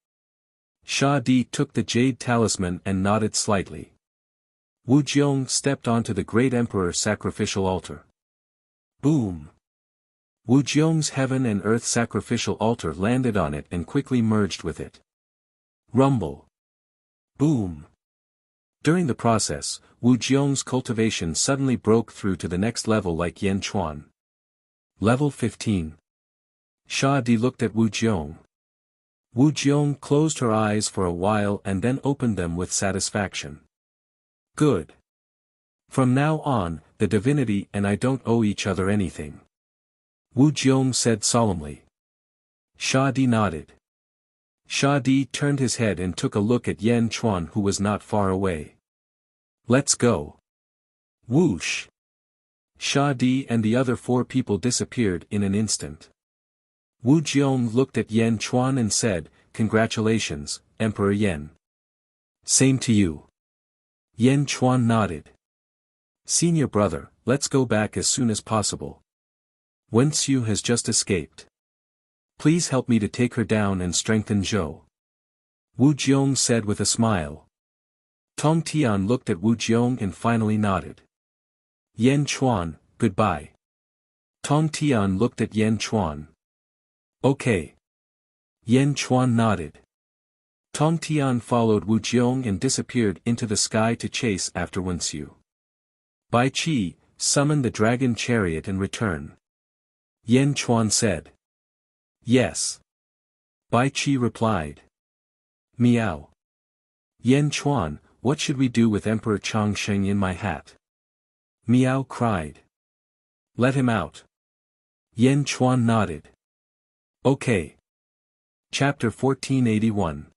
Sha Di took the jade talisman and nodded slightly. Wu Jiong stepped onto the great emperor's sacrificial altar. Boom! Wu Jiong's heaven and earth sacrificial altar landed on it and quickly merged with it. Rumble! Boom! During the process, Wu Jiong's cultivation suddenly broke through to the next level like Yan Chuan. Level 15. Sha Di looked at Wu Jiong. Wu Jiong closed her eyes for a while and then opened them with satisfaction. Good. From now on, the divinity and I don't owe each other anything. Wu Jiong said solemnly. Sha Di nodded. Sha Di turned his head and took a look at Yan Chuan who was not far away. Let's go. Whoosh. Sha Di and the other 4 people disappeared in an instant. Wu Jiong looked at Yan Chuan and said, Congratulations, Emperor Yan. Same to you. Yan Chuan nodded. Senior brother, let's go back as soon as possible. Wenxiu has just escaped. Please help me to take her down and strengthen Zhou. Wu Jiong said with a smile. Tong Tian looked at Wu Jiong and finally nodded. Yan Chuan, goodbye. Tong Tian looked at Yan Chuan. Okay. Yan Chuan nodded. Tong Tian followed Wu Jiong and disappeared into the sky to chase after Wenxiu. Bai Qi, summon the dragon chariot and return. Yan Chuan said. Yes. Bai Qi replied. Meow. Yan Chuan, what should we do with Emperor Changsheng in my hat? Meow cried. Let him out. Yan Chuan nodded. Okay. Chapter 1481.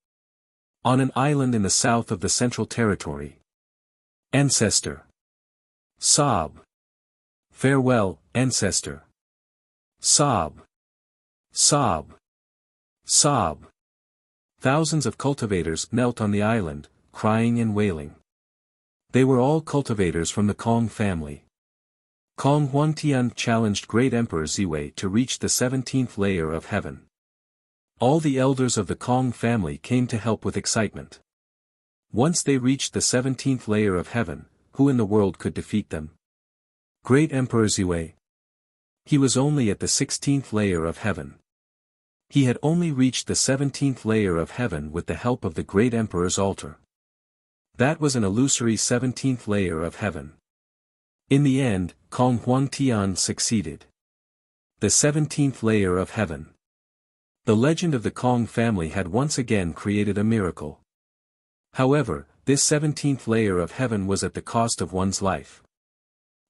On an island in the south of the Central Territory. Ancestor. Sob. Farewell, ancestor. Sob. Sob. Sob. Thousands of cultivators knelt on the island, crying and wailing. They were all cultivators from the Kong family. Kong Huangtian challenged Great Emperor Ziwei to reach the 17th layer of heaven. All the elders of the Kong family came to help with excitement. Once they reached the 17th layer of heaven, who in the world could defeat them? Great Emperor Ziwei. He was only at the 16th layer of heaven. He had only reached the 17th layer of heaven with the help of the Great Emperor's altar. That was an illusory 17th layer of heaven. In the end, Kong Huangtian succeeded. The 17th layer of heaven. The legend of the Kong family had once again created a miracle. However, this 17th layer of heaven was at the cost of one's life.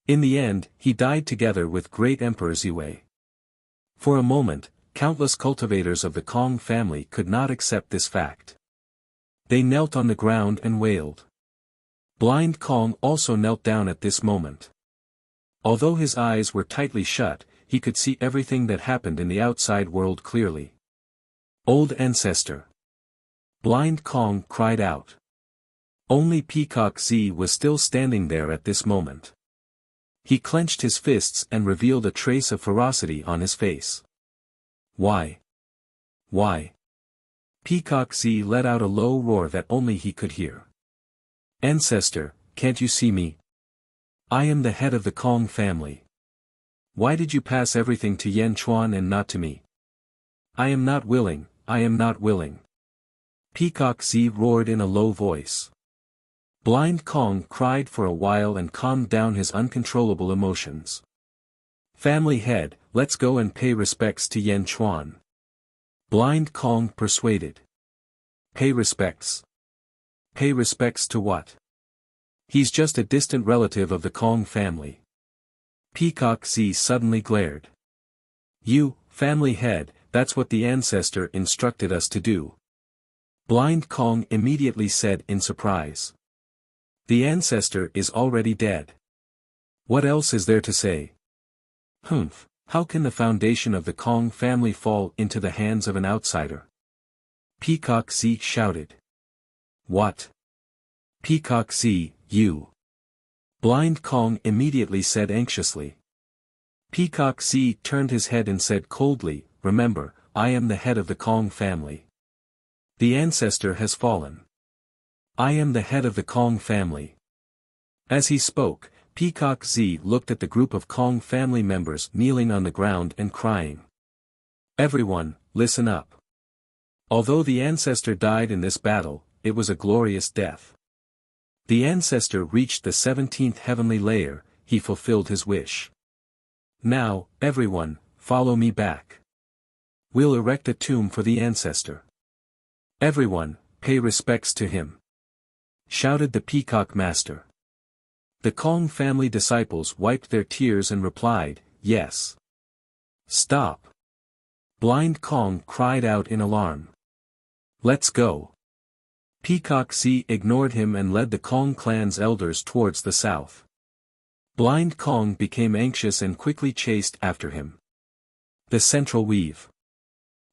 In the end, he died together with Great Emperor Ziwei. For a moment, countless cultivators of the Kong family could not accept this fact. They knelt on the ground and wailed. Blind Kong also knelt down at this moment. Although his eyes were tightly shut, he could see everything that happened in the outside world clearly. Old ancestor. Blind Kong cried out. Only Peacock Z was still standing there at this moment. He clenched his fists and revealed a trace of ferocity on his face. Why? Why? Peacock Z let out a low roar that only he could hear. Ancestor, can't you see me? I am the head of the Kong family. Why did you pass everything to Yan Chuan and not to me? I am not willing, I am not willing. Peacock Z roared in a low voice. Blind Kong cried for a while and calmed down his uncontrollable emotions. Family head, let's go and pay respects to Yan Chuan. Blind Kong persuaded. Pay respects. Pay respects to what? He's just a distant relative of the Kong family. Peacock Z suddenly glared. You, family head, that's what the ancestor instructed us to do. Blind Kong immediately said in surprise. The ancestor is already dead. What else is there to say? Humph, how can the foundation of the Kong family fall into the hands of an outsider? Peacock Z shouted. What? Peacock Z, you. Blind Kong immediately said anxiously. Peacock Z turned his head and said coldly, remember, I am the head of the Kong family. The ancestor has fallen. I am the head of the Kong family. As he spoke, Peacock Z looked at the group of Kong family members kneeling on the ground and crying. Everyone, listen up. Although the ancestor died in this battle, it was a glorious death. The ancestor reached the 17th heavenly layer, he fulfilled his wish. Now, everyone, follow me back. We'll erect a tomb for the ancestor. Everyone, pay respects to him. Shouted the Peacock Master. The Kong family disciples wiped their tears and replied, yes. Stop. Blind Kong cried out in alarm. Let's go. Peacock Z ignored him and led the Kong clan's elders towards the south. Blind Kong became anxious and quickly chased after him. The Central Weave.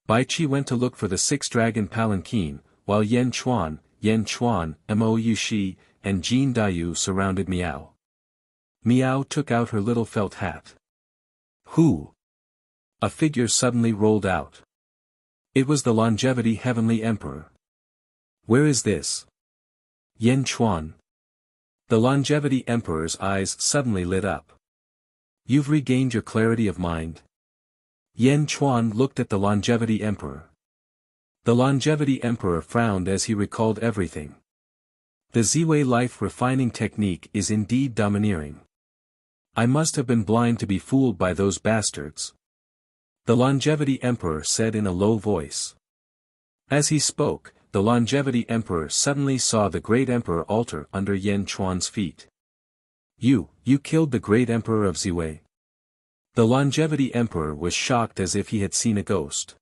Bai Qi went to look for the six-dragon palanquin, while Yen Chuan, Mo Yushi, and Jin Dayu surrounded Miao. Miao took out her little felt hat. Who? A figure suddenly rolled out. It was the Longevity Heavenly Emperor. Where is this? Yen Chuan. The Longevity Emperor's eyes suddenly lit up. You've regained your clarity of mind? Yen Chuan looked at the Longevity Emperor. The Longevity Emperor frowned as he recalled everything. The Ziwei life refining technique is indeed domineering. I must have been blind to be fooled by those bastards. The Longevity Emperor said in a low voice. As he spoke, the Longevity Emperor suddenly saw the Great Emperor altar under Yen Chuan's feet. You killed the Great Emperor of Ziwei. The Longevity Emperor was shocked as if he had seen a ghost.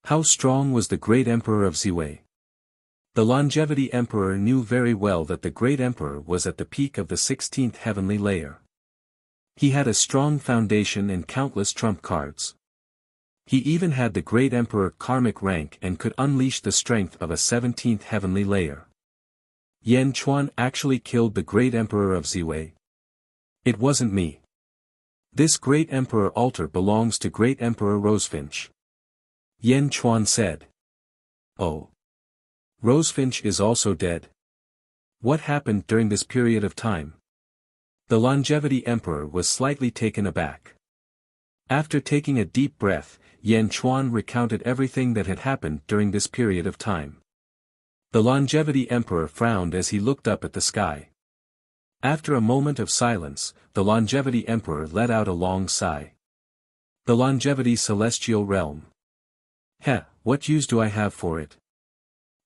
How strong was the Great Emperor of Ziwei? The Longevity Emperor knew very well that the Great Emperor was at the peak of the 16th heavenly layer. He had a strong foundation and countless trump cards. He even had the Great Emperor karmic rank and could unleash the strength of a 17th heavenly layer. Yen Chuan actually killed the Great Emperor of Ziwei. It wasn't me. This Great Emperor altar belongs to Great Emperor Rosefinch. Yen Chuan said. Oh. Rosefinch is also dead. What happened during this period of time? The Longevity Emperor was slightly taken aback. After taking a deep breath, Yen Chuan recounted everything that had happened during this period of time. The Longevity Emperor frowned as he looked up at the sky. After a moment of silence, the Longevity Emperor let out a long sigh. The Longevity Celestial Realm. Heh, what use do I have for it?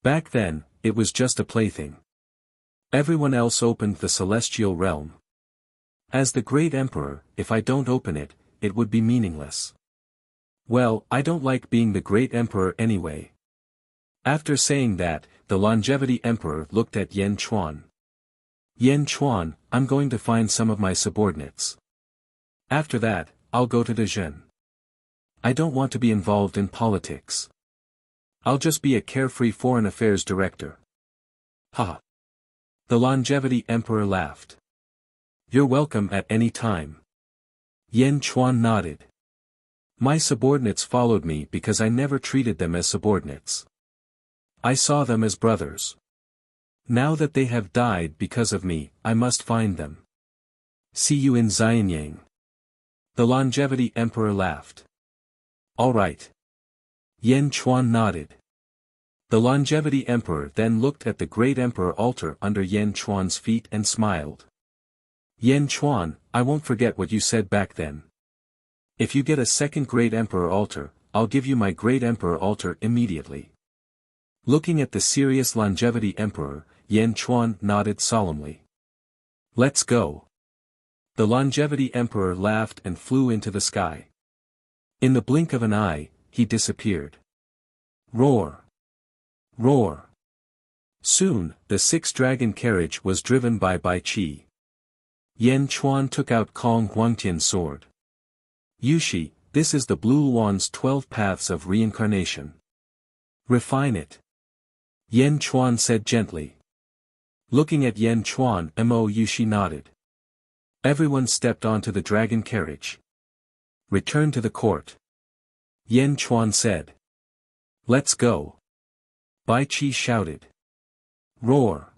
Back then, it was just a plaything. Everyone else opened the Celestial Realm. As the Great Emperor, if I don't open it, it would be meaningless. Well, I don't like being the Great Emperor anyway. After saying that, the Longevity Emperor looked at Yen Chuan. Yen Chuan, I'm going to find some of my subordinates. After that, I'll go to Dezhen. I don't want to be involved in politics. I'll just be a carefree foreign affairs director. Ha! The Longevity Emperor laughed. You're welcome at any time. Yen Chuan nodded. My subordinates followed me because I never treated them as subordinates. I saw them as brothers. Now that they have died because of me, I must find them. See you in Xianyang. The Longevity Emperor laughed. All right. Yen Chuan nodded. The Longevity Emperor then looked at the Great Emperor altar under Yen Chuan's feet and smiled. Yen Chuan, I won't forget what you said back then. If you get a second Great Emperor altar, I'll give you my Great Emperor altar immediately. Looking at the serious Longevity Emperor, Yen Chuan nodded solemnly. Let's go. The Longevity Emperor laughed and flew into the sky. In the blink of an eye, he disappeared. Roar! Roar. Soon, the six-dragon carriage was driven by Bai Qi. Yan Chuan took out Kong Huangtian's sword. Yushi, this is the Blue Wand's 12 paths of reincarnation. Refine it. Yan Chuan said gently. Looking at Yan Chuan, Yushi nodded. Everyone stepped onto the dragon carriage. Return to the court. Yan Chuan said. Let's go. Bai Qi shouted. Roar.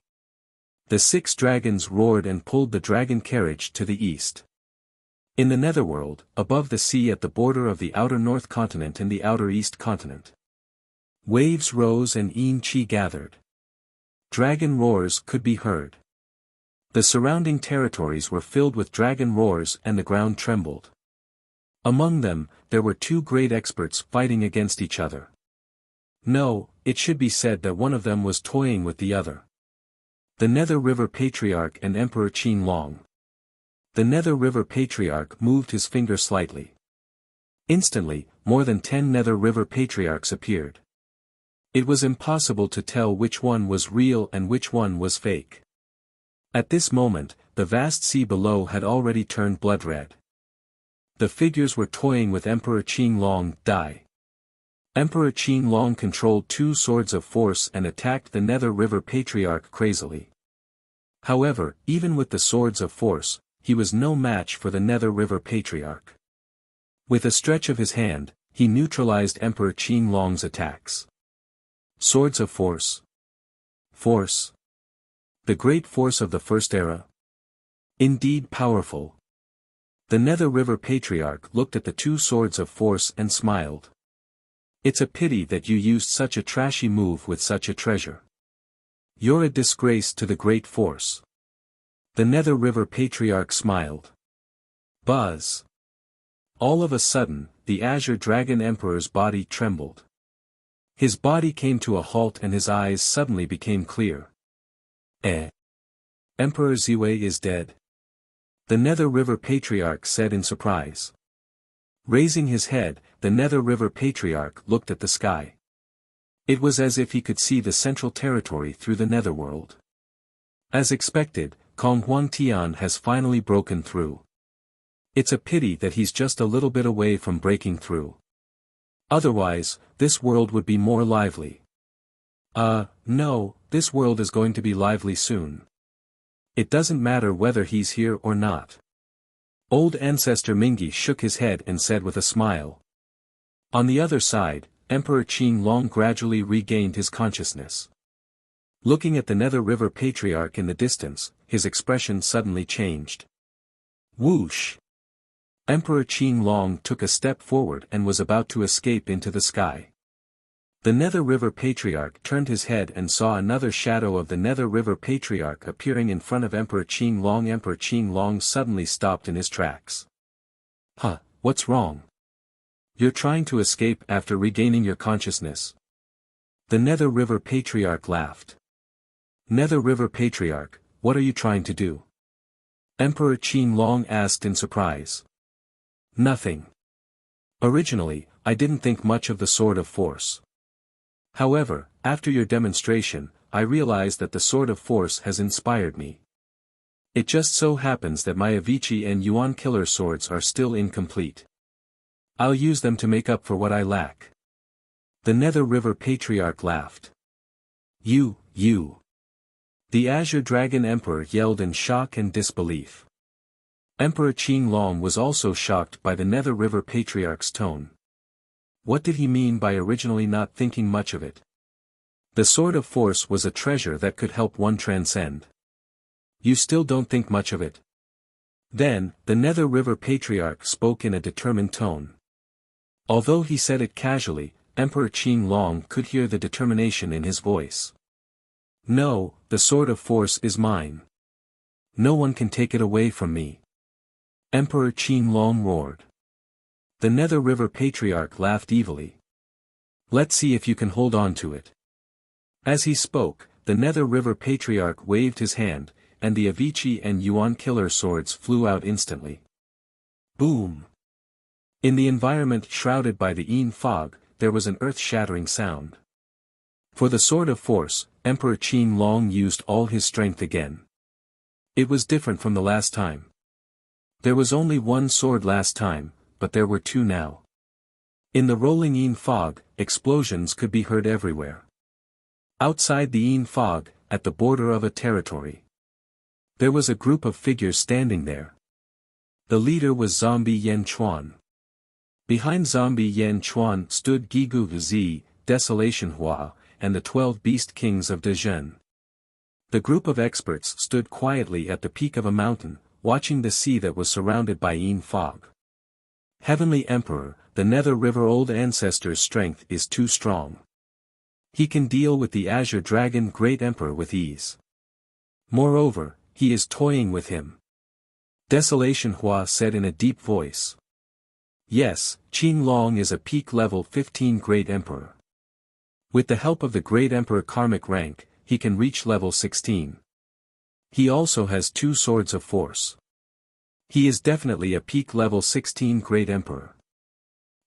The six dragons roared and pulled the dragon carriage to the east. In the netherworld, above the sea at the border of the outer north continent and the outer east continent. Waves rose and Yin Qi gathered. Dragon roars could be heard. The surrounding territories were filled with dragon roars and the ground trembled. Among them, there were two great experts fighting against each other. No, it should be said that one of them was toying with the other. The Nether River Patriarch and Emperor Qin Long. The Nether River Patriarch moved his finger slightly. Instantly, more than 10 Nether River Patriarchs appeared. It was impossible to tell which one was real and which one was fake. At this moment, the vast sea below had already turned blood-red. The figures were toying with Emperor Qin Long, die. Emperor Qin Long controlled two swords of force and attacked the Nether River Patriarch crazily. However, even with the swords of force, he was no match for the Nether River Patriarch. With a stretch of his hand, he neutralized Emperor Qin Long's attacks. Swords of force. Force. The great force of the first era. Indeed powerful. The Nether River Patriarch looked at the two swords of force and smiled. It's a pity that you used such a trashy move with such a treasure. You're a disgrace to the great force. The Nether River Patriarch smiled. Buzz. All of a sudden, the Azure Dragon Emperor's body trembled. His body came to a halt and his eyes suddenly became clear. Emperor Ziwei is dead. The Nether River Patriarch said in surprise. Raising his head, the Nether River Patriarch looked at the sky. It was as if he could see the central territory through the netherworld. As expected, Kong Huangtian has finally broken through. It's a pity that he's just a little bit away from breaking through. Otherwise, this world would be more lively. No, this world is going to be lively soon. It doesn't matter whether he's here or not. Old Ancestor Mingi shook his head and said with a smile. On the other side, Emperor Qin Long gradually regained his consciousness. Looking at the Nether River Patriarch in the distance, his expression suddenly changed. Whoosh! Emperor Qin Long took a step forward and was about to escape into the sky. The Nether River Patriarch turned his head and saw another shadow of the Nether River Patriarch appearing in front of Emperor Qin Long. Emperor Qin Long suddenly stopped in his tracks. What's wrong? You're trying to escape after regaining your consciousness. The Nether River Patriarch laughed. Nether River Patriarch, what are you trying to do? Emperor Qin Long asked in surprise. Nothing. Originally, I didn't think much of the Sword of Force. However, after your demonstration, I realized that the Sword of Force has inspired me. It just so happens that my Avicii and Yuan killer swords are still incomplete. I'll use them to make up for what I lack. The Nether River Patriarch laughed. You. The Azure Dragon Emperor yelled in shock and disbelief. Emperor Qin Long was also shocked by the Nether River Patriarch's tone. What did he mean by originally not thinking much of it? The Sword of Force was a treasure that could help one transcend. You still don't think much of it? Then, the Nether River Patriarch spoke in a determined tone. Although he said it casually, Emperor Qin Long could hear the determination in his voice. No, the Sword of Force is mine. No one can take it away from me. Emperor Qin Long roared. The Nether River Patriarch laughed evilly. Let's see if you can hold on to it. As he spoke, the Nether River Patriarch waved his hand, and the Avicii and Yuan killer swords flew out instantly. Boom! In the environment shrouded by the Yin fog, there was an earth-shattering sound. For the sword of force, Emperor Qin Long used all his strength again. It was different from the last time. There was only one sword last time, but there were two now. In the rolling Yin fog, explosions could be heard everywhere. Outside the Yin fog, at the border of a territory, there was a group of figures standing there. The leader was Zombie Yan Chuan. Behind Zombie Yan Chuan stood Gigu Zi, Desolation Hua, and the 12 beast kings of Dezhen. The group of experts stood quietly at the peak of a mountain, watching the sea that was surrounded by Yin fog. Heavenly Emperor, the Nether River Old Ancestor's strength is too strong. He can deal with the Azure Dragon Great Emperor with ease. Moreover, he is toying with him. Desolation Hua said in a deep voice. Yes, Qin Long is a peak level 15 Great Emperor. With the help of the Great Emperor karmic rank, he can reach level 16. He also has two swords of force. He is definitely a peak level 16 Great Emperor.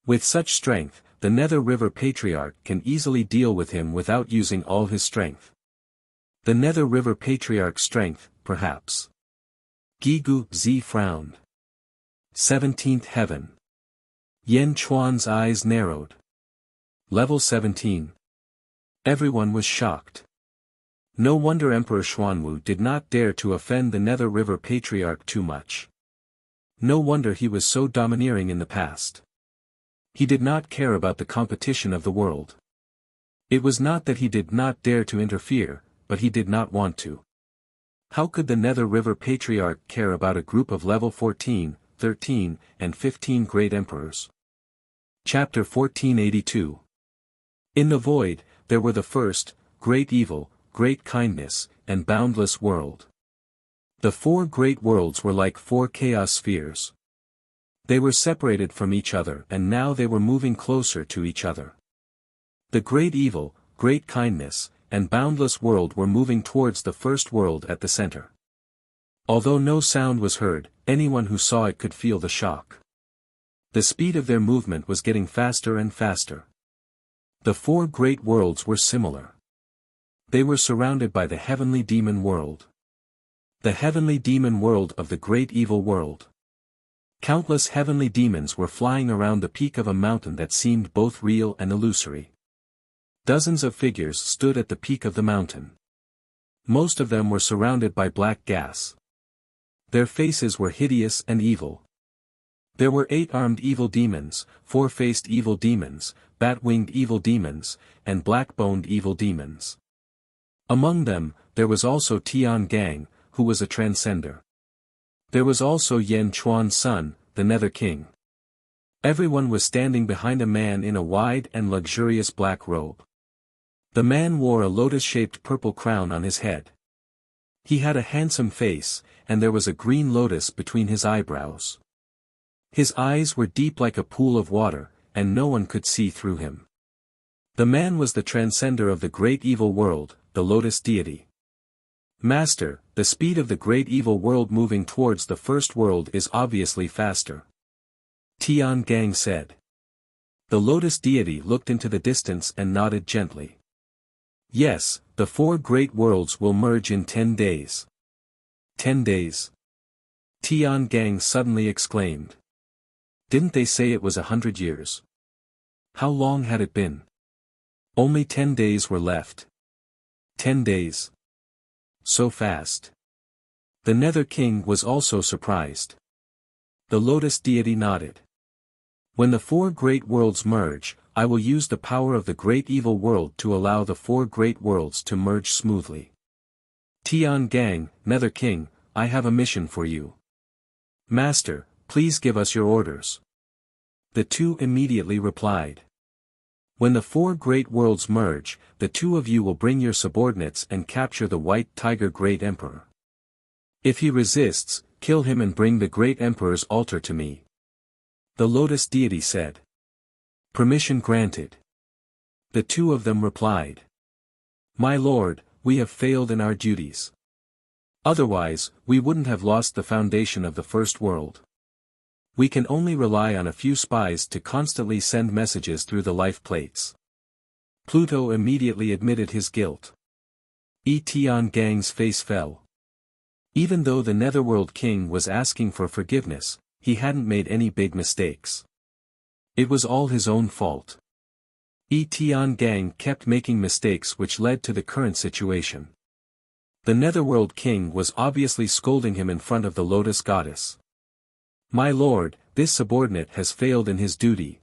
With such strength, the Nether River Patriarch can easily deal with him without using all his strength. The Nether River Patriarch's strength, perhaps. Gigu Zi frowned. 17th Heaven. Yan Chuan's eyes narrowed. Level 17. Everyone was shocked. No wonder Emperor Xuanwu did not dare to offend the Nether River Patriarch too much. No wonder he was so domineering in the past. He did not care about the competition of the world. It was not that he did not dare to interfere, but he did not want to. How could the Nether River Patriarch care about a group of level 14, 13, and 15 great emperors? Chapter 1482. In the void, there were the first, great evil, great kindness, and boundless world. The four great worlds were like four chaos spheres. They were separated from each other and now they were moving closer to each other. The great evil, great kindness, and boundless world were moving towards the first world at the center. Although no sound was heard, anyone who saw it could feel the shock. The speed of their movement was getting faster and faster. The four great worlds were similar. They were surrounded by the heavenly demon world. The heavenly demon world of the great evil world. Countless heavenly demons were flying around the peak of a mountain that seemed both real and illusory. Dozens of figures stood at the peak of the mountain. Most of them were surrounded by black gas. Their faces were hideous and evil. There were 8 armed evil demons, 4-faced evil demons, bat-winged evil demons, and black-boned evil demons. Among them, there was also Tian Gang, who was a transcender. There was also Yan Chuan's son, the Nether King. Everyone was standing behind a man in a wide and luxurious black robe. The man wore a lotus-shaped purple crown on his head. He had a handsome face, and there was a green lotus between his eyebrows. His eyes were deep like a pool of water, and no one could see through him. The man was the transcender of the great evil world, the lotus deity. Master, the speed of the great evil world moving towards the first world is obviously faster. Tian Gang said. The lotus deity looked into the distance and nodded gently. Yes, the 4 great worlds will merge in 10 days. 10 days? Tian Gang suddenly exclaimed. Didn't they say it was 100 years? How long had it been? Only 10 days were left. 10 days. So fast. The Nether King was also surprised. The lotus deity nodded. When the 4 great worlds merge, I will use the power of the great evil world to allow the 4 great worlds to merge smoothly. Tian Gang, Nether King, I have a mission for you. Master, please give us your orders. The two immediately replied. When the 4 great worlds merge, the 2 of you will bring your subordinates and capture the White Tiger Great Emperor. If he resists, kill him and bring the Great Emperor's altar to me. The lotus deity said. Permission granted. The 2 of them replied. My lord, we have failed in our duties. Otherwise, we wouldn't have lost the foundation of the first world. We can only rely on a few spies to constantly send messages through the life plates. Pluto immediately admitted his guilt. Tiangang's face fell. Even though the Netherworld King was asking for forgiveness, he hadn't made any big mistakes. It was all his own fault. Tiangang kept making mistakes which led to the current situation. The Netherworld King was obviously scolding him in front of the Lotus Goddess. "My lord, this subordinate has failed in his duty."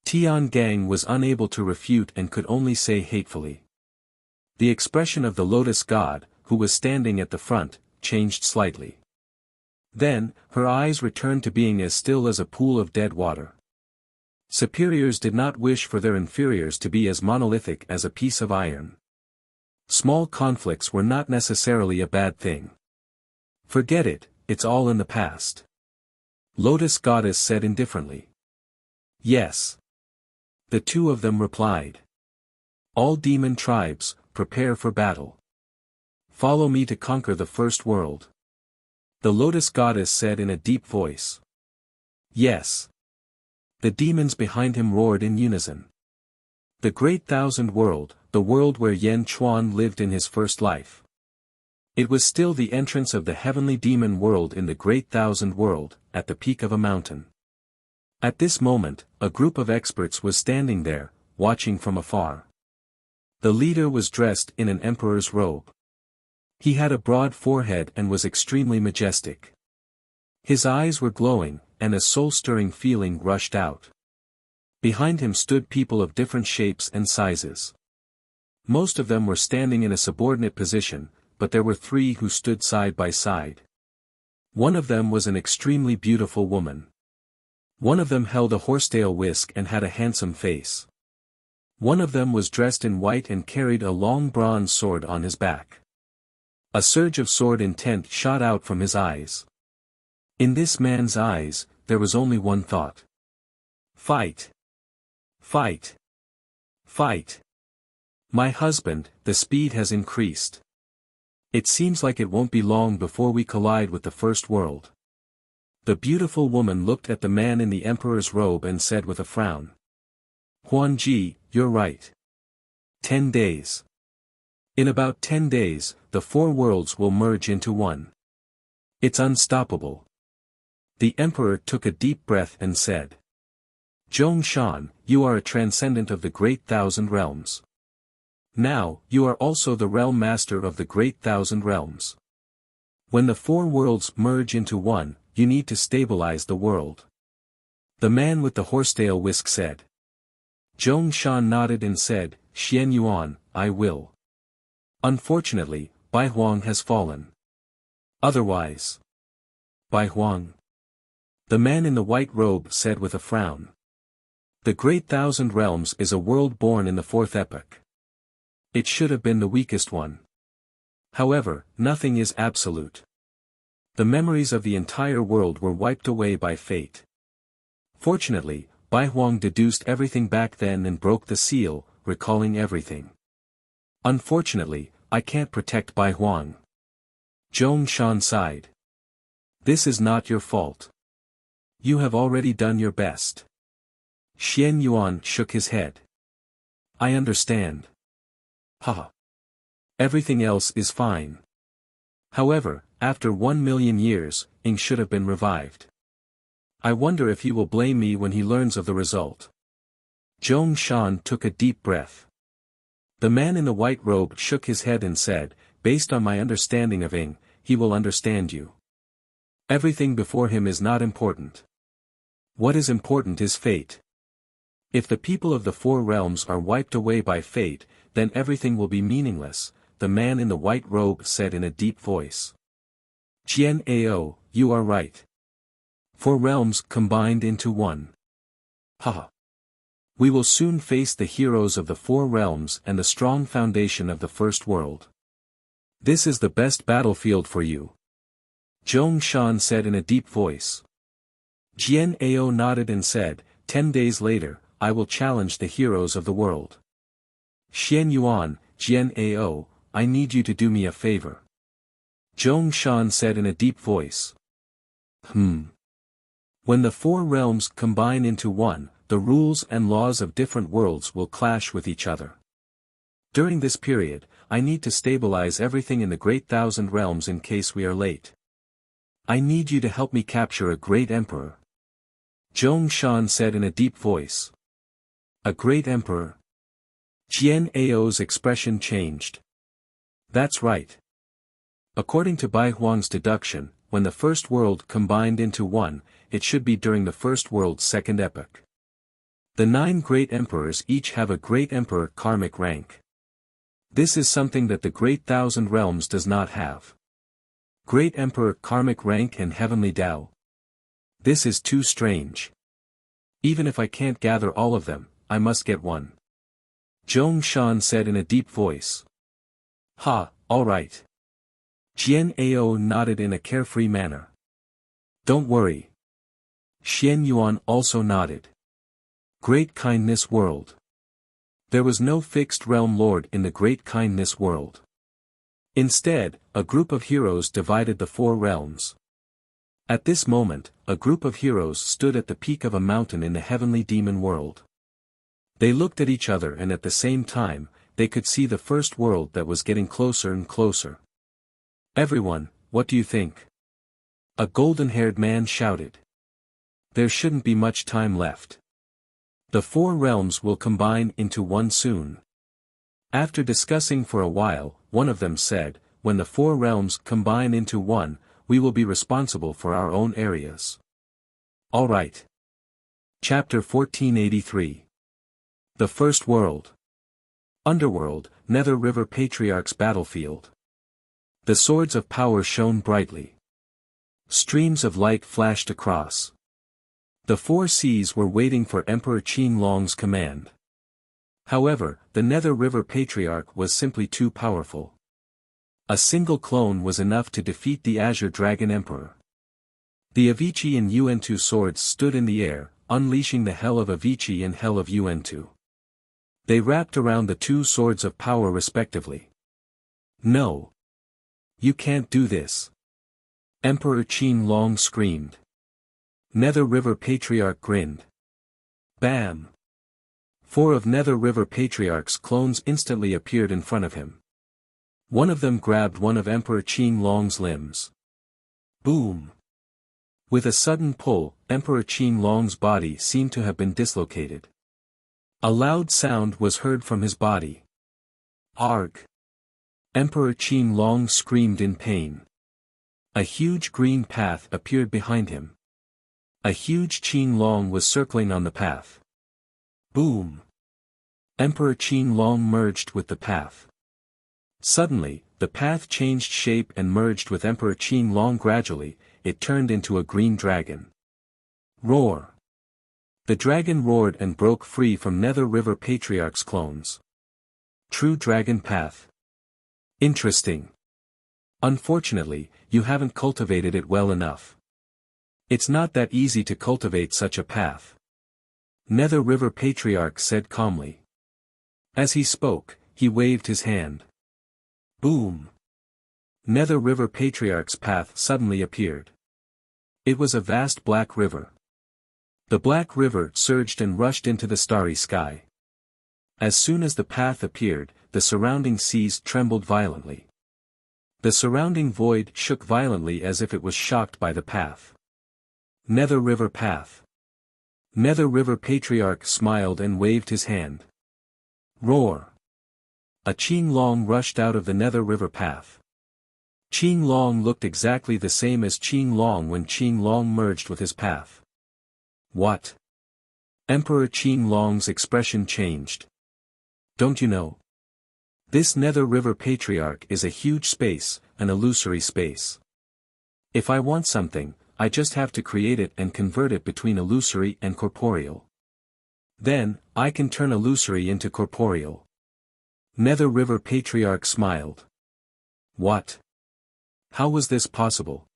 Tiangang was unable to refute and could only say hatefully. The expression of the Lotus God, who was standing at the front, changed slightly. Then, her eyes returned to being as still as a pool of dead water. Superiors did not wish for their inferiors to be as monolithic as a piece of iron. Small conflicts were not necessarily a bad thing. "Forget it, it's all in the past." Lotus Goddess said indifferently. "Yes." The two of them replied. "All demon tribes, prepare for battle. Follow me to conquer the first world." The Lotus Goddess said in a deep voice. "Yes." The demons behind him roared in unison. The Great Thousand World, the world where Yan Chuan lived in his first life. It was still the entrance of the heavenly demon world in the Great Thousand World, at the peak of a mountain. At this moment, a group of experts was standing there, watching from afar. The leader was dressed in an emperor's robe. He had a broad forehead and was extremely majestic. His eyes were glowing, and a soul-stirring feeling rushed out. Behind him stood people of different shapes and sizes. Most of them were standing in a subordinate position, but there were three who stood side by side. One of them was an extremely beautiful woman. One of them held a horsetail whisk and had a handsome face. One of them was dressed in white and carried a long bronze sword on his back. A surge of sword intent shot out from his eyes. In this man's eyes, there was only one thought. Fight! Fight! Fight! My husband, the speed has increased. It seems like it won't be long before we collide with the first world. The beautiful woman looked at the man in the emperor's robe and said with a frown. Huanji, you're right. 10 days. In about 10 days, the four worlds will merge into one. It's unstoppable. The emperor took a deep breath and said. Zhongshan, you are a transcendent of the Great Thousand Realms. Now, you are also the realm master of the Great Thousand Realms. When the four worlds merge into one, you need to stabilize the world. The man with the horsetail whisk said. Zhongshan nodded and said, Xian Yuan, I will. Unfortunately, Bai Huang has fallen. Otherwise. Bai Huang. The man in the white robe said with a frown. The Great Thousand Realms is a world born in the fourth epoch. It should have been the weakest one. However, nothing is absolute. The memories of the entire world were wiped away by fate. Fortunately, Bai Huang deduced everything back then and broke the seal, recalling everything. Unfortunately, I can't protect Bai Huang. Zhongshan sighed. This is not your fault. You have already done your best. Xian Yuan shook his head. I understand. Haha. Everything else is fine. However, after 1,000,000 years, Ing should have been revived. I wonder if he will blame me when he learns of the result. Zhongshan took a deep breath. The man in the white robe shook his head and said, based on my understanding of Ing, he will understand you. Everything before him is not important. What is important is fate. If the people of the four realms are wiped away by fate, then everything will be meaningless, the man in the white robe said in a deep voice. Jian Ao, you are right. Four realms combined into one. Haha. We will soon face the heroes of the four realms and the strong foundation of the first world. This is the best battlefield for you. Zhongshan said in a deep voice. Jian Ao nodded and said, 10 days later, I will challenge the heroes of the world. Xian Yuan, Jian Ao, I need you to do me a favor. Zhongshan said in a deep voice. When the four realms combine into one, the rules and laws of different worlds will clash with each other. During this period, I need to stabilize everything in the Great Thousand Realms in case we are late. I need you to help me capture a great emperor. Zhong Shan said in a deep voice. A great emperor? Jian Ao's expression changed. That's right. According to Bai Huang's deduction, when the first world combined into one, it should be during the first world's second epoch. The 9 great emperors each have a great emperor karmic rank. This is something that the Great Thousand Realms does not have. Great emperor karmic rank and heavenly Tao. This is too strange. Even if I can't gather all of them, I must get one. Zhong Shan said in a deep voice. Ha, all right. Jian Ao nodded in a carefree manner. Don't worry. Xian Yuan also nodded. Great Kindness World. There was no fixed realm lord in the Great Kindness World. Instead, a group of heroes divided the 4 realms. At this moment, a group of heroes stood at the peak of a mountain in the heavenly demon world. They looked at each other and at the same time, they could see the first world that was getting closer and closer. Everyone, what do you think? A golden-haired man shouted. There shouldn't be much time left. The 4 realms will combine into one soon. After discussing for a while, one of them said, when the 4 realms combine into one, we will be responsible for our own areas. All right. Chapter 1483. The First World. Underworld, Nether River Patriarch's Battlefield. The swords of power shone brightly. Streams of light flashed across. The 4 seas were waiting for Emperor Qin Long's command. However, the Nether River Patriarch was simply too powerful. A single clone was enough to defeat the Azure Dragon Emperor. The Avicii and Yuan-Tu swords stood in the air, unleashing the Hell of Avicii and Hell of Yuan-Tu. They wrapped around the 2 swords of power respectively. No. You can't do this. Emperor Qin Long screamed. Nether River Patriarch grinned. Bam! 4 of Nether River Patriarch's clones instantly appeared in front of him. One of them grabbed one of Emperor Qin Long's limbs. Boom! With a sudden pull, Emperor Qin Long's body seemed to have been dislocated. A loud sound was heard from his body. Arg! Emperor Qin Long screamed in pain. A huge green path appeared behind him. A huge Qin Long was circling on the path. Boom! Emperor Qin Long merged with the path. Suddenly, the path changed shape and merged with Emperor Qin Long. Gradually, it turned into a green dragon. Roar! The dragon roared and broke free from Nether River Patriarch's clones. True Dragon Path. Interesting. Unfortunately, you haven't cultivated it well enough. It's not that easy to cultivate such a path. Nether River Patriarch said calmly. As he spoke, he waved his hand. Boom! Nether River Patriarch's path suddenly appeared. It was a vast black river. The black river surged and rushed into the starry sky. As soon as the path appeared, the surrounding seas trembled violently. The surrounding void shook violently as if it was shocked by the path. Nether River Path. Nether River Patriarch smiled and waved his hand. Roar! A Qin Long rushed out of the Nether River Path. Qin Long looked exactly the same as Qin Long when Qin Long merged with his path. What? Emperor Qin Long's expression changed. Don't you know? This Nether River Patriarch is a huge space, an illusory space. If I want something, I just have to create it and convert it between illusory and corporeal. Then, I can turn illusory into corporeal. Nether River Patriarch smiled. What? How was this possible?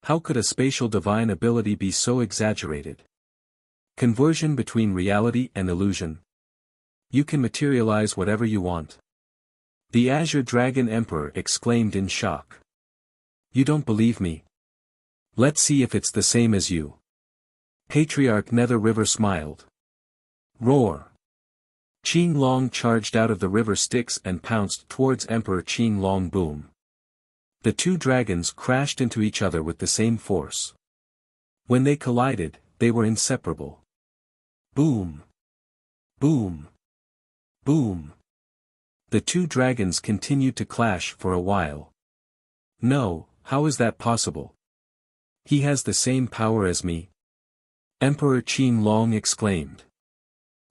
How could a spatial divine ability be so exaggerated? Conversion between reality and illusion. You can materialize whatever you want. The Azure Dragon Emperor exclaimed in shock. You don't believe me? Let's see if it's the same as you. Patriarch Nether River smiled. Roar! Qin Long charged out of the river Styx and pounced towards Emperor Qin Long. Boom! The two dragons crashed into each other with the same force. When they collided, they were inseparable. Boom! Boom! Boom! The two dragons continued to clash for a while. No, how is that possible? He has the same power as me? Emperor Qin Long exclaimed.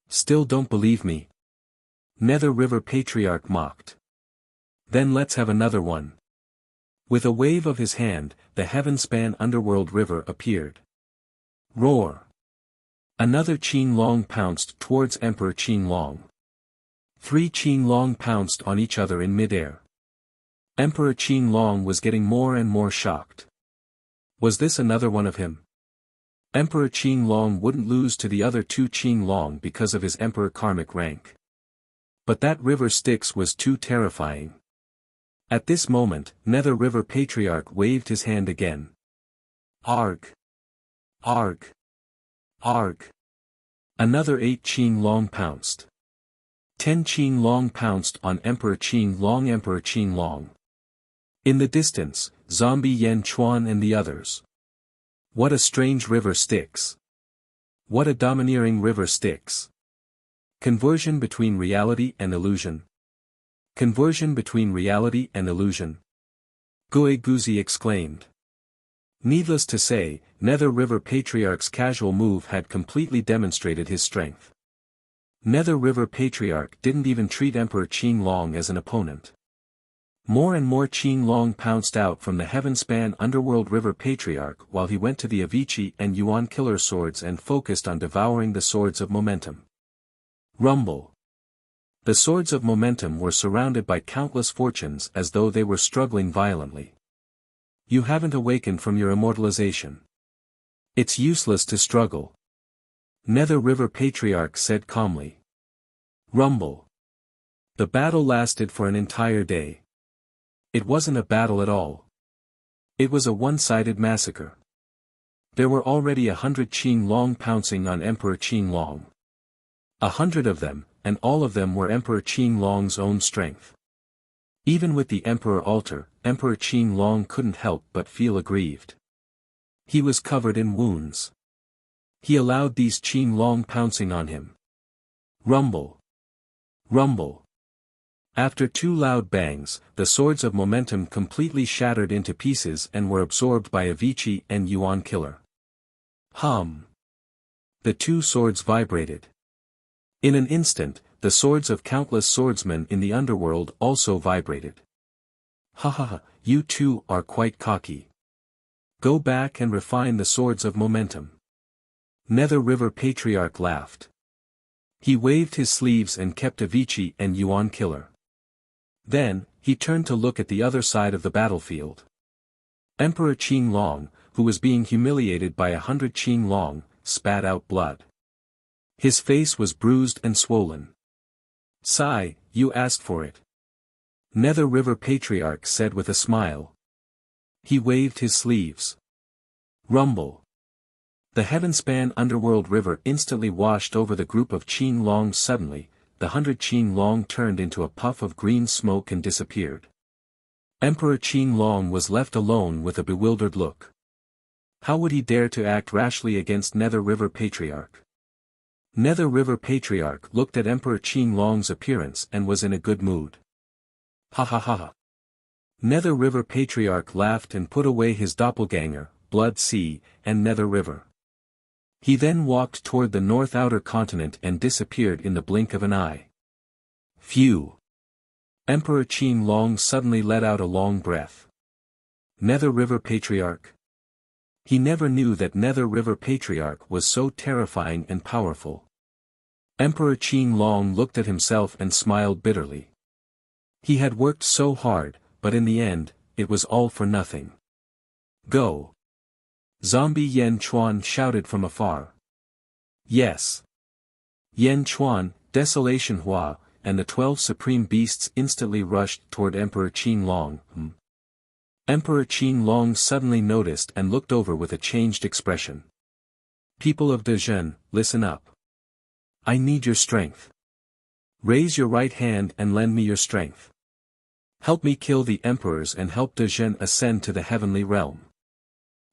Still don't believe me? Nether River Patriarch mocked. Then let's have another one. With a wave of his hand, the heaven-span underworld river appeared. Roar! Another Qin Long pounced towards Emperor Qin Long. 3 Qin Long pounced on each other in midair. Emperor Qin Long was getting more and more shocked. Was this another one of him? Emperor Qin Long wouldn't lose to the other 2 Qin Long because of his emperor karmic rank. But that river Styx was too terrifying. At this moment, Nether River Patriarch waved his hand again. Arg! Arg! Arg! Another 8 Qin Long pounced. 10 Qin Long pounced on Emperor Qin Long. Emperor Qin Long. In the distance, Zombie Yan Chuan and the others. What a strange river Styx. What a domineering river Styx. Conversion between reality and illusion. Conversion between reality and illusion. Gue Guzi exclaimed. Needless to say, Nether River Patriarch's casual move had completely demonstrated his strength. Nether River Patriarch didn't even treat Emperor Qin Long as an opponent. More and more Qin Long pounced out from the heaven-span underworld river Patriarch while he went to the Avicii and Yuan killer swords and focused on devouring the swords of momentum. Rumble! The swords of momentum were surrounded by countless fortunes as though they were struggling violently. You haven't awakened from your immortalization. It's useless to struggle. Nether River Patriarch said calmly. Rumble. The battle lasted for an entire day. It wasn't a battle at all. It was a one-sided massacre. There were already 100 Qin Long pouncing on Emperor Qin Long. 100 of them, and all of them were Emperor Qin Long's own strength. Even with the Emperor altar, Emperor Qin Long couldn't help but feel aggrieved. He was covered in wounds. He allowed these Qin Long pouncing on him. Rumble! Rumble! After 2 loud bangs, the swords of momentum completely shattered into pieces and were absorbed by Avicii and Yuan killer. Hum! The 2 swords vibrated. In an instant, the swords of countless swordsmen in the underworld also vibrated. Ha ha ha, you two are quite cocky. Go back and refine the swords of momentum. Nether River Patriarch laughed. He waved his sleeves and kept Avicii and Yuan killer. Then, he turned to look at the other side of the battlefield. Emperor Qin Long, who was being humiliated by 100 Qin Long, spat out blood. His face was bruised and swollen. Sigh, you asked for it. Nether River Patriarch said with a smile. He waved his sleeves. Rumble. The heaven-span underworld river instantly washed over the group of Qin Long. Suddenly, the 100 Qin Long turned into a puff of green smoke and disappeared. Emperor Qin Long was left alone with a bewildered look. How would he dare to act rashly against Nether River Patriarch? Nether River Patriarch looked at Emperor Qin Long's appearance and was in a good mood. Ha ha ha ha. Nether River Patriarch laughed and put away his doppelganger, Blood Sea, and Nether River. He then walked toward the North Outer Continent and disappeared in the blink of an eye. Phew! Emperor Qin Long suddenly let out a long breath. Nether River Patriarch? He never knew that Nether River Patriarch was so terrifying and powerful. Emperor Qin Long looked at himself and smiled bitterly. He had worked so hard, but in the end, it was all for nothing. Go! Zombie Yan Chuan shouted from afar. Yes. Yan Chuan, Desolation Hua, and the 12 supreme beasts instantly rushed toward Emperor Qin Long. Emperor Qin Long suddenly noticed and looked over with a changed expression. People of Dezhen, listen up. I need your strength. Raise your right hand and lend me your strength. Help me kill the emperors and help De Zhen ascend to the heavenly realm.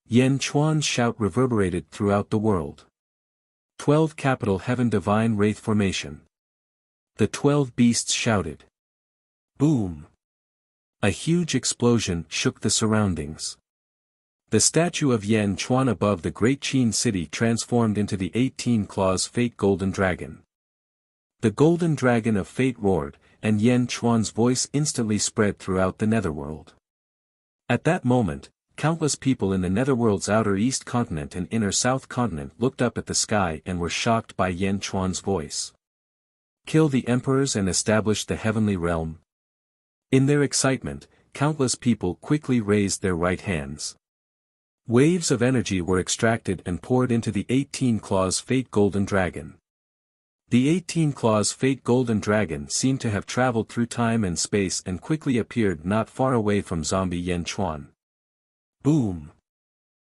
Yan Chuan's shout reverberated throughout the world. 12 Capital Heaven Divine Wraith Formation. The 12 beasts shouted. Boom! A huge explosion shook the surroundings. The statue of Yan Chuan above the great Qin city transformed into the 18 claws Fate Golden Dragon. The Golden Dragon of Fate roared, and Yan Chuan's voice instantly spread throughout the netherworld. At that moment, countless people in the netherworld's outer east continent and inner south continent looked up at the sky and were shocked by Yan Chuan's voice. Kill the emperors and establish the heavenly realm. In their excitement, countless people quickly raised their right hands. Waves of energy were extracted and poured into the 18 claws Fate Golden Dragon. The 18 claws Fate Golden Dragon seemed to have traveled through time and space and quickly appeared not far away from zombie Yan Chuan. Boom!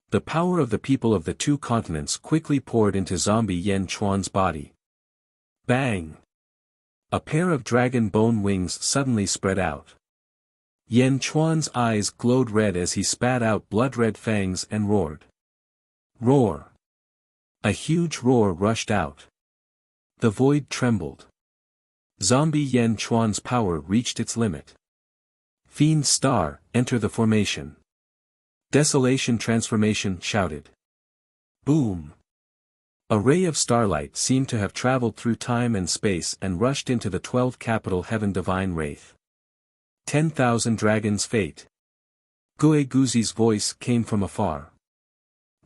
The power of the people of the two continents quickly poured into zombie Yan Chuan's body. Bang! A pair of dragon bone wings suddenly spread out. Yan Chuan's eyes glowed red as he spat out blood-red fangs and roared. Roar! A huge roar rushed out. The void trembled. Zombie Yan Chuan's power reached its limit. Fiend Star, enter the formation. Desolation Transformation shouted. Boom! A ray of starlight seemed to have traveled through time and space and rushed into the 12 Capital Heaven Divine Wraith. 10,000 Dragons Fate. Gue Guzi's voice came from afar.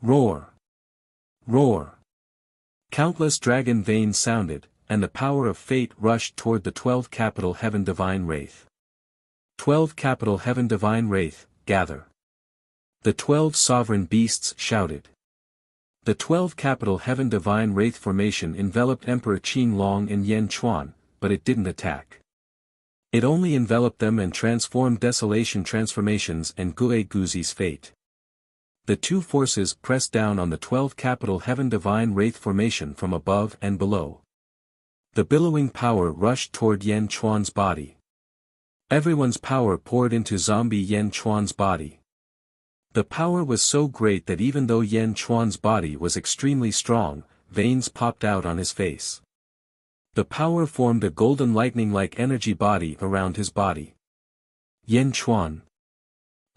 Roar! Roar! Countless dragon veins sounded, and the power of fate rushed toward the 12 Capital Heaven Divine Wraith. 12 Capital Heaven Divine Wraith, gather. The 12 sovereign beasts shouted. The 12 Capital Heaven Divine Wraith formation enveloped Emperor Qin Long and Yan Chuan, but it didn't attack. It only enveloped them and transformed Desolation Transformations and Gue Guzi's fate. The two forces pressed down on the 12 Capital Heaven Divine Wraith formation from above and below. The billowing power rushed toward Yan Chuan's body. Everyone's power poured into zombie Yan Chuan's body. The power was so great that even though Yan Chuan's body was extremely strong, veins popped out on his face. The power formed a golden lightning-like energy body around his body. Yan Chuan!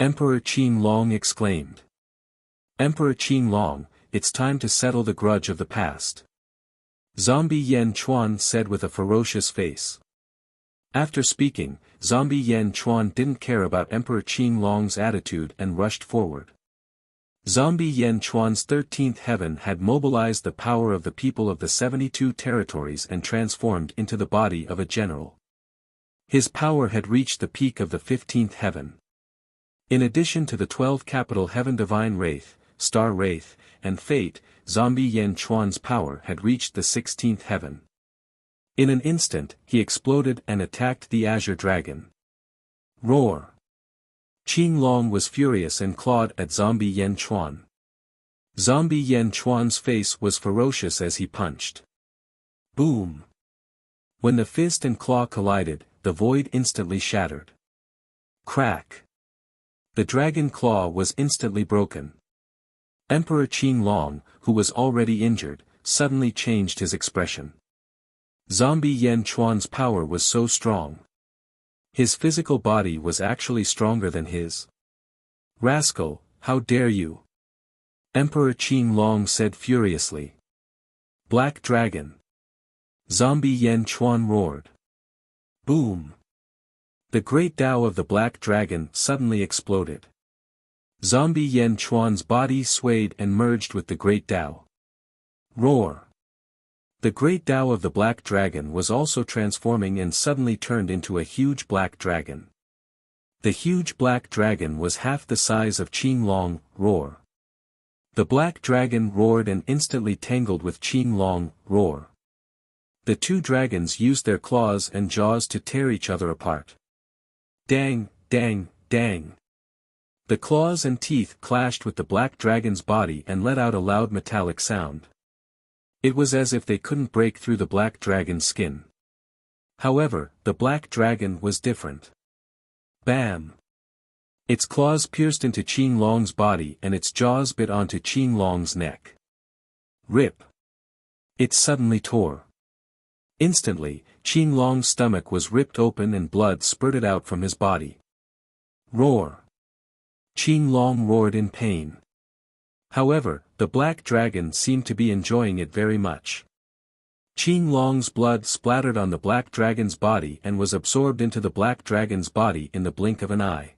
Emperor Qin Long exclaimed. Emperor Qin Long, it's time to settle the grudge of the past. Zombie Yan Chuan said with a ferocious face. After speaking, zombie Yan Chuan didn't care about Emperor Qin Long's attitude and rushed forward. Zombie Yan Chuan's 13th heaven had mobilized the power of the people of the 72 territories and transformed into the body of a general. His power had reached the peak of the 15th heaven. In addition to the 12 Capital Heaven Divine Wraith, Star Wraith, and Fate, zombie Yan Chuan's power had reached the 16th heaven. In an instant, he exploded and attacked the Azure Dragon. Roar! Qin Long was furious and clawed at zombie Yan Chuan. Zombie Yan Chuan's face was ferocious as he punched. Boom! When the fist and claw collided, the void instantly shattered. Crack! The dragon claw was instantly broken. Emperor Qin Long, who was already injured, suddenly changed his expression. Zombie Yan Chuan's power was so strong. His physical body was actually stronger than his. Rascal, how dare you! Emperor Qin Long said furiously. Black Dragon! Zombie Yan Chuan roared. Boom! The great Tao of the Black Dragon suddenly exploded. Zombie Yan Chuan's body swayed and merged with the great Tao. Roar! The great Tao of the Black Dragon was also transforming and suddenly turned into a huge black dragon. The huge black dragon was half the size of Qin Long. Roar! The black dragon roared and instantly tangled with Qin Long. Roar! The two dragons used their claws and jaws to tear each other apart. Dang, dang, dang! The claws and teeth clashed with the black dragon's body and let out a loud metallic sound. It was as if they couldn't break through the black dragon's skin. However, the black dragon was different. Bam! Its claws pierced into Qin Long's body and its jaws bit onto Qin Long's neck. Rip! It suddenly tore. Instantly, Qin Long's stomach was ripped open and blood spurted out from his body. Roar! Qin Long roared in pain. However, the black dragon seemed to be enjoying it very much. Qin Long's blood splattered on the black dragon's body and was absorbed into the black dragon's body in the blink of an eye.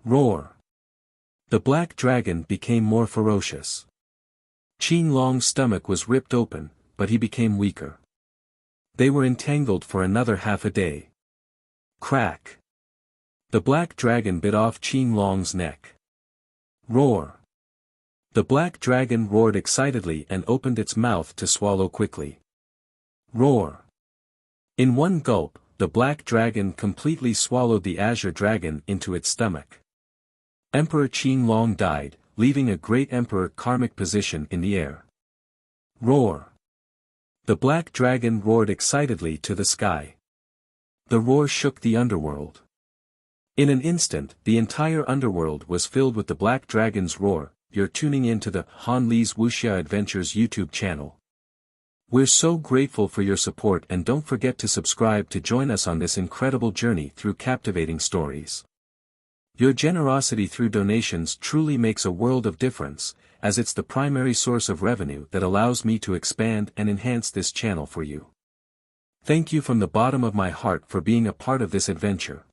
Roar! The black dragon became more ferocious. Qin Long's stomach was ripped open, but he became weaker. They were entangled for another half a day. Crack! The black dragon bit off Qin Long's neck. Roar! The black dragon roared excitedly and opened its mouth to swallow quickly. Roar! In one gulp, the black dragon completely swallowed the azure dragon into its stomach. Emperor Qin Long died, leaving a great emperor karmic position in the air. Roar! The black dragon roared excitedly to the sky. The roar shook the underworld. In an instant, the entire underworld was filled with the black dragon's roar. You're tuning in to the Han Li's Wuxia Adventures YouTube channel. We're so grateful for your support and don't forget to subscribe to join us on this incredible journey through captivating stories. Your generosity through donations truly makes a world of difference, as it's the primary source of revenue that allows me to expand and enhance this channel for you. Thank you from the bottom of my heart for being a part of this adventure.